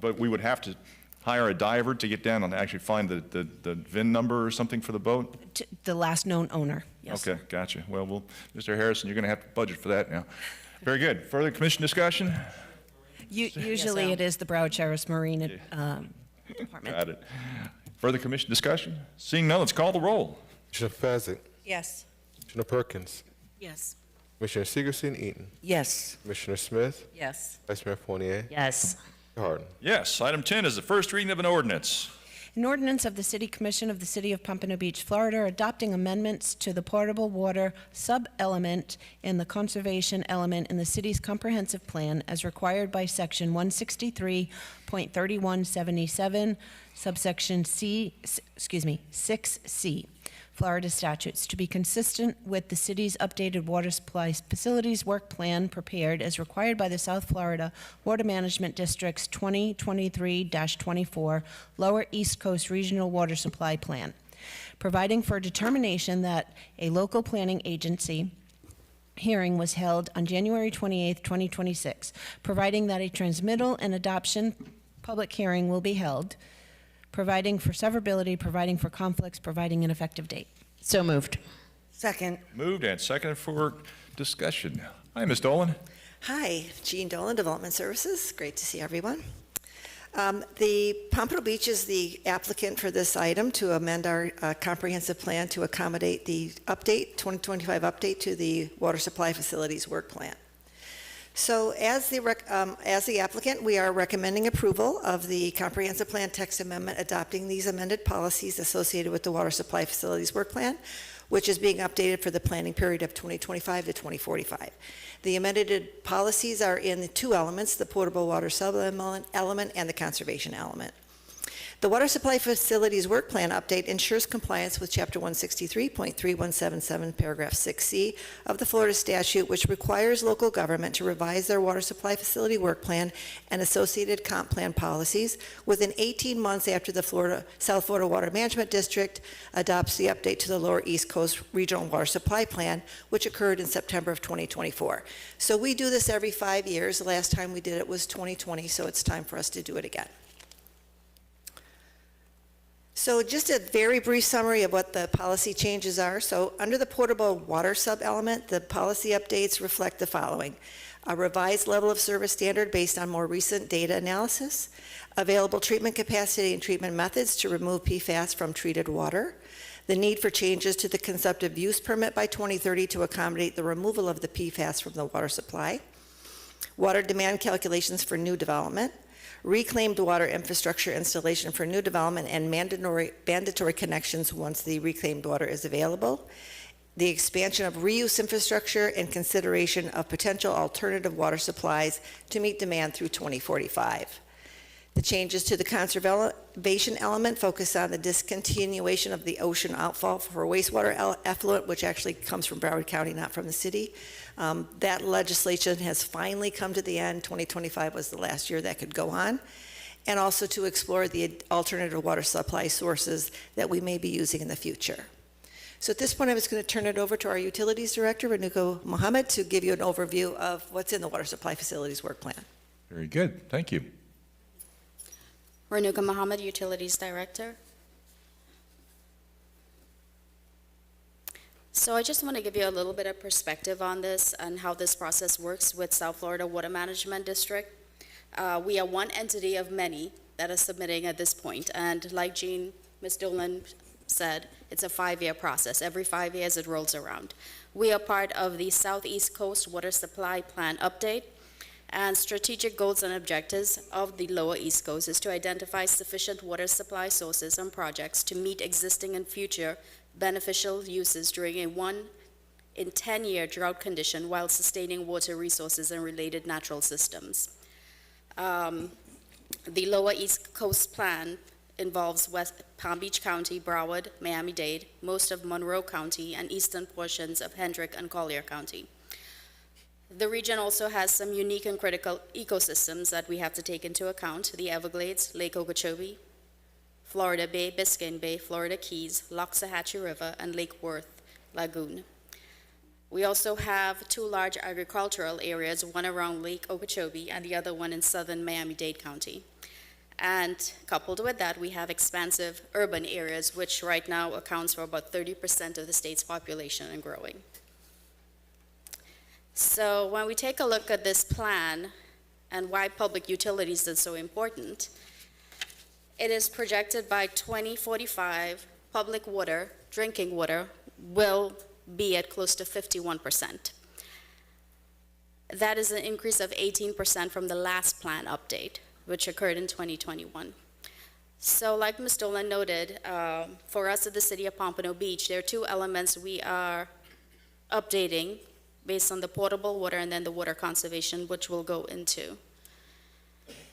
Speaker 1: But we would have to hire a diver to get down and actually find the VIN number or something for the boat?
Speaker 19: The last known owner, yes.
Speaker 1: Okay, gotcha. Well, Mr. Harrison, you're going to have to budget for that now. Very good. Further commission discussion?
Speaker 19: Usually it is the Broward Sheriff's Marine Department.
Speaker 1: Got it. Further commission discussion? Seeing none, let's call the roll.
Speaker 2: Commissioner Fezzik.
Speaker 11: Yes.
Speaker 2: Commissioner Perkins.
Speaker 11: Yes.
Speaker 2: Commissioner Segerson Eaton.
Speaker 4: Yes.
Speaker 2: Commissioner Smith.
Speaker 12: Yes.
Speaker 2: Vice Mayor Fournier.
Speaker 3: Yes.
Speaker 2: Harden.
Speaker 1: Yes. Item 10 is the first reading of an ordinance.
Speaker 19: An ordinance of the City Commission of the City of Pompano Beach, Florida, adopting amendments to the potable water sub-element and the conservation element in the city's comprehensive plan as required by Section 163.3177, subsection 6C, Florida statutes, to be consistent with the city's updated water supply facilities work plan prepared as required by the South Florida Water Management District's 2023-24 Lower East Coast Regional Water Supply Plan, providing for determination that a local planning agency hearing was held on January 28, 2026, providing that a transmittal and adoption public hearing will be held, providing for severability, providing for conflicts, providing an effective date.
Speaker 3: So moved.
Speaker 4: Second.
Speaker 1: Moved and seconded for discussion. Hi, Ms. Dolan.
Speaker 14: Hi, Jean Dolan, Development Services. Great to see everyone. The Pompano Beach is the applicant for this item to amend our comprehensive plan to accommodate the 2025 update to the water supply facilities work plan. So as the applicant, we are recommending approval of the comprehensive plan text amendment adopting these amended policies associated with the water supply facilities work plan, which is being updated for the planning period of 2025 to 2045. The amended policies are in the two elements, the potable water sub-element and the conservation element. The Water Supply Facilities Work Plan update ensures compliance with Chapter 163.3177, Paragraph 6C of the Florida statute, which requires local government to revise their water supply facility work plan and associated comp plan policies within 18 months after the South Florida Water Management District adopts the update to the Lower East Coast Regional Water Supply Plan, which occurred in September of 2024. So we do this every 5 years. The last time we did it was 2020, so it's time for us to do it again. So just a very brief summary of what the policy changes are. So under the portable water sub-element, the policy updates reflect the following: a revised level of service standard based on more recent data analysis, available treatment capacity and treatment methods to remove PFAS from treated water, the need for changes to the consumptive use permit by 2030 to accommodate the removal of the PFAS from the water supply, water demand calculations for new development, reclaimed water infrastructure installation for new development and mandatory connections once the reclaimed water is available, the expansion of reuse infrastructure and consideration of potential alternative water supplies to meet demand through 2045. The changes to the conservation element focus on the discontinuation of the ocean outfall for wastewater effluent, which actually comes from Broward County, not from the city. That legislation has finally come to the end. 2025 was the last year that could go on. And also to explore the alternative water supply sources that we may be using in the future. So at this point, I was going to turn it over to our Utilities Director, Ranuka Mohammed, to give you an overview of what's in the Water Supply Facilities Work Plan.
Speaker 1: Very good. Thank you.
Speaker 18: Ranuka Mohammed, Utilities Director. So I just want to give you a little bit of perspective on this and how this process works with South Florida Water Management District. We are one entity of many that are submitting at this point, and like Ms. Dolan said, it's a 5-year process. Every 5 years it rolls around. We are part of the Southeast Coast Water Supply Plan update, and strategic goals and objectives of the Lower East Coast is to identify sufficient water supply sources and projects to meet existing and future beneficial uses during a 1 in 10-year drought condition while sustaining water resources and related natural systems. The Lower East Coast Plan involves West Palm Beach County, Broward, Miami-Dade, most of Monroe County, and eastern portions of Hendrick and Collier County. The region also has some unique and critical ecosystems that we have to take into account: the Everglades, Lake Okeechobee, Florida Bay, Biscayne Bay, Florida Keys, Loxahatchee River, and Lake Worth Lagoon. We also have 2 large agricultural areas, one around Lake Okeechobee and the other one in southern Miami-Dade County. And coupled with that, we have expansive urban areas, which right now accounts for about 30% of the state's population and growing. So when we take a look at this plan and why public utilities is so important, it is projected by 2045, public water, drinking water, will be at close to 51%. That is an increase of 18% from the last plan update, which occurred in 2021. So like Ms. Dolan noted, for us at the City of Pompano Beach, there are 2 elements we are updating based on the potable water and then the water conservation, which we'll go into.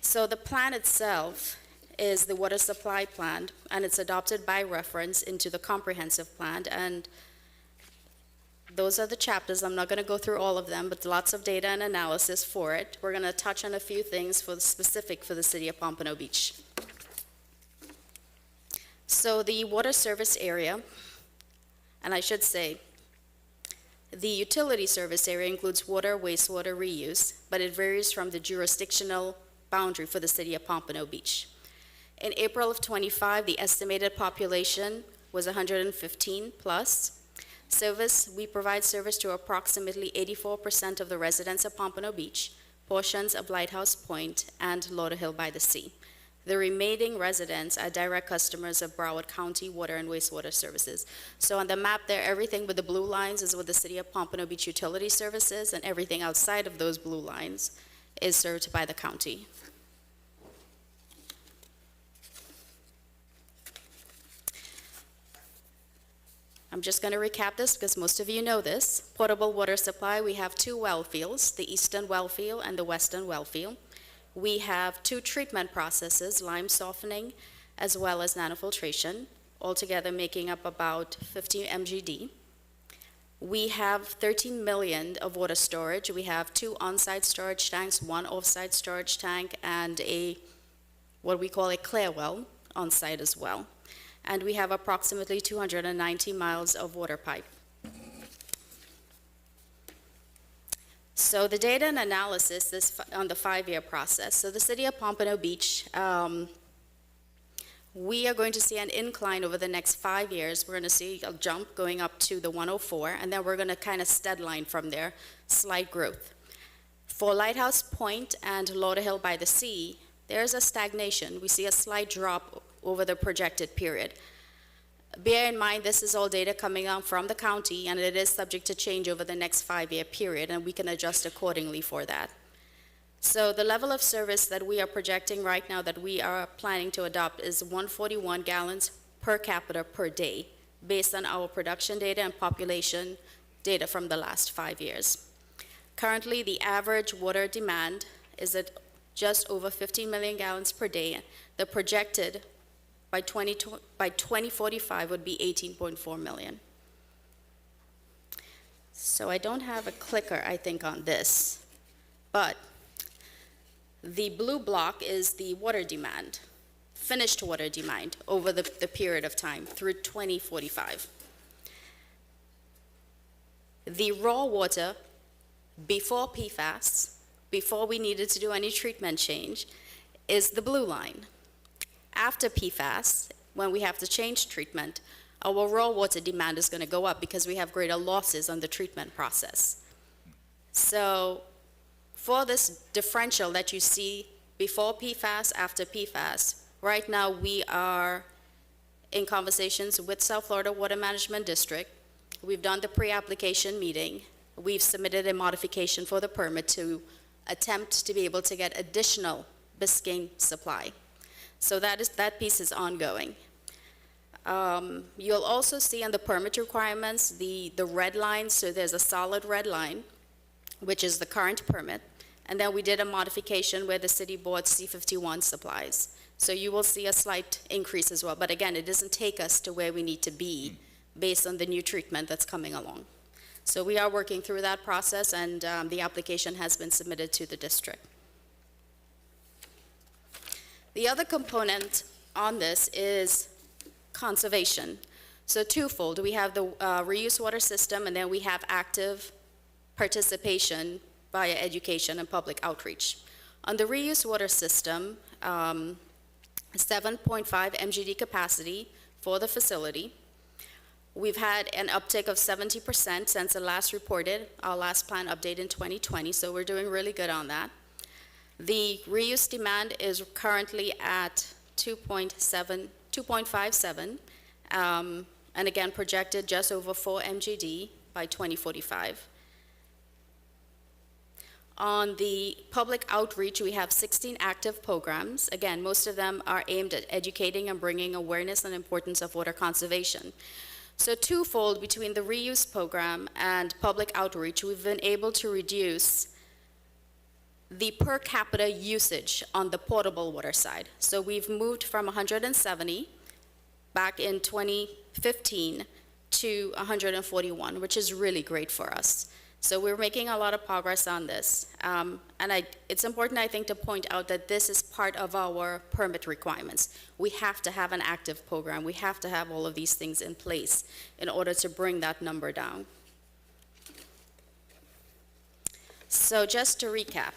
Speaker 18: So the plan itself is the water supply plan, and it's adopted by reference into the comprehensive plan, and those are the chapters. I'm not going to go through all of them, but lots of data and analysis for it. We're going to touch on a few things specific for the City of Pompano Beach. So the water service area, and I should say, the utility service area includes water, wastewater reuse, but it varies from the jurisdictional boundary for the City of Pompano Beach. In April of 25, the estimated population was 115 plus. We provide service to approximately 84% of the residents of Pompano Beach, portions of Lighthouse Point, and Lauderhill by the Sea. The remaining residents are direct customers of Broward County Water and Wastewater Services. So on the map there, everything with the blue lines is with the City of Pompano Beach Utility Services, and everything outside of those blue lines is served by the county. I'm just going to recap this because most of you know this. Potable water supply, we have 2 well fields, the eastern well field and the western well field. We have 2 treatment processes, lime softening as well as nanofiltration, altogether making up about 50 MGD. We have 13 million of water storage. We have 2 on-site storage tanks, 1 off-site storage tank, and what we call a clear well on-site as well. And we have approximately 290 miles of water pipe. So the data and analysis is on the 5-year process. So the City of Pompano Beach we are going to see an incline over the next 5 years. We're going to see a jump going up to the 104, and then we're going to kind of steadline from there, slight growth. For Lighthouse Point and Lauderhill by the Sea, there's a stagnation. We see a slight drop over the projected period. Bear in mind, this is all data coming out from the county, and it is subject to change over the next 5-year period, and we can adjust accordingly for that. So the level of service that we are projecting right now that we are planning to adopt is 141 gallons per capita per day, based on our production data and population data from the last 5 years. Currently, the average water demand is at just over 15 million gallons per day. The projected by 2045 would be 18.4 million. So I don't have a clicker, I think, on this, but the blue block is the water demand, finished water demand over the period of time through 2045. The raw water before PFAS, before we needed to do any treatment change, is the blue line. After PFAS, when we have to change treatment, our raw water demand is going to go up because we have greater losses on the treatment process. So for this differential that you see before PFAS, after PFAS, right now we are in conversations with South Florida Water Management District. We've done the pre-application meeting. We've submitted a modification for the permit to attempt to be able to get additional Biscayne supply. So that piece is ongoing. You'll also see on the permit requirements the red line. So there's a solid red line, which is the current permit. And then we did a modification where the city bought C51 supplies. So you will see a slight increase as well. But again, it doesn't take us to where we need to be based on the new treatment that's coming along. So we are working through that process, and the application has been submitted to the district. The other component on this is conservation. So twofold. We have the reuse water system, and then we have active participation via education and public outreach. On the reuse water system, 7.5 MGD capacity for the facility. We've had an uptick of 70% since the last reported, our last plan update in 2020, so we're doing really good on that. The reuse demand is currently at 2.57, and again projected just over 4 MGD by 2045. On the public outreach, we have 16 active programs. Again, most of them are aimed at educating and bringing awareness and importance of water conservation. So twofold between the reuse program and public outreach, we've been able to reduce the per capita usage on the potable water side. So we've moved from 170 back in 2015 to 141, which is really great for us. So we're making a lot of progress on this. It's important, I think, to point out that this is part of our permit requirements. We have to have an active program. We have to have all of these things in place in order to bring that number down. So just to recap,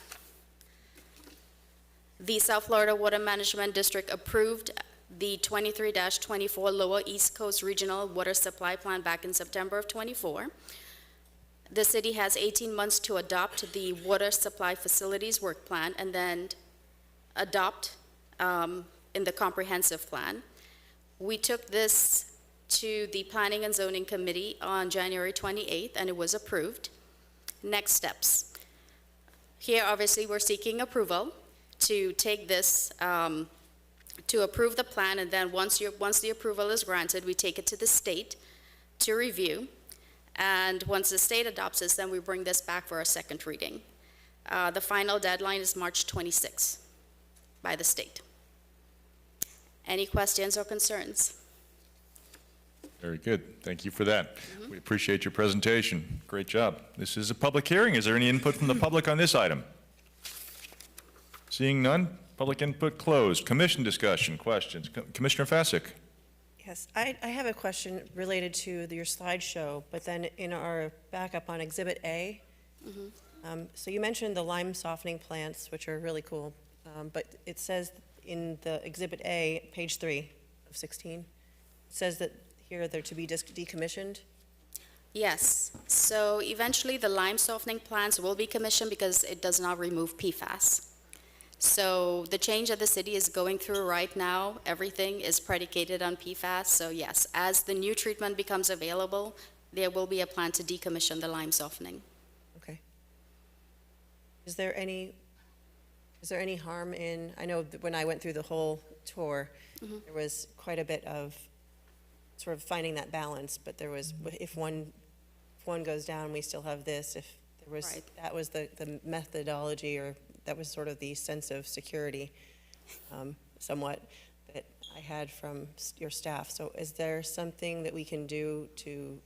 Speaker 18: the South Florida Water Management District approved the 23-24 Lower East Coast Regional Water Supply Plan back in September of 24. The city has 18 months to adopt the Water Supply Facilities Work Plan and then adopt in the comprehensive plan. We took this to the Planning and Zoning Committee on January 28th, and it was approved. Next steps. Here, obviously, we're seeking approval to take this, to approve the plan, and then once the approval is granted, we take it to the state to review. And once the state adopts this, then we bring this back for a second reading. The final deadline is March 26th by the state. Any questions or concerns?
Speaker 1: Very good. Thank you for that. We appreciate your presentation. Great job. This is a public hearing. Is there any input from the public on this item? Seeing none, public input closed. Commission discussion, questions. Commissioner Fasick.
Speaker 20: Yes, I have a question related to your slideshow, but then in our backup on Exhibit A. So you mentioned the lime softening plants, which are really cool, but it says in the Exhibit A, page 3, of 16. It says that here they're to be decommissioned.
Speaker 18: Yes, so eventually the lime softening plants will be commissioned because it does not remove PFAS. So the change that the city is going through right now, everything is predicated on PFAS. So yes, as the new treatment becomes available, there will be a plan to decommission the lime softening.
Speaker 20: Okay. Is there any harm in, I know that when I went through the whole tour, there was quite a bit of sort of finding that balance, but there was, if one goes down, we still have this. If there was,
Speaker 18: Right.
Speaker 20: that was the methodology, or that was sort of the sense of security, somewhat, that I had from your staff. So is there something that we can do to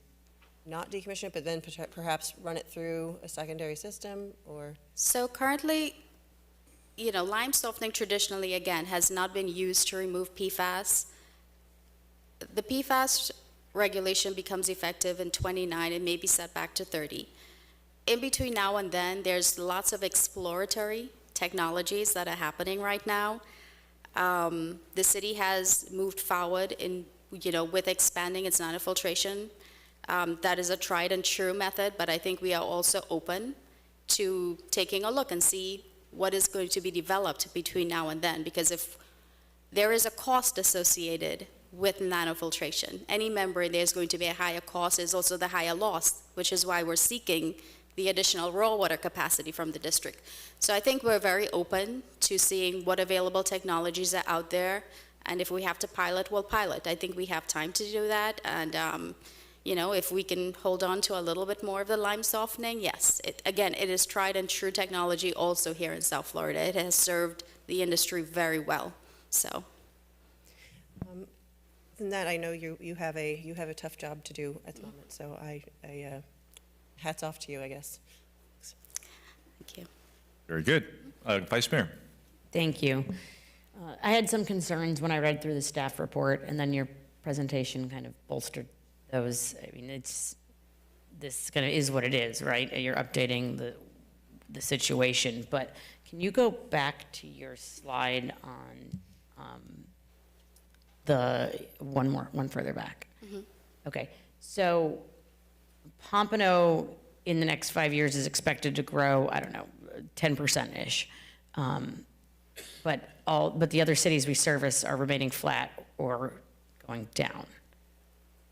Speaker 20: not decommission it, but then perhaps run it through a secondary system, or?
Speaker 18: So currently, lime softening traditionally, again, has not been used to remove PFAS. The PFAS regulation becomes effective in 29, it may be set back to 30. In between now and then, there's lots of exploratory technologies that are happening right now. The city has moved forward with expanding its nanofiltration. That is a tried and true method, but I think we are also open to taking a look and see what is going to be developed between now and then, because if there is a cost associated with nanofiltration, any membrane, there's going to be a higher cost. There's also the higher loss, which is why we're seeking the additional raw water capacity from the district. So I think we're very open to seeing what available technologies are out there, and if we have to pilot, we'll pilot. I think we have time to do that, and if we can hold on to a little bit more of the lime softening, yes. It is tried and true technology also here in South Florida. It has served the industry very well, so.
Speaker 20: Than that, I know you have a tough job to do at the moment, so I hats off to you, I guess.
Speaker 18: Thank you.
Speaker 1: Very good. Vice Mayor.
Speaker 3: Thank you. I had some concerns when I read through the staff report, and then your presentation kind of bolstered those. I mean, this kind of is what it is, right? You're updating the situation, but can you go back to your slide on the one further back? Okay, so Pompano in the next 5 years is expected to grow, I don't know, 10%-ish. But the other cities we service are remaining flat or going down.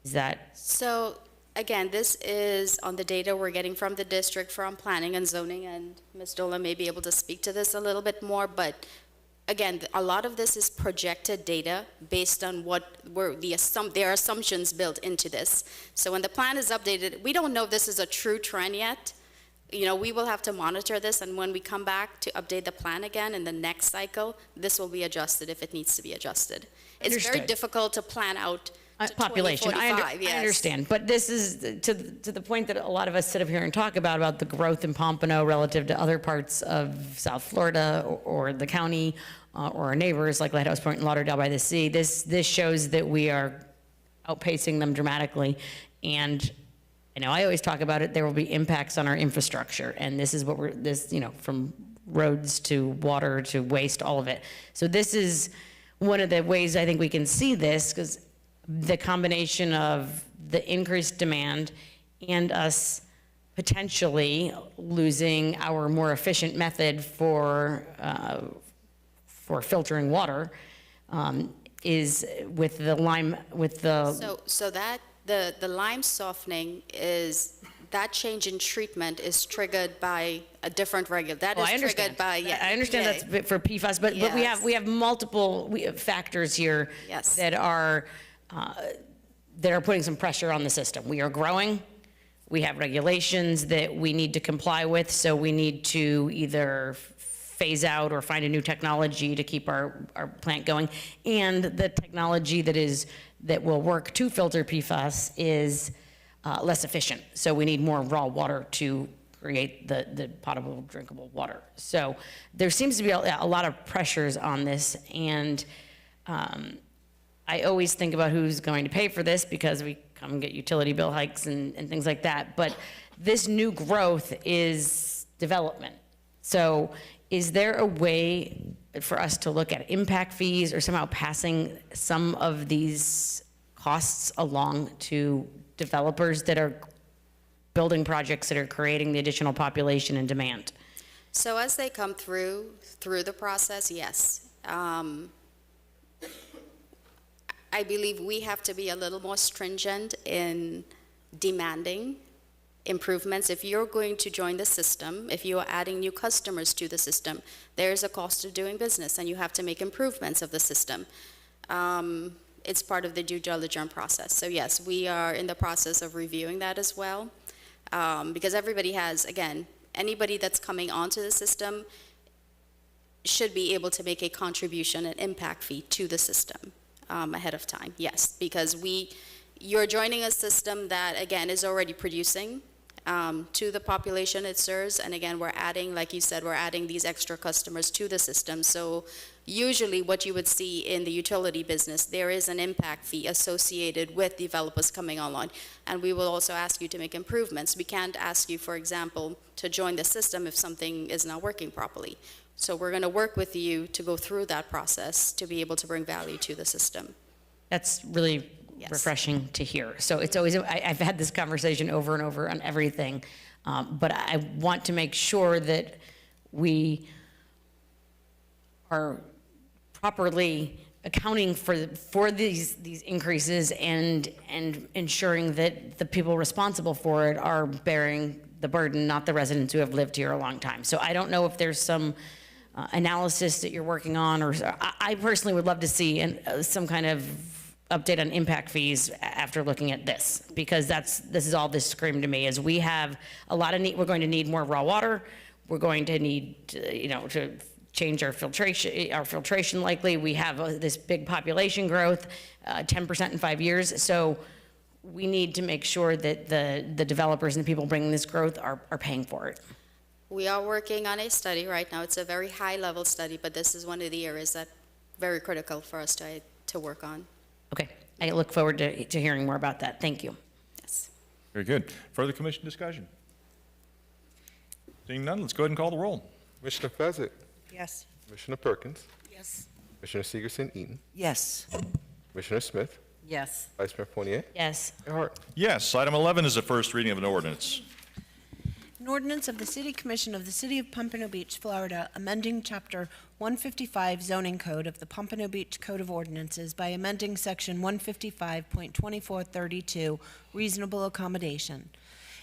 Speaker 3: Is that?
Speaker 18: So again, this is on the data we're getting from the district, from planning and zoning, and Ms. Dola may be able to speak to this a little bit more, but again, a lot of this is projected data based on there are assumptions built into this. So when the plan is updated, we don't know if this is a true trend yet. We will have to monitor this, and when we come back to update the plan again in the next cycle, this will be adjusted if it needs to be adjusted. It's
Speaker 3: Understood.
Speaker 18: very difficult to plan out to
Speaker 3: Population.
Speaker 18: 2045, yes.
Speaker 3: I understand, but this is to the point that a lot of us sit up here and talk about the growth in Pompano relative to other parts of South Florida or the county or our neighbors like Lighthouse Point and Lauderdale by the Sea. This shows that we are outpacing them dramatically, and I always talk about it. There will be impacts on our infrastructure, and this is what from roads to water to waste, all of it. So this is one of the ways I think we can see this, because the combination of the increased demand and us potentially losing our more efficient method for filtering water is with the lime,
Speaker 18: So that the lime softening is, that change in treatment is triggered by a different that is triggered by,
Speaker 3: I understand that's for PFAS, but we have multiple factors here
Speaker 18: Yes.
Speaker 3: that are putting some pressure on the system. We are growing. We have regulations that we need to comply with, so we need to either phase out or find a new technology to keep our plant going. And the technology that will work to filter PFAS is less efficient. So we need more raw water to create the potable, drinkable water. So there seems to be a lot of pressures on this, and I always think about who's going to pay for this, because we come and get utility bill hikes and things like that. But this new growth is development. So is there a way for us to look at impact fees or somehow passing some of these costs along to developers that are building projects that are creating the additional population and demand?
Speaker 18: So as they come through the process, yes. I believe we have to be a little more stringent in demanding improvements. If you're going to join the system, if you're adding new customers to the system, there's a cost of doing business, and you have to make improvements of the system. It's part of the due diligence process. So yes, we are in the process of reviewing that as well, because everybody has, again, anybody that's coming onto the system should be able to make a contribution, an impact fee to the system ahead of time, yes, because you're joining a system that, again, is already producing to the population it serves, and again, we're adding, like you said, we're adding these extra customers to the system. So usually what you would see in the utility business, there is an impact fee associated with developers coming online, and we will also ask you to make improvements. We can't ask you, for example, to join the system if something is not working properly. So we're going to work with you to go through that process to be able to bring value to the system.
Speaker 3: That's really refreshing to hear. So it's always, I've had this conversation over and over on everything, but I want to make sure that we are properly accounting for these increases and ensuring that the people responsible for it are bearing the burden, not the residents who have lived here a long time. So I don't know if there's some analysis that you're working on, or I personally would love to see some kind of update on impact fees after looking at this, because this is all this screamed to me, is we have a lot of need. We're going to need more raw water. We're going to need to change our filtration likely. We have this big population growth, 10% in 5 years. So we need to make sure that the developers and the people bringing this growth are paying for it.
Speaker 18: We are working on a study right now. It's a very high-level study, but this is one of the areas that very critical for us to work on.
Speaker 3: Okay, I look forward to hearing more about that. Thank you.
Speaker 18: Yes.
Speaker 1: Very good. Further commission discussion? Seeing none, let's go ahead and call the roll.
Speaker 2: Commissioner Fezzik?
Speaker 11: Yes.
Speaker 2: Commissioner Perkins?
Speaker 11: Yes.
Speaker 2: Commissioner Segerson-Eaton?
Speaker 4: Yes.
Speaker 2: Commissioner Smith?
Speaker 12: Yes.
Speaker 2: Vice Mayor Fournier?
Speaker 3: Yes.
Speaker 2: Mayor Hart?
Speaker 1: Yes. Item 11 is the first reading of an ordinance.
Speaker 19: An ordinance of the City Commission of the City of Pompano Beach, Florida, amending Chapter 155 zoning code of the Pompano Beach Code of Ordinances by amending Section 155.2432, reasonable accommodation,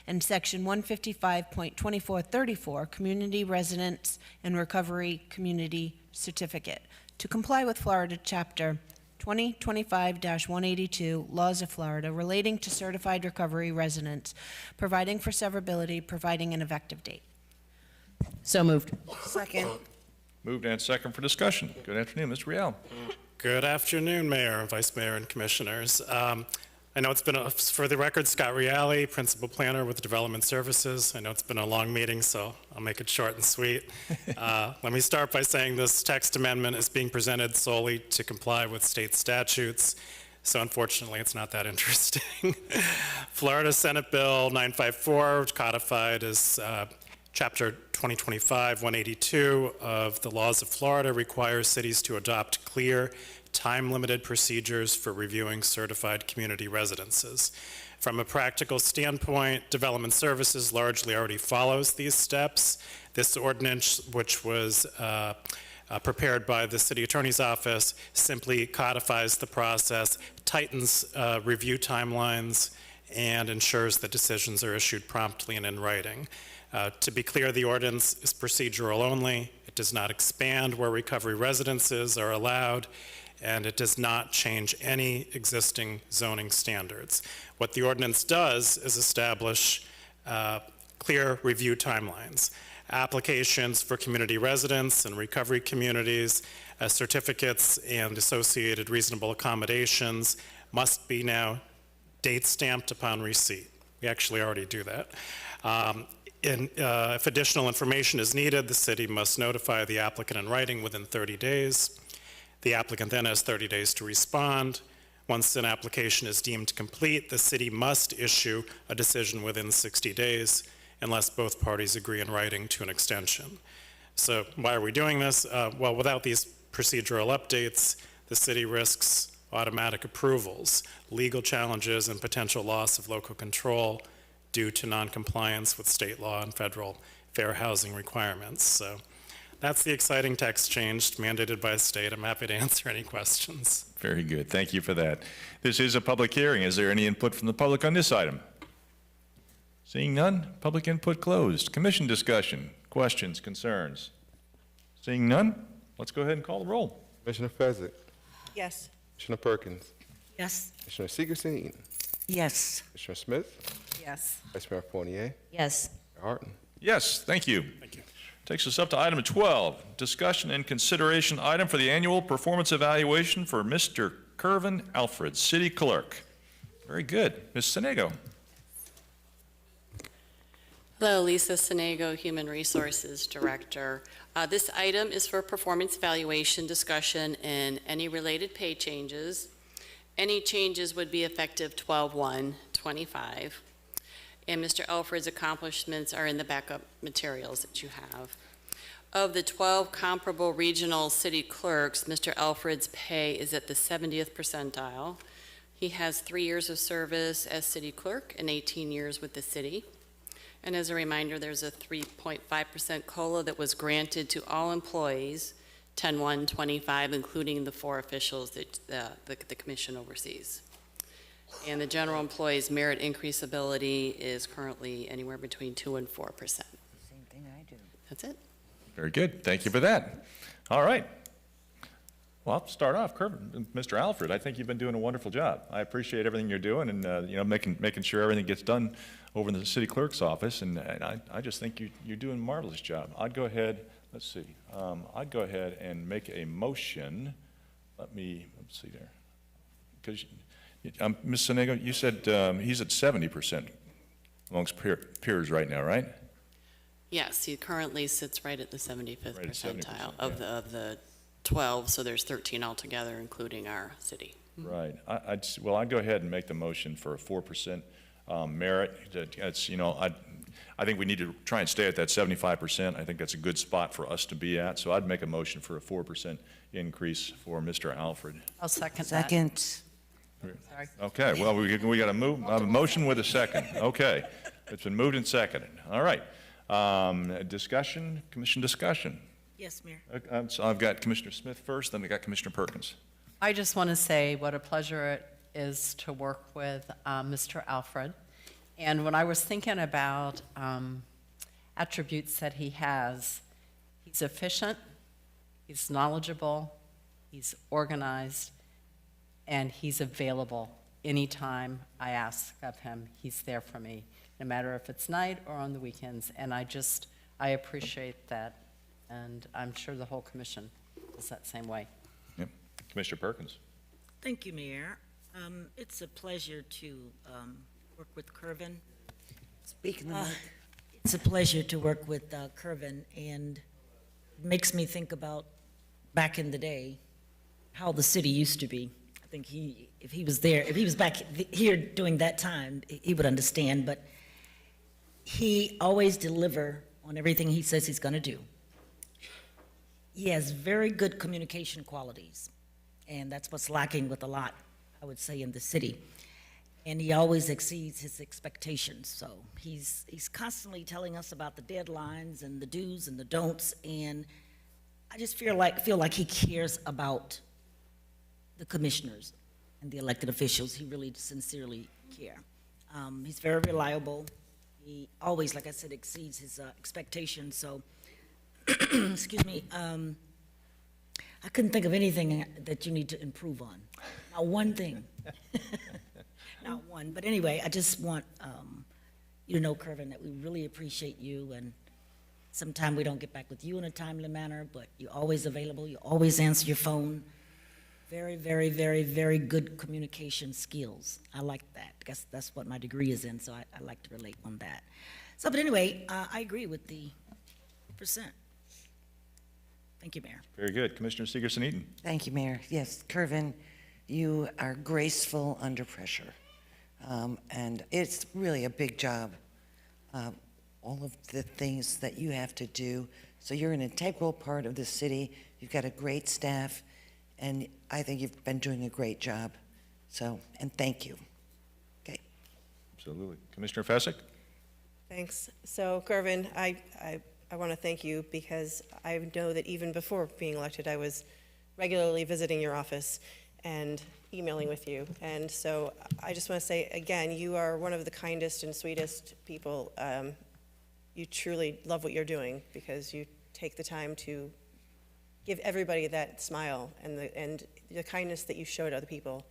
Speaker 19: and Section 155.2434, community residence and recovery community certificate, to comply with Florida Chapter 2025-182 Laws of Florida relating to certified recovery residents, providing for severability, providing an effective date.
Speaker 3: So moved.
Speaker 4: Second.
Speaker 1: Moved and second for discussion. Good afternoon, Mr. Rial.
Speaker 15: Good afternoon, Mayor, Vice Mayor, and Commissioners. I know it's been, for the record, Scott Reale, Principal Planner with Development Services. I know it's been a long meeting, so I'll make it short and sweet. Let me start by saying this text amendment is being presented solely to comply with state statutes, so unfortunately it's not that interesting. Florida Senate Bill 954, codified as Chapter 2025-182 of the Laws of Florida, requires cities to adopt clear, time-limited procedures for reviewing certified community residences. From a practical standpoint, Development Services largely already follows these steps. This ordinance, which was prepared by the City Attorney's Office, simply codifies the process, tightens review timelines, and ensures that decisions are issued promptly and in writing. To be clear, the ordinance is procedural only. It does not expand where recovery residences are allowed, and it does not change any existing zoning standards. What the ordinance does is establish clear review timelines. Applications for community residents and recovery communities, certificates and associated reasonable accommodations must be now date stamped upon receipt. We actually already do that. If additional information is needed, the city must notify the applicant in writing within 30 days. The applicant then has 30 days to respond. Once an application is deemed complete, the city must issue a decision within 60 days unless both parties agree in writing to an extension. So why are we doing this? Well, without these procedural updates, the city risks automatic approvals, legal challenges, and potential loss of local control due to noncompliance with state law and federal fair housing requirements. So that's the exciting text change mandated by the state. I'm happy to answer any questions.
Speaker 1: Very good. Thank you for that. This is a public hearing. Is there any input from the public on this item? Seeing none, public input closed. Commission discussion, questions, concerns? Seeing none, let's go ahead and call the roll.
Speaker 2: Commissioner Fezzik,
Speaker 19: Yes.
Speaker 2: Commissioner Perkins,
Speaker 11: Yes.
Speaker 2: Commissioner Seegerson-Eaton,
Speaker 4: Yes.
Speaker 2: Commissioner Smith,
Speaker 12: Yes.
Speaker 2: Vice Mayor Fournier,
Speaker 3: Yes.
Speaker 2: Mayor Harton.
Speaker 1: Yes, thank you.
Speaker 15: Thank you.
Speaker 1: Takes us up to item 12, discussion and consideration item for the annual performance evaluation for Mr. Kervin Alfred, City Clerk. Very good. Ms. Senego.
Speaker 7: Hello, Lisa Senego, Human Resources Director. This item is for performance evaluation discussion and any related pay changes. Any changes would be effective 12/1/25. And Mr. Alfred's accomplishments are in the backup materials that you have. Of the 12 comparable regional city clerks, Mr. Alfred's pay is at the 70th percentile. He has 3 years of service as city clerk and 18 years with the city. And as a reminder, there's a 3.5% COLA that was granted to all employees, 10/1/25, including the 4 officials that the commission oversees. And the general employee's merit increase ability is currently anywhere between 2 and 4%.
Speaker 4: Same thing I do.
Speaker 7: That's it.
Speaker 1: Very good. Thank you for that. All right. Well, I'll start off. Mr. Alfred, I think you've been doing a wonderful job. I appreciate everything you're doing and making sure everything gets done over in the city clerk's office. And I just think you're doing a marvelous job. I'd go ahead, let's see. I'd go ahead and make a motion. Let's see there. Because Ms. Senego, you said he's at 70% amongst peers right now, right?
Speaker 7: Yes, he currently sits right at the 75th
Speaker 1: Right at
Speaker 7: percentile
Speaker 1: 70%,
Speaker 7: of the 12, so there's 13 altogether, including our city.
Speaker 1: Right. I'd go ahead and make the motion for a 4% merit. I think we need to try and stay at that 75%. I think that's a good spot for us to be at. So I'd make a motion for a 4% increase for Mr. Alfred.
Speaker 12: I'll second that.
Speaker 4: Second.
Speaker 12: Sorry.
Speaker 1: Okay, well, we got a motion with a second. Okay, it's been moved and seconded. All right. Discussion, commission discussion.
Speaker 11: Yes, Mayor.
Speaker 1: So I've got Commissioner Smith first, then I got Commissioner Perkins.
Speaker 12: I just want to say what a pleasure it is to work with Mr. Alfred. And when I was thinking about attributes that he has, he's efficient, he's knowledgeable, he's organized, and he's available anytime I ask of him. He's there for me, no matter if it's night or on the weekends. And I appreciate that. And I'm sure the whole commission is that same way.
Speaker 1: Yep. Commissioner Perkins.
Speaker 11: Thank you, Mayor. It's a pleasure to work with Kervin.
Speaker 4: Speaking of
Speaker 11: It's a pleasure to work with Kervin, and it makes me think about back in the day, how the city used to be. I think if he was back here during that time, he would understand, but he always deliver on everything he says he's gonna do. He has very good communication qualities, and that's what's lacking with a lot, I would say, in the city. And he always exceeds his expectations, so he's constantly telling us about the deadlines and the do's and the don'ts, and I just feel like he cares about the commissioners and the elected officials. He really sincerely care. He's very reliable. He always, like I said, exceeds his expectations, so excuse me, I couldn't think of anything that you need to improve on. Not one thing. Not one. But anyway, I just want you to know, Kervin, that we really appreciate you, and sometimes we don't get back with you in a timely manner, but you're always available. You always answer your phone. Very, very, very, very good communication skills. I like that. I guess that's what my degree is in, so I like to relate on that. So, but anyway, I agree with the percent. Thank you, Mayor.
Speaker 1: Very good. Commissioner Seegerson-Eaton.
Speaker 4: Thank you, Mayor. Yes, Kervin, you are graceful under pressure. And it's really a big job. All of the things that you have to do So you're an integral part of the city. You've got a great staff, and I think you've been doing a great job. So, and thank you. Okay.
Speaker 1: Absolutely. Commissioner Fessick?
Speaker 20: Thanks. So, Gervin, I want to thank you because I know that even before being elected, I was regularly visiting your office and emailing with you. And so I just want to say, again, you are one of the kindest and sweetest people. You truly love what you're doing because you take the time to give everybody that smile, and the kindness that you show to other people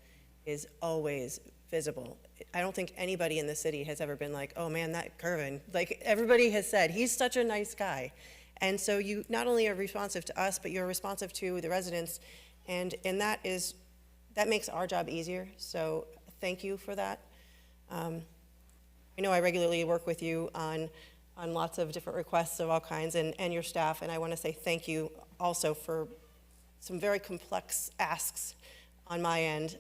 Speaker 20: is always visible. I don't think anybody in the city has ever been like, oh man, that Gervin, like everybody has said, he's such a nice guy. And so you not only are responsive to us, but you're responsive to the residents, and that makes our job easier, so thank you for that. I know I regularly work with you on lots of different requests of all kinds, and your staff, and I want to say thank you also for some very complex asks on my end,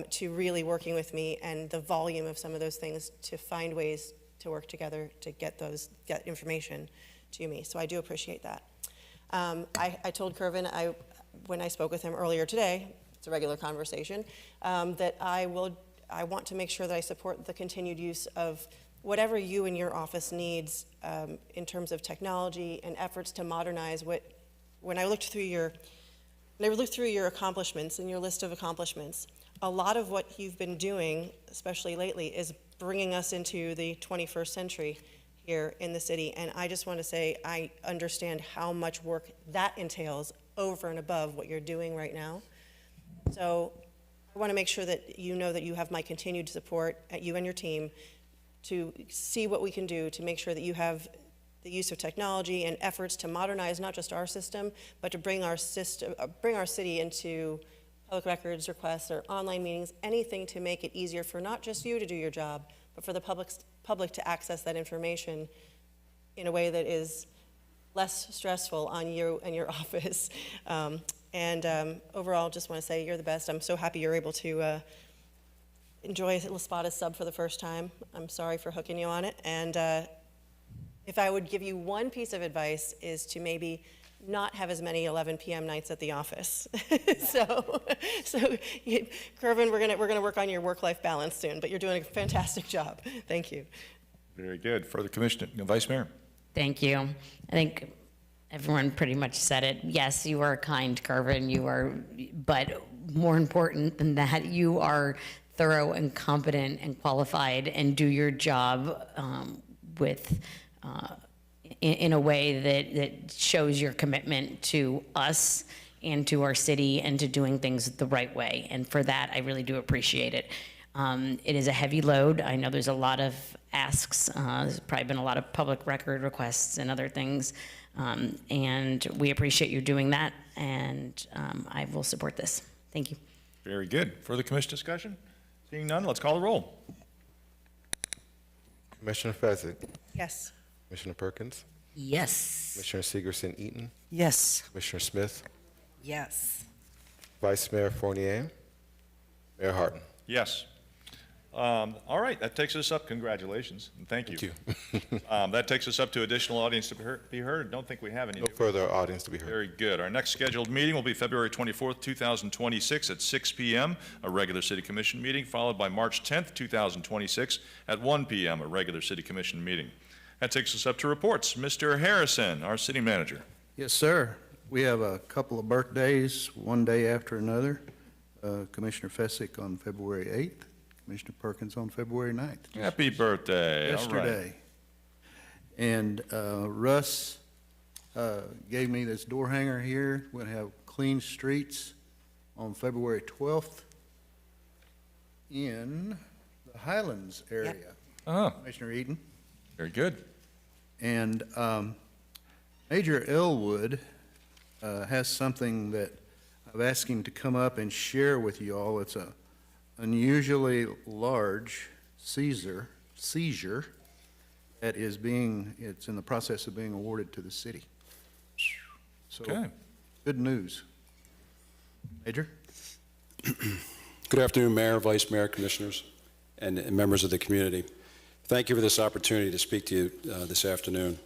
Speaker 20: to really working with me, and the volume of some of those things to find ways to work together to get information to me. So I do appreciate that. I told Gervin, when I spoke with him earlier today, it's a regular conversation, that I want to make sure that I support the continued use of whatever you and your office needs in terms of technology and efforts to modernize when I looked through your accomplishments and your list of accomplishments, a lot of what you've been doing, especially lately, is bringing us into the 21st century here in the city. And I just want to say I understand how much work that entails over and above what you're doing right now. So I want to make sure that you know that you have my continued support, you and your team, to see what we can do to make sure that you have the use of technology and efforts to modernize not just our system, but to bring our city into public records requests or online meetings, anything to make it easier for not just you to do your job, but for the public to access that information in a way that is less stressful on you and your office. Overall, just want to say you're the best. I'm so happy you're able to enjoy La Spada's sub for the first time. I'm sorry for hooking you on it. And if I would give you one piece of advice is to maybe not have as many 11 p.m. nights at the office. so Gervin, we're gonna work on your work-life balance soon, but you're doing a fantastic job. Thank you.
Speaker 1: Very good. Further, Commissioner, Vice Mayor.
Speaker 3: Thank you. I think everyone pretty much said it. Yes, you are kind, Gervin. But more important than that, you are thorough and competent and qualified and do your job in a way that shows your commitment to us and to our city and to doing things the right way. And for that, I really do appreciate it. It is a heavy load. I know there's a lot of asks. There's probably been a lot of public record requests and other things. And we appreciate you doing that. And I will support this. Thank you.
Speaker 1: Very good. Further commission discussion? Seeing none, let's call the roll.
Speaker 2: Commissioner Fezzik?
Speaker 20: Yes.
Speaker 2: Commissioner Perkins?
Speaker 11: Yes.
Speaker 2: Commissioner Segerson-Eaton?
Speaker 4: Yes.
Speaker 2: Commissioner Smith?
Speaker 11: Yes.
Speaker 2: Vice Mayor Fournier? Mayor Harton?
Speaker 1: Yes. All right, that takes us up. Congratulations, and thank you.
Speaker 2: Thank you.
Speaker 1: That takes us up to additional audience to be heard. Don't think we have any.
Speaker 2: No further audience to be heard.
Speaker 1: Very good. Our next scheduled meeting will be February 24th, 2026 at 6 p.m., a regular City Commission meeting, followed by March 10th, 2026 at 1 p.m., a regular City Commission meeting. That takes us up to reports. Mr. Harrison, our city manager.
Speaker 6: Yes, sir. We have a couple of birthdays, one day after another. Commissioner Fessick on February 8th, Commissioner Perkins on February 9th.
Speaker 1: Happy birthday.
Speaker 6: Yesterday.
Speaker 1: All right.
Speaker 6: And Russ gave me this door hanger here. We're going to have clean streets on February 12th in the Highlands area.
Speaker 1: Oh.
Speaker 6: Commissioner Eaton.
Speaker 1: Very good.
Speaker 6: And Major Elwood has something that I've asked him to come up and share with you all. It's a unusually large seizure that is it's in the process of being awarded to the city. So,
Speaker 1: okay.
Speaker 6: Good news. Major?
Speaker 16: Good afternoon, Mayor, Vice Mayor, Commissioners, and members of the community. Thank you for this opportunity to speak to you this afternoon.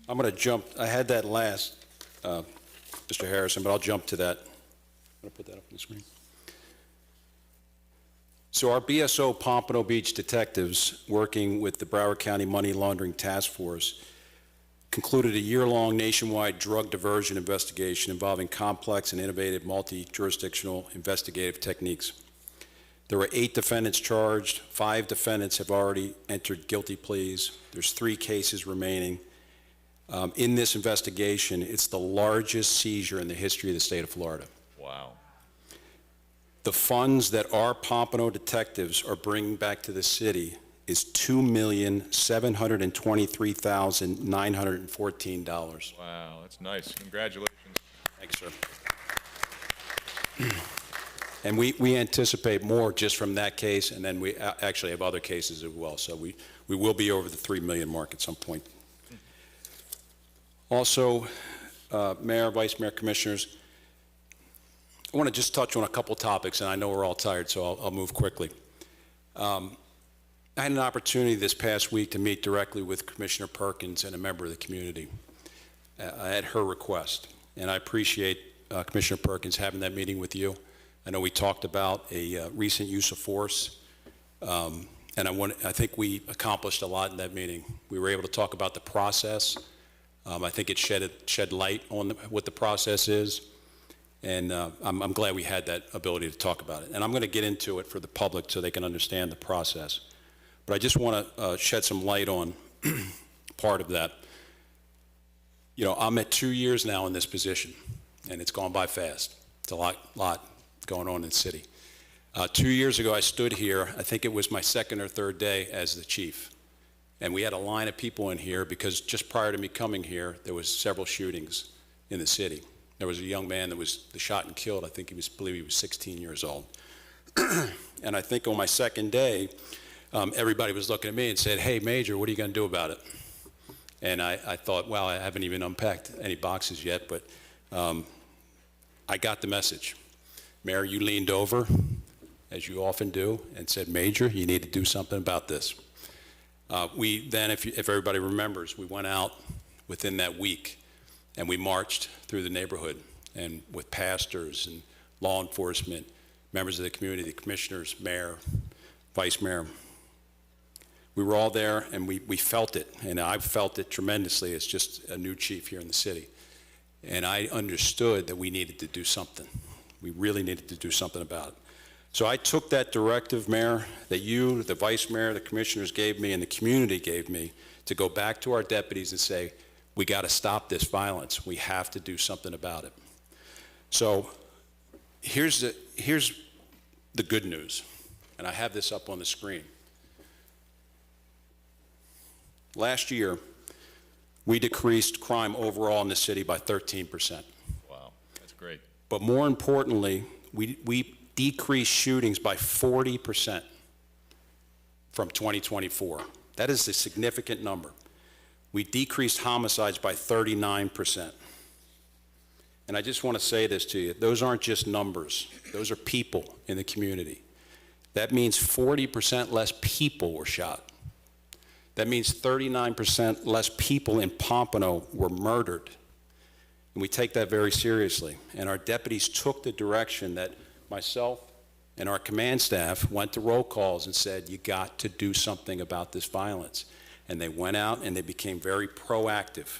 Speaker 16: I'm going to jump. I had that last Mr. Harrison, but I'll jump to that. I'm going to put that up on the screen. So our BSO Pompano Beach detectives, working with the Broward County Money Laundering Task Force, concluded a year-long nationwide drug diversion investigation involving complex and innovative multi-jurisdictional investigative techniques. There were 8 defendants charged. 5 defendants have already entered guilty pleas. There's 3 cases remaining. In this investigation, it's the largest seizure in the history of the state of Florida.
Speaker 1: Wow.
Speaker 16: The funds that our Pompano detectives are bringing back to the city is $2,723,914.
Speaker 1: Wow, that's nice. Congratulations.
Speaker 16: Thanks, sir. And we anticipate more just from that case, and then we actually have other cases as well. So we will be over the 3 million mark at some point. Also, Mayor, Vice Mayor, Commissioners, I want to just touch on a couple topics, and I know we're all tired, so I'll move quickly. I had an opportunity this past week to meet directly with Commissioner Perkins and a member of the community at her request, and I appreciate Commissioner Perkins having that meeting with you. I know we talked about a recent use of force, and I think we accomplished a lot in that meeting. We were able to talk about the process. I think it shed light on what the process is, and I'm glad we had that ability to talk about it. And I'm going to get into it for the public so they can understand the process. But I just want to shed some light on part of that. You know, I'm at 2 years now in this position, and it's gone by fast. It's a lot going on in the city. 2 years ago, I stood here. I think it was my second or third day as the chief. And we had a line of people in here because just prior to me coming here, there was several shootings in the city. There was a young man that was shot and killed. I believe he was 16 years old. And I think on my second day, everybody was looking at me and said, "Hey, Major, what are you going to do about it?" And I thought, wow, I haven't even unpacked any boxes yet, but I got the message. Mayor, you leaned over, as you often do, and said, "Major, you need to do something about this." We then, if everybody remembers, we went out within that week and we marched through the neighborhood and with pastors and law enforcement, members of the community, the commissioners, mayor, vice mayor. We were all there and we felt it, and I felt it tremendously as just a new chief here in the city. And I understood that we needed to do something. We really needed to do something about it. So I took that directive, Mayor, that you, the Vice Mayor, the commissioners gave me, and the community gave me, to go back to our deputies and say, we got to stop this violence. We have to do something about it. So here's the good news, and I have this up on the screen. Last year, we decreased crime overall in the city by 13%.
Speaker 1: Wow, that's great.
Speaker 16: But more importantly, we decreased shootings by 40% from 2024. That is a significant number. We decreased homicides by 39%. And I just want to say this to you. Those aren't just numbers. Those are people in the community. That means 40% less people were shot. That means 39% less people in Pompano were murdered. And we take that very seriously. And our deputies took the direction that myself and our command staff went to roll calls and said, you got to do something about this violence. And they went out and they became very proactive.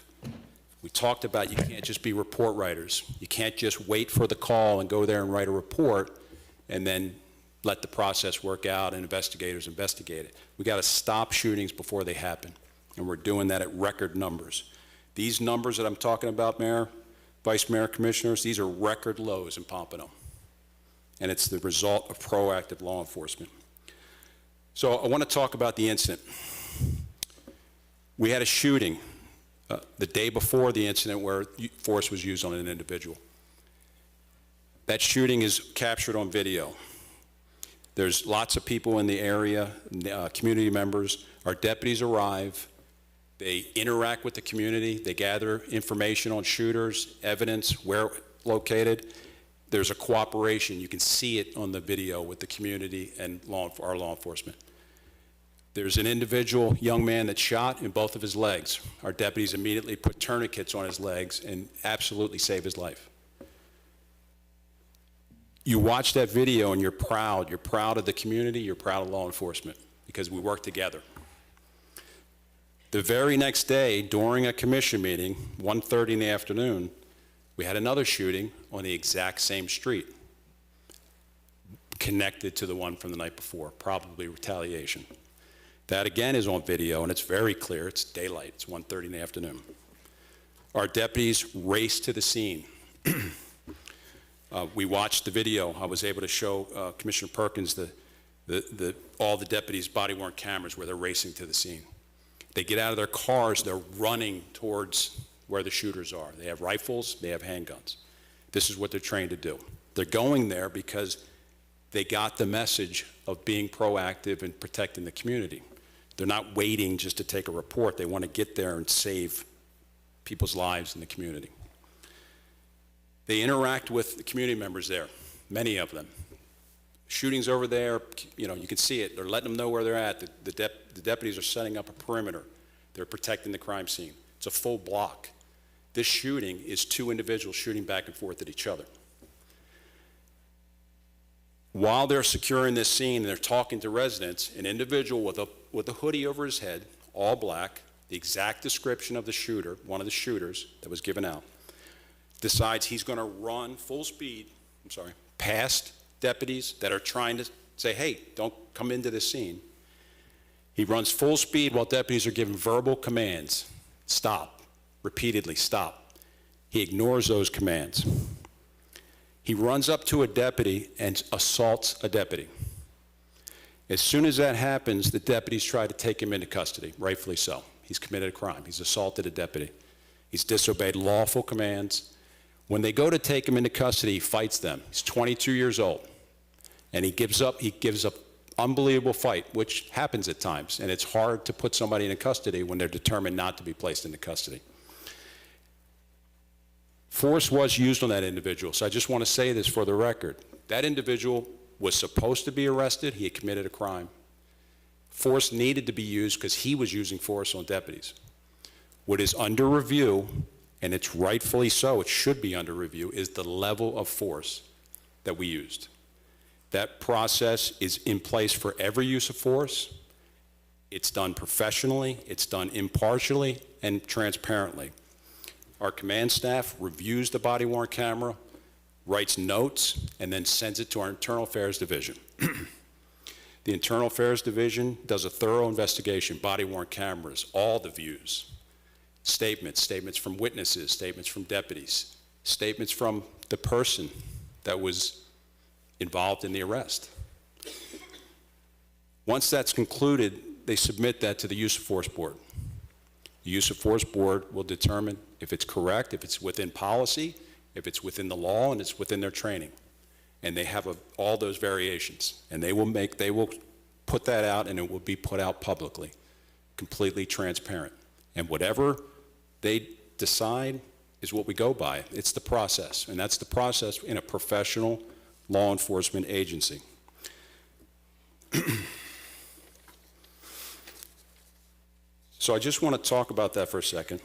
Speaker 16: We talked about you can't just be report writers. You can't just wait for the call and go there and write a report and then let the process work out and investigators investigate it. We got to stop shootings before they happen. And we're doing that at record numbers. These numbers that I'm talking about, Mayor, Vice Mayor, Commissioners, these are record lows in Pompano. And it's the result of proactive law enforcement. So I want to talk about the incident. We had a shooting the day before the incident where force was used on an individual. That shooting is captured on video. There's lots of people in the area, community members. Our deputies arrive. They interact with the community. They gather information on shooters, evidence, where located. There's a cooperation. You can see it on the video with the community and our law enforcement. There's an individual young man that's shot in both of his legs. Our deputies immediately put tourniquets on his legs and absolutely saved his life. You watch that video and you're proud. You're proud of the community, you're proud of law enforcement, because we work together. The very next day, during a commission meeting, 1:30 in the afternoon, we had another shooting on the exact same street, connected to the one from the night before, probably retaliation. That again is on video, and it's very clear. It's daylight. It's 1:30 in the afternoon. Our deputies raced to the scene. We watched the video. I was able to show Commissioner Perkins all the deputies' body-worn cameras where they're racing to the scene. They get out of their cars. They're running towards where the shooters are. They have rifles. They have handguns. This is what they're trained to do. They're going there because they got the message of being proactive and protecting the community. They're not waiting just to take a report. They want to get there and save people's lives in the community. They interact with the community members there, many of them. Shootings over there, you can see it. They're letting them know where they're at. The deputies are setting up a perimeter. They're protecting the crime scene. It's a full block. This shooting is two individuals shooting back and forth at each other. While they're securing this scene and they're talking to residents, an individual with a hoodie over his head, all black, the exact description of the shooter, one of the shooters that was given out, decides he's going to run full speed, past deputies that are trying to say, hey, don't come into this scene. He runs full speed while deputies are giving verbal commands. Stop. Repeatedly, stop. He ignores those commands. He runs up to a deputy and assaults a deputy. As soon as that happens, the deputies try to take him into custody, rightfully so. He's committed a crime. He's assaulted a deputy. He's disobeyed lawful commands. When they go to take him into custody, he fights them. He's 22 years old. And he gives up unbelievable fight, which happens at times. And it's hard to put somebody into custody when they're determined not to be placed into custody. Force was used on that individual, so I just want to say this for the record. That individual was supposed to be arrested. He had committed a crime. Force needed to be used because he was using force on deputies. What is under review, and it's rightfully so, it should be under review, is the level of force that we used. That process is in place for every use of force. It's done professionally, it's done impartially, and transparently. Our command staff reviews the body-worn camera, writes notes, and then sends it to our Internal Affairs Division. The Internal Affairs Division does a thorough investigation, body-worn cameras, all the views, statements from witnesses, statements from deputies, statements from the person that was involved in the arrest. Once that's concluded, they submit that to the Use of Force Board. The Use of Force Board will determine if it's correct, if it's within policy, if it's within the law, and it's within their training. And they have all those variations. And they will put that out, and it will be put out publicly, completely transparent. And whatever they decide is what we go by. It's the process, and that's the process in a professional law enforcement agency. So I just want to talk about that for a second.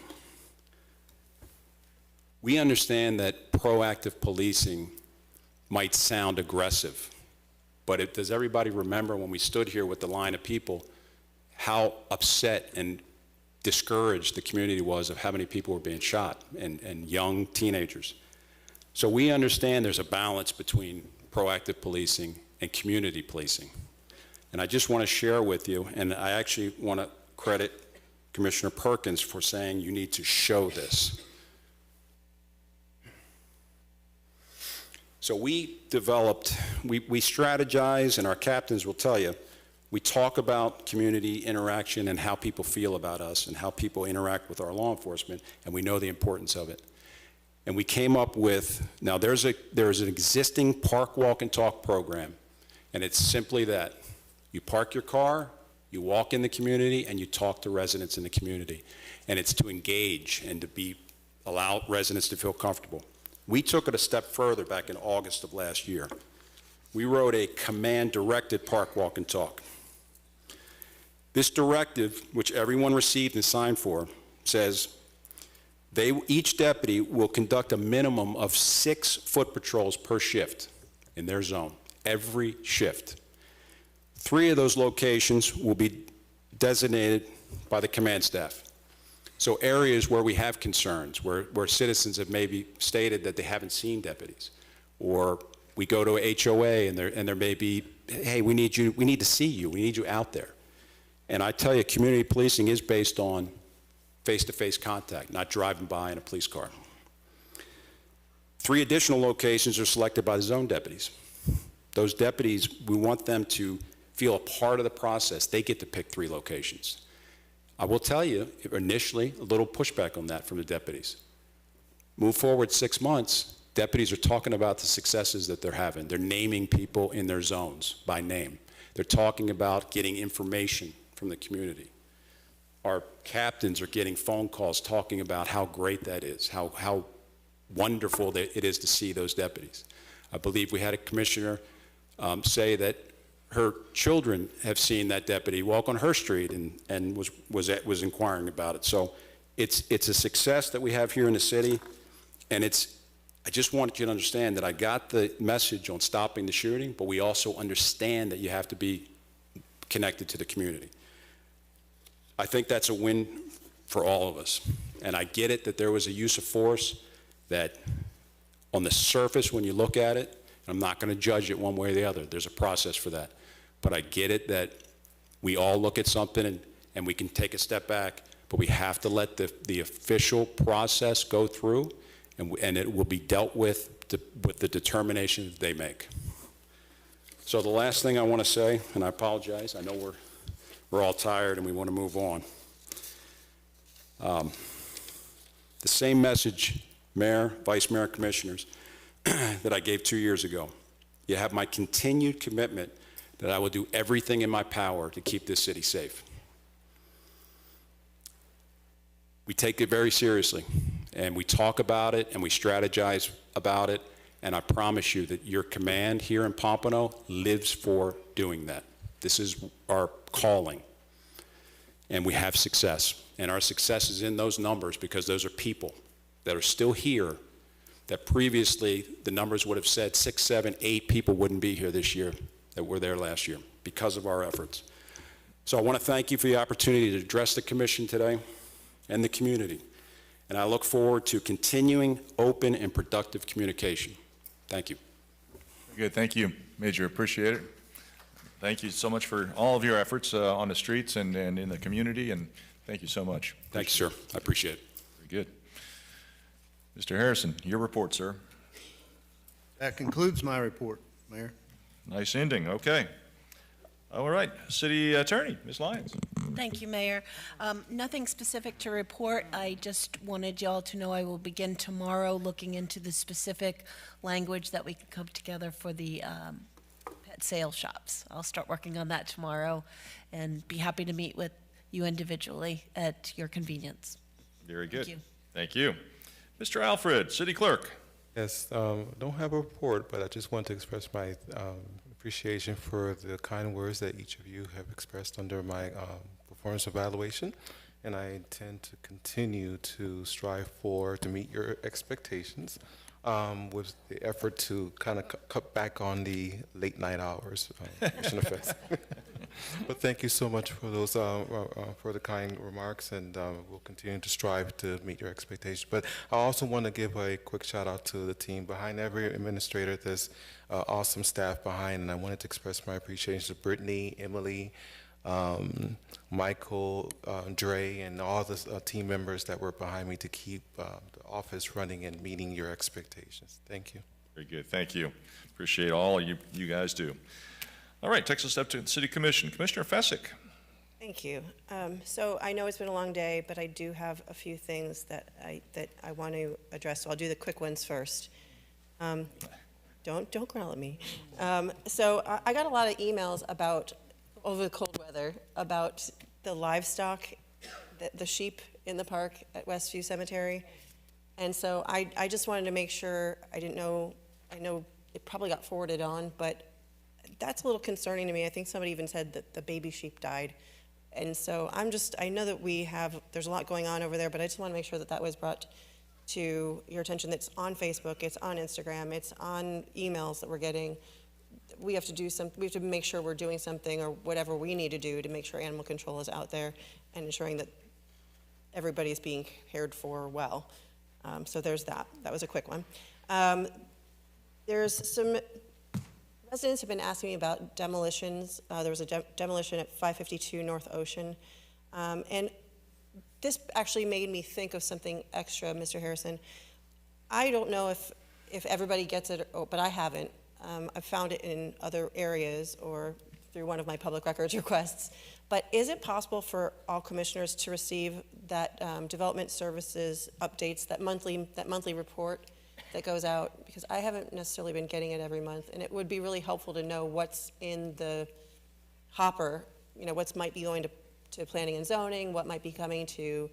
Speaker 16: We understand that proactive policing might sound aggressive, but does everybody remember when we stood here with the line of people, how upset and discouraged the community was of how many people were being shot, and young teenagers? So we understand there's a balance between proactive policing and community policing. And I just want to share with you, and I actually want to credit Commissioner Perkins for saying you need to show this. So we strategize, and our captains will tell you, we talk about community interaction and how people feel about us and how people interact with our law enforcement, and we know the importance of it. And we came up with, now there's an existing park, walk, and talk program, and it's simply that. You park your car, you walk in the community, and you talk to residents in the community. And it's to engage and to allow residents to feel comfortable. We took it a step further back in August of last year. We wrote a command-directed park, walk, and talk. This directive, which everyone received and signed for, says each deputy will conduct a minimum of 6 foot patrols per shift in their zone, every shift. 3 of those locations will be designated by the command staff. So areas where we have concerns, where citizens have maybe stated that they haven't seen deputies, or we go to a HOA and there may be, hey, we need to see you, we need you out there. And I tell you, community policing is based on face-to-face contact, not driving by in a police car. 3 additional locations are selected by the zone deputies. Those deputies, we want them to feel a part of the process. They get to pick 3 locations. I will tell you, initially, a little pushback on that from the deputies. Move forward 6 months, deputies are talking about the successes that they're having. They're naming people in their zones by name. They're talking about getting information from the community. Our captains are getting phone calls talking about how great that is, how wonderful it is to see those deputies. I believe we had a commissioner say that her children have seen that deputy walk on her street and was inquiring about it. So it's a success that we have here in the city, and I just want you to understand that I got the message on stopping the shooting, but we also understand that you have to be connected to the community. I think that's a win for all of us. And I get it that there was a use of force that on the surface, when you look at it, I'm not going to judge it one way or the other. There's a process for that. But I get it that we all look at something and we can take a step back, but we have to let the official process go through, and it will be dealt with the determination that they make. So the last thing I want to say, and I apologize, I know we're all tired and we want to move on. The same message, Mayor, Vice Mayor, Commissioners, that I gave 2 years ago. You have my continued commitment that I will do everything in my power to keep this city safe. We take it very seriously, and we talk about it, and we strategize about it, and I promise you that your command here in Pompano lives for doing that. This is our calling, and we have success. And our success is in those numbers because those are people that are still here that previously the numbers would have said 6, 7, 8 people wouldn't be here this year that were there last year because of our efforts. So I want to thank you for the opportunity to address the commission today and the community. And I look forward to continuing open and productive communication. Thank you.
Speaker 1: Good, thank you, Major, appreciate it. Thank you so much for all of your efforts on the streets and in the community, and thank you so much.
Speaker 16: Thank you, sir. I appreciate it.
Speaker 1: Very good. Mr. Harrison, your report, sir.
Speaker 6: That concludes my report, Mayor.
Speaker 1: Nice ending, okay. All right, City Attorney, Ms. Lyons.
Speaker 19: Thank you, Mayor. Nothing specific to report. I just wanted y'all to know I will begin tomorrow looking into the specific language that we can come together for the pet sale shops. I'll start working on that tomorrow and be happy to meet with you individually at your convenience.
Speaker 1: Very good.
Speaker 19: Thank you.
Speaker 1: Thank you. Mr. Alfred, City Clerk.
Speaker 2: Yes, don't have a report, but I just want to express my appreciation for the kind words that each of you have expressed under my performance evaluation, and I intend to continue to strive to meet your expectations with the effort to kind of cut back on the late night hours. But thank you so much for those for the kind remarks, and we'll continue to strive to meet your expectations. But I also want to give a quick shout out to the team behind every administrator. There's awesome staff behind, and I wanted to express my appreciation to Brittany, Emily, Michael, Dre, and all the team members that were behind me to keep the office running and meeting your expectations. Thank you.
Speaker 1: Very good, thank you. Appreciate all you guys do. All right, takes us up to the City Commission. Commissioner Fessick.
Speaker 20: Thank you. So I know it's been a long day, but I do have a few things that I want to address. So I'll do the quick ones first. Don't growl at me. So I got a lot of emails about, over the cold weather, about the livestock, the sheep in the park at Westview Cemetery. And so I just wanted to make sure, I know it probably got forwarded on, but that's a little concerning to me. I think somebody even said that the baby sheep died. And so I know that there's a lot going on over there, but I just want to make sure that that was brought to your attention. That's on Facebook, it's on Instagram, it's on emails that we're getting. We have to make sure we're doing something or whatever we need to do to make sure animal control is out there and ensuring that everybody's being cared for well. So there's that. That was a quick one. There's some residents have been asking me about demolitions. There was a demolition at 552 North Ocean. And this actually made me think of something extra, Mr. Harrison. I don't know if everybody gets it, but I haven't. I've found it in other areas or through one of my public records requests. But is it possible for all commissioners to receive that development services updates, that monthly report that goes out? Because I haven't necessarily been getting it every month, and it would be really helpful to know what's in the hopper, what might be going to planning and zoning, what might be coming to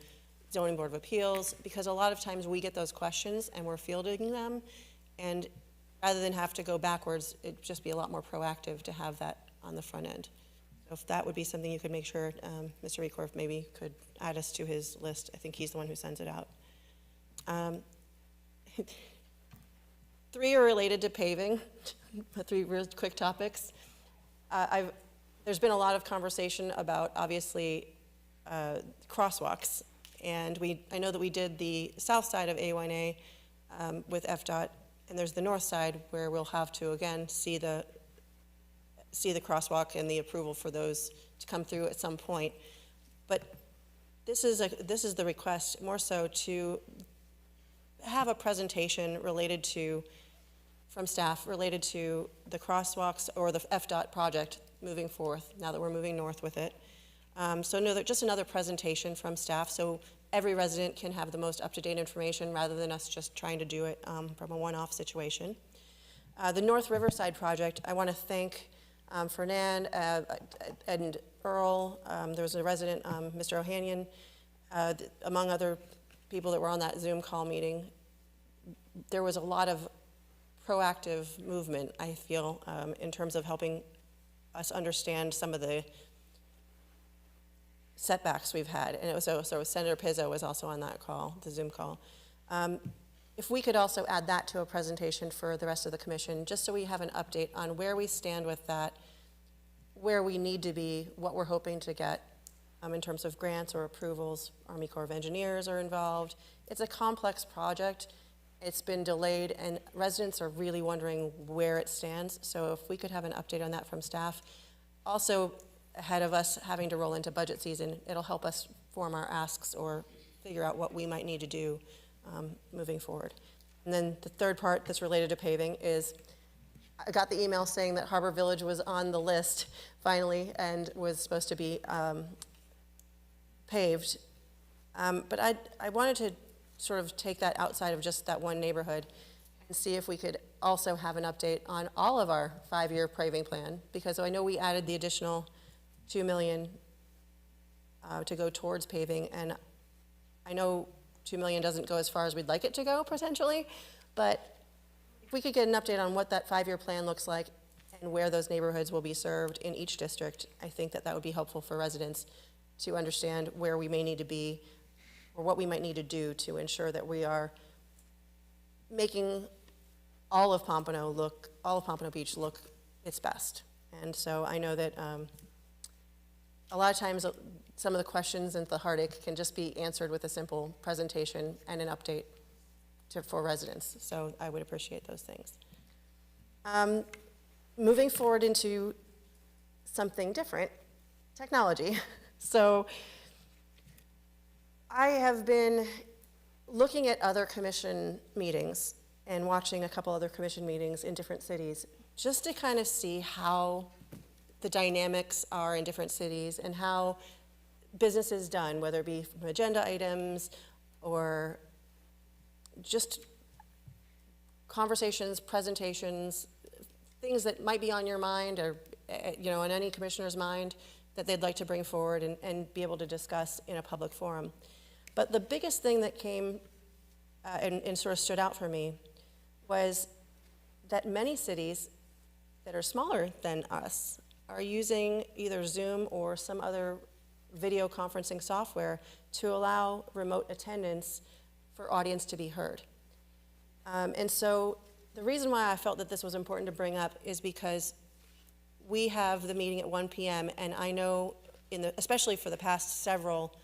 Speaker 20: zoning board of appeals, because a lot of times we get those questions and we're fielding them, and rather than have to go backwards, it'd just be a lot more proactive to have that on the front end. So if that would be something you could make sure Mr. Recorf maybe could add us to his list. I think he's the one who sends it out. 3 are related to paving, 3 real quick topics. There's been a lot of conversation about, obviously, crosswalks. And I know that we did the south side of A1A with FDOT, and there's the north side where we'll have to, again, see the crosswalk and the approval for those to come through at some point. But this is the request more so to have a presentation from staff related to the crosswalks or the FDOT project moving forth, now that we're moving north with it. So just another presentation from staff so every resident can have the most up-to-date information rather than us just trying to do it from a one-off situation. The North Riverside project, I want to thank Fernand and Earl. There was a resident, Mr. Ohanian, among other people that were on that Zoom call meeting. There was a lot of proactive movement, I feel, in terms of helping us understand some of the setbacks we've had. And it was so Senator Pizzo was also on that call, the Zoom call. If we could also add that to a presentation for the rest of the commission, just so we have an update on where we stand with that, where we need to be, what we're hoping to get in terms of grants or approvals. Army Corps of Engineers are involved. It's a complex project. It's been delayed, and residents are really wondering where it stands. So if we could have an update on that from staff. Also, ahead of us having to roll into budget season, it'll help us form our asks or figure out what we might need to do moving forward. And then the third part that's related to paving is I got the email saying that Harbor Village was on the list finally and was supposed to be paved. But I wanted to sort of take that outside of just that one neighborhood and see if we could also have an update on all of our 5-year paving plan, because I know we added the additional $2 million to go towards paving, and I know $2 million doesn't go as far as we'd like it to go potentially, but if we could get an update on what that 5-year plan looks like and where those neighborhoods will be served in each district, I think that would be helpful for residents to understand where we may need to be or what we might need to do to ensure that we are making all of Pompano Beach look its best. And so I know that a lot of times some of the questions and the heartache can just be answered with a simple presentation and an update for residents. So I would appreciate those things. Moving forward into something different, technology. So I have been looking at other commission meetings and watching a couple other commission meetings in different cities just to kind of see how the dynamics are in different cities and how business is done, whether it be from agenda items or just conversations, presentations, things that might be on your mind or on any commissioner's mind that they'd like to bring forward and be able to discuss in a public forum. But the biggest thing that came and sort of stood out for me was that many cities that are smaller than us are using either Zoom or some other video conferencing software to allow remote attendance for audience to be heard. And so the reason why I felt that this was important to bring up is because we have the meeting at 1 p.m. and I know, especially for the past several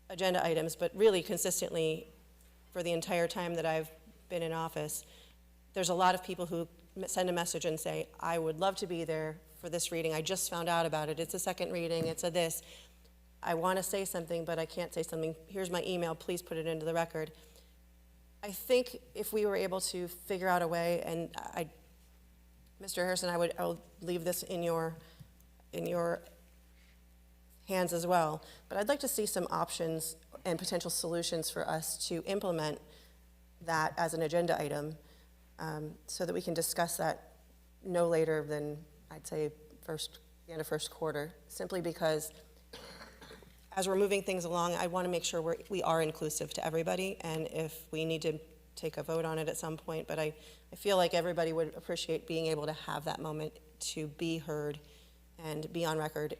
Speaker 20: agenda items, but really consistently for the entire time that I've been in office, there's a lot of people who send a message and say, I would love to be there for this reading. I just found out about it. It's a second reading. It's a this. I want to say something, but I can't say something. Here's my email. Please put it into the record. I think if we were able to figure out a way, and Mr. Harrison, I'll leave this in your hands as well, but I'd like to see some options and potential solutions for us to implement that as an agenda item, so that we can discuss that no later than, I'd say, the end of first quarter, simply because as we're moving things along, I want to make sure we are inclusive to everybody, and if we need to take a vote on it at some point, but I feel like everybody would appreciate being able to have that moment to be heard and be on record,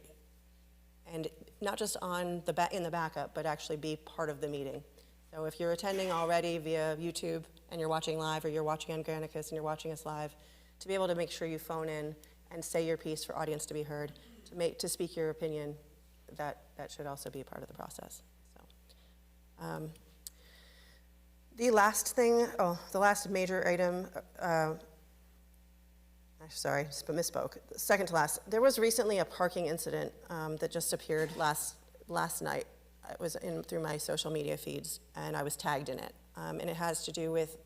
Speaker 20: and not just in the backup, but actually be part of the meeting. So if you're attending already via YouTube and you're watching live, or you're watching on Granicus and you're watching us live, to be able to make sure you phone in and say your piece for audience to be heard, to speak your opinion, that should also be a part of the process. So, the last major item, sorry, just misspoke. Second to last, there was recently a parking incident that just appeared last night. It was through my social media feeds, and I was tagged in it. And it has to do with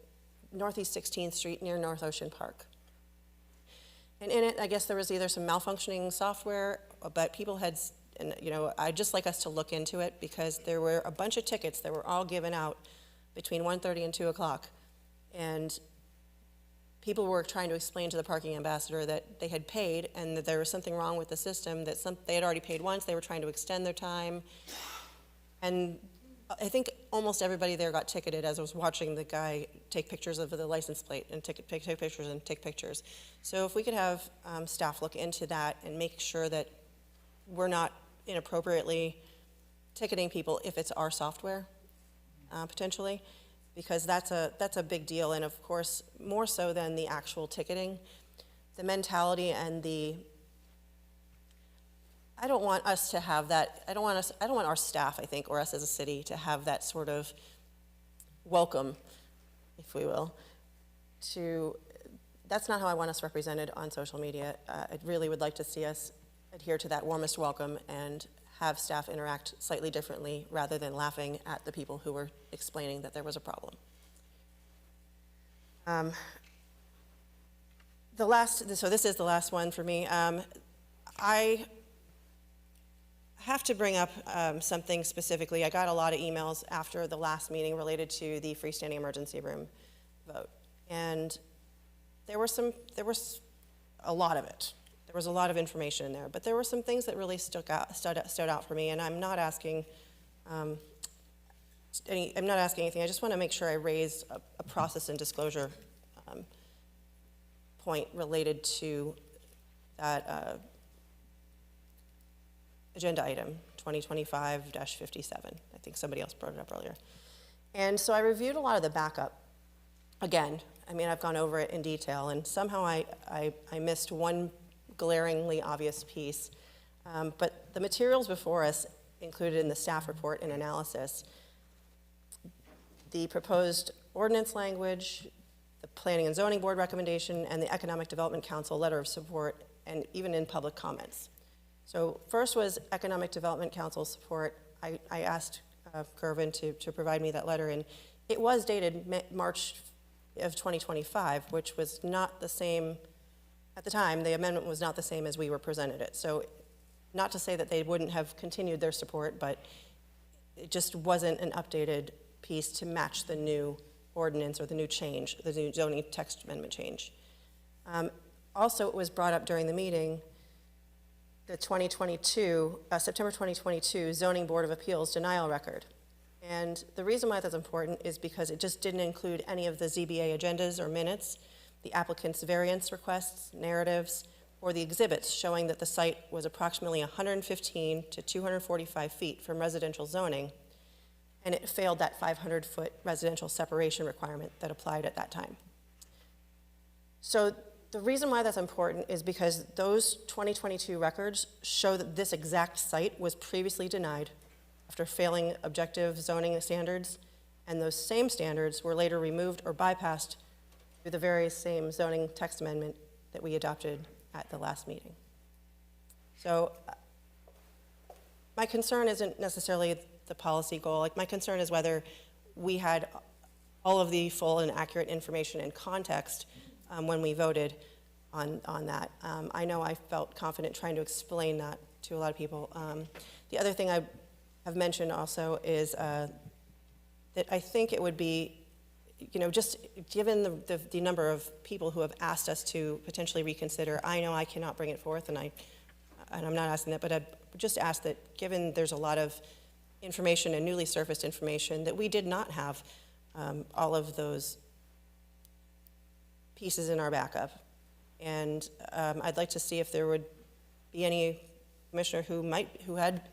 Speaker 20: Northeast 16th Street near North Ocean Park. And in it, I guess there was either some malfunctioning software, but people had, and I'd just like us to look into it, because there were a bunch of tickets that were all given out between 1:30 and 2 o'clock. And people were trying to explain to the parking ambassador that they had paid and that there was something wrong with the system, that they had already paid once, they were trying to extend their time. And I think almost everybody there got ticketed as I was watching the guy take pictures of the license plate and take pictures. So if we could have staff look into that and make sure that we're not inappropriately ticketing people if it's our software, potentially, because that's a big deal. And of course, more so than the actual ticketing, the mentality and I don't want us to have that. I don't want our staff, I think, or us as a city to have that sort of welcome, if we will, that's not how I want us represented on social media. I really would like to see us adhere to that warmest welcome and have staff interact slightly differently rather than laughing at the people who were explaining that there was a problem. So this is the last one for me. I have to bring up something specifically. I got a lot of emails after the last meeting related to the freestanding emergency room vote. And there was a lot of it. There was a lot of information in there, but there were some things that really stood out for me, and I'm not asking anything. I just want to make sure I raise a process and disclosure point related to that agenda item 2025-57. I think somebody else brought it up earlier. And so I reviewed a lot of the backup. Again, I mean, I've gone over it in detail, and somehow I missed one glaringly obvious piece. But the materials before us included in the staff report and analysis, the proposed ordinance language, the Planning and Zoning Board recommendation, and the Economic Development Council letter of support, and even in public comments. So first was Economic Development Council support. I asked Gervin to provide me that letter, and it was dated March of 2025, which was not the same, at the time, the amendment was not the same as we were presented it. So not to say that they wouldn't have continued their support, but it just wasn't an updated piece to match the new ordinance or the new change, the new zoning text amendment change. Also, it was brought up during the meeting, the September 2022 Zoning Board of Appeals denial record. And the reason why that's important is because it just didn't include any of the ZBA agendas or minutes, the applicant's variance requests, narratives, or the exhibits showing that the site was approximately 115 to 245 feet from residential zoning, and it failed that 500-foot residential separation requirement that applied at that time. So the reason why that's important is because those 2022 records show that this exact site was previously denied after failing objective zoning standards, and those same standards were later removed or bypassed through the very same zoning text amendment that we adopted at the last meeting. So my concern isn't necessarily the policy goal. Like, my concern is whether we had all of the full and accurate information and context when we voted on that. I know I felt confident trying to explain that to a lot of people. The other thing I have mentioned also is that I think it would be, just given the number of people who have asked us to potentially reconsider, I know I cannot bring it forth, and I'm not asking that, but I'd just ask that, given there's a lot of information and newly surfaced information, that we did not have all of those pieces in our backup. And I'd like to see if there would be any commissioner who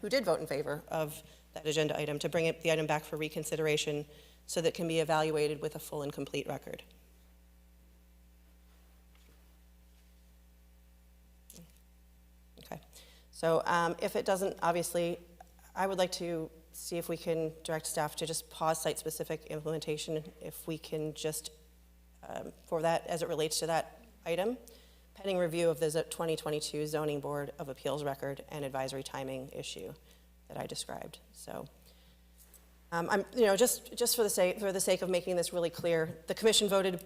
Speaker 20: did vote in favor of that agenda item, to bring the item back for reconsideration so that it can be evaluated with a full and complete record. Okay, so if it doesn't, obviously, I would like to see if we can direct staff to just pause site-specific implementation, if we can just, for that, as it relates to that item, pending review of the 2022 Zoning Board of Appeals record and advisory timing issue that I described. So, I'm, just for the sake of making this really clear, the commission voted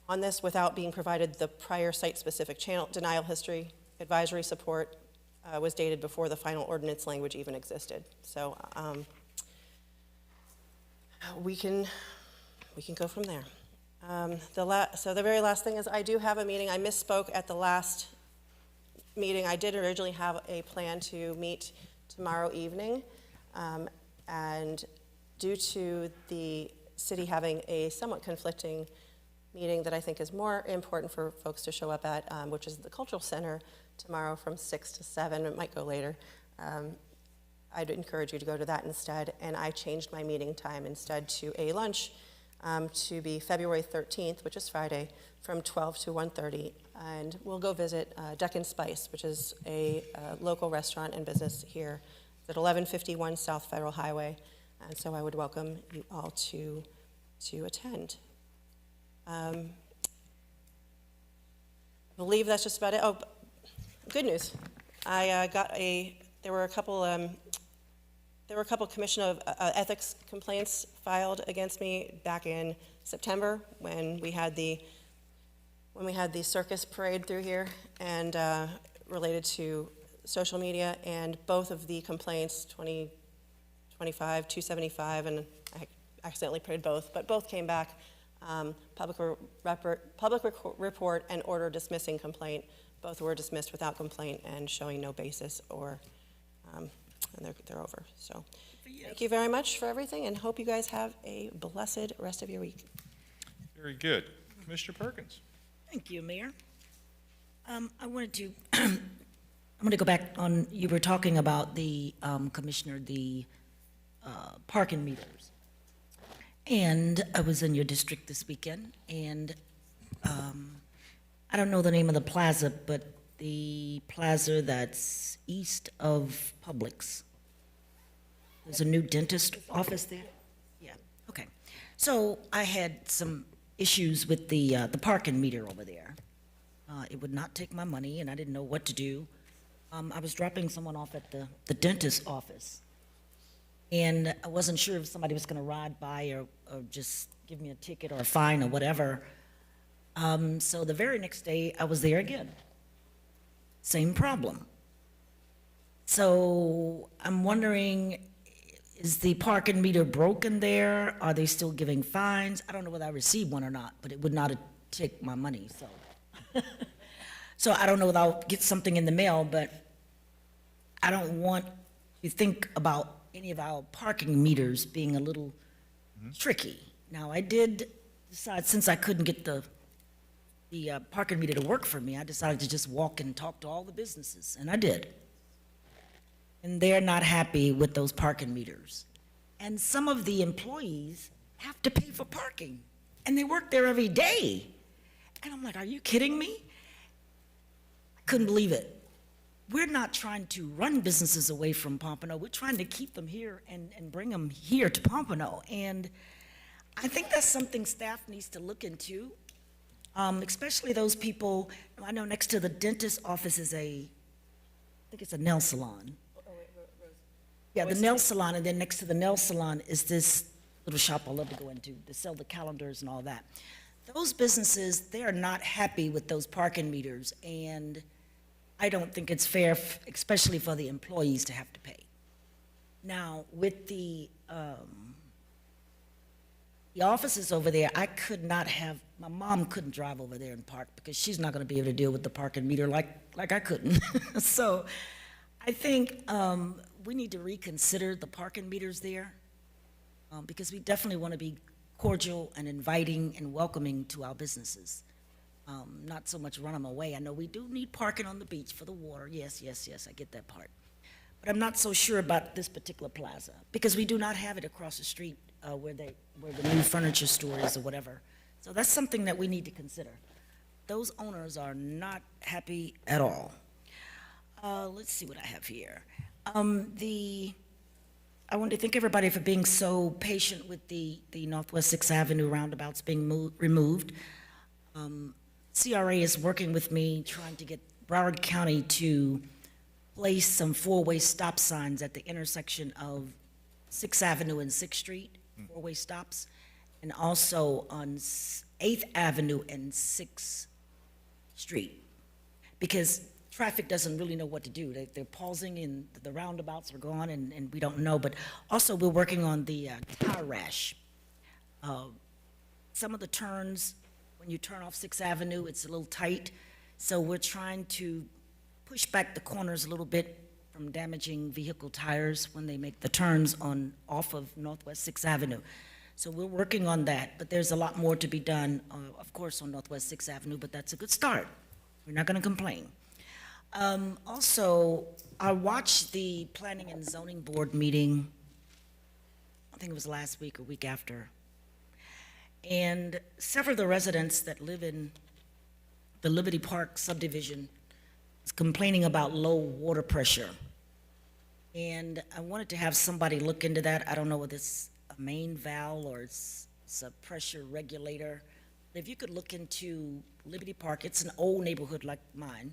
Speaker 20: on this without being provided the prior site-specific denial history. Advisory support was dated before the final ordinance language even existed. So, we can go from there. So the very last thing is, I do have a meeting. I misspoke at the last meeting. I did originally have a plan to meet tomorrow evening, and due to the city having a somewhat conflicting meeting that I think is more important for folks to show up at, which is the Cultural Center tomorrow from 6 to 7, it might go later. I'd encourage you to go to that instead, and I changed my meeting time instead to a lunch to be February 13th, which is Friday, from 12 to 1:30, and we'll go visit Deck and Spice, which is a local restaurant and business here at 1151 South Federal Highway, and so I would welcome you all to attend. I believe that's just about it. Oh, good news. There were a couple Commission of Ethics complaints filed against me back in September when we had the circus parade through here, and related to social media, and both of the complaints, 2025, 275, and I accidentally printed both, but both came back. Public report and order dismissing complaint. Both were dismissed without complaint and showing no basis, or and they're over. So thank you very much for everything, and hope you guys have a blessed rest of your week.
Speaker 1: Very good. Commissioner Perkins.
Speaker 11: Thank you, Mayor. I wanted to, I'm going to go back on, you were talking about the, Commissioner, the parking meters. And I was in your district this weekend, and I don't know the name of the plaza, but the plaza that's east of Publix. There's a new dentist office there? Yeah, okay. So I had some issues with the parking meter over there. It would not take my money, and I didn't know what to do. I was dropping someone off at the dentist's office, and I wasn't sure if somebody was going to ride by or just give me a ticket or a fine or whatever. So the very next day, I was there again. Same problem. So I'm wondering, is the parking meter broken there? Are they still giving fines? I don't know whether I received one or not, but it would not take my money, so. So I don't know whether I'll get something in the mail, but I don't want to think about any of our parking meters being a little tricky. Now, I did decide, since I couldn't get the the parking meter to work for me, I decided to just walk and talk to all the businesses, and I did. And they're not happy with those parking meters. And some of the employees have to pay for parking, and they work there every day. And I'm like, are you kidding me? I couldn't believe it. We're not trying to run businesses away from Pompano. We're trying to keep them here and bring them here to Pompano. And I think that's something staff needs to look into, especially those people. I know next to the dentist's office is I think it's a nail salon. Yeah, the nail salon, and then next to the nail salon is this little shop I love to go into to sell the calendars and all that. Those businesses, they are not happy with those parking meters, and I don't think it's fair, especially for the employees to have to pay. Now, with the offices over there, I could not have, my mom couldn't drive over there and park because she's not going to be able to deal with the parking meter like I couldn't. So I think we need to reconsider the parking meters there because we definitely want to be cordial and inviting and welcoming to our businesses. Not so much run them away. I know we do need parking on the beach for the water. Yes, yes, yes, I get that part. But I'm not so sure about this particular plaza because we do not have it across the street where the new furniture store is or whatever. So that's something that we need to consider. Those owners are not happy at all. Let's see what I have here. I want to thank everybody for being so patient with the Northwest 6th Avenue roundabouts being removed. CRA is working with me trying to get Broward County to place some four-way stop signs at the intersection of 6th Avenue and 6th Street, four-way stops, and also on 8th Avenue and 6th Street, because traffic doesn't really know what to do. They're pausing and the roundabouts are gone and we don't know, but also we're working on the car rash. Some of the turns, when you turn off 6th Avenue, it's a little tight, so we're trying to push back the corners a little bit from damaging vehicle tires when they make the turns off of Northwest 6th Avenue. So we're working on that, but there's a lot more to be done, of course, on Northwest 6th Avenue, but that's a good start. We're not going to complain. Also, I watched the Planning and Zoning Board meeting, I think it was last week or week after, and several of the residents that live in the Liberty Park subdivision is complaining about low water pressure. And I wanted to have somebody look into that. I don't know whether it's a main valve or it's a pressure regulator. If you could look into Liberty Park, it's an old neighborhood like mine,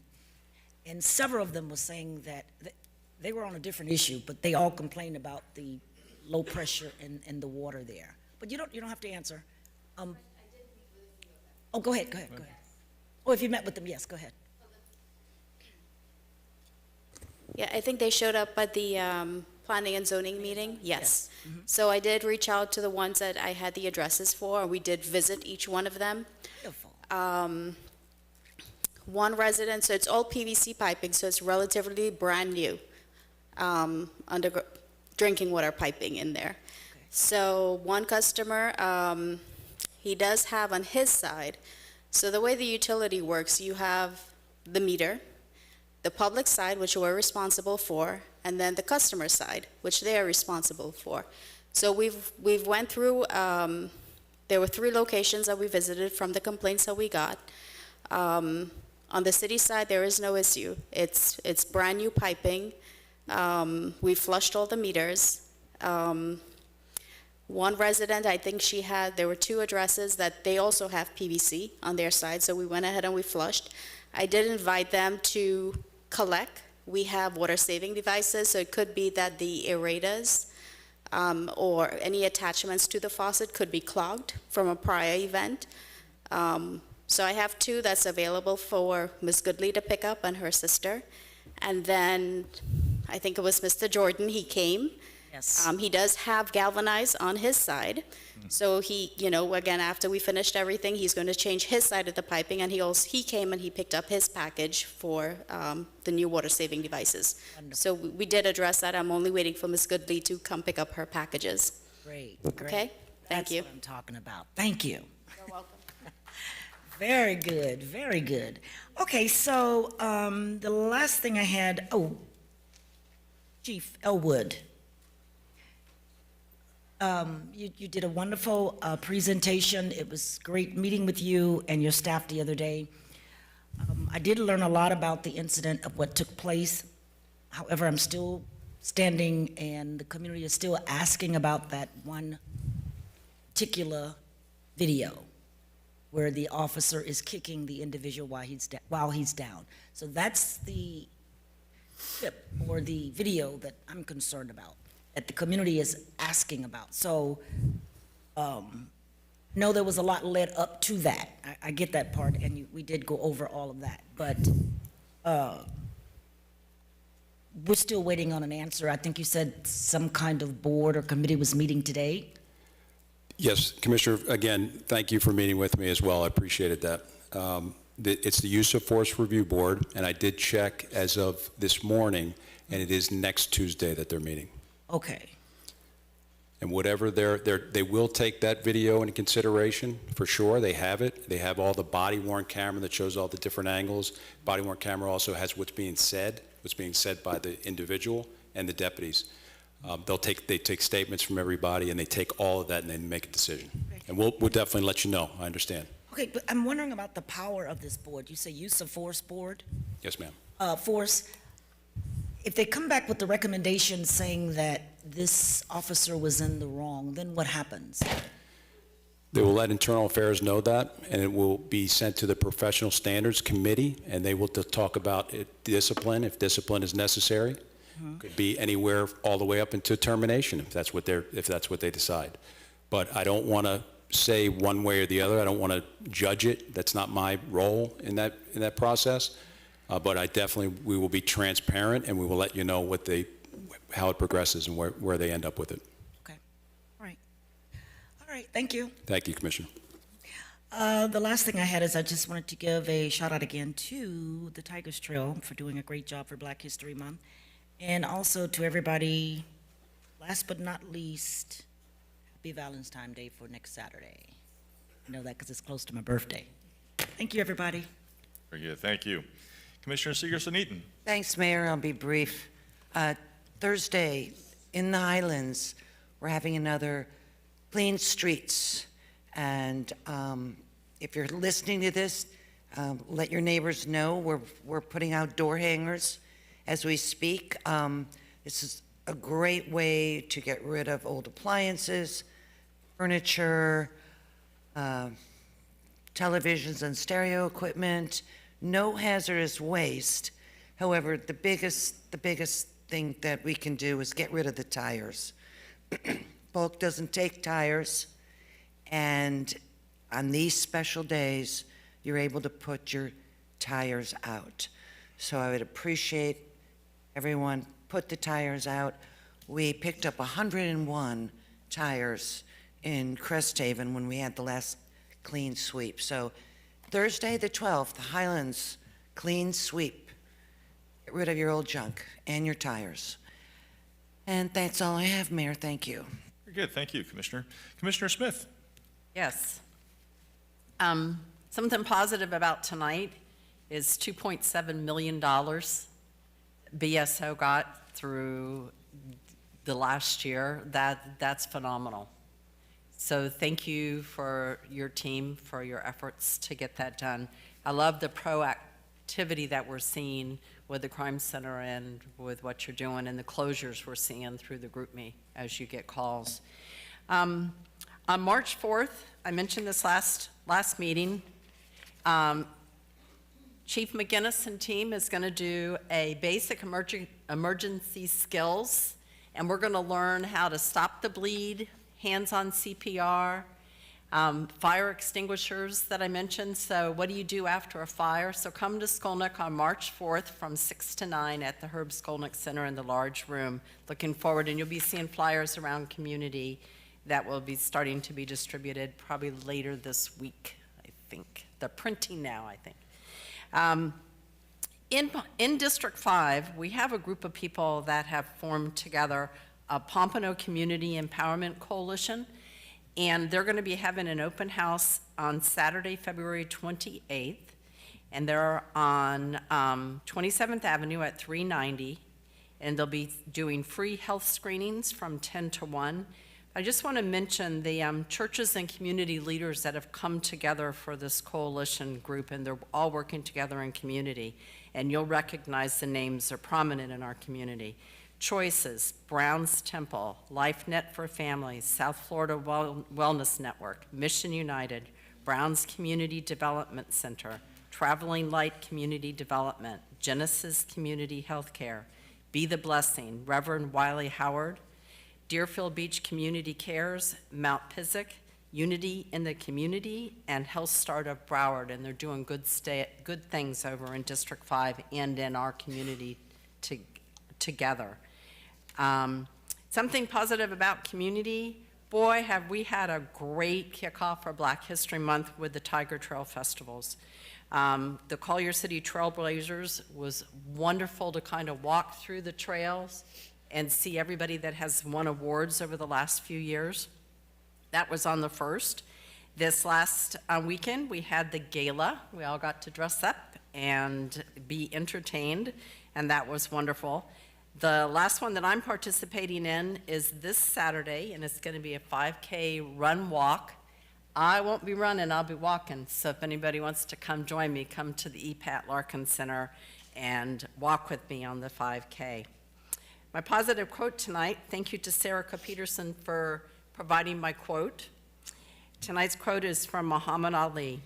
Speaker 11: and several of them were saying that they were on a different issue, but they all complained about the low pressure in the water there. But you don't have to answer. Oh, go ahead. Oh, if you met with them, yes, go ahead.
Speaker 18: Yeah, I think they showed up at the planning and zoning meeting. Yes. So I did reach out to the ones that I had the addresses for. We did visit each one of them.
Speaker 11: Beautiful.
Speaker 18: One resident, so it's all PVC piping, so it's relatively brand new, drinking water piping in there.
Speaker 11: Okay.
Speaker 18: So one customer, he does have on his side, so the way the utility works, you have the meter, the public side, which we're responsible for, and then the customer side, which they are responsible for. So we've went through, there were 3 locations that we visited from the complaints that we got. On the city side, there is no issue. It's brand new piping. We flushed all the meters. One resident, I think there were 2 addresses that they also have PVC on their side, so we went ahead and we flushed. I did invite them to collect. We have water-saving devices, so it could be that the aerators or any attachments to the faucet could be clogged from a prior event. So I have 2 that's available for Ms. Goodley to pick up and her sister. And then I think it was Mr. Jordan, he came.
Speaker 11: Yes.
Speaker 18: He does have galvanized on his side. So he, again, after we finished everything, he's going to change his side of the piping, and he came and he picked up his package for the new water-saving devices.
Speaker 11: Wonderful.
Speaker 18: So we did address that. I'm only waiting for Ms. Goodley to come pick up her packages.
Speaker 11: Great.
Speaker 18: Okay? Thank you.
Speaker 11: That's what I'm talking about. Thank you.
Speaker 18: You're welcome.
Speaker 11: Very good, very good. Okay, so the last thing I had, Chief Elwood. You did a wonderful presentation. It was great meeting with you and your staff the other day. I did learn a lot about the incident of what took place. However, I'm still standing and the community is still asking about that one particular video where the officer is kicking the individual while he's down. So that's the clip or the video that I'm concerned about, that the community is asking about. So, no, there was a lot led up to that. I get that part, and we did go over all of that. But we're still waiting on an answer. I think you said some kind of board or committee was meeting today.
Speaker 16: Yes, Commissioner, again, thank you for meeting with me as well. I appreciated that. It's the Use of Force Review Board, and I did check as of this morning, and it is next Tuesday that they're meeting.
Speaker 11: Okay.
Speaker 16: And whatever they will take that video into consideration, for sure. They have it. They have all the body-worn camera that shows all the different angles. Body-worn camera also has what's being said by the individual and the deputies. They take statements from everybody, and they take all of that, and they make a decision. And we'll definitely let you know. I understand.
Speaker 11: Okay, but I'm wondering about the power of this board. You say Use of Force Board?
Speaker 16: Yes, ma'am.
Speaker 11: Force, if they come back with the recommendation saying that this officer was in the wrong, then what happens?
Speaker 16: They will let Internal Affairs know that, and it will be sent to the Professional Standards Committee, and they will talk about discipline, if discipline is necessary. Could be anywhere all the way up into termination, if that's what they decide. But I don't want to say one way or the other. I don't want to judge it. That's not my role in that process. But we will be transparent, and we will let you know how it progresses and where they end up with it.
Speaker 11: Okay. All right. All right. Thank you.
Speaker 16: Thank you, Commissioner.
Speaker 11: The last thing I had is I just wanted to give a shout out again to the Tigers Trail for doing a great job for Black History Month. And also to everybody, last but not least, happy Valentine's Day for next Saturday. I know that because it's close to my birthday. Thank you, everybody.
Speaker 1: Very good. Thank you. Commissioner Segerson-Eaton.
Speaker 4: Thanks, Mayor. I'll be brief. Thursday, in the Highlands, we're having another Clean Streets. And if you're listening to this, let your neighbors know. We're putting out door hangers as we speak. This is a great way to get rid of old appliances, furniture, televisions and stereo equipment, no hazardous waste. However, the biggest thing that we can do is get rid of the tires. Bulk doesn't take tires, and on these special days, you're able to put your tires out. So I would appreciate everyone put the tires out. We picked up 101 tires in Cresthaven when we had the last clean sweep. So Thursday the 12th, the Highlands Clean Sweep. Get rid of your old junk and your tires. And that's all I have, Mayor. Thank you.
Speaker 1: Very good. Thank you, Commissioner. Commissioner Smith.
Speaker 12: Yes. Something positive about tonight is $2.7 million BSO got through the last year. That's phenomenal. So thank you for your team, for your efforts to get that done. I love the proactivity that we're seeing with the Crime Center and with what you're doing and the closures we're seeing through the GroupMe as you get calls. On March 4th, I mentioned this last meeting, Chief McGinnis and team is going to do a basic emergency skills, and we're going to learn how to stop the bleed, hands-on CPR, fire extinguishers that I mentioned. So what do you do after a fire? So come to Skolnick on March 4th from 6 to 9 at the Herb Skolnick Center in the large room. Looking forward, and you'll be seeing flyers around community that will be starting to be distributed probably later this week, I think. They're printing now, I think. In District 5, we have a group of people that have formed together a Pompano Community Empowerment Coalition, And they're going to be having an open house on Saturday, February 28th. And they're on 27th Avenue at 390. And they'll be doing free health screenings from 10 to 1. I just want to mention the churches and community leaders that have come together for this coalition group, and they're all working together in community. And you'll recognize the names, they're prominent in our community. Choices, Brown's Temple, LifeNet for Families, South Florida Wellness Network, Mission United, Brown's Community Development Center, Traveling Light Community Development, Genesis Community Healthcare, Be the Blessing, Reverend Wiley Howard, Deerfield Beach Community Cares, Mount Pisgah, Unity in the Community, and Health Start of Broward, and they're doing good things over in District 5 and in our community together. Something positive about community, boy, have we had a great kickoff for Black History Month with the Tiger Trail Festivals. The Collier City Trailblazers was wonderful to kind of walk through the trails and see everybody that has won awards over the last few years. That was on the 1st. This last weekend, we had the gala. We all got to dress up and be entertained, and that was wonderful. The last one that I'm participating in is this Saturday, and it's going to be a 5K run walk. I won't be running, I'll be walking. So if anybody wants to come join me, come to the EPAT Larkin Center and walk with me on the 5K. My positive quote tonight, thank you to Sarah Peterson for providing my quote. Tonight's quote is from Muhammad Ali.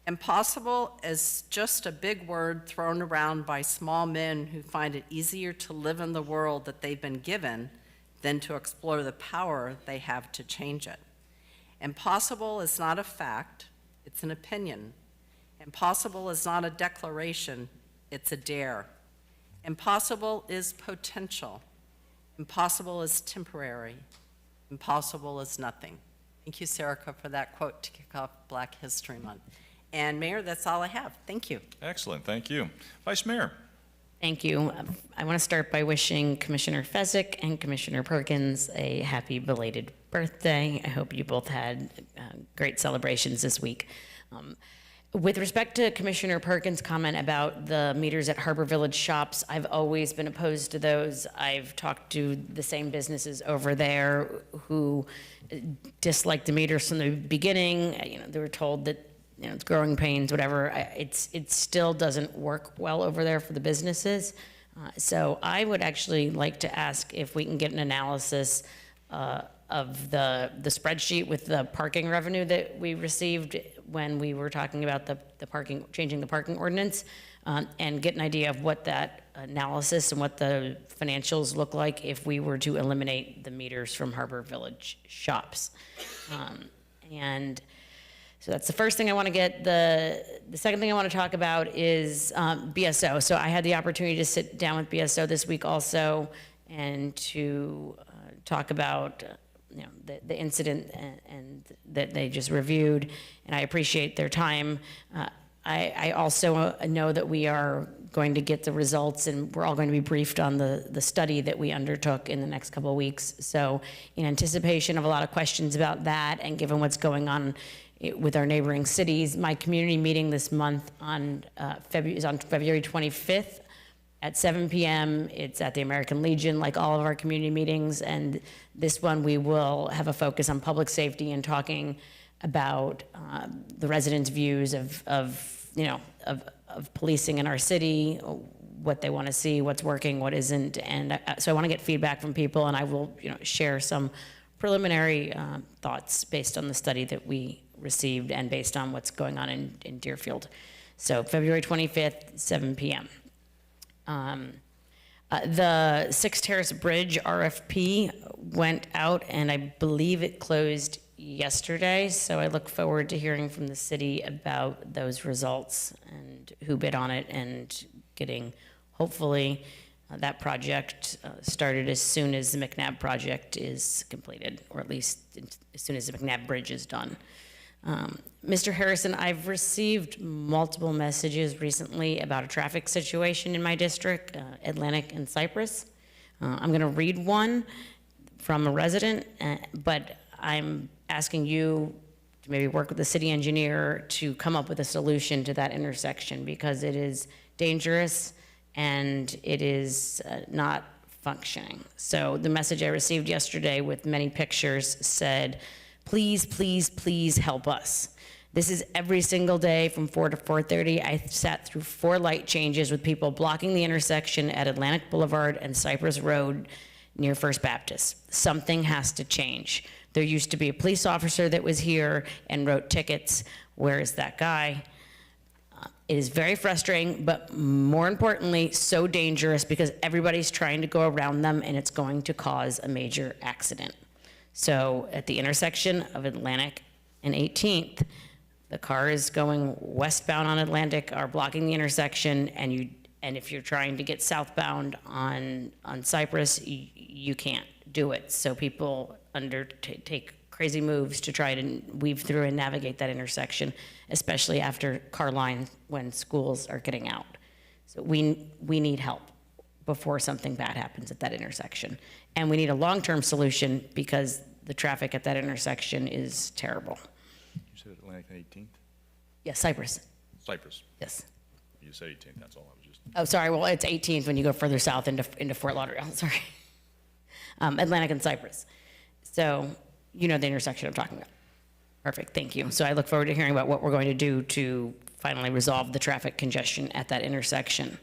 Speaker 12: Impossible is just a big word thrown around by small men who find it easier to live in the world that they've been given than to explore the power they have to change it. Impossible is not a fact, it's an opinion. Impossible is not a declaration, it's a dare. Impossible is potential. Impossible is temporary. Impossible is nothing. Thank you, Sarah, for that quote to kick off Black History Month. And Mayor, that's all I have. Thank you.
Speaker 1: Excellent, thank you. Vice Mayor.
Speaker 3: Thank you. I want to start by wishing Commissioner Fezzik and Commissioner Perkins a happy belated birthday. I hope you both had great celebrations this week. With respect to Commissioner Perkins' comment about the meters at Harbor Village shops, I've always been opposed to those. I've talked to the same businesses over there who disliked the meters from the beginning. You know, they were told that, you know, it's growing pains, whatever. It still doesn't work well over there for the businesses. So I would actually like to ask if we can get an analysis of the spreadsheet with the parking revenue that we received when we were talking about the parking, changing the parking ordinance, and get an idea of what that analysis and what the financials look like if we were to eliminate the meters from Harbor Village shops. And so that's the first thing I want to get. The second thing I want to talk about is BSO. So I had the opportunity to sit down with BSO this week also and to talk about you know, the incident and that they just reviewed, and I appreciate their time. I also know that we are going to get the results, and we're all going to be briefed on the study that we undertook in the next couple of weeks. So in anticipation of a lot of questions about that, and given what's going on with our neighboring cities, my community meeting this month is on February 25th at 7 p.m. It's at the American Legion, like all of our community meetings, and this one we will have a focus on public safety and talking about the residents' views of policing in our city, what they want to see, what's working, what isn't, and so I want to get feedback from people, and I will share some preliminary thoughts based on the study that we received and based on what's going on in Deerfield. So February 25th, 7 p.m. The Six Terrace Bridge RFP went out, and I believe it closed yesterday, so I look forward to hearing from the city about those results and who bid on it, and getting, hopefully, that project started as soon as the McNabb project is completed, or at least as soon as the McNabb Bridge is done. Mr. Harrison, I've received multiple messages recently about a traffic situation in my district, Atlantic and Cypress. I'm going to read one from a resident, but I'm asking you to maybe work with the city engineer to come up with a solution to that intersection, because it is dangerous and it is not functioning. So the message I received yesterday with many pictures said, please, please, please help us. This is every single day from 4 to 4:30. I sat through 4 light changes with people blocking the intersection at Atlantic Boulevard and Cypress Road near First Baptist. Something has to change. There used to be a police officer that was here and wrote tickets. Where is that guy? It is very frustrating, but more importantly, so dangerous, because everybody's trying to go around them and it's going to cause a major accident. So at the intersection of Atlantic and 18th, the cars going westbound on Atlantic are blocking the intersection, and if you're trying to get southbound on Cypress, you can't do it. So people undertake crazy moves to try to weave through and navigate that intersection, especially after car line when schools are getting out. So we need help before something bad happens at that intersection. And we need a long-term solution, because the traffic at that intersection is terrible.
Speaker 1: You said Atlantic and 18th?
Speaker 3: Yes, Cypress.
Speaker 1: Cypress.
Speaker 3: Yes.
Speaker 1: You said 18th, that's all I was just.
Speaker 3: Oh, sorry, well, it's 18th when you go further south into Fort Lauderdale, sorry. Atlantic and Cypress. So, you know the intersection I'm talking about. Perfect, thank you. So I look forward to hearing about what we're going to do to finally resolve the traffic congestion at that intersection.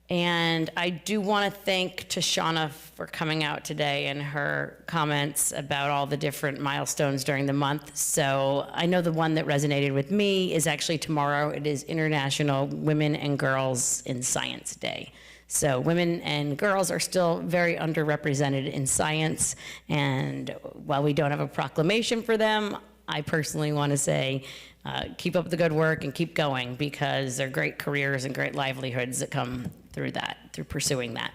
Speaker 3: And I do want to thank Tashana for coming out today and her comments about all the different milestones during the month. So I know the one that resonated with me is actually tomorrow. It is International Women and Girls in Science Day. So women and girls are still very underrepresented in science. And while we don't have a proclamation for them, I personally want to say, keep up the good work and keep going, because they're great careers and great livelihoods that come through that, through pursuing that.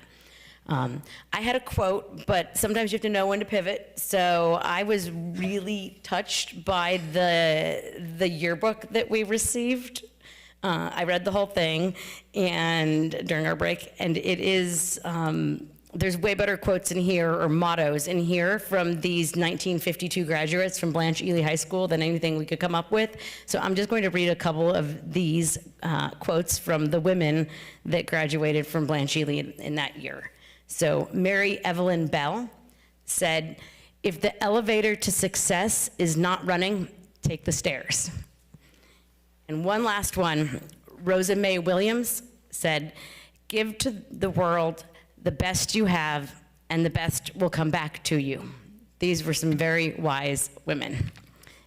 Speaker 3: I had a quote, but sometimes you have to know when to pivot. So I was really touched by the yearbook that we received. I read the whole thing and during our break, and it is, there's way better quotes in here, or mottos in here, from these 1952 graduates from Blanche Ely High School than anything we could come up with. So I'm just going to read a couple of these quotes from the women that graduated from Blanche Ely in that year. So Mary Evelyn Bell said, "If the elevator to success is not running, take the stairs." And one last one, Rosa May Williams said, "Give to the world the best you have, and the best will come back to you." These were some very wise women.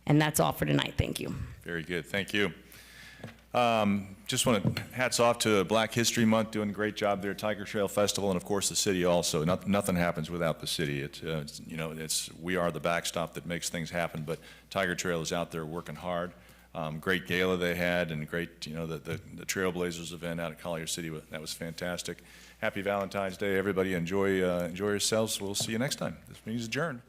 Speaker 3: And that's all for tonight. Thank you.
Speaker 1: Very good, thank you. Just want to hats off to Black History Month, doing a great job there, Tiger Trail Festival, and of course the city also. Nothing happens without the city. We are the backstop that makes things happen, but Tiger Trail is out there working hard. Great gala they had, and great, the Trailblazers event out at Collier City, that was fantastic. Happy Valentine's Day, everybody. Enjoy yourselves. We'll see you next time. This meeting is adjourned.